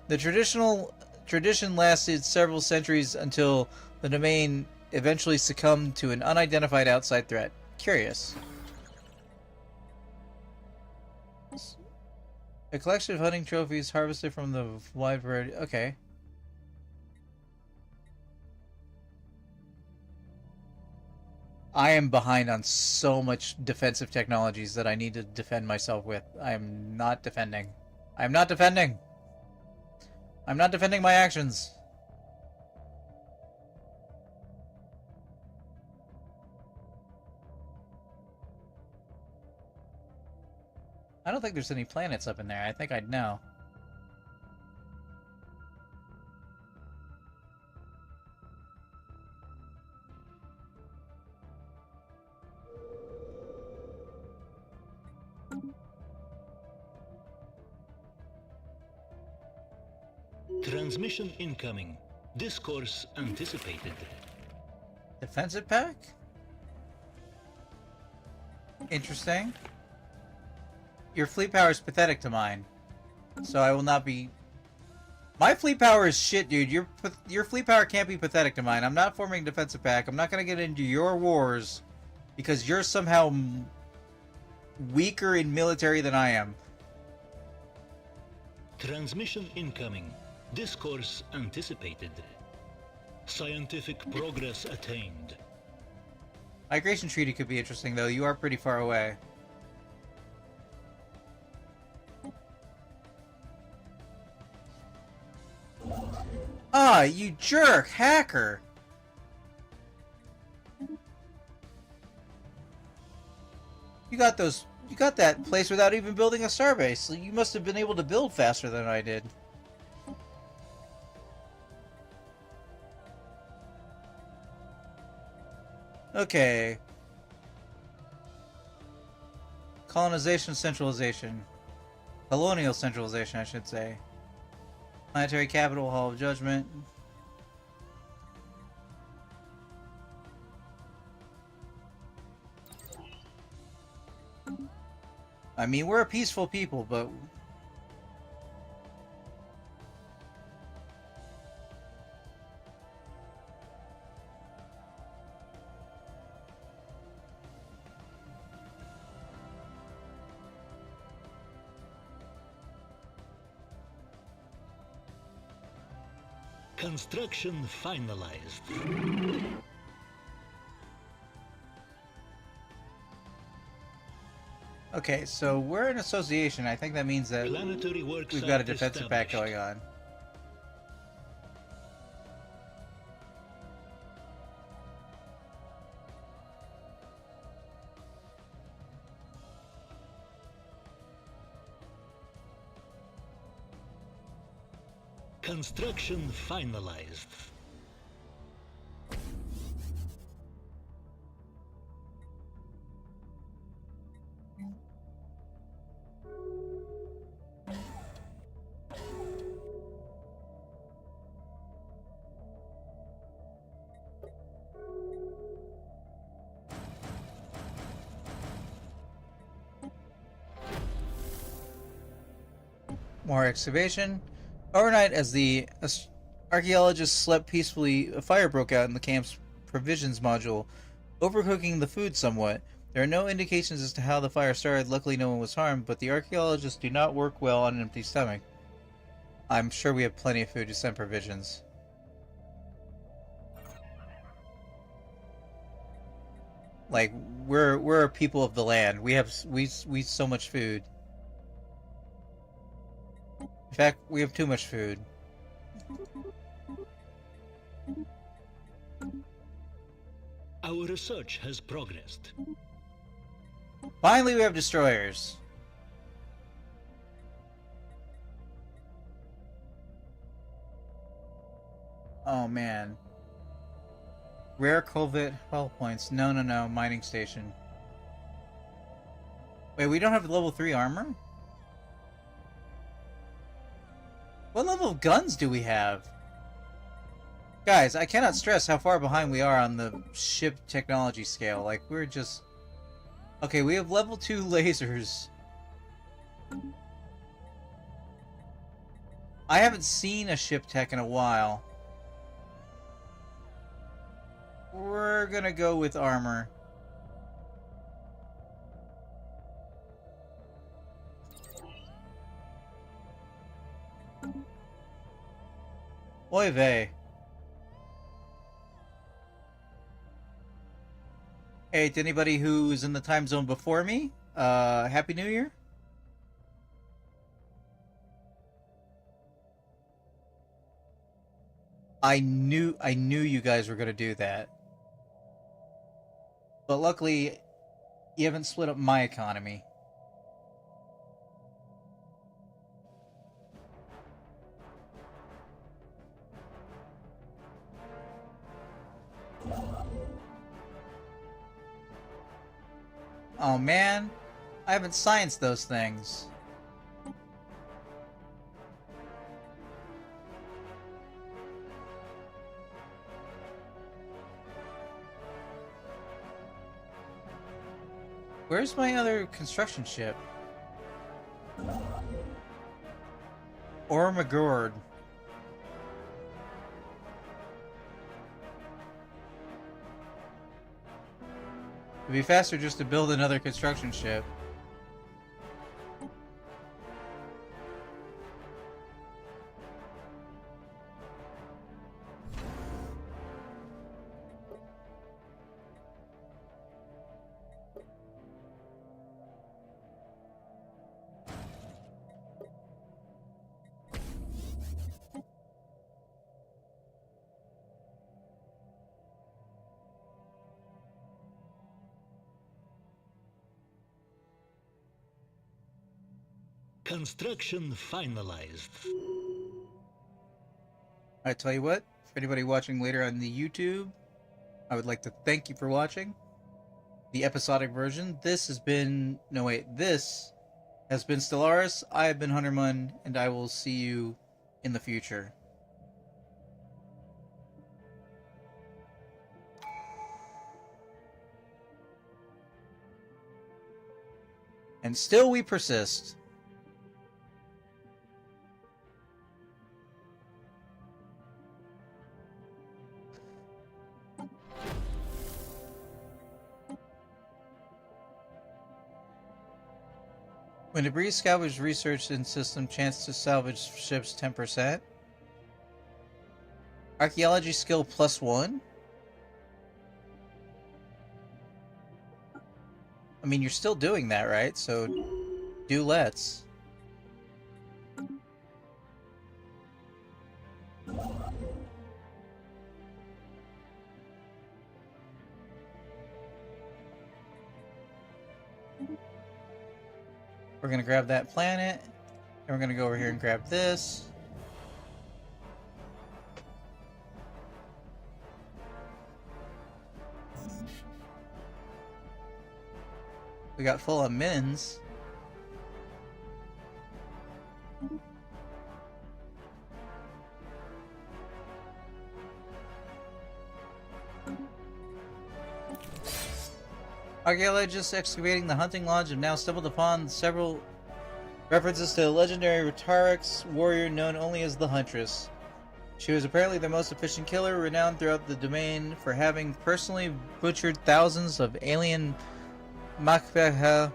The tradition lasted several centuries until the domain eventually succumbed to an unidentified outside threat. Curious. A collection of hunting trophies harvested from the wide variety. Okay. I am behind on so much defensive technologies that I need to defend myself with. I am not defending. I am not defending. I'm not defending my actions. I don't think there's any planets up in there. I think I'd know. Transmission incoming. Discourse anticipated. Defensive pack? Interesting. Your fleet power is pathetic to mine. So I will not be... My fleet power is shit, dude. Your fleet power can't be pathetic to mine. I'm not forming a defensive pack. I'm not going to get into your wars because you're somehow weaker in military than I am. Transmission incoming. Discourse anticipated. Scientific progress attained. Migration treaty could be interesting, though. You are pretty far away. Ah, you jerk! Hacker! You got that place without even building a starbase. You must have been able to build faster than I did. Okay. Colonization centralization. Colonial centralization, I should say. Planetary capital, Hall of Judgment. I mean, we're a peaceful people, but... Construction finalized. Okay, so we're an association. I think that means that Planetary work we've got a site defensive pack established. going on. Construction finalized. More excavation. Overnight, as the archaeologists slept peacefully, a fire broke out in the camp's provisions module, overcooking the food somewhat. There are no indications as to how the fire started. Luckily, no one was harmed, but the archaeologists do not work well on an empty stomach. I'm sure we have plenty of food to send provisions. Like, we're a people of the land. We so much food. In fact, we have too much food. Our research has progressed. Finally, we have destroyers. Oh, man. Rare Culvet health points. No, mining station. Wait, we don't have level 3 armor? What level of guns do we have? Guys, I cannot stress how far behind we are on the ship technology scale. Like, we're just... Okay, we have level 2 lasers. I haven't seen a ship tech in a while. We're gonna go with armor. Oy vey. Hey, to anybody who's in the time zone before me, Happy New Year. I knew you guys were gonna do that. But luckily, you haven't split up my economy. Oh man, I haven't scienced those things. Where's my other construction ship? Ormagord. It'd be faster just to build another construction ship. Construction finalized. I tell you what, for anybody watching later on the YouTube, I would like to thank you for watching the episodic version. This has been... No, wait. This has been Stellaris. I have been Huntermun, and I will see you in the future. And still we persist. When debris salvage research in system, chance to salvage ships 10%. Archaeology skill +1. I mean, you're still doing that, right? So, do let's. We're gonna grab that planet, and we're gonna go over here and grab this. We got full of mins. Archaeologists excavating the hunting lodge have now stumbled upon several references to the legendary Retarix warrior known only as the Huntress. She was apparently the most efficient killer, renowned throughout the domain for having personally butchered thousands of alien Makbeha.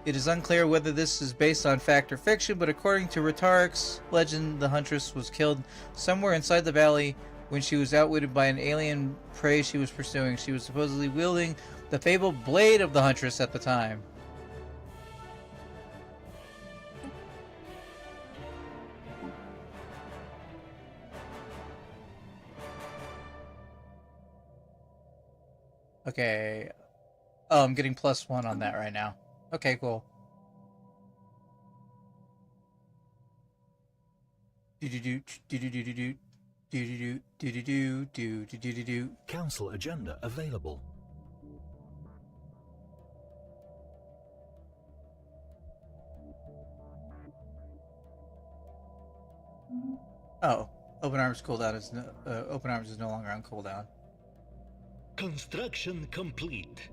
It is unclear whether this is based on fact or fiction, but according to Retarix legend, the Huntress was killed somewhere inside the valley when she was outwitted by an alien prey she was pursuing. She was supposedly wielding the fabled blade of the Huntress at the time. Okay. Oh, I'm getting +1 on that right now. Okay, cool. Council agenda available. Oh, open arms cooldown is open arms is no longer on cooldown. Construction complete.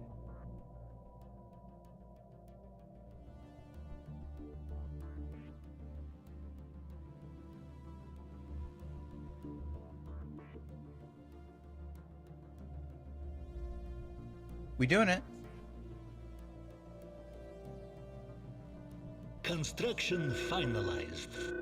We doing it? Construction finalized.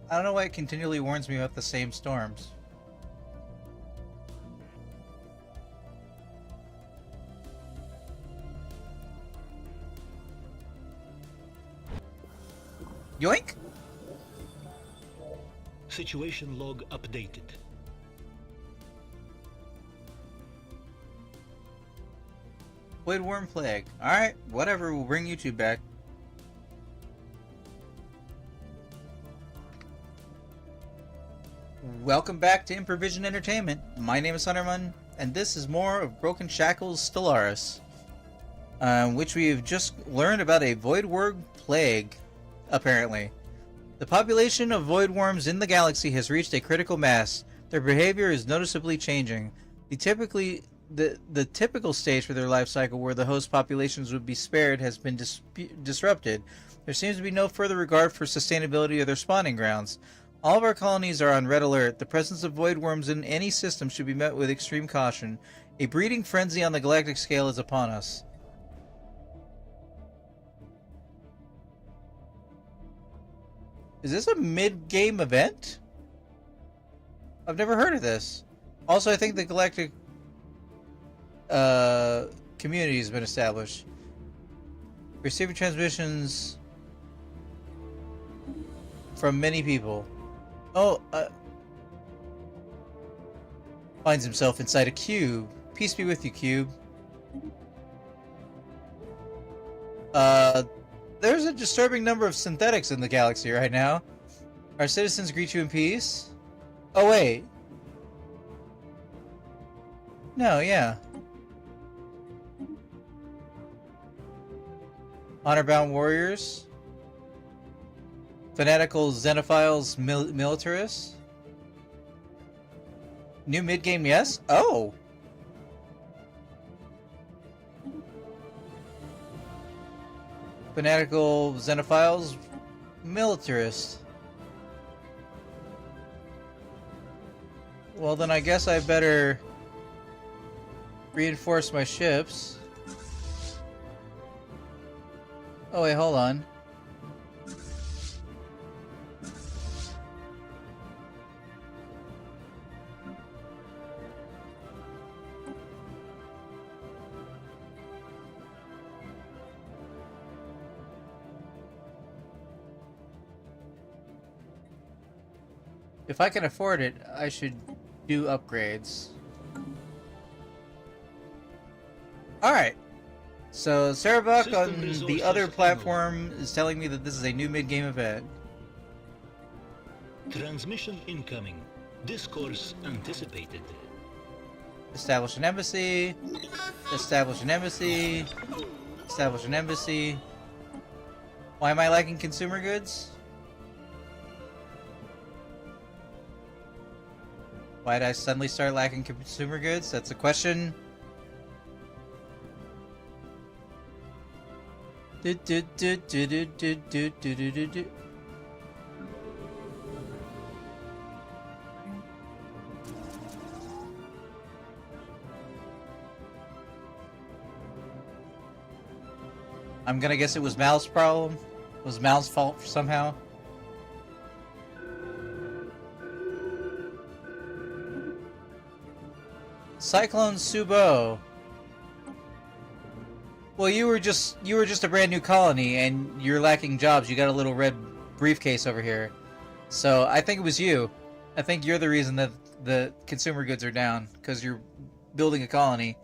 I don't know why it continually warns me about the same storms. Yoink! Situation log updated. Void Worm Plague. Alright, whatever, we'll bring YouTube back. Welcome back to Improvision Entertainment. My name is Hunterman, and this is more of Broken Shackles Stellaris, which we have just learned about a Void Worm Plague, apparently. The population of void worms in the galaxy has reached a critical mass. Their behavior is noticeably changing. The typical stage for their life cycle, where the host populations would be spared, has been disrupted. There seems to be no further regard for sustainability of their spawning grounds. All of our colonies are on red alert. The presence of void worms in any system should be met with extreme caution. A breeding frenzy on the galactic scale is upon us. Is this a mid-game event? I've never heard of this. Also, I think the galactic community has been established. Receiving transmissions from many people. Oh, finds himself inside a cube. Peace be with you, cube. There's a disturbing number of synthetics in the galaxy right now. Our citizens greet you in peace. Oh, wait. No, yeah. Honor-bound warriors. Fanatical xenophiles, militarists. New mid-game, yes? Oh! Fanatical xenophiles, militarists. Well, then I guess I better reinforce my ships. Oh wait, hold on. If I can afford it, I should do upgrades. Alright. So, Sarabak on the other platform is telling me that this is a new mid-game event. Transmission incoming. Discourse anticipated. Establish an embassy. Establish an embassy. Establish an embassy. Why am I lacking consumer goods? Why did I suddenly start lacking consumer goods? That's a question. I'm gonna guess it was Mal's problem. It was Mal's fault somehow. Cyclone Subo. Well, you were just a brand new colony and you're lacking jobs. You got a little red briefcase over here. So, I think it was you. I think you're the reason that the consumer goods are down, because you're building a colony.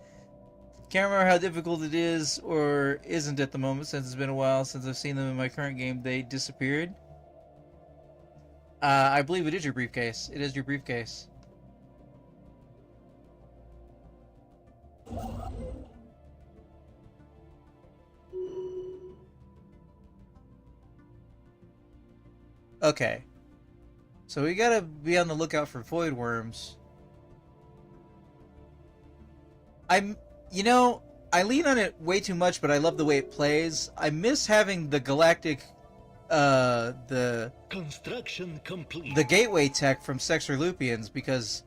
Can't remember how difficult it is or isn't at the moment, since it's been a while since I've seen them in my current game. They disappeared. I believe it is your briefcase. It is your briefcase. Okay. So we gotta be on the lookout for void worms. You know, I lean on it way too much, but I love the way it plays. I miss having the galactic, the construction complete. The gateway tech from Sexorlupians, because,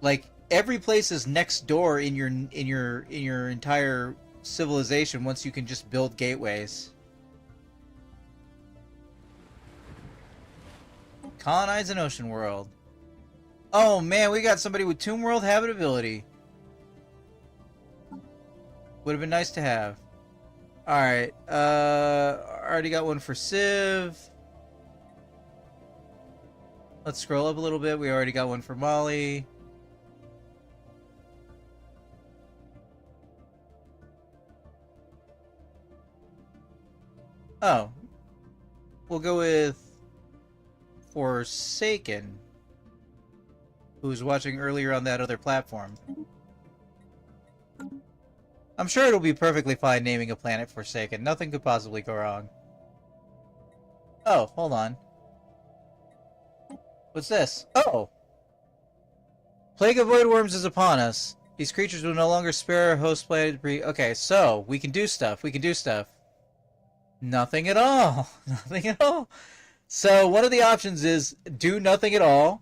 like, every place is next door in your entire civilization once you can just build gateways. Colonize an ocean world. Oh man, we got somebody with Tomb World habitability. Would have been nice to have. Alright, already got one for Civ. Let's scroll up a little bit. We already got one for Molly. Oh. We'll go with Forsaken, who was watching earlier on that other platform. I'm sure it'll be perfectly fine naming a planet Forsaken. Nothing could possibly go wrong. Oh, hold on. What's this? Oh! Plague of void worms is upon us. These creatures will no longer spare our host planet debris. Okay, so, we can do stuff. We can do stuff. Nothing at all. Nothing at all. So, one of the options is do nothing at all,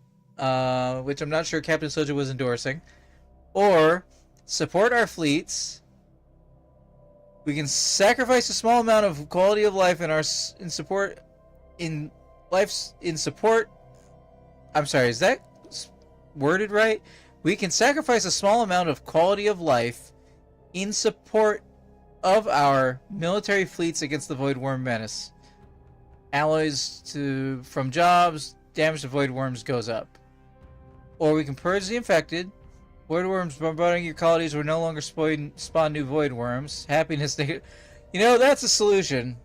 which I'm not sure Captain Soja was endorsing. Or, support our fleets. We can sacrifice a small amount of quality of life in support. I'm sorry, is that worded right? We can sacrifice a small amount of quality of life in support of our military fleets against the Void Worm menace. Alloys from jobs, damage to Void Worms goes up. Or we can purge the infected. Void Worms bombarding your colonies will no longer spawn new Void Worms. Happiness. You know, that's a solution.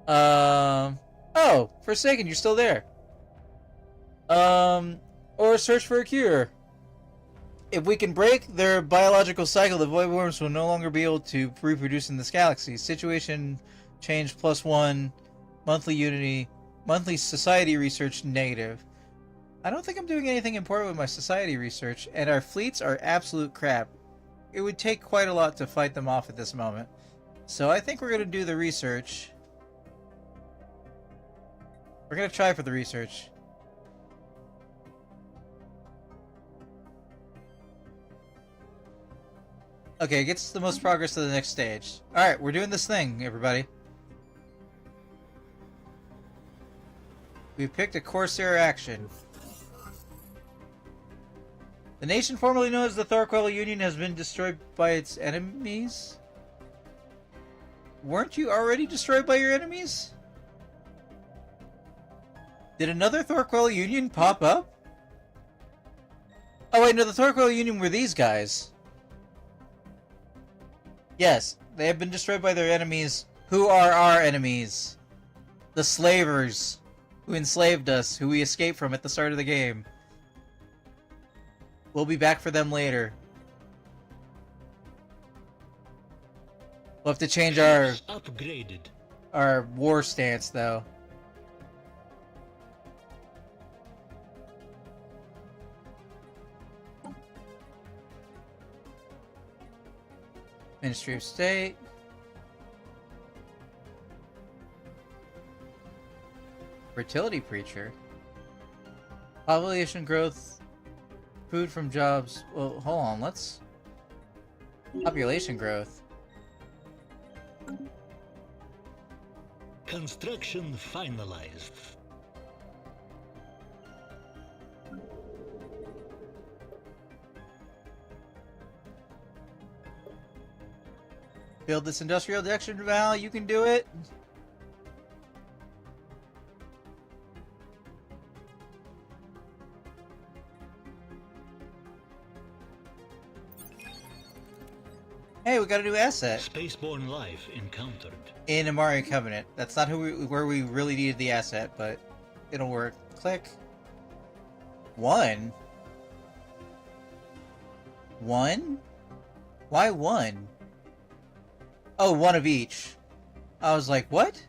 Oh, Forsaken, you're still there. Or search for a cure. If we can break their biological cycle, the Void Worms will no longer be able to reproduce in this galaxy. Situation change +1, monthly unity, monthly society research negative. I don't think I'm doing anything important with my society research, and our fleets are absolute crap. It would take quite a lot to fight them off at this moment. So I think we're going to do the research. We're going to try for the research. Okay, it gets the most progress to the next stage. Alright, we're doing this thing, everybody. We've picked a Corsair action. The nation formerly known as the Thorquell Union has been destroyed by its enemies? Weren't you already destroyed by your enemies? Did another Thorquell Union pop up? Oh wait, no, the Thorquell Union were these guys. Yes, they have been destroyed by their enemies. Who are our enemies? The slavers, who enslaved us, who we escaped from at the start of the game. We'll be back for them later. We'll have to change our war stance, though. Ministry of State. Fertility Preacher. Population growth. Food from jobs. Well, hold on, let's... Population growth. Construction finalized. Build this industrial action, Val. You can do it. Hey, we got a new asset. Spaceborne life encountered. In Amari Covenant. That's not where we really needed the asset, but it'll work. Click. 1? 1? Why 1? Oh, 1 of each. I was like, what?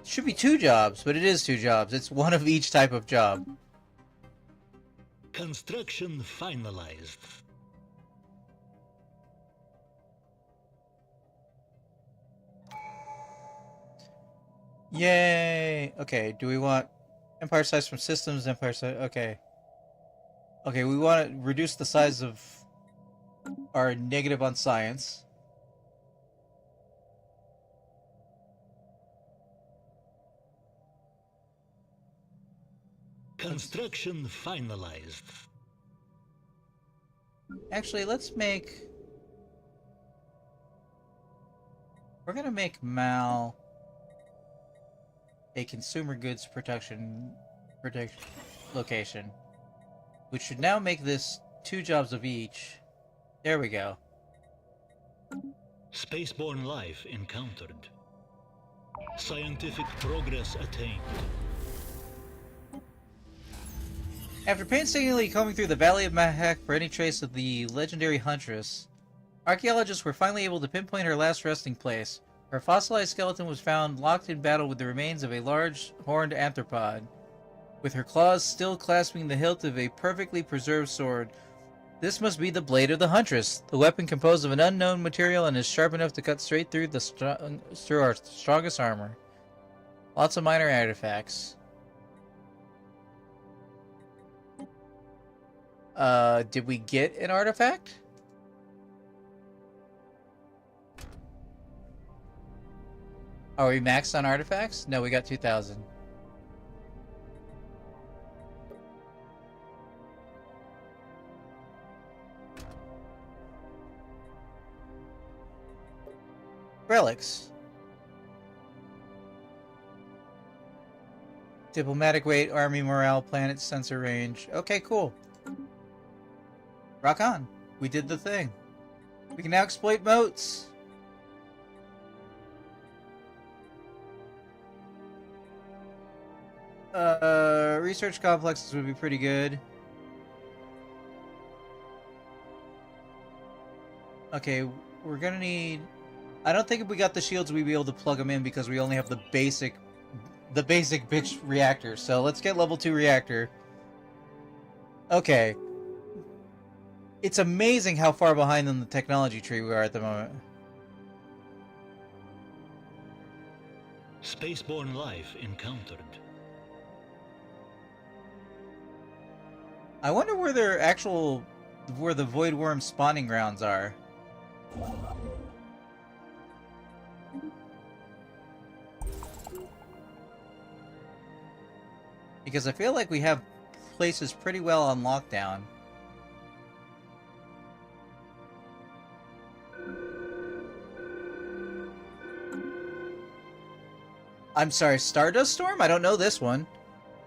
It should be 2 jobs, but it is 2 jobs. It's 1 of each type of job. Construction finalized. Yay! Okay, do we want empire size from systems, empire size... Okay. Okay, we want to reduce the size of our negative on science. Construction finalized. Actually, let's make... We're gonna make Mal a consumer goods protection location, which should now make this 2 jobs of each. There we go. Spaceborne life encountered. Scientific progress attained. After painstakingly combing through the Valley of Mahek for any trace of the legendary Huntress, archaeologists were finally able to pinpoint her last resting place. Her fossilized skeleton was found locked in battle with the remains of a large horned arthropod, with her claws still clasping the hilt of a perfectly preserved sword. This must be the blade of the Huntress, the weapon composed of an unknown material and is sharp enough to cut straight through through our strongest armor. Lots of minor artifacts. Did we get an artifact? Are we maxed on artifacts? No, we got 2,000. Relics. Diplomatic weight, army morale, planet sensor range. Okay, cool. Rock on. We did the thing. We can now exploit moats. Research complexes would be pretty good. Okay, we're gonna need... I don't think if we got the shields we'd be able to plug them in because we only have the basic bitch reactor. So let's get level 2 reactor. Okay. It's amazing how far behind on the technology tree we are at the moment. Spaceborne life encountered. I wonder where where the Void Worm spawning grounds are. Because I feel like we have places pretty well on lockdown. I'm sorry, Stardust Storm? I don't know this one.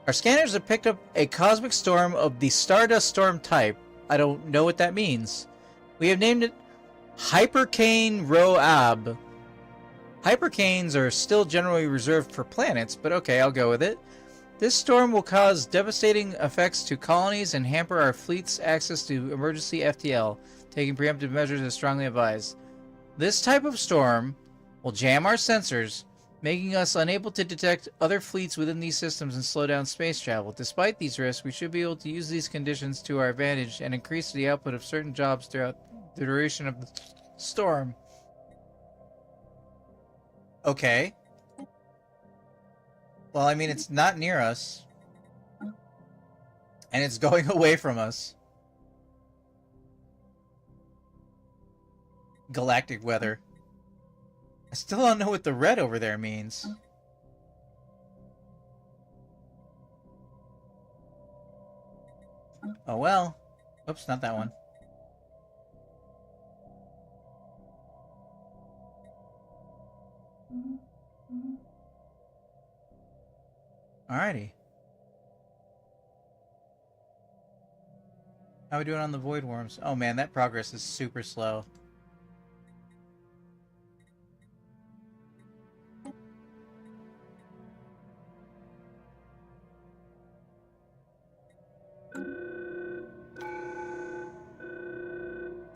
Our scanners have picked up a cosmic storm of the Stardust Storm type. I don't know what that means. We have named it Hypercane Roab. Hypercanes are still generally reserved for planets, but okay, I'll go with it. This storm will cause devastating effects to colonies and hamper our fleet's access to emergency FTL. Taking preemptive measures is strongly advised. This type of storm will jam our sensors, making us unable to detect other fleets within these systems and slow down space travel. Despite these risks, we should be able to use these conditions to our advantage and increase the output of certain jobs throughout the duration of the storm. Okay. Well, I mean, it's not near us. And it's going away from us. Galactic weather. I still don't know what the red over there means. Oh well. Oops, not that one. Alrighty. How are we doing on the Void Worms? Oh man, that progress is super slow.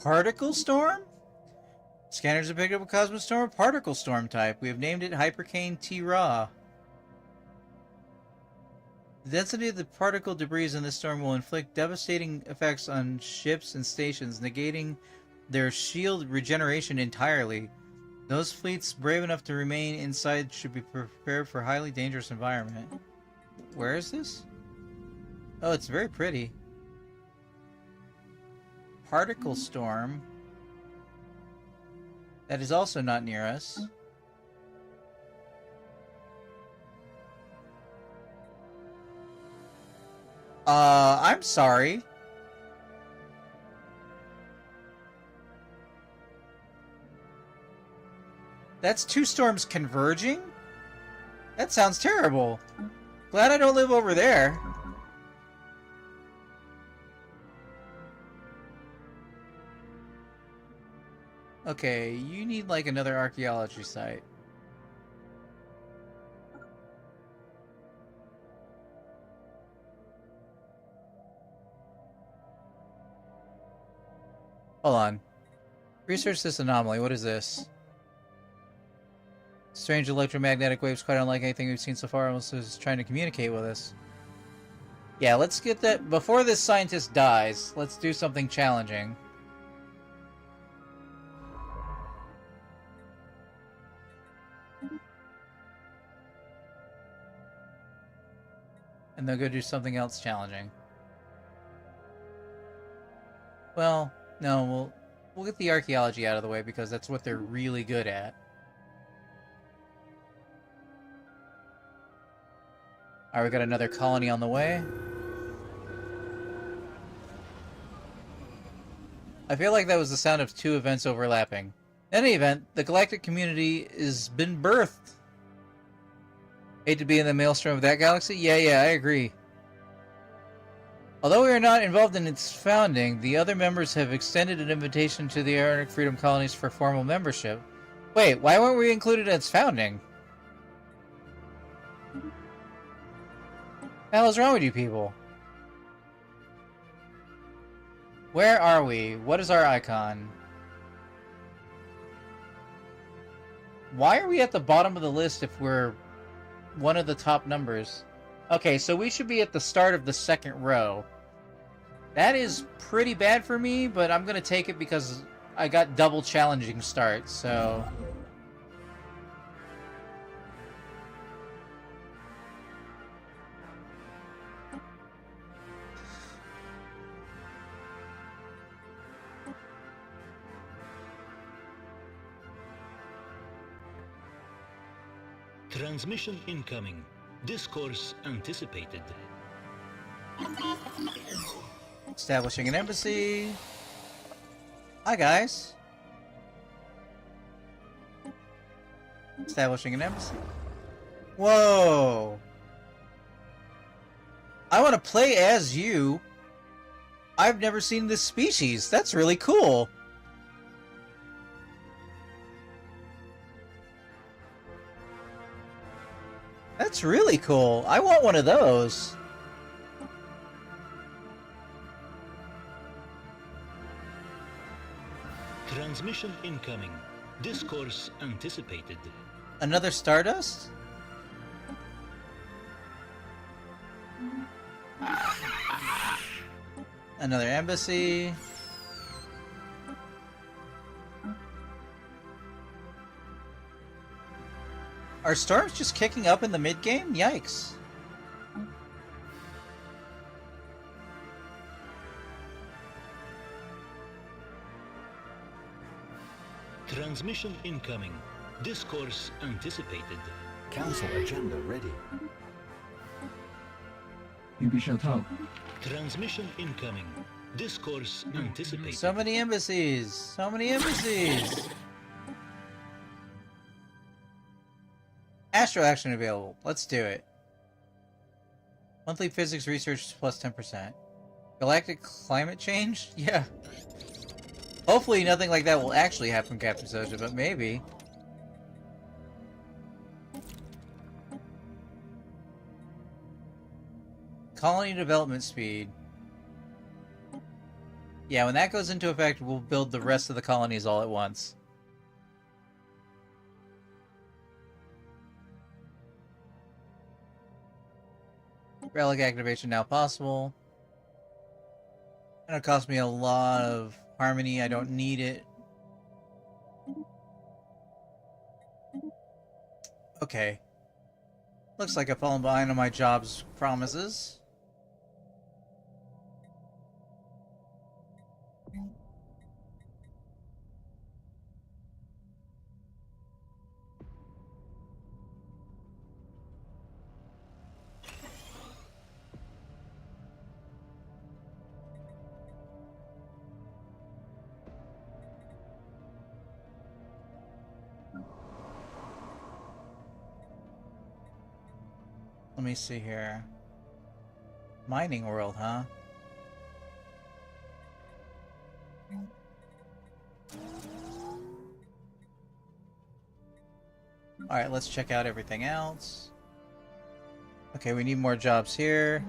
Particle Storm? Scanners have picked up a Cosmic Storm Particle Storm type. We have named it Hypercane T-Ra. The density of the particle debris in this storm will inflict devastating effects on ships and stations, negating their shield regeneration entirely. Those fleets brave enough to remain inside should be prepared for a highly dangerous environment. Where is this? Oh, it's very pretty. Particle Storm. That is also not near us. I'm sorry. That's two storms converging? That sounds terrible. Glad I don't live over there. Okay, you need like another archaeology site. Hold on. Research this anomaly. What is this? Strange electromagnetic waves, quite unlike anything we've seen so far. Almost is trying to communicate with us. Yeah, let's get that before this scientist dies. Let's do something challenging. And then go do something else challenging. Well, no, we'll get the archaeology out of the way because that's what they're really good at. Alright, we got another colony on the way. I feel like that was the sound of two events overlapping. In any event, the galactic community has been birthed. Hate to be in the maelstrom of that galaxy? Yeah, I agree. Although we are not involved in its founding, the other members have extended an invitation to the Ionic Freedom Colonies for formal membership. Wait, why weren't we included in its founding? What the hell is wrong with you people? Where are we? What is our icon? Why are we at the bottom of the list if we're one of the top numbers? Okay, so we should be at the start of the second row. That is pretty bad for me, but I'm gonna take it because I got double challenging starts, so... Transmission incoming. Discourse anticipated. Establishing an embassy. Hi, guys. Establishing an embassy. Whoa. I want to play as you. I've never seen this species. That's really cool. That's really cool. I want one of those. Transmission incoming. Discourse anticipated. Another Stardust? Another embassy. Are storms just kicking up in the mid-game? Yikes. Transmission incoming. Discourse anticipated. Council agenda ready. Hindi siya tao. Transmission incoming. Discourse anticipated. So many embassies. So many embassies. Astro action available. Let's do it. Monthly physics research plus 10%. Galactic climate change? Yeah. Hopefully nothing like that will actually happen, Captain Soja, but maybe. Colony development speed. Yeah, when that goes into effect, we'll build the rest of the colonies all at once. Relic activation now possible. It'll cost me a lot of harmony. I don't need it. Okay. Looks like I've fallen behind on my job's promises. Let me see here. Mining world, huh? Alright, let's check out everything else. Okay, we need more jobs here.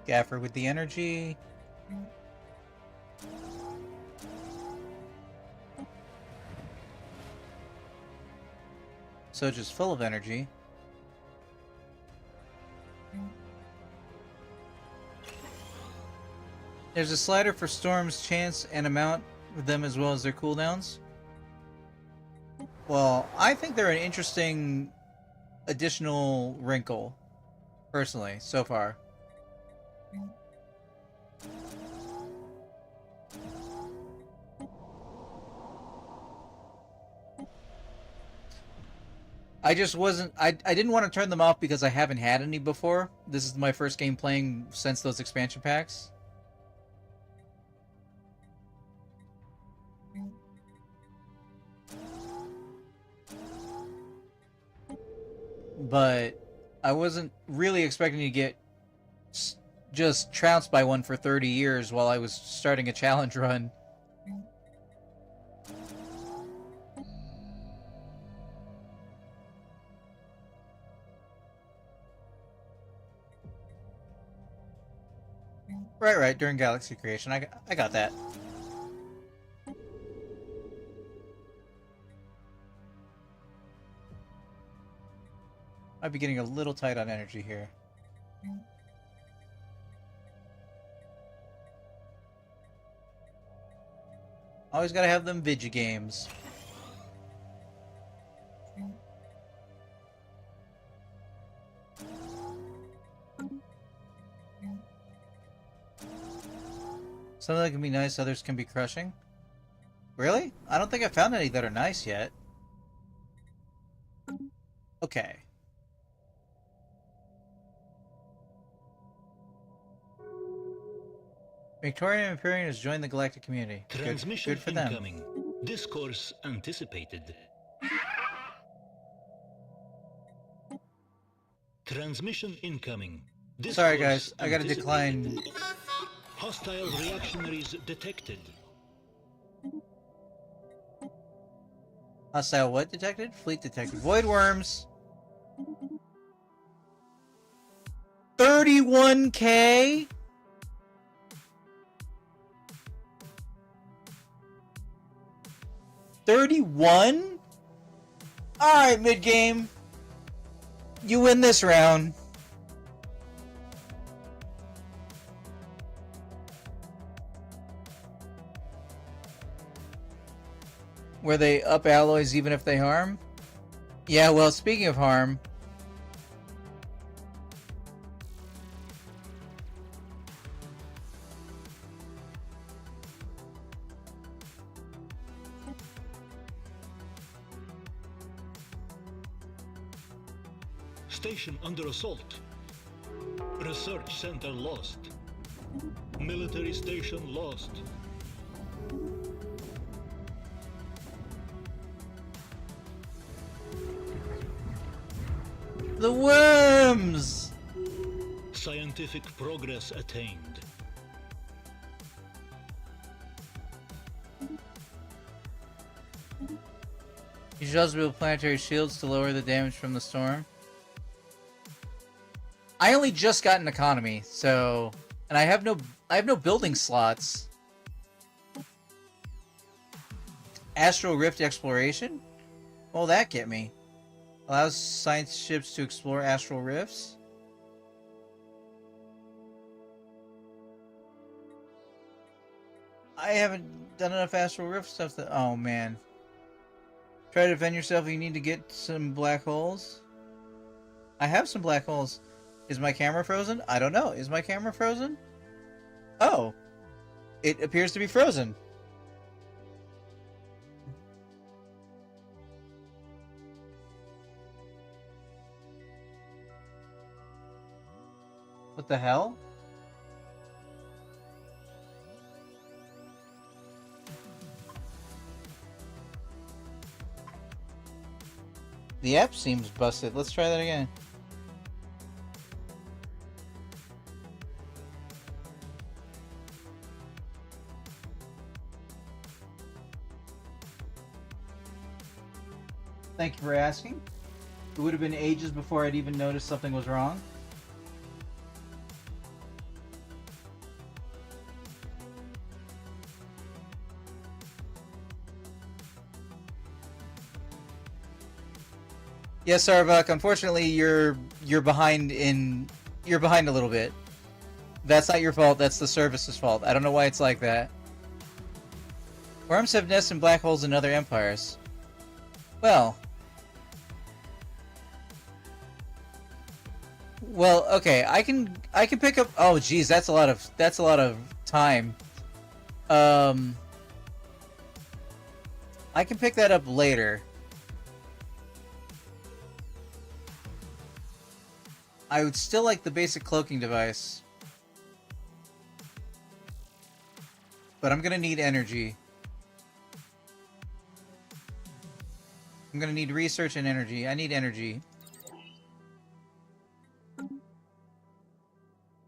Gaffer with the energy. So just full of energy. There's a slider for storms, chance, and amount of them as well as their cooldowns. Well, I think they're an interesting additional wrinkle, personally, so far. I just wasn't... I didn't want to turn them off because I haven't had any before. This is my first game playing since those expansion packs. But I wasn't really expecting to get just trounced by one for 30 years while I was starting a challenge run. Right, during galaxy creation. I got that. I'd be getting a little tight on energy here. Always gotta have them Vigi games. Some that can be nice, others can be crushing. Really? I don't think I found any that are nice yet. Okay. Victorian Imperium has joined the galactic community. Transmission Good for them. incoming. Discourse anticipated. Transmission incoming. Sorry guys, I gotta anticipated. decline. Hostile reactionaries detected. Hostile what detected? Fleet detected. Void worms. 31K? $31? Alright, mid-game. You win this round. Where they up alloys even if they harm? Yeah, well, speaking of harm... Station under assault. Research center lost. Military station lost. The worms! Scientific progress attained. You should also build planetary shields to lower the damage from the storm. I only just got an economy, so... And I have no building slots. Astral Rift exploration? What will that get me? Allows science ships to explore astral rifts? I haven't done enough astral rift stuff that... Oh, man. Try to defend yourself, you need to get some black holes. I have some black holes. Is my camera frozen? I don't know. Is my camera frozen? Oh. It appears to be frozen. What the hell? The app seems busted. Let's try that again. Thank you for asking. It would have been ages before I'd even noticed something was wrong. Yes, Sarvak, unfortunately you're behind a little bit. That's not your fault, that's the service's fault. I don't know why it's like that. Worms have nests in black holes in other empires. Well, okay, I can pick up. Oh, geez, that's a lot of time. I can pick that up later. I would still like the basic cloaking device, but I'm gonna need energy. I'm gonna need research and energy. I need energy.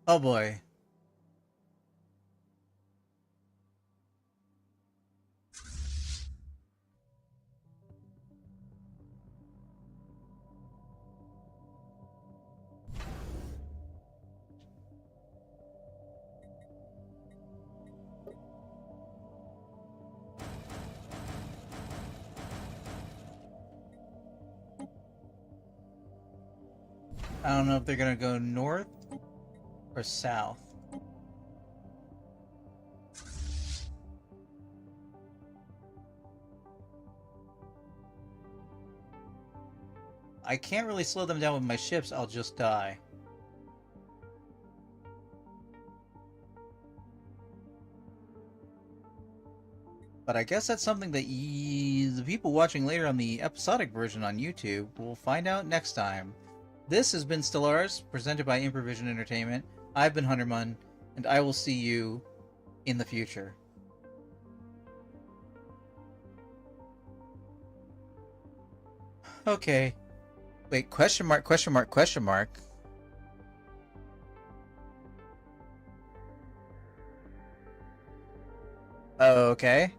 Oh boy. I don't know if they're gonna go north or south. I can't really slow them down with my ships, I'll just die. But I guess that's something that the people watching later on the episodic version on YouTube will find out next time. This has been Stellaris, presented by Improvision Entertainment. I've been Huntermun, and I will see you in the future. Okay. Wait, question mark, question mark, question mark. Okay.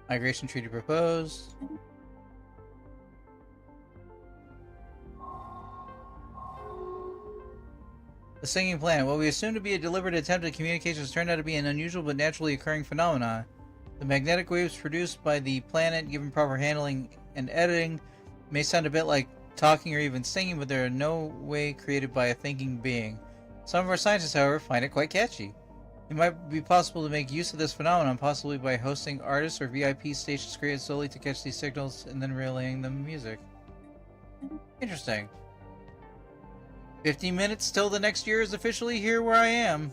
Migration treaty proposed. The Singing Planet. What we assume to be a deliberate attempt at communications turned out to be an unusual but naturally occurring phenomenon. The magnetic waves produced by the planet, given proper handling and editing, may sound a bit like talking or even singing, but they're in no way created by a thinking being. Some of our scientists, however, find it quite catchy. It might be possible to make use of this phenomenon, possibly by hosting artists or VIP stations created solely to catch these signals and then relaying them music. Interesting. 15 minutes till the next year is officially here where I am.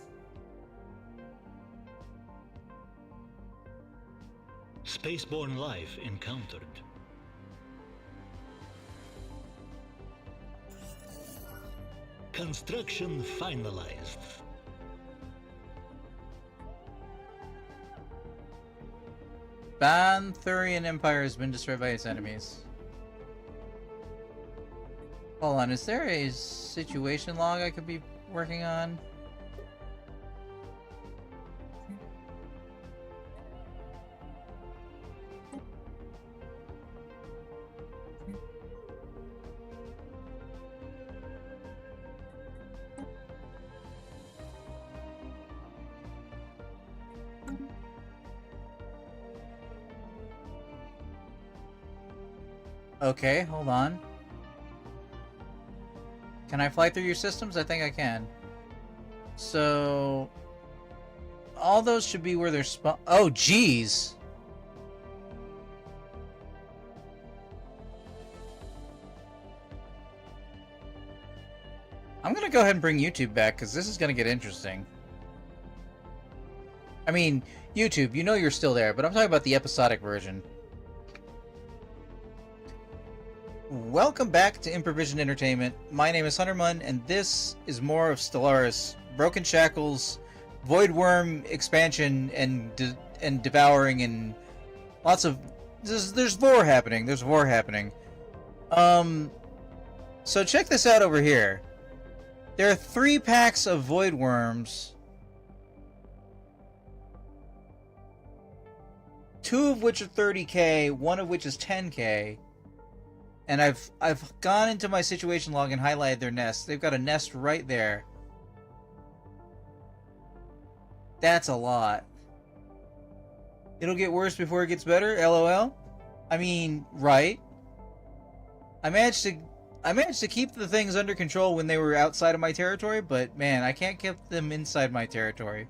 Spaceborne life encountered. Construction finalized. Banthurian Empire has been destroyed by its enemies. Hold on, is there a situation log I could be working on? Okay, hold on. Can I fly through your systems? I think I can. So... all those should be where they're spawn. Oh, jeez! I'm gonna go ahead and bring YouTube back, because this is gonna get interesting. I mean, YouTube, you know you're still there, but I'm talking about the episodic version. Welcome back to Improvision Entertainment. My name is Hunter Munn, and this is more of Stellaris, Broken Shackles, Void Worm expansion, and devouring, and lots of... There's war happening. There's war happening. So check this out over here. There are 3 packs of Void Worms, 2 of which are 30k, 1 of which is 10k. And I've gone into my situation log and highlighted their nest. They've got a nest right there. That's a lot. It'll get worse before it gets better, LOL. I mean, right. I managed to keep the things under control when they were outside of my territory, but man, I can't keep them inside my territory.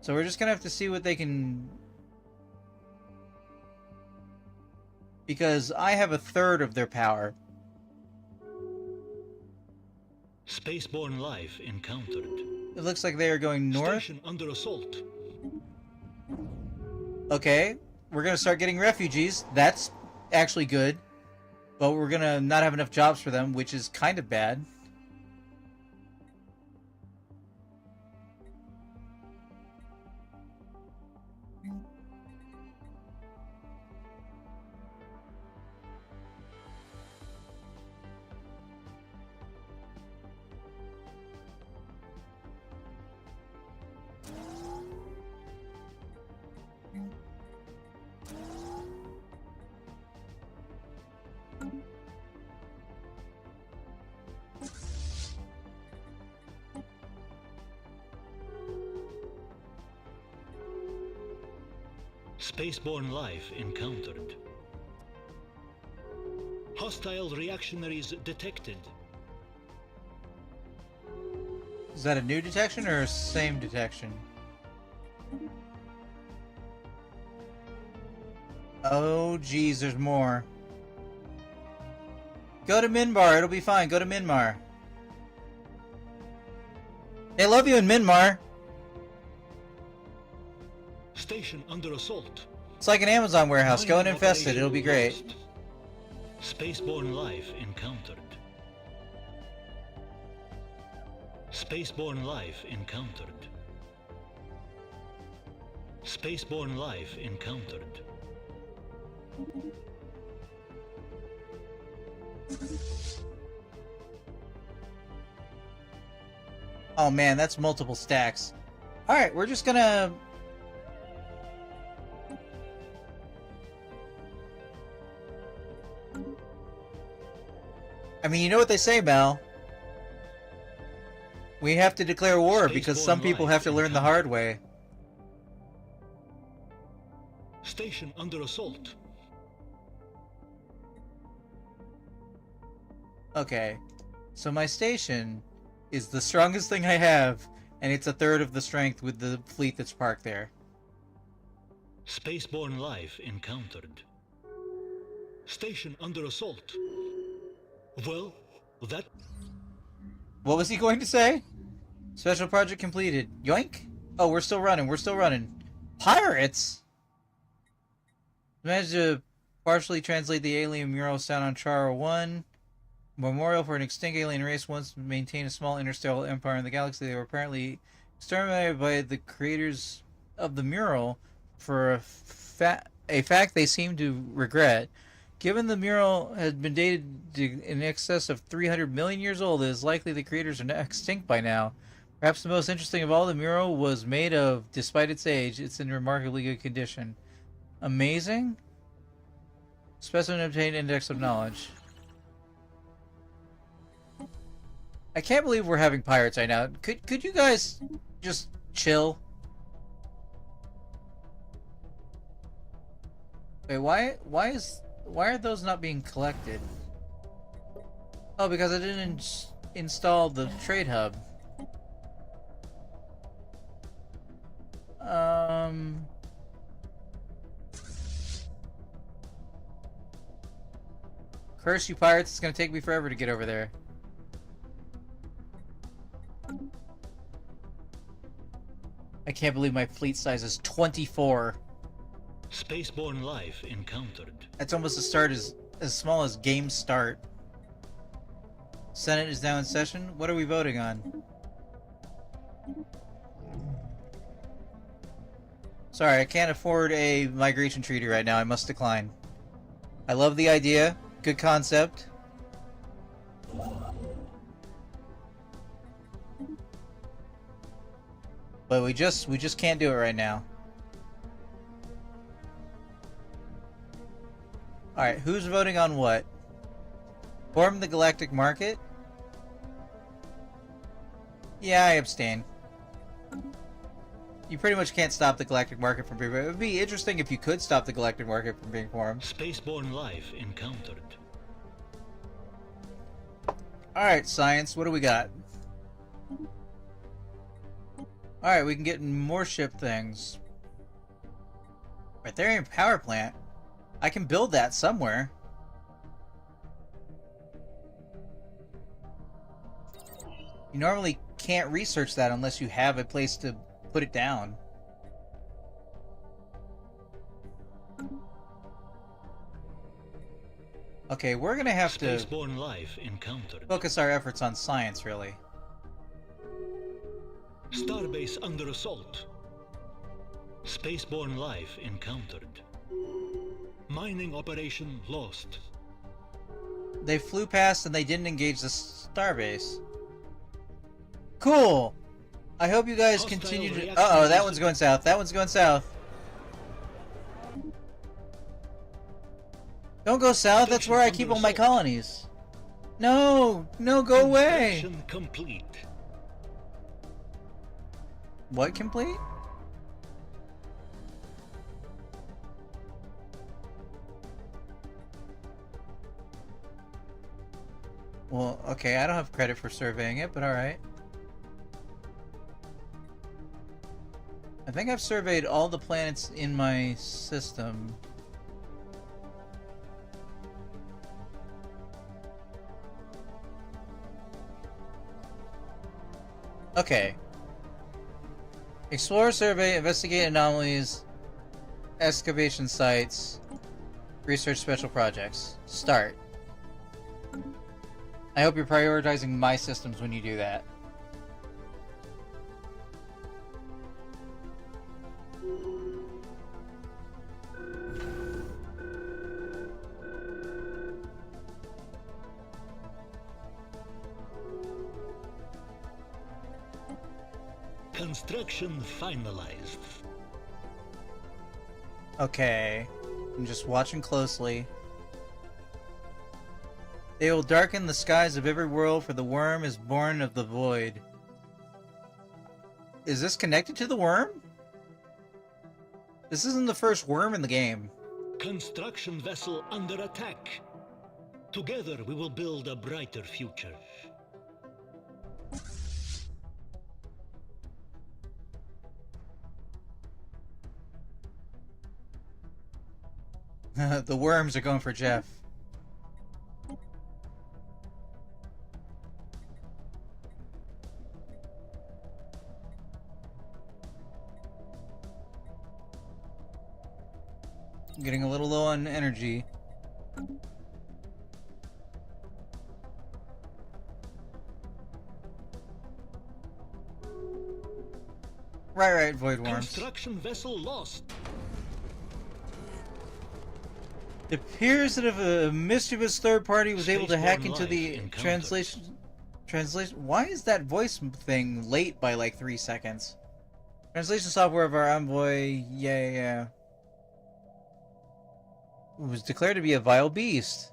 So we're just gonna have to see what they can... Because I have a third of their power. Spaceborne life encountered. It looks like they are going north. Station under assault. Okay, we're gonna start getting refugees. That's actually good. But we're gonna not have enough jobs for them, which is kind of bad. Spaceborne life encountered. Hostile reactionaries detected. Is that a new detection or a same detection? Oh, geez, there's more. Go to Minmar, it'll be fine. Go to Minmar. They love you in Minmar. Station under assault. It's like an Amazon warehouse. Go and Mining infest it. It'll be great. lost. Spaceborne life encountered. Spaceborne life encountered. Spaceborne life encountered. Oh man, that's multiple stacks. Alright, we're just gonna... I mean, you know what they say, Mel. We have to declare war because some people have to learn the hard way. Station under assault. Okay, so my station is the strongest thing I have, and it's a third of the strength with the fleet that's parked there. Spaceborne life encountered. Station under assault. Well, that... What was he going to say? Special project completed. Yoink? Oh, we're still running. We're still running. Pirates? Managed to partially translate the alien mural sound on Chara 1. Memorial for an extinct alien race once maintained a small interstellar empire in the galaxy. They were apparently exterminated by the creators of the mural for a fact they seem to regret. Given the mural has been dated to in excess of 300 million years old, it is likely the creators are extinct by now. Perhaps the most interesting of all, the mural was made of, despite its age, it's in remarkably good condition. Amazing. Specimen obtained index of knowledge. I can't believe we're having pirates right now. Could you guys just chill? Wait, why are those not being collected? Oh, because I didn't install the trade hub. Curse you pirates, it's gonna take me forever to get over there. can't believe my fleet size is 24. Spaceborne life encountered. That's almost as small as game start. Senate is now in session. What are we voting on? Sorry, I can't afford a migration treaty right now. I must decline. I love the idea. Good concept. But we just can't do it right now. Alright, who's voting on what? Form the galactic market? Yeah, I abstain. You pretty much can't stop the galactic market from being... It would be interesting if you could stop the galactic market from being formed. Spaceborne life encountered. Alright, science, what do we got? Alright, we can get more ship things. Ethereum power plant? I can build that somewhere. You normally can't research that unless you have a place to put it down. Okay, we're gonna have to Spaceborne life encountered. focus our efforts on science, really. Starbase under assault. Spaceborne life encountered. Mining operation lost. They flew past and they didn't engage the starbase. Cool! I hope you guys Hostile continue to... reaction Uh-oh, that is- one's going south. That one's going south. Don't go south, that's where I keep all my colonies. No! No, go away! Construction complete. What complete? Well, okay, I don't have credit for surveying it, but alright. I think I've surveyed all the planets in my system. Okay. Explore, survey, investigate anomalies, excavation sites, research special projects. Start. I hope you're prioritizing my systems when you do that. Construction finalized. Okay. I'm just watching closely. They will darken the skies of every world, for the worm is born of the void. Is this connected to the worm? This isn't the first worm in the game. Construction vessel under attack. Together we will build a brighter future. The worms are going for Jeff. I'm getting a little low on energy. Right, void worms. Construction vessel lost. It appears that if a mischievous third party was able to hack Spaceborne into life the encountered. translation. Why is that voice thing late by like 3 seconds? Translation software of our envoy. Yeah. It was declared to be a vile beast.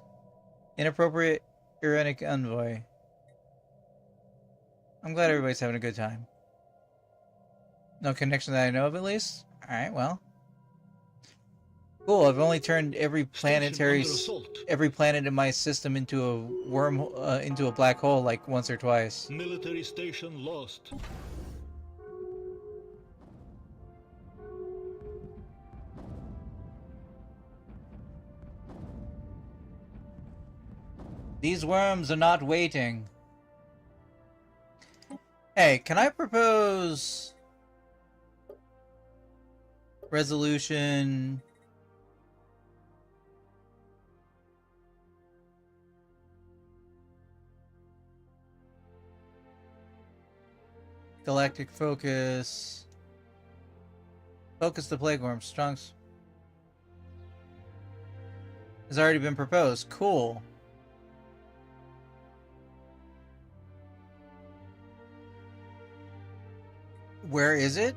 Inappropriate, ironic envoy. I'm glad everybody's having a good time. No connection that I know of, at least. All right, well. Cool. I've only turned every planetary, Station under assault. every planet in my system into a worm, into a black hole like once or twice. Military station lost. These worms are not waiting. Hey, can I propose Resolution. Galactic focus. Focus the plague worm. Strong's has already been proposed. Cool. Where is it?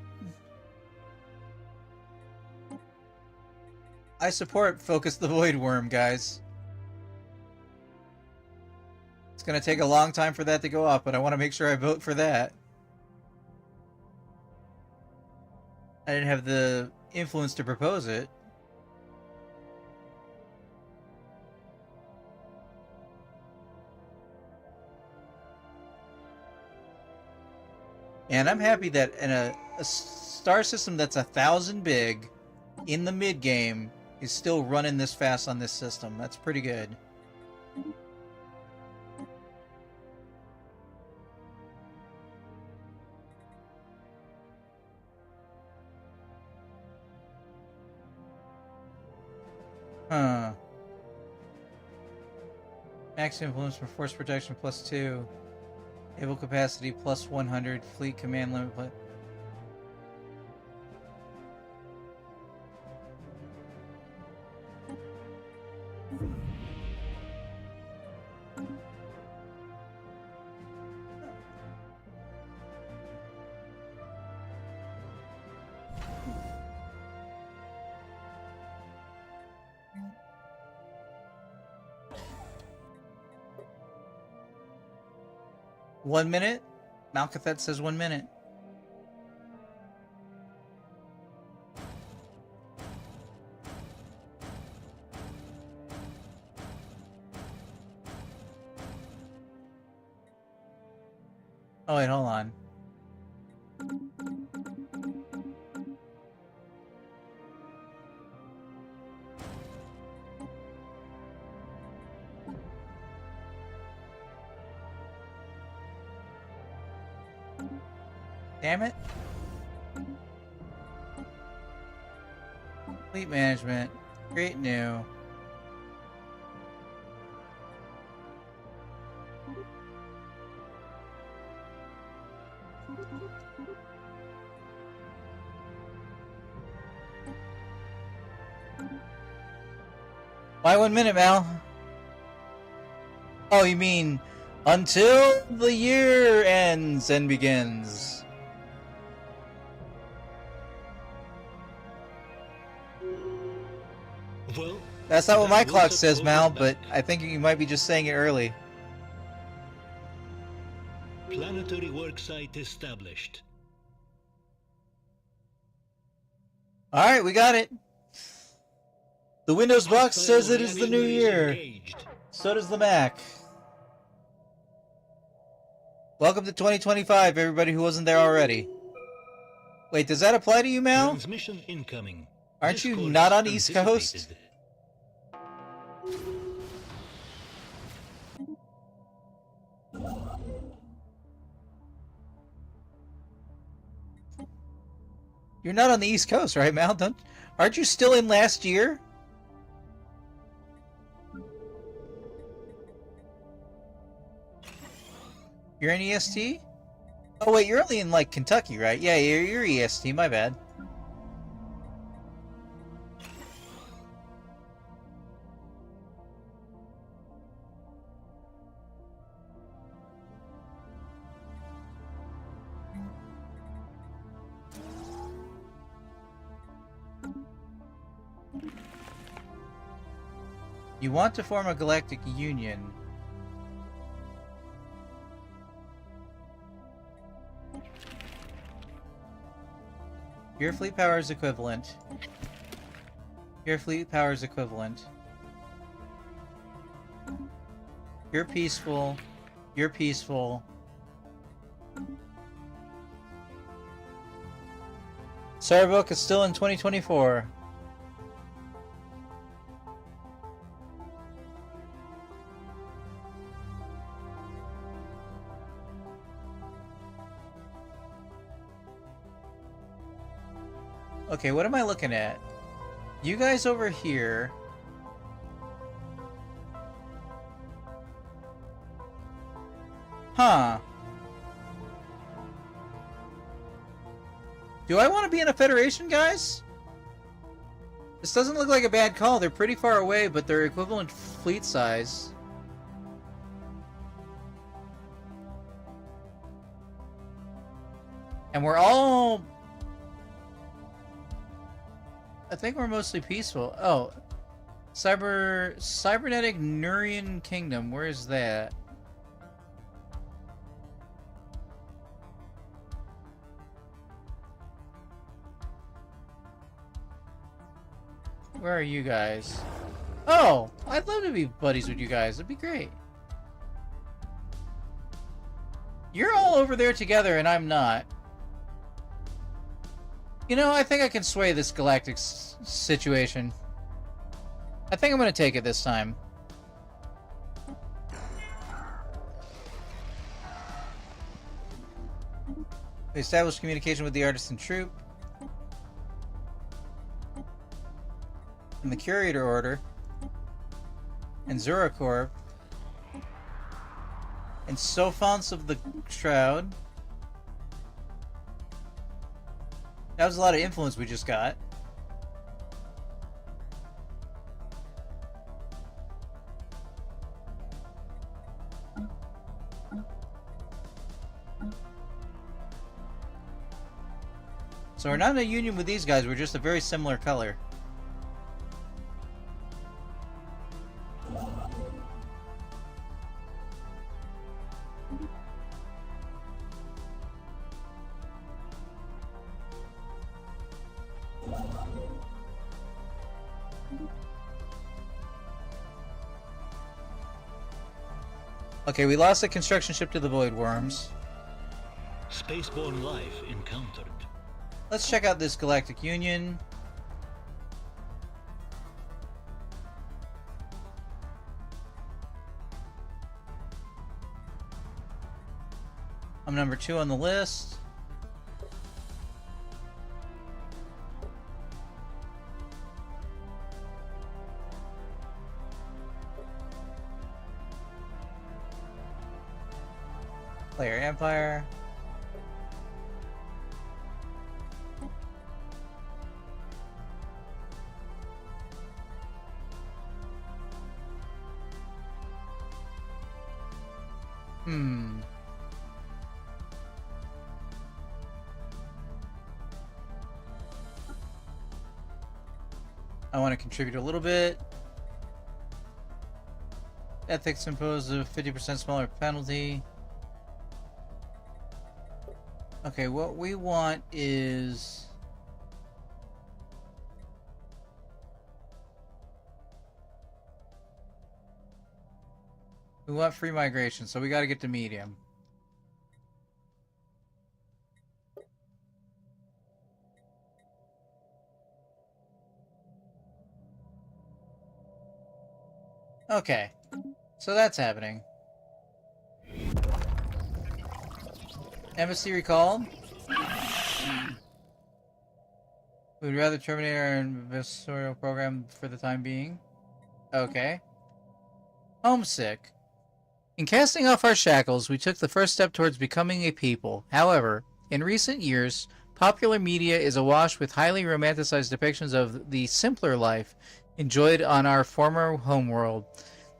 I support Focus the Void Worm, guys. It's gonna take a long time for that to go up, but I want to make sure I vote for that. I didn't have the influence to propose it. And I'm happy that in a star system that's 1,000 big in the mid game is still running this fast on this system. That's pretty good. Huh. Max influence for force protection +2. Able capacity +100. Fleet command limit. One minute? Malkathet says 1 minute. Oh wait, hold on. Damn it. Fleet management. Create new. Why 1 minute, Mal? Oh, you mean until the year ends and begins. Well, That's not what my that clock will says, support Mal, that. but I think you might be just saying it early. Planetary worksite established. Alright, we got it. The Windows box says it is the new Reactionaries year. engaged. So does the Mac. Welcome to 2025, everybody who wasn't there already. Wait, does that apply to you, Mal? Transmission incoming. Aren't you Discourse not on East Coast? anticipated. You're not on the East Coast, right, Mal? Aren't you still in last year? You're in EST? Oh wait, you're only in like Kentucky, right? Yeah, you're EST, my bad. You want to form a galactic union. Your fleet power is equivalent. Your fleet power is equivalent. You're peaceful. You're peaceful. Starbuck is still in 2024. Okay, what am I looking at? You guys over here. Huh. Do I want to be in a Federation, guys? This doesn't look like a bad call. They're pretty far away, but they're equivalent fleet size. And we're all... I think we're mostly peaceful. Oh. Cybernetic Nurian Kingdom. Where is that? Where are you guys? Oh! I'd love to be buddies with you guys. It'd be great. You're all over there together and I'm not. You know, I think I can sway this galactic situation. I think I'm going to take it this time. We established communication with the artisan troop. And the Curator Order. And Zuracorp. And Sophons of the Shroud. That was a lot of influence we just got. So we're not in a union with these guys, we're just a very similar color. Okay, we lost a construction ship to the Void Worms. Spaceborne life encountered. Let's check out this Galactic Union. I'm number 2 on the list. Player Empire. I want to contribute a little bit. Ethics impose a 50% smaller penalty. Okay, what we want is... we want free migration, so we gotta get to medium. Okay, so that's happening. Embassy recalled. We would rather terminate our investitorial program for the time being. Okay. Homesick. In casting off our shackles, we took the first step towards becoming a people. However, in recent years, popular media is awash with highly romanticized depictions of the simpler life enjoyed on our former homeworld.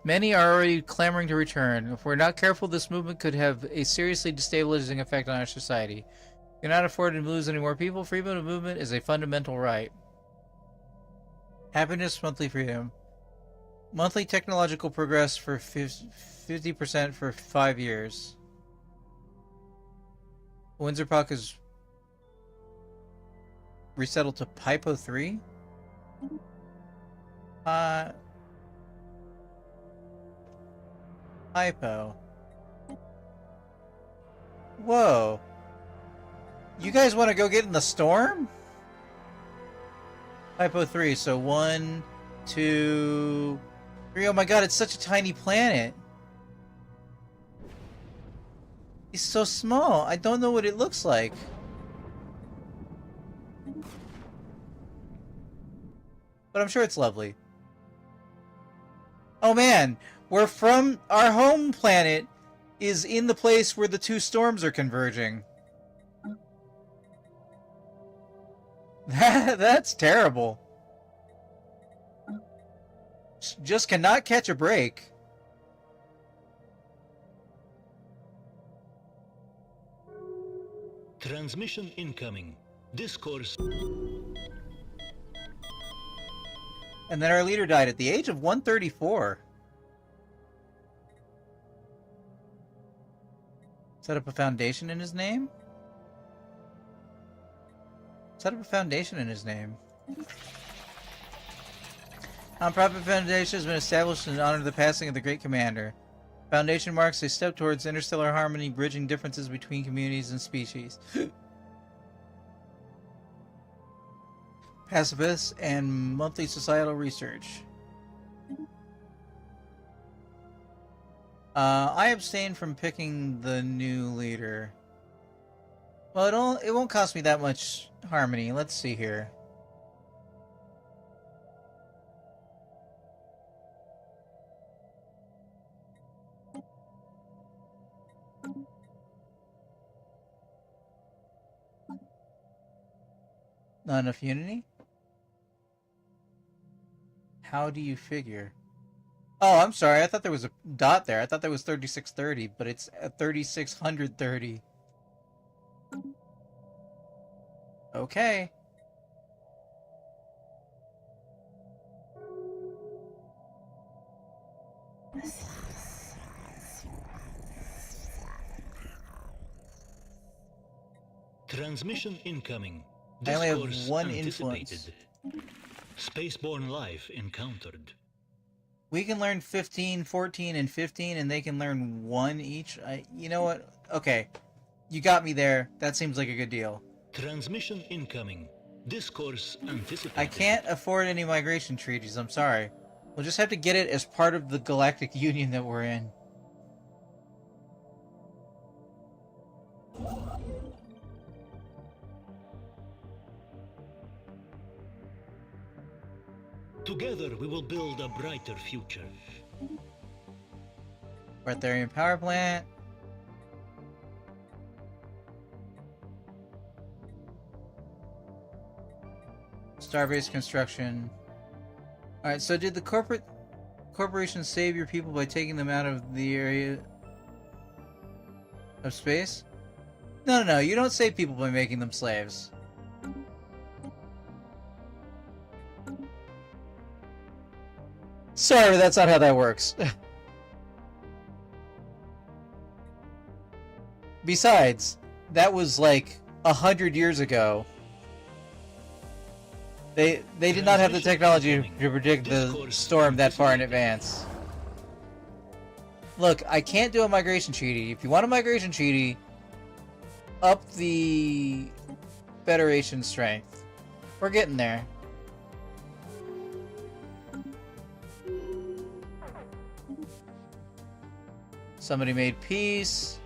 Many are already clamoring to return. If we're not careful, this movement could have a seriously destabilizing effect on our society. We cannot afford to lose any more people. Freedom of movement is a fundamental right. Happiness, monthly freedom. Monthly technological progress for 50% for 5 years. Windsor Puck is resettled to Pipo 3? Hypo. Whoa. You guys want to go get in the storm? Hypo 3, so 1, 2, 3. Oh my god, it's such a tiny planet. It's so small. I don't know what it looks like. but I'm sure it's lovely. Oh man, we're from our home planet is in the place where the two storms are converging. That's terrible. Just cannot catch a break. Transmission incoming. Discourse. And then our leader died at the age of 134. Set up a foundation in his name? Set up a foundation in his name. Nonprofit foundation has been established in honor of the passing of the Great Commander. Foundation marks a step towards interstellar harmony, bridging differences between communities and species. Pacifists and monthly societal research. I abstain from picking the new leader. Well, it won't cost me that much harmony. Let's see here. Not enough unity? How do you figure? Oh, I'm sorry. I thought there was a dot there. I thought that was 3630, but it's 3630. Okay. Transmission incoming. I only have Discourse one anticipated. influence. Spaceborne life encountered. We can learn 15, 14, and 15, and they can learn 1 each. You know what? Okay. You got me there. That seems like a good deal. Transmission incoming. Discourse anticipated. I can't afford any migration treaties. I'm sorry. We'll just have to get it as part of the Galactic Union that we're in. Together we will build a brighter future. Breatharian power plant. Starbase construction. Alright, so did the corporation save your people by taking them out of the area of space? No, you don't save people by making them slaves. Sorry, that's not how that works. Besides, that was like 100 years ago. They did not have the technology to predict the storm that far in advance. Look, I can't do a migration treaty. If you want a migration treaty, up the Federation strength. We're getting there. Somebody made peace.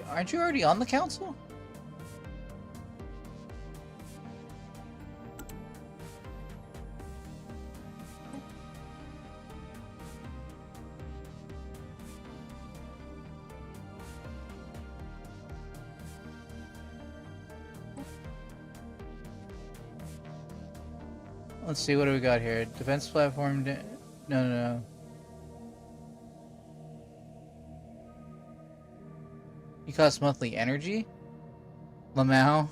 Aren't you already on the council? Let's see, what do we got here? Defense platform... No. You cost monthly energy? Lamau?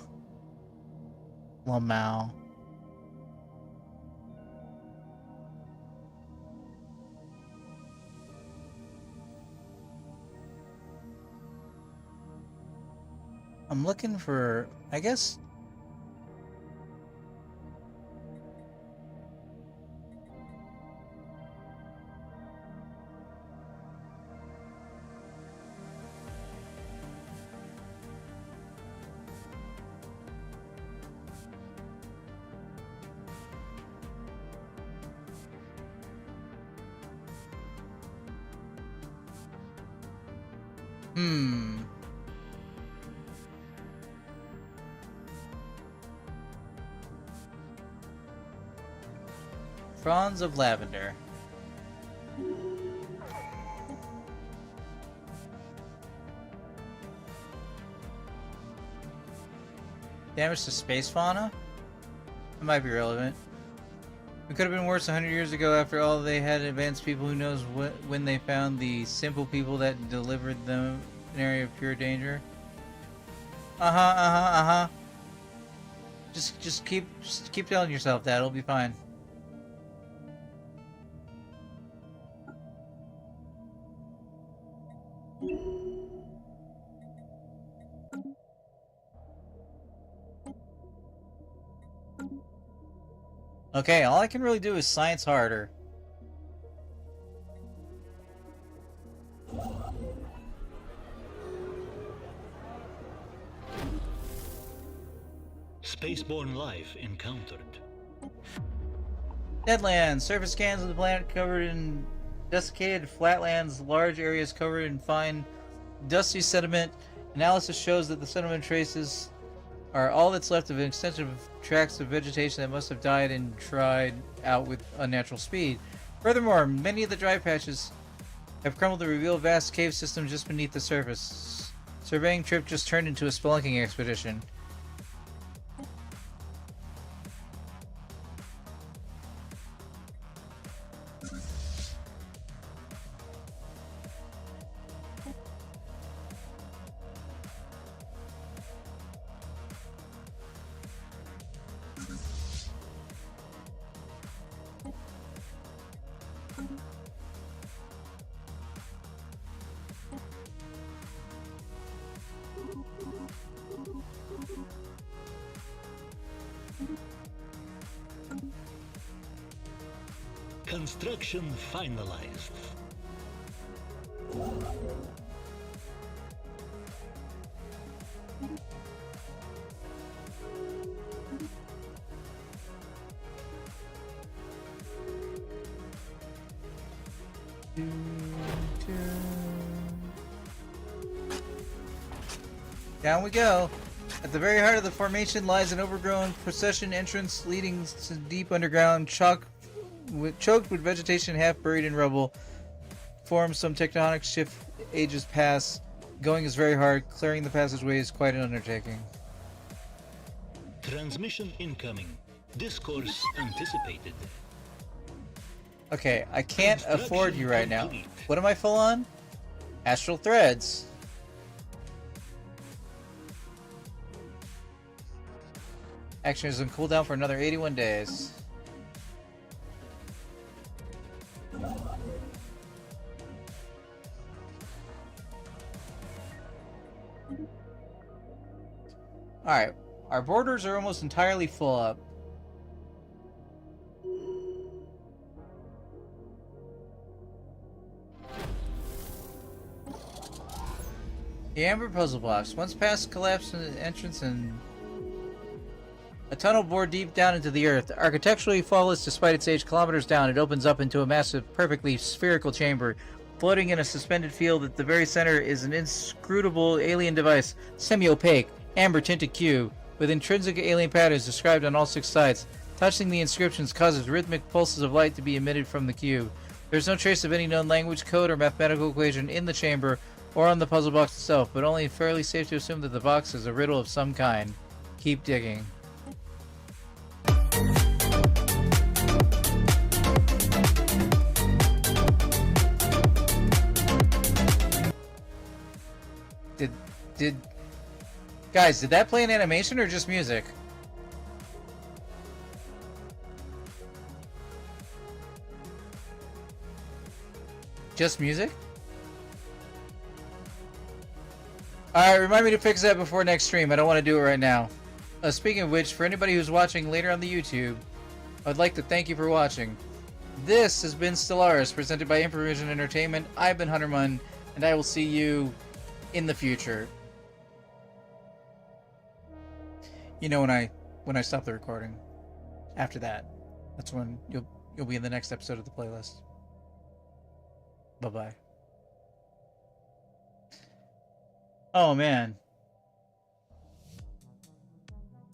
I'm looking for... I guess... Hmm. Fronds of lavender. Damage to space fauna? That might be relevant. It could have been worse 100 years ago. After all, they had advanced people. Who knows when they found the simple people that delivered them an area of pure danger. Just keep telling yourself that. It'll be fine. Okay, all I can really do is science harder. Spaceborne life encountered. Deadlands. Surface scans of the planet covered in desiccated flatlands, large areas covered in fine, dusty sediment. Analysis shows that the sediment traces are all that's left of extensive tracts of vegetation that must have died and dried out with unnatural speed. Furthermore, many of the dry patches have crumbled to reveal a vast cave system just beneath the surface. Surveying trip just turned into a spelunking expedition. Construction finalized. Down we go. At the very heart of the formation lies an overgrown procession entrance leading to deep underground, choked with vegetation half buried in rubble. Forms some tectonic shift ages pass. Going is very hard. Clearing the passageway is quite an undertaking. Transmission incoming. Discourse anticipated. Okay, I can't afford you right now. What am I full on? Astral threads. Action is on cooldown for another 81 days. Alright, our borders are almost entirely full up. The amber puzzle blocks. Once past collapse in the entrance and a tunnel bored deep down into the earth. Architecturally flawless despite its age, kilometers down, it opens up into a massive, perfectly spherical chamber. Floating in a suspended field at the very center is an inscrutable alien device, semi-opaque, amber-tinted cube, with intrinsic alien patterns described on all 6 sides. Touching the inscriptions causes rhythmic pulses of light to be emitted from the cube. There's no trace of any known language, code, or mathematical equation in the chamber or on the puzzle box itself, but only fairly safe to assume that the box is a riddle of some kind. Keep digging. Guys, did that play an animation or just music? Just music? Alright, remind me to fix that before next stream. I don't want to do it right now. Speaking of which, for anybody who's watching later on the YouTube, I'd like to thank you for watching. This has been Stellaris, presented by Improvision Entertainment. I've been Hunterman, and I will see you in the future. You know, when I stop the recording, after that, that's when you'll be in the next episode of the playlist. Bye-bye. Oh, man.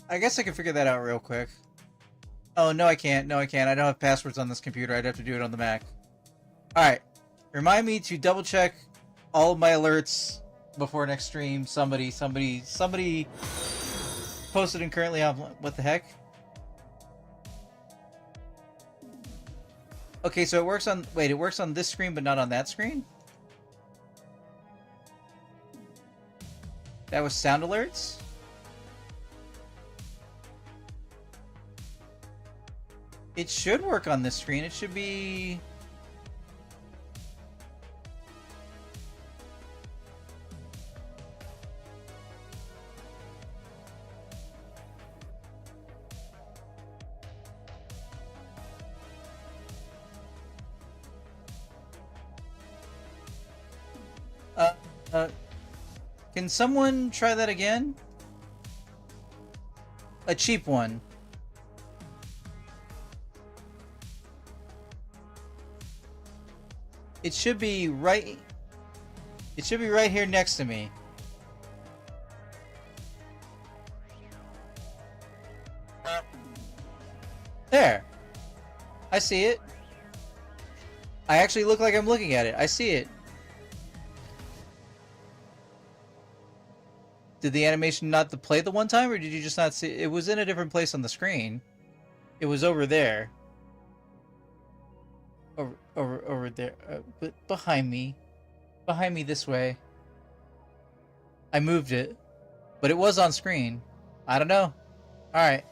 I guess I can figure that out real quick. Oh, no, I can't. No, I can't. I don't have passwords on this computer. I'd have to do it on the Mac. Alright. Remind me to double check all of my alerts before next stream. Somebody posted and currently on. What the heck? Okay, so it works on. Wait, it works on this screen, but not on that screen? That was sound alerts? It should work on this screen. It should be. Can someone try that again? A cheap one. It should be right. It should be right here next to me. There. I see it. I actually look like I'm looking at it. I see it. Did the animation not play the one time, or did you just not see it? It was in a different place on the screen. It was over there. Over there. But behind me. Behind me this way. I moved it. But it was on screen. I don't know. Alright.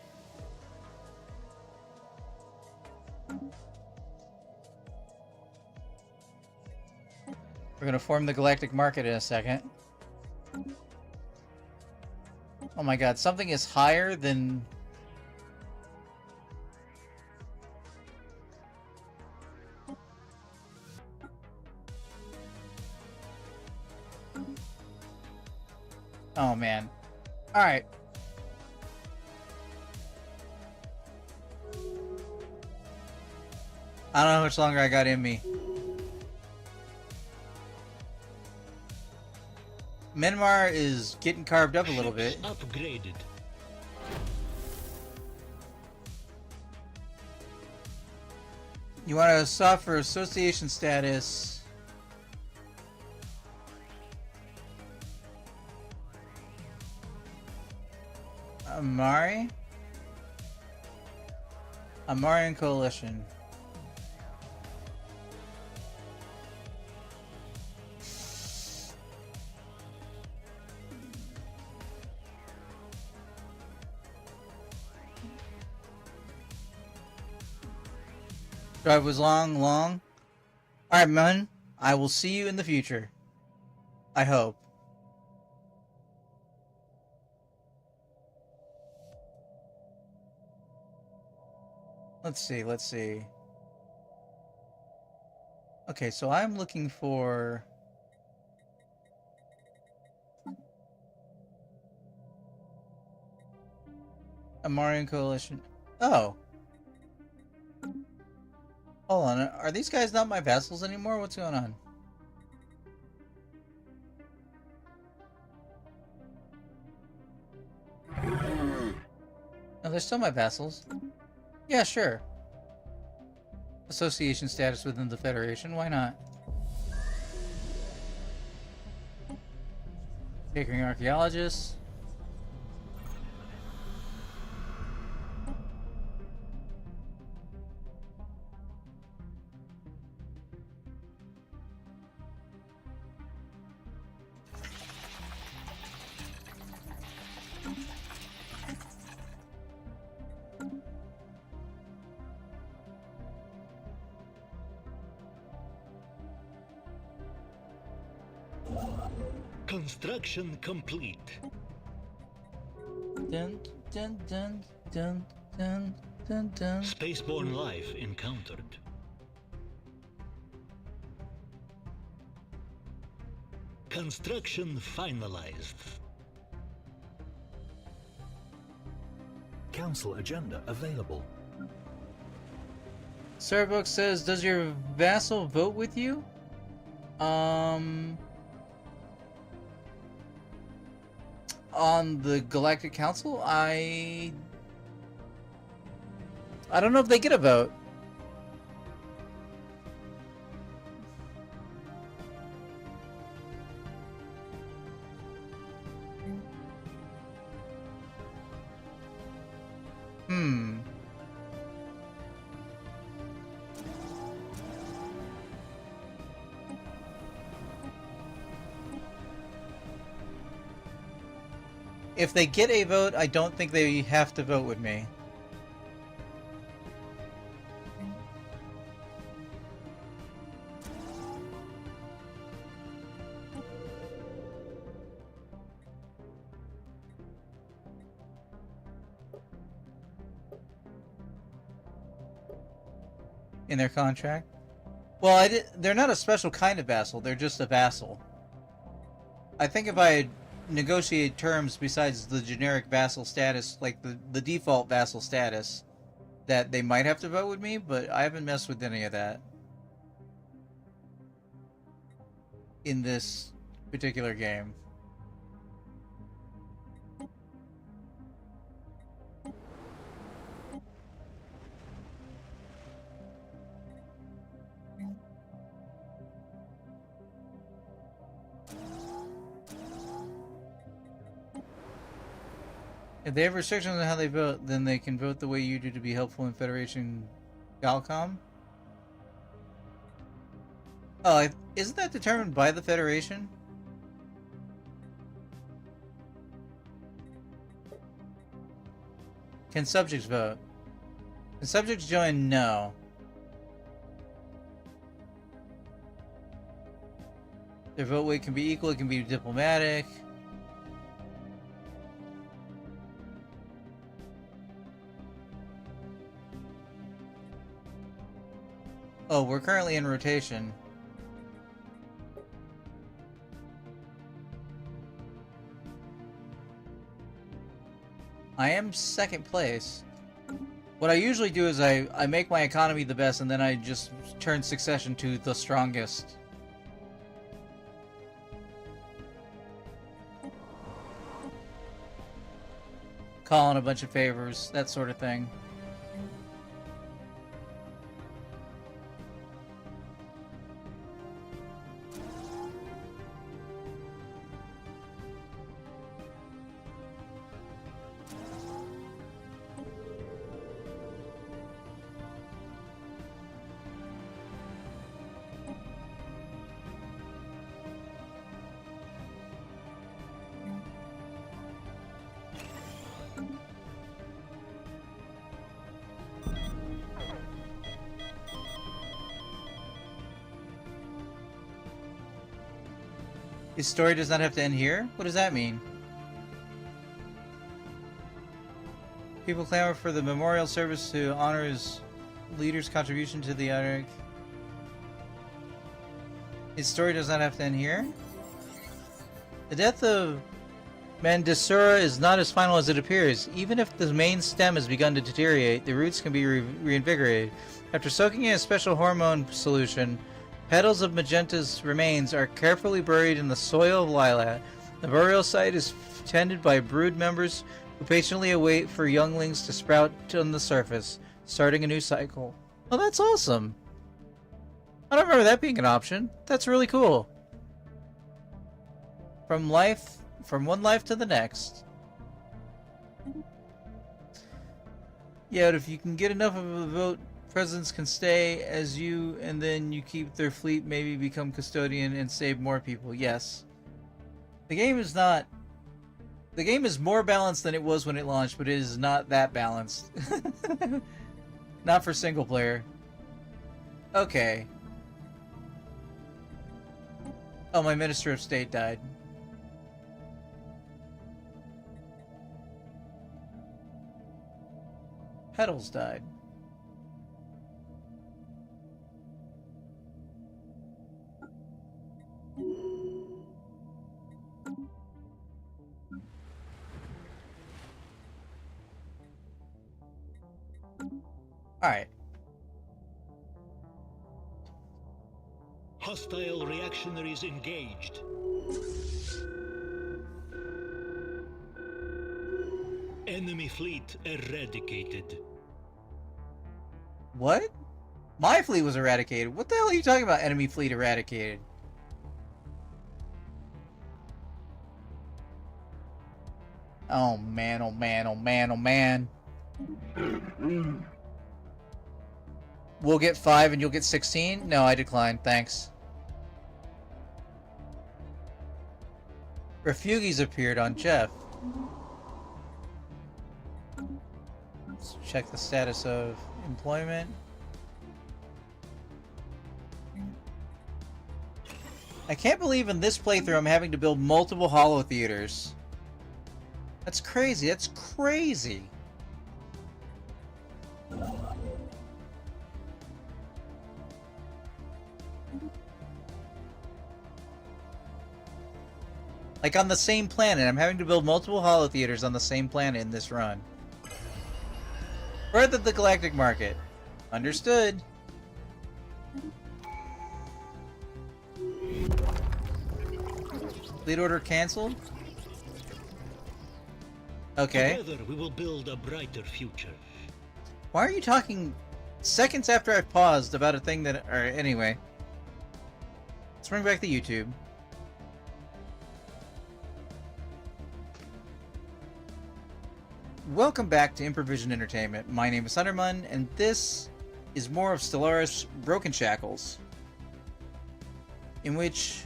We're gonna form the galactic market in a second. Oh my god, something is higher than... Oh man. Alright. I don't know how much longer I got in me. Myanmar is getting carved up a little bit. Upgraded. You want to swap for association status. Amari? Amarian Coalition. Drive was long. Alright, man. I will see you in the future. I hope. Let's see. Okay, so I'm looking for... Amarian Coalition. Oh. Hold on, are these guys not my vassals anymore? What's going on? No, they're still my vassals. Yeah, sure. Association status within the Federation, why not? Pickering archaeologists. Construction complete. Dun dun dun dun dun dun dun. Spaceborne life encountered. Construction finalized. Council agenda available. Starbucks says, does your vassal vote with you? on the Galactic Council, I don't know if they get a vote. Hmm. If they get a vote, I don't think they have to vote with me. In their contract? Well, they're not a special kind of vassal, they're just a vassal. I think if I had negotiated terms besides the generic vassal status, like the default vassal status, that they might have to vote with me, but I haven't messed with any of that in this particular game. If they have restrictions on how they vote, then they can vote the way you do to be helpful in Federation Galcom. Oh, isn't that determined by the Federation? Can subjects vote? Can subjects join? No. Their vote weight can be equal, it can be diplomatic. Oh, we're currently in rotation. I am second place. What I usually do is I make my economy the best and then I just turn succession to the strongest. Call in a bunch of favors, that sort of thing. His story does not have to end here? What does that mean? People clamor for the memorial service to honor his leader's contribution to the Arctic. His story does not have to end here? The death of Mandasura is not as final as it appears. Even if the main stem has begun to deteriorate, the roots can be reinvigorated. After soaking in a special hormone solution, petals of Magenta's remains are carefully buried in the soil of Lilat. The burial site is tended by brood members who patiently await for younglings to sprout on the surface, starting a new cycle. Oh, that's awesome! I don't remember that being an option. That's really cool. From one life to the next. Yeah, but if you can get enough of a vote, presidents can stay as you, and then you keep their fleet, maybe become custodian and save more people. Yes. The game is not... The game is more balanced than it was when it launched, but it is not that balanced. Not for single player. Okay. Oh, my Minister of State died. Petals died. Alright. Hostile reactionaries engaged. Enemy fleet eradicated. What? My fleet was eradicated. What the hell are you talking about, enemy fleet eradicated? Oh man, oh man, oh man, oh man. We'll get 5 and you'll get 16? No, I decline, thanks. Refugees appeared on Jeff. Let's check the status of employment. I can't believe in this playthrough I'm having to build multiple holo theaters. That's crazy, that's crazy. Like on the same planet, I'm having to build multiple holo theaters on the same planet in this run. Birth of the Galactic Market. Understood. Fleet order canceled? Okay. Together we will build a brighter future. Why are you talking seconds after I've paused about a thing that... Or anyway. Let's bring back the YouTube. Welcome back to Improvision Entertainment. My name is Thundermun, and this is more of Stellaris Broken Shackles, in which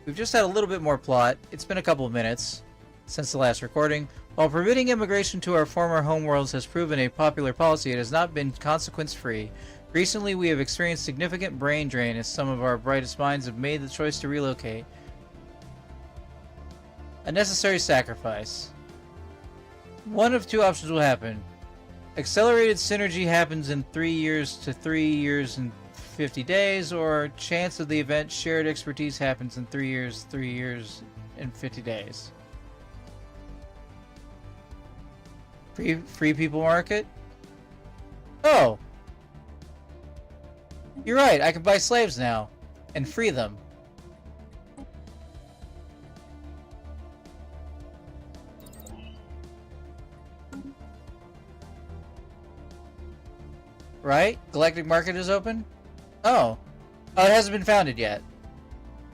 we've just had a little bit more plot. It's been a couple of minutes since the last recording. While permitting immigration to our former homeworlds has proven a popular policy, it has not been consequence-free. Recently, we have experienced significant brain drain as some of our brightest minds have made the choice to relocate. A necessary sacrifice. One of two options will happen. Accelerated synergy happens in 3 years to 3 years and 50 days, or chance of the event shared expertise happens in 3 years and 50 days. Free people market? Oh! You're right, I can buy slaves now. And free them. Right? Galactic Market is open? Oh. Oh, it hasn't been founded yet.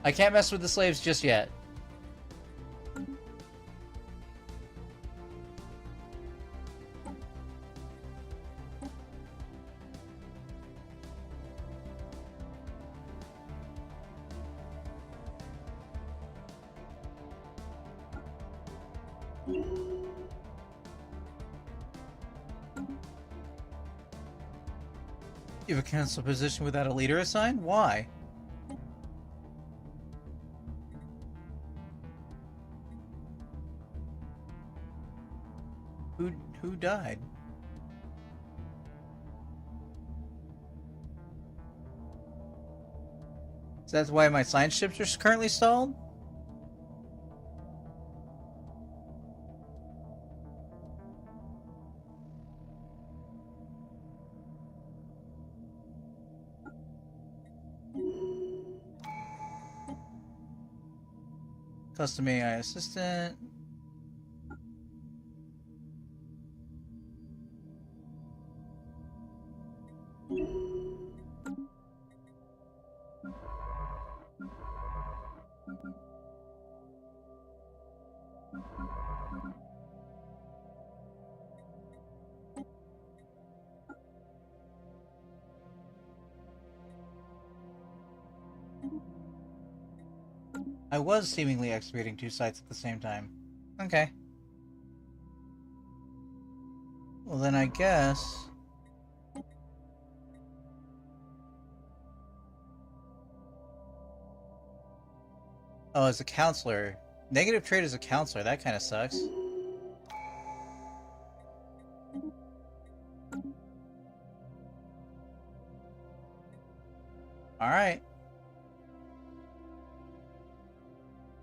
I can't mess with the slaves just yet. You have a council position without a leader assigned? Why? Who died? So that's why my science ships are currently stalled? Custom AI assistant. I was seemingly excavating 2 sites at the same time. Okay. Well then I guess... Oh, as a counselor. Negative trait as a counselor, that kind of sucks. Alright.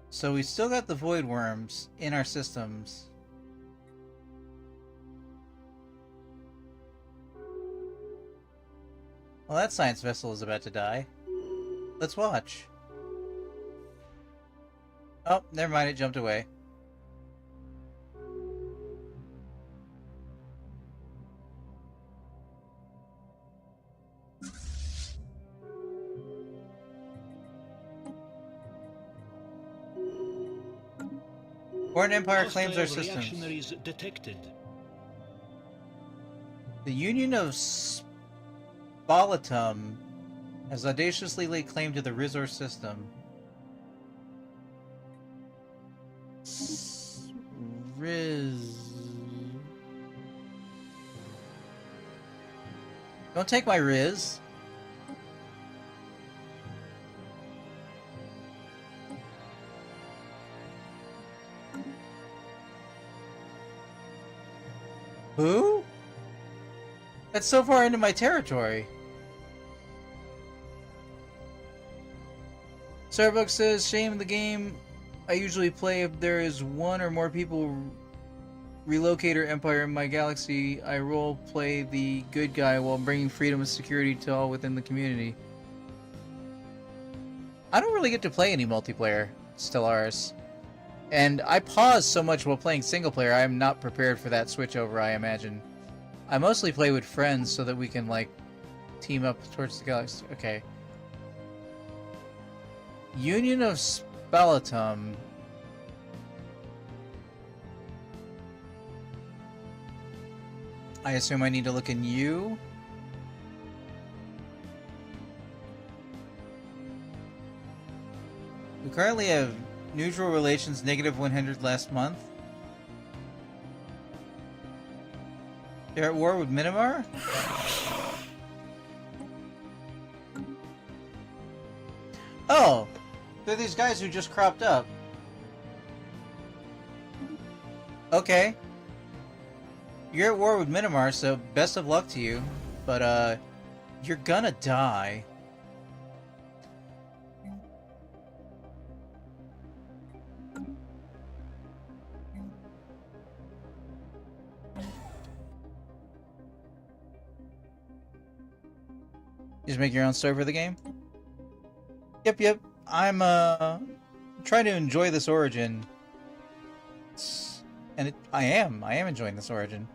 So we still got the void worms in our systems. Well, that science vessel is about to die. Let's watch. Oh, never mind, it jumped away. Foreign Empire claims our Hostile systems. reactionaries detected. The Union of Spalatum has audaciously laid claim to the resource system. Riz. Don't take my Riz. Who? That's so far into my territory. Starbucks says, shame the game I usually play if there is one or more people relocator empire in my galaxy. I role play the good guy while bringing freedom and security to all within the community. I don't really get to play any multiplayer Stellaris. And I pause so much while playing single player, I am not prepared for that switch over, I imagine. I mostly play with friends so that we can, like, team up towards the galaxy. Okay. Union of Spalatum. I assume I need to look in you. We currently have neutral relations -100 last month. They're at war with Minimar? Oh! They're these guys who just cropped up. Okay. You're at war with Minimar, so best of luck to you. But, you're gonna die. Just make your own story for the game? Yep. I'm, trying to enjoy this origin. And I am enjoying this origin.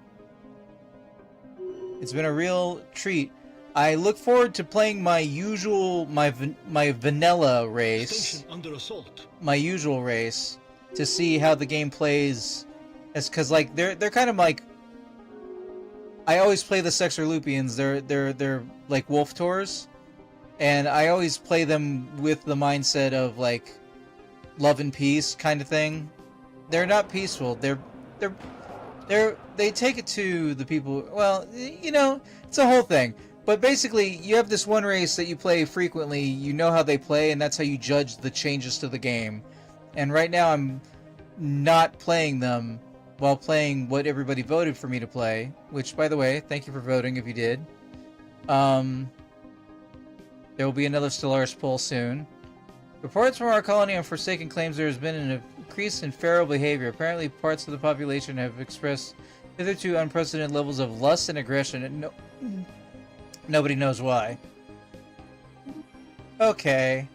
It's been a real treat. I look forward to playing my usual, my vanilla race. Station under assault. My usual race. To see how the game plays. It's cause like, they're kind of like... I always play the Sexerlupians. They're like wolf tours. And I always play them with the mindset of like love and peace kind of thing. They're not peaceful. They take it to the people. Well, you know, it's a whole thing. But basically, you have this one race that you play frequently. You know how they play, and that's how you judge the changes to the game. And right now, I'm not playing them while playing what everybody voted for me to play. Which, by the way, thank you for voting if you did. There will be another Stellaris poll soon. Reports from our colony on Forsaken claims there has been an increase in feral behavior. Apparently, parts of the population have expressed hitherto unprecedented levels of lust and aggression, and nobody knows why. Okay.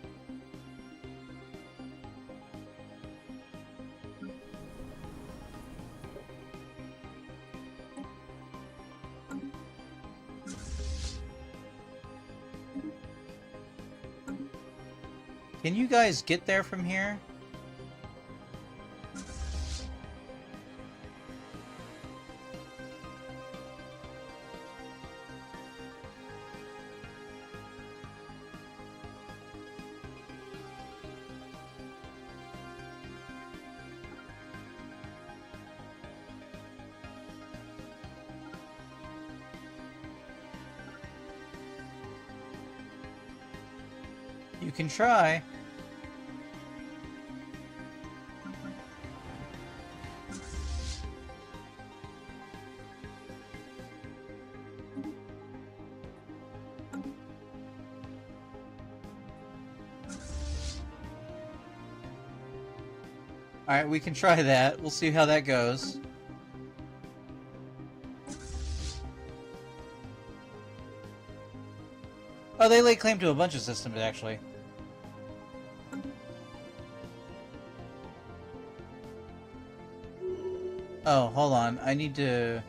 Can you guys get there from here? You can try. Alright, we can try that. We'll see how that goes. Oh, they lay claim to a bunch of systems, actually. Oh, hold on. I need to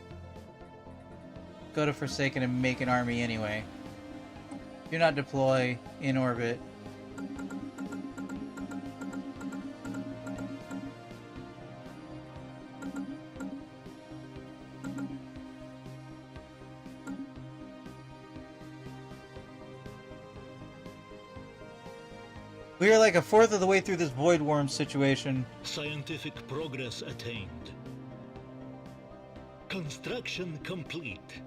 go to Forsaken and make an army anyway. Do not deploy in orbit. We are like a fourth of the way through this void worm situation. Scientific progress attained. Construction complete.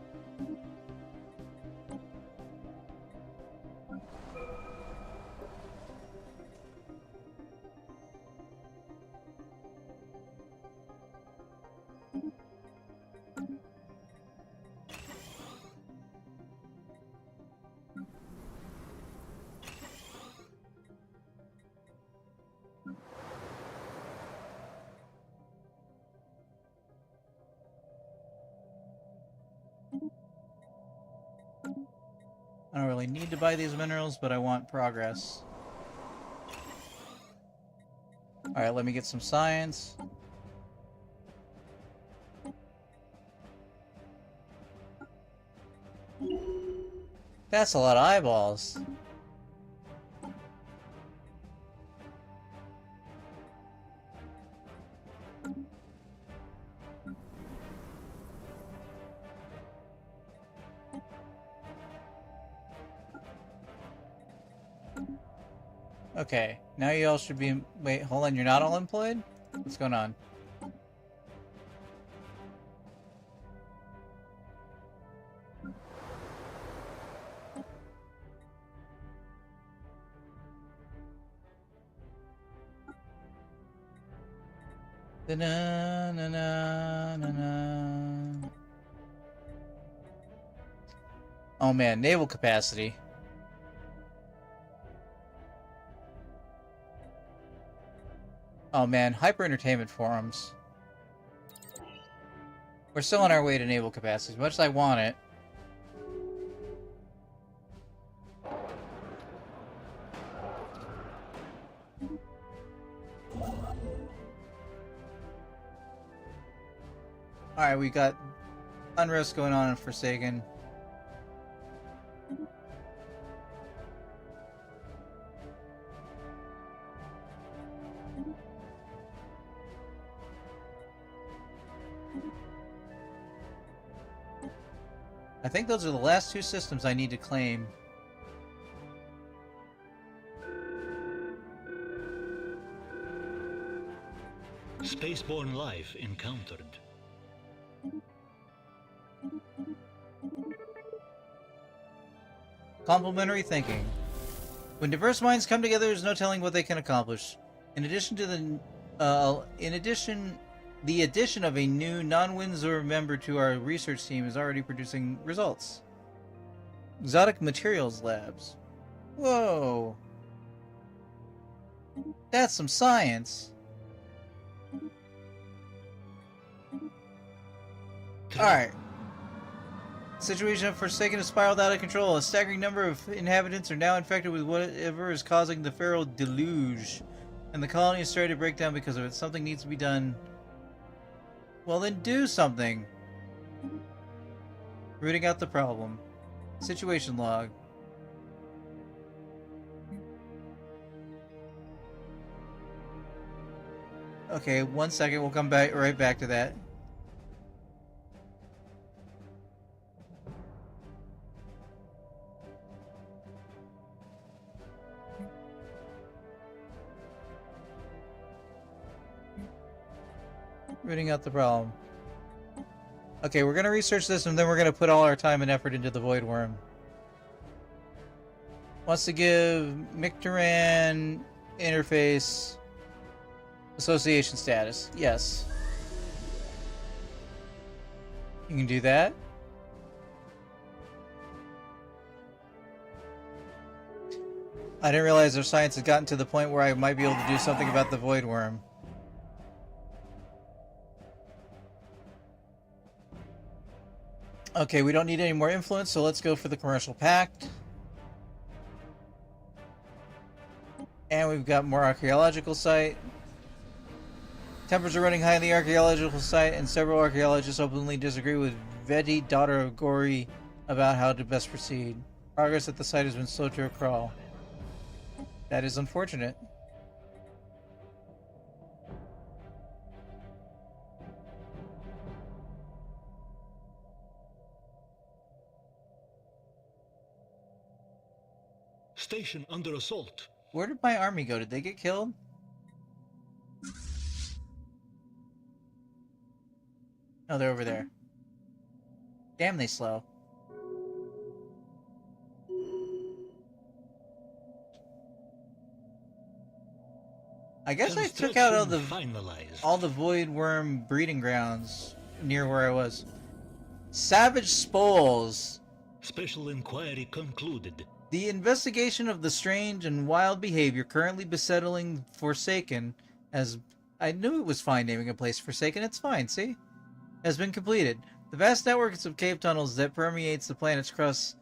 I don't really need to buy these minerals, but I want progress. Alright, let me get some science. That's a lot of eyeballs. Okay, now you all should be... Wait, hold on, you're not all employed? What's going on? Da-na-na-na-na-na. Oh man, naval capacity. Oh man, hyper entertainment forums. We're still on our way to naval capacity, as much as I want it. Alright, we got unrest going on in Forsaken. I think those are the last two systems I need to claim. Spaceborne life encountered. Complementary thinking. When diverse minds come together, there's no telling what they can accomplish. In addition to the addition of a new non-Windsor member to our research team is already producing results. Exotic materials labs. Whoa. That's some science. Alright. Situation of Forsaken has spiraled out of control. A staggering number of inhabitants are now infected with whatever is causing the feral deluge. And the colony is starting to break down because of it. Something needs to be done. Well then do something. Rooting out the problem. Situation log. Okay, 1 second, we'll come back right back to that. Rooting out the problem. Okay, we're gonna research this and then we're gonna put all our time and effort into the Void Worm. Wants to give Micturan interface association status. Yes. You can do that. I didn't realize our science had gotten to the point where I might be able to do something about the Void Worm. Okay, we don't need any more influence, so let's go for the Commercial Pact. And we've got more archaeological site. Tempers are running high in the archaeological site, and several archaeologists openly disagree with Veti, daughter of Gori, about how to best proceed. Progress at the site has been slow to a crawl. That is unfortunate. Station under assault. Where did my army go? Did they get killed? No, they're over there. Damn, they slow. I guess I took out all the void worm breeding grounds near where I was. Savage spoles. Special inquiry concluded. The investigation of the strange and wild behavior currently besettling Forsaken, as I knew it was fine naming a place Forsaken, it's fine, see? Has been completed. The vast networks of cave tunnels that permeates the planet's crust,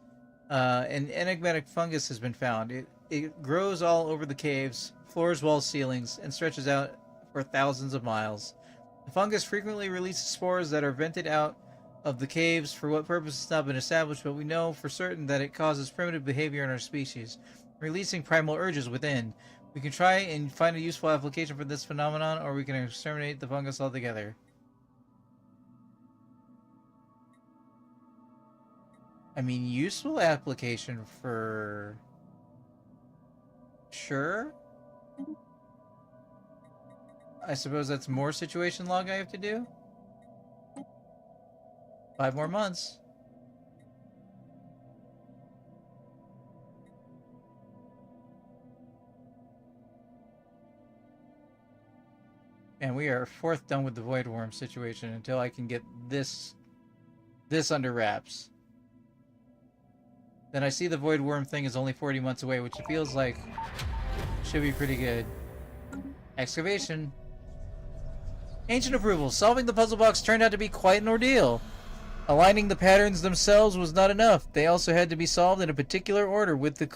an enigmatic fungus has been found. It grows all over the caves, floors, walls, ceilings, and stretches out for thousands of miles. The fungus frequently releases spores that are vented out of the caves. For what purpose has not been established, but we know for certain that it causes primitive behavior in our species, releasing primal urges within. We can try and find a useful application for this phenomenon, or we can exterminate the fungus altogether. I mean, useful application for... Sure? I suppose that's more situation log I have to do? 5 more months. And we are 4th done with the Void Worm situation until I can get this under wraps. Then I see the Void Worm thing is only 40 months away, which it feels like should be pretty good. Excavation. Ancient approval. Solving the puzzle box turned out to be quite an ordeal. Aligning the patterns themselves was not enough. They also had to be solved in a particular order, with the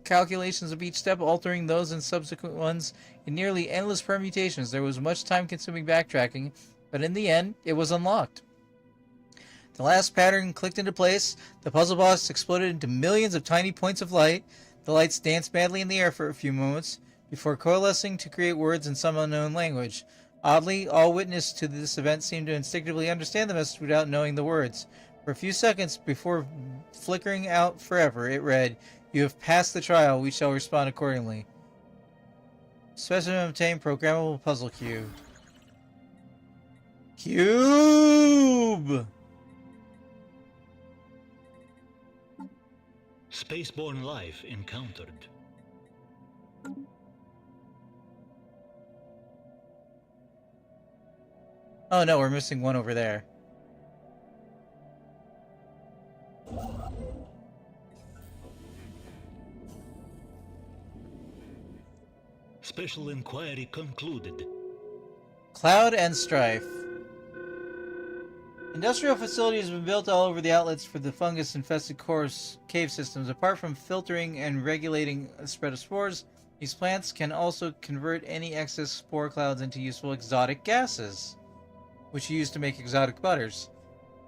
calculations of each step altering those and subsequent ones in nearly endless permutations. There was much time-consuming backtracking, but in the end, it was unlocked. The last pattern clicked into place. The puzzle box exploded into millions of tiny points of light. The lights danced madly in the air for a few moments before coalescing to create words in some unknown language. Oddly, all witness to this event seemed to instinctively understand the message without knowing the words. For a few seconds before flickering out forever, it read, "You have passed the trial. We shall respond accordingly." Specimen obtained. Programmable puzzle cube. Cube! Spaceborne life encountered. Oh no, we're missing one over there. Special inquiry concluded. Cloud and strife. Industrial facilities have been built all over the outlets for the fungus-infested cave systems. Apart from filtering and regulating the spread of spores, these plants can also convert any excess spore clouds into useful exotic gases, which are used to make exotic butters.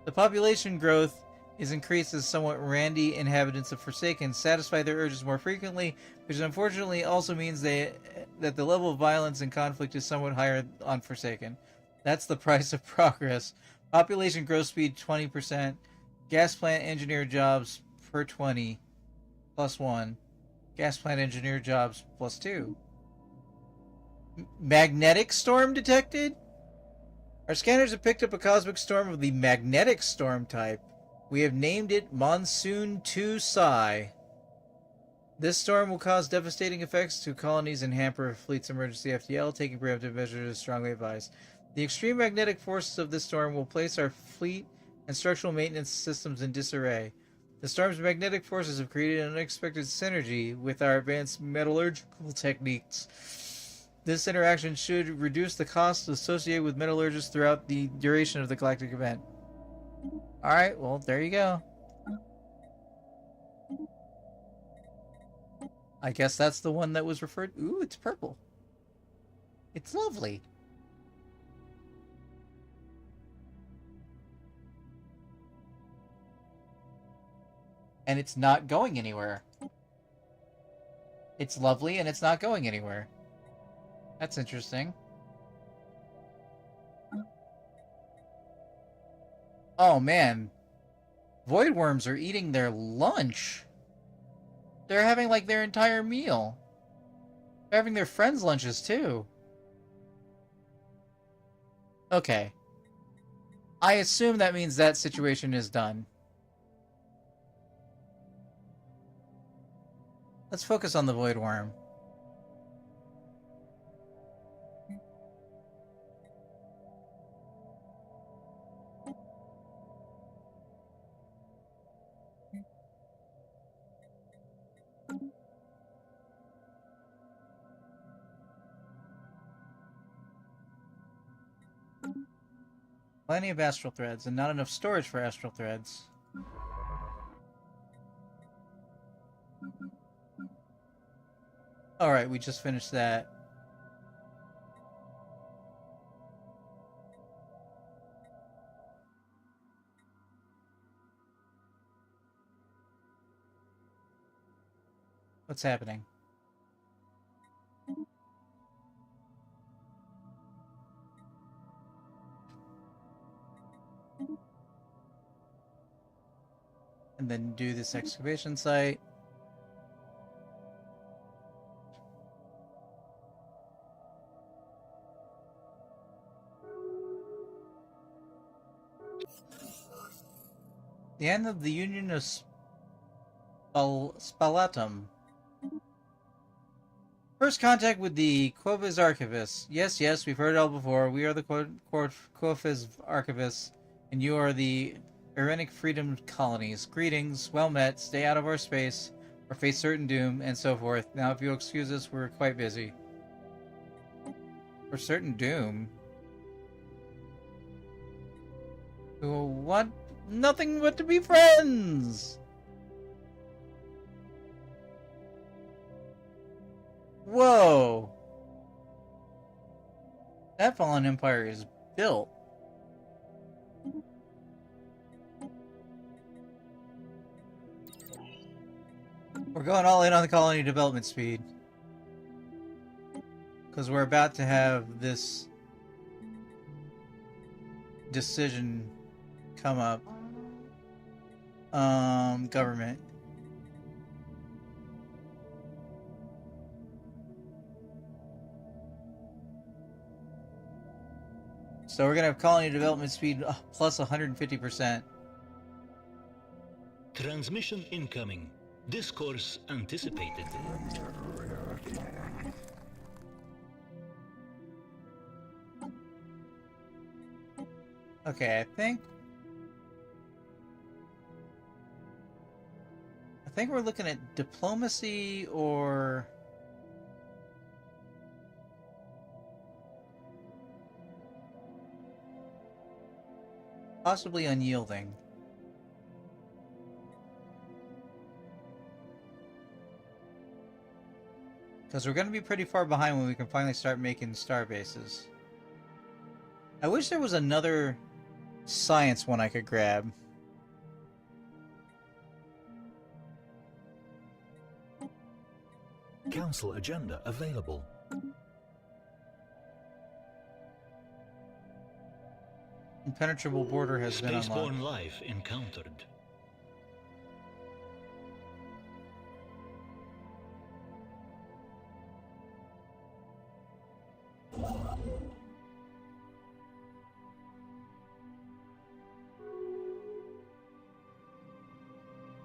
The population growth is increased as somewhat randy inhabitants of Forsaken satisfy their urges more frequently, which unfortunately also means that the level of violence and conflict is somewhat higher on Forsaken. That's the price of progress. Population growth speed 20%. Gas plant engineer jobs per 20 plus 1. Gas plant engineer jobs plus 2. Magnetic storm detected? Our scanners have picked up a cosmic storm of the magnetic storm type. We have named it Monsoon 2 Psi. This storm will cause devastating effects to colonies and hamper fleet's emergency FTL. Taking preemptive measures is strongly advised. The extreme magnetic forces of this storm will place our fleet and structural maintenance systems in disarray. The storm's magnetic forces have created an unexpected synergy with our advanced metallurgical techniques. This interaction should reduce the costs associated with metallurgists throughout the duration of the galactic event. Alright, well, there you go. I guess that's the one that was referred... Ooh, it's purple. It's lovely. And it's not going anywhere. It's lovely and it's not going anywhere. That's interesting. Oh man. Void worms are eating their lunch. They're having like their entire meal. They're having their friends' lunches too. Okay. I assume that means that situation is done. Let's focus on the Void Worm. Plenty of astral threads, and not enough storage for astral threads. Alright, we just finished that. What's happening? And then do this excavation site. The end of the Union of Spalatum. First contact with the Quovis Archivists. Yes, yes, we've heard it all before. We are the Quovis Archivists, and you are the Irenic Freedom Colonies. Greetings, well met, stay out of our space, or face certain doom, and so forth. Now, if you'll excuse us, we're quite busy. For certain doom? We will want nothing but to be friends! Whoa! That fallen empire is built. We're going all in on the colony development speed. Because we're about to have this decision come up. Government. So we're going to have colony development speed plus 150%. Transmission incoming. Discourse anticipated. Okay, I think we're looking at diplomacy or possibly unyielding. Because we're going to be pretty far behind when we can finally start making star bases. I wish there was another science one I could grab. Council agenda available. Impenetrable border has been unlocked. Spaceborne life encountered.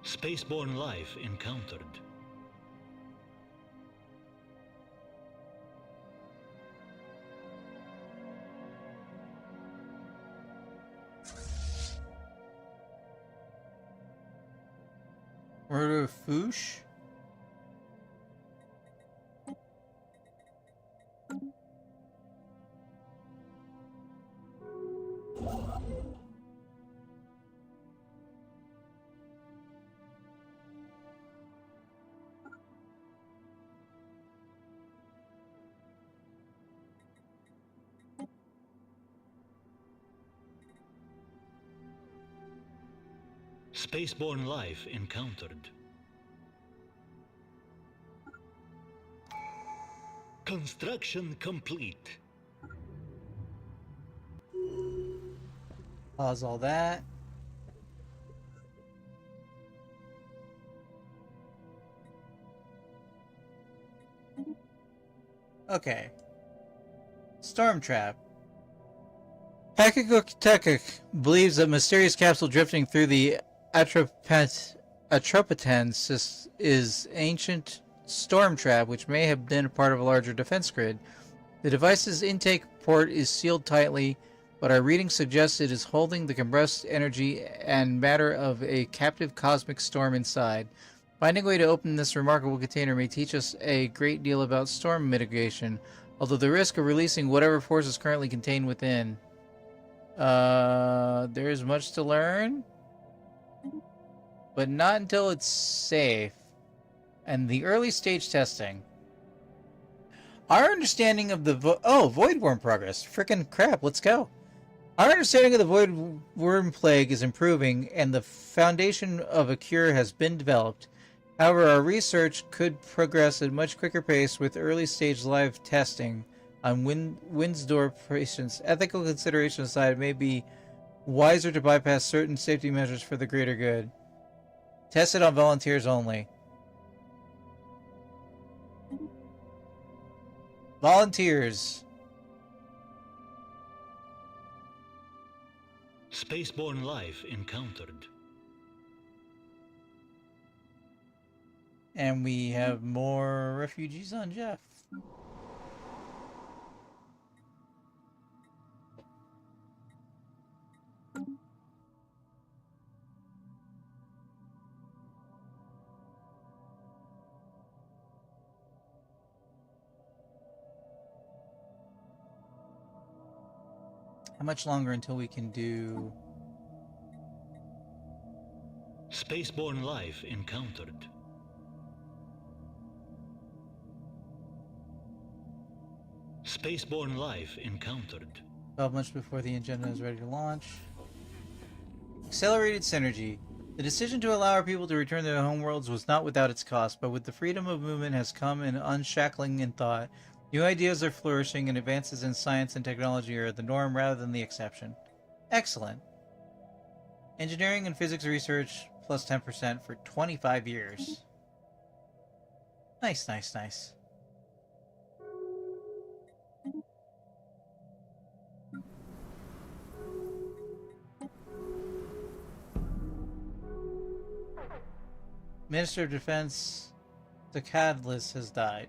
Spaceborne life encountered. Murder of Foosh? Spaceborne life encountered. Construction complete. Pause all that. Okay. Storm Trap. Hekakuk believes that mysterious capsule drifting through the Atropatans is ancient storm trap, which may have been a part of a larger defense grid. The device's intake port is sealed tightly, but our reading suggests it is holding the compressed energy and matter of a captive cosmic storm inside. Finding a way to open this remarkable container may teach us a great deal about storm mitigation, although the risk of releasing whatever force is currently contained within. There is much to learn, but not until it's safe. And the early stage testing. Our understanding of the Void Worm progress. Frickin' crap, let's go. Our understanding of the Void Worm plague is improving, and the foundation of a cure has been developed. However, our research could progress at a much quicker pace with early stage live testing on Windsor patients. Ethical considerations aside, it may be wiser to bypass certain safety measures for the greater good. Tested on volunteers only. Volunteers. Spaceborne life encountered. And we have more refugees on Jeff. How much longer until we can do... Spaceborne life encountered. Spaceborne life encountered. 12 months before the agenda is ready to launch. Accelerated synergy. The decision to allow our people to return to their homeworlds was not without its cost, but with the freedom of movement has come an unshackling in thought. New ideas are flourishing, and advances in science and technology are the norm rather than the exception. Excellent. Engineering and physics research plus 10% for 25 years. Nice, nice, nice. Minister of Defense, the Catalyst, has died.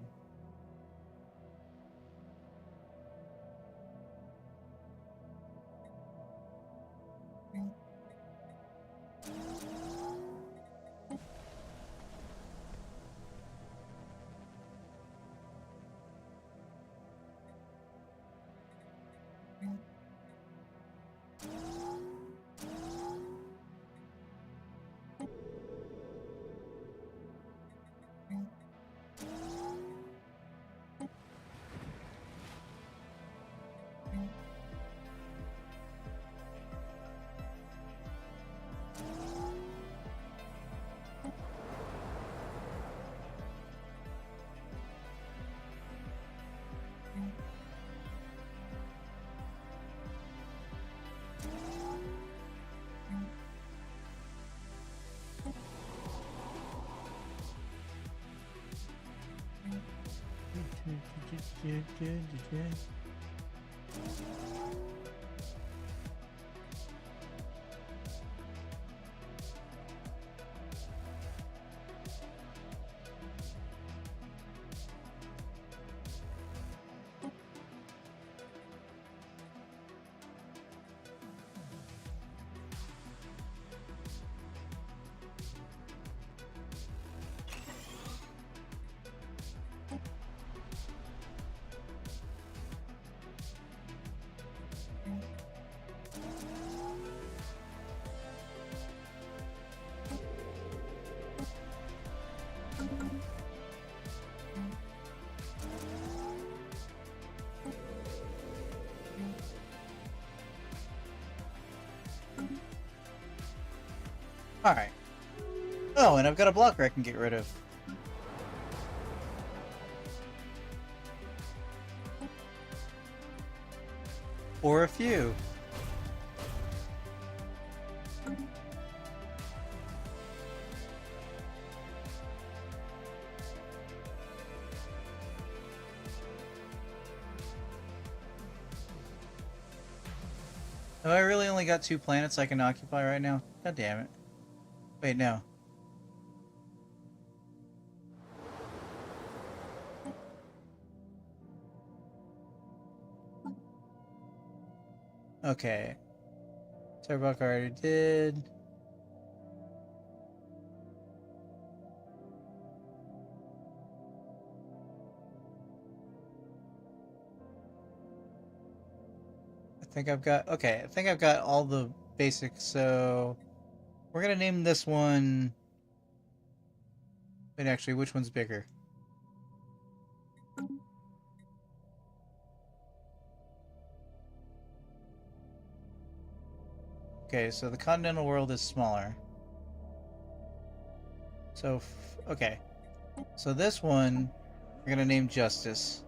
Alright. Oh, and I've got a blocker I can get rid of. Or a few. Have I really only got 2 planets I can occupy right now? God damn it. Wait, no. Okay. Turbock already did. I think I've got all the basics, so we're gonna name this one. Wait, actually, which one's bigger? Okay, so the continental world is smaller. So, okay. So this one, we're gonna name Justice.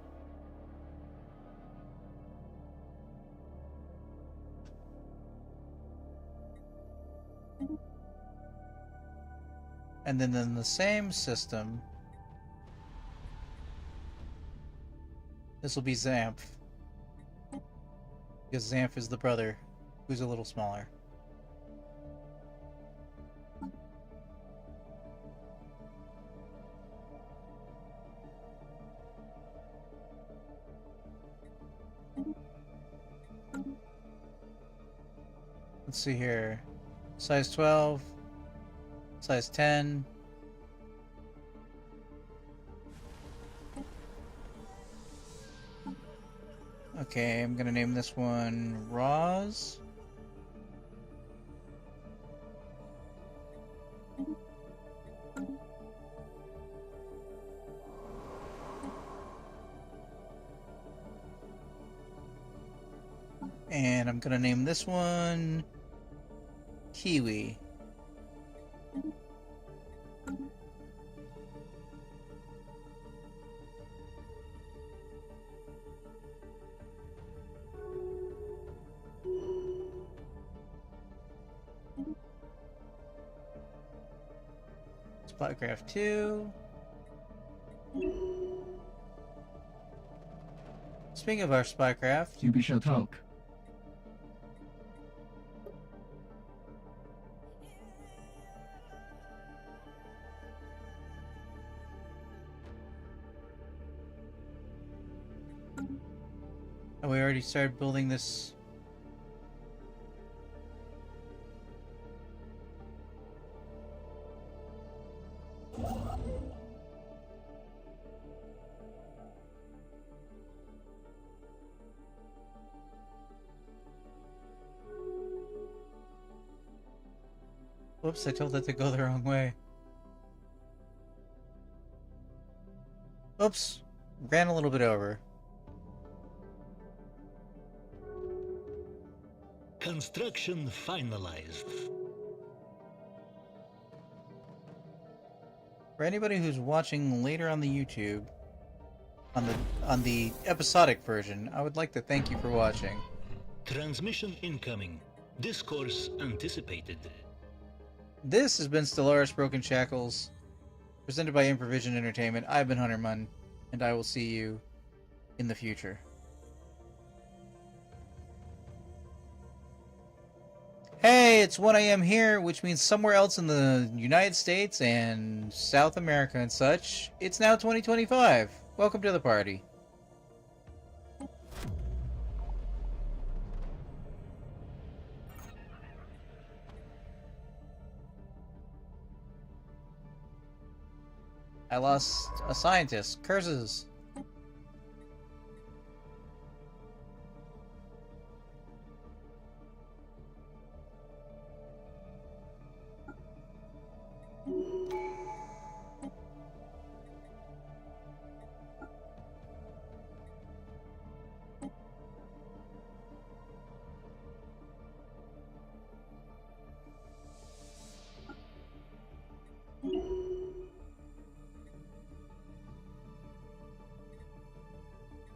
And then in the same system, this will be Xanth. Because Xanth is the brother, who's a little smaller. Let's see here. Size 12. Size 10. Okay, I'm gonna name this one Roz. And I'm gonna name this one Kiwi. Spotcraft 2. Speaking of our spycraft, You shall talk. we already started building this. Whoops, I told that to go the wrong way. Oops, ran a little bit over. Construction finalized. For anybody who's watching later on the YouTube, on the episodic version, I would like to thank you for watching. Transmission incoming. Discourse anticipated. This has been Stellaris Broken Shackles, presented by Improvision Entertainment. I've been Hunter Munn, and I will see you in the future. Hey, it's 1 a.m. here, which means somewhere else in the United States and South America and such, it's now 2025. Welcome to the party. I lost a scientist. Curses.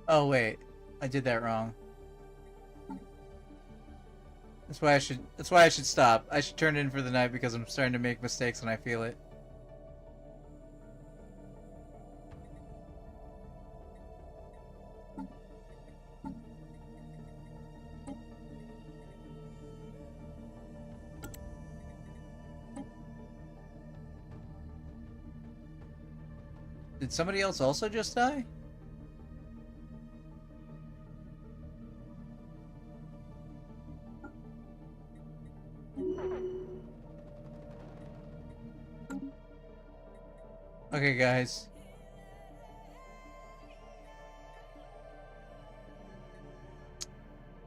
Oh wait, I did that wrong. That's why I should stop. I should turn it in for the night because I'm starting to make mistakes and I feel it. Did somebody else also just die? Okay, guys.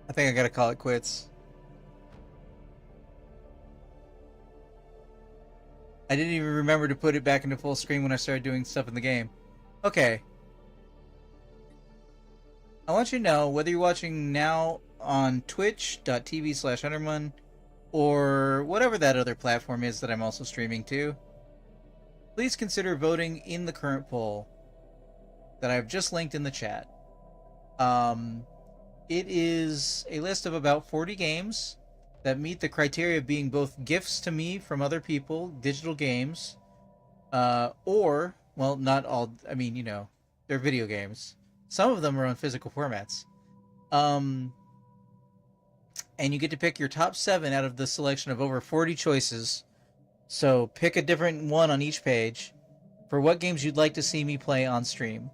I think I gotta call it quits. I didn't even remember to put it back into full screen when I started doing stuff in the game. Okay. I want you to know, whether you're watching now on twitch.tv/Hunterman or whatever that other platform is that I'm also streaming to, please consider voting in the current poll that I've just linked in the chat. It is a list of about 40 games that meet the criteria of being both gifts to me from other people, digital games, or, well, not all, I mean, you know, they're video games. Some of them are on physical formats. And you get to pick your top 7 out of the selection of over 40 choices. So pick a different one on each page for what games you'd like to see me play on stream.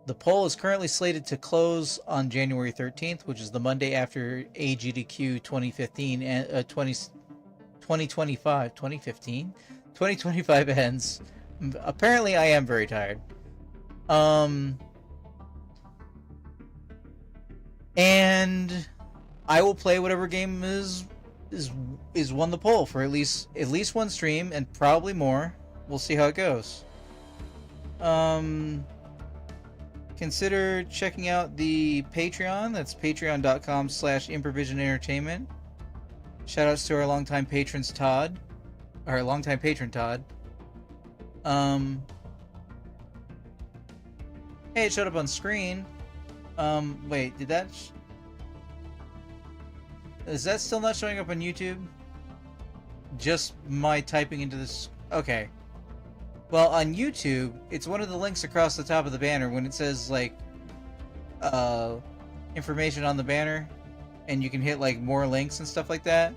The poll is currently slated to close on January 13th, which is the Monday after AGDQ 2015 and 2025 ends. Apparently, I am very tired. And I will play whatever game is won the poll for at least one stream and probably more. We'll see how it goes. Consider checking out the Patreon. That's patreon.com/improvisionentertainment. Shoutouts to our longtime patrons, Todd. Our longtime patron, Todd. Hey, it showed up on screen. Wait, did that... Is that still not showing up on YouTube? Just my typing into this... Okay. Well, on YouTube, it's one of the links across the top of the banner when it says, like, information on the banner, and you can hit, like, more links and stuff like that.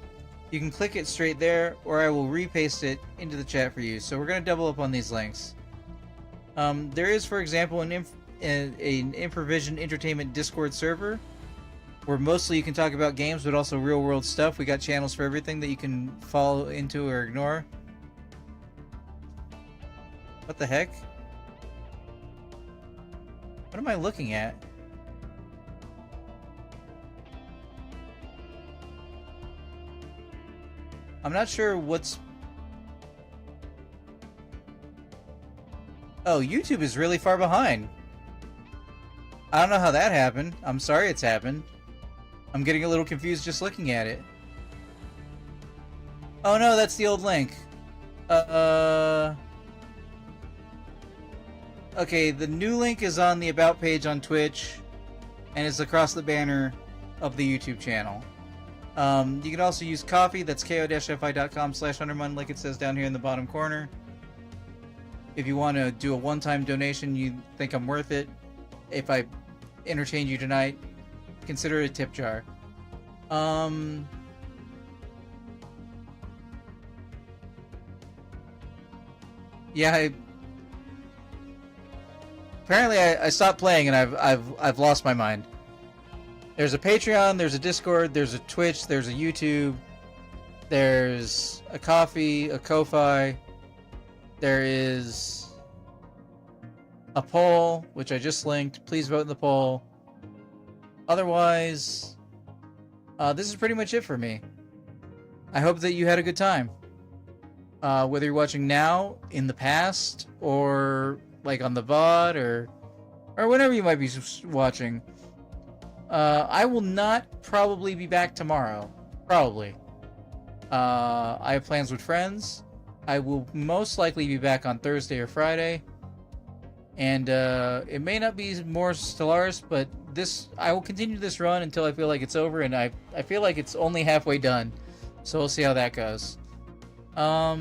You can click it straight there, or I will repaste it into the chat for you. So we're going to double up on these links. There is, for example, an Improvision Entertainment Discord server, where mostly you can talk about games, but also real-world stuff. We got channels for everything that you can follow into or ignore. What the heck? What am I looking at? I'm not sure what's... Oh, YouTube is really far behind. I don't know how that happened. I'm sorry it's happened. I'm getting a little confused just looking at it. Oh no, that's the old link. Okay, the new link is on the About page on Twitch, and it's across the banner of the YouTube channel. You can also use Ko-fi, that's ko-fi.com/Hunterman, like it says down here in the bottom corner. If you want to do a one-time donation, you think I'm worth it, if I entertain you tonight, consider it a tip jar. Yeah, apparently I stopped playing and I've lost my mind. There's a Patreon, there's a Discord, there's a Twitch, there's a YouTube, there's a Ko-fi, a Ko-fi, there is a poll, which I just linked. Please vote in the poll. Otherwise, this is pretty much it for me. I hope that you had a good time. Whether you're watching now, in the past, or like on the VOD, or whenever you might be watching. I will not probably be back tomorrow. Probably. I have plans with friends. I will most likely be back on Thursday or Friday. And it may not be more Stellaris, but I will continue this run until I feel like it's over, and I feel like it's only halfway done. So we'll see how that goes. I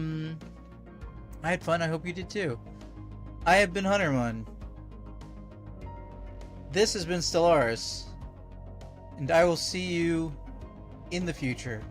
had fun. I hope you did too. I have been Hunterman. This has been Stellaris. And I will see you in the future.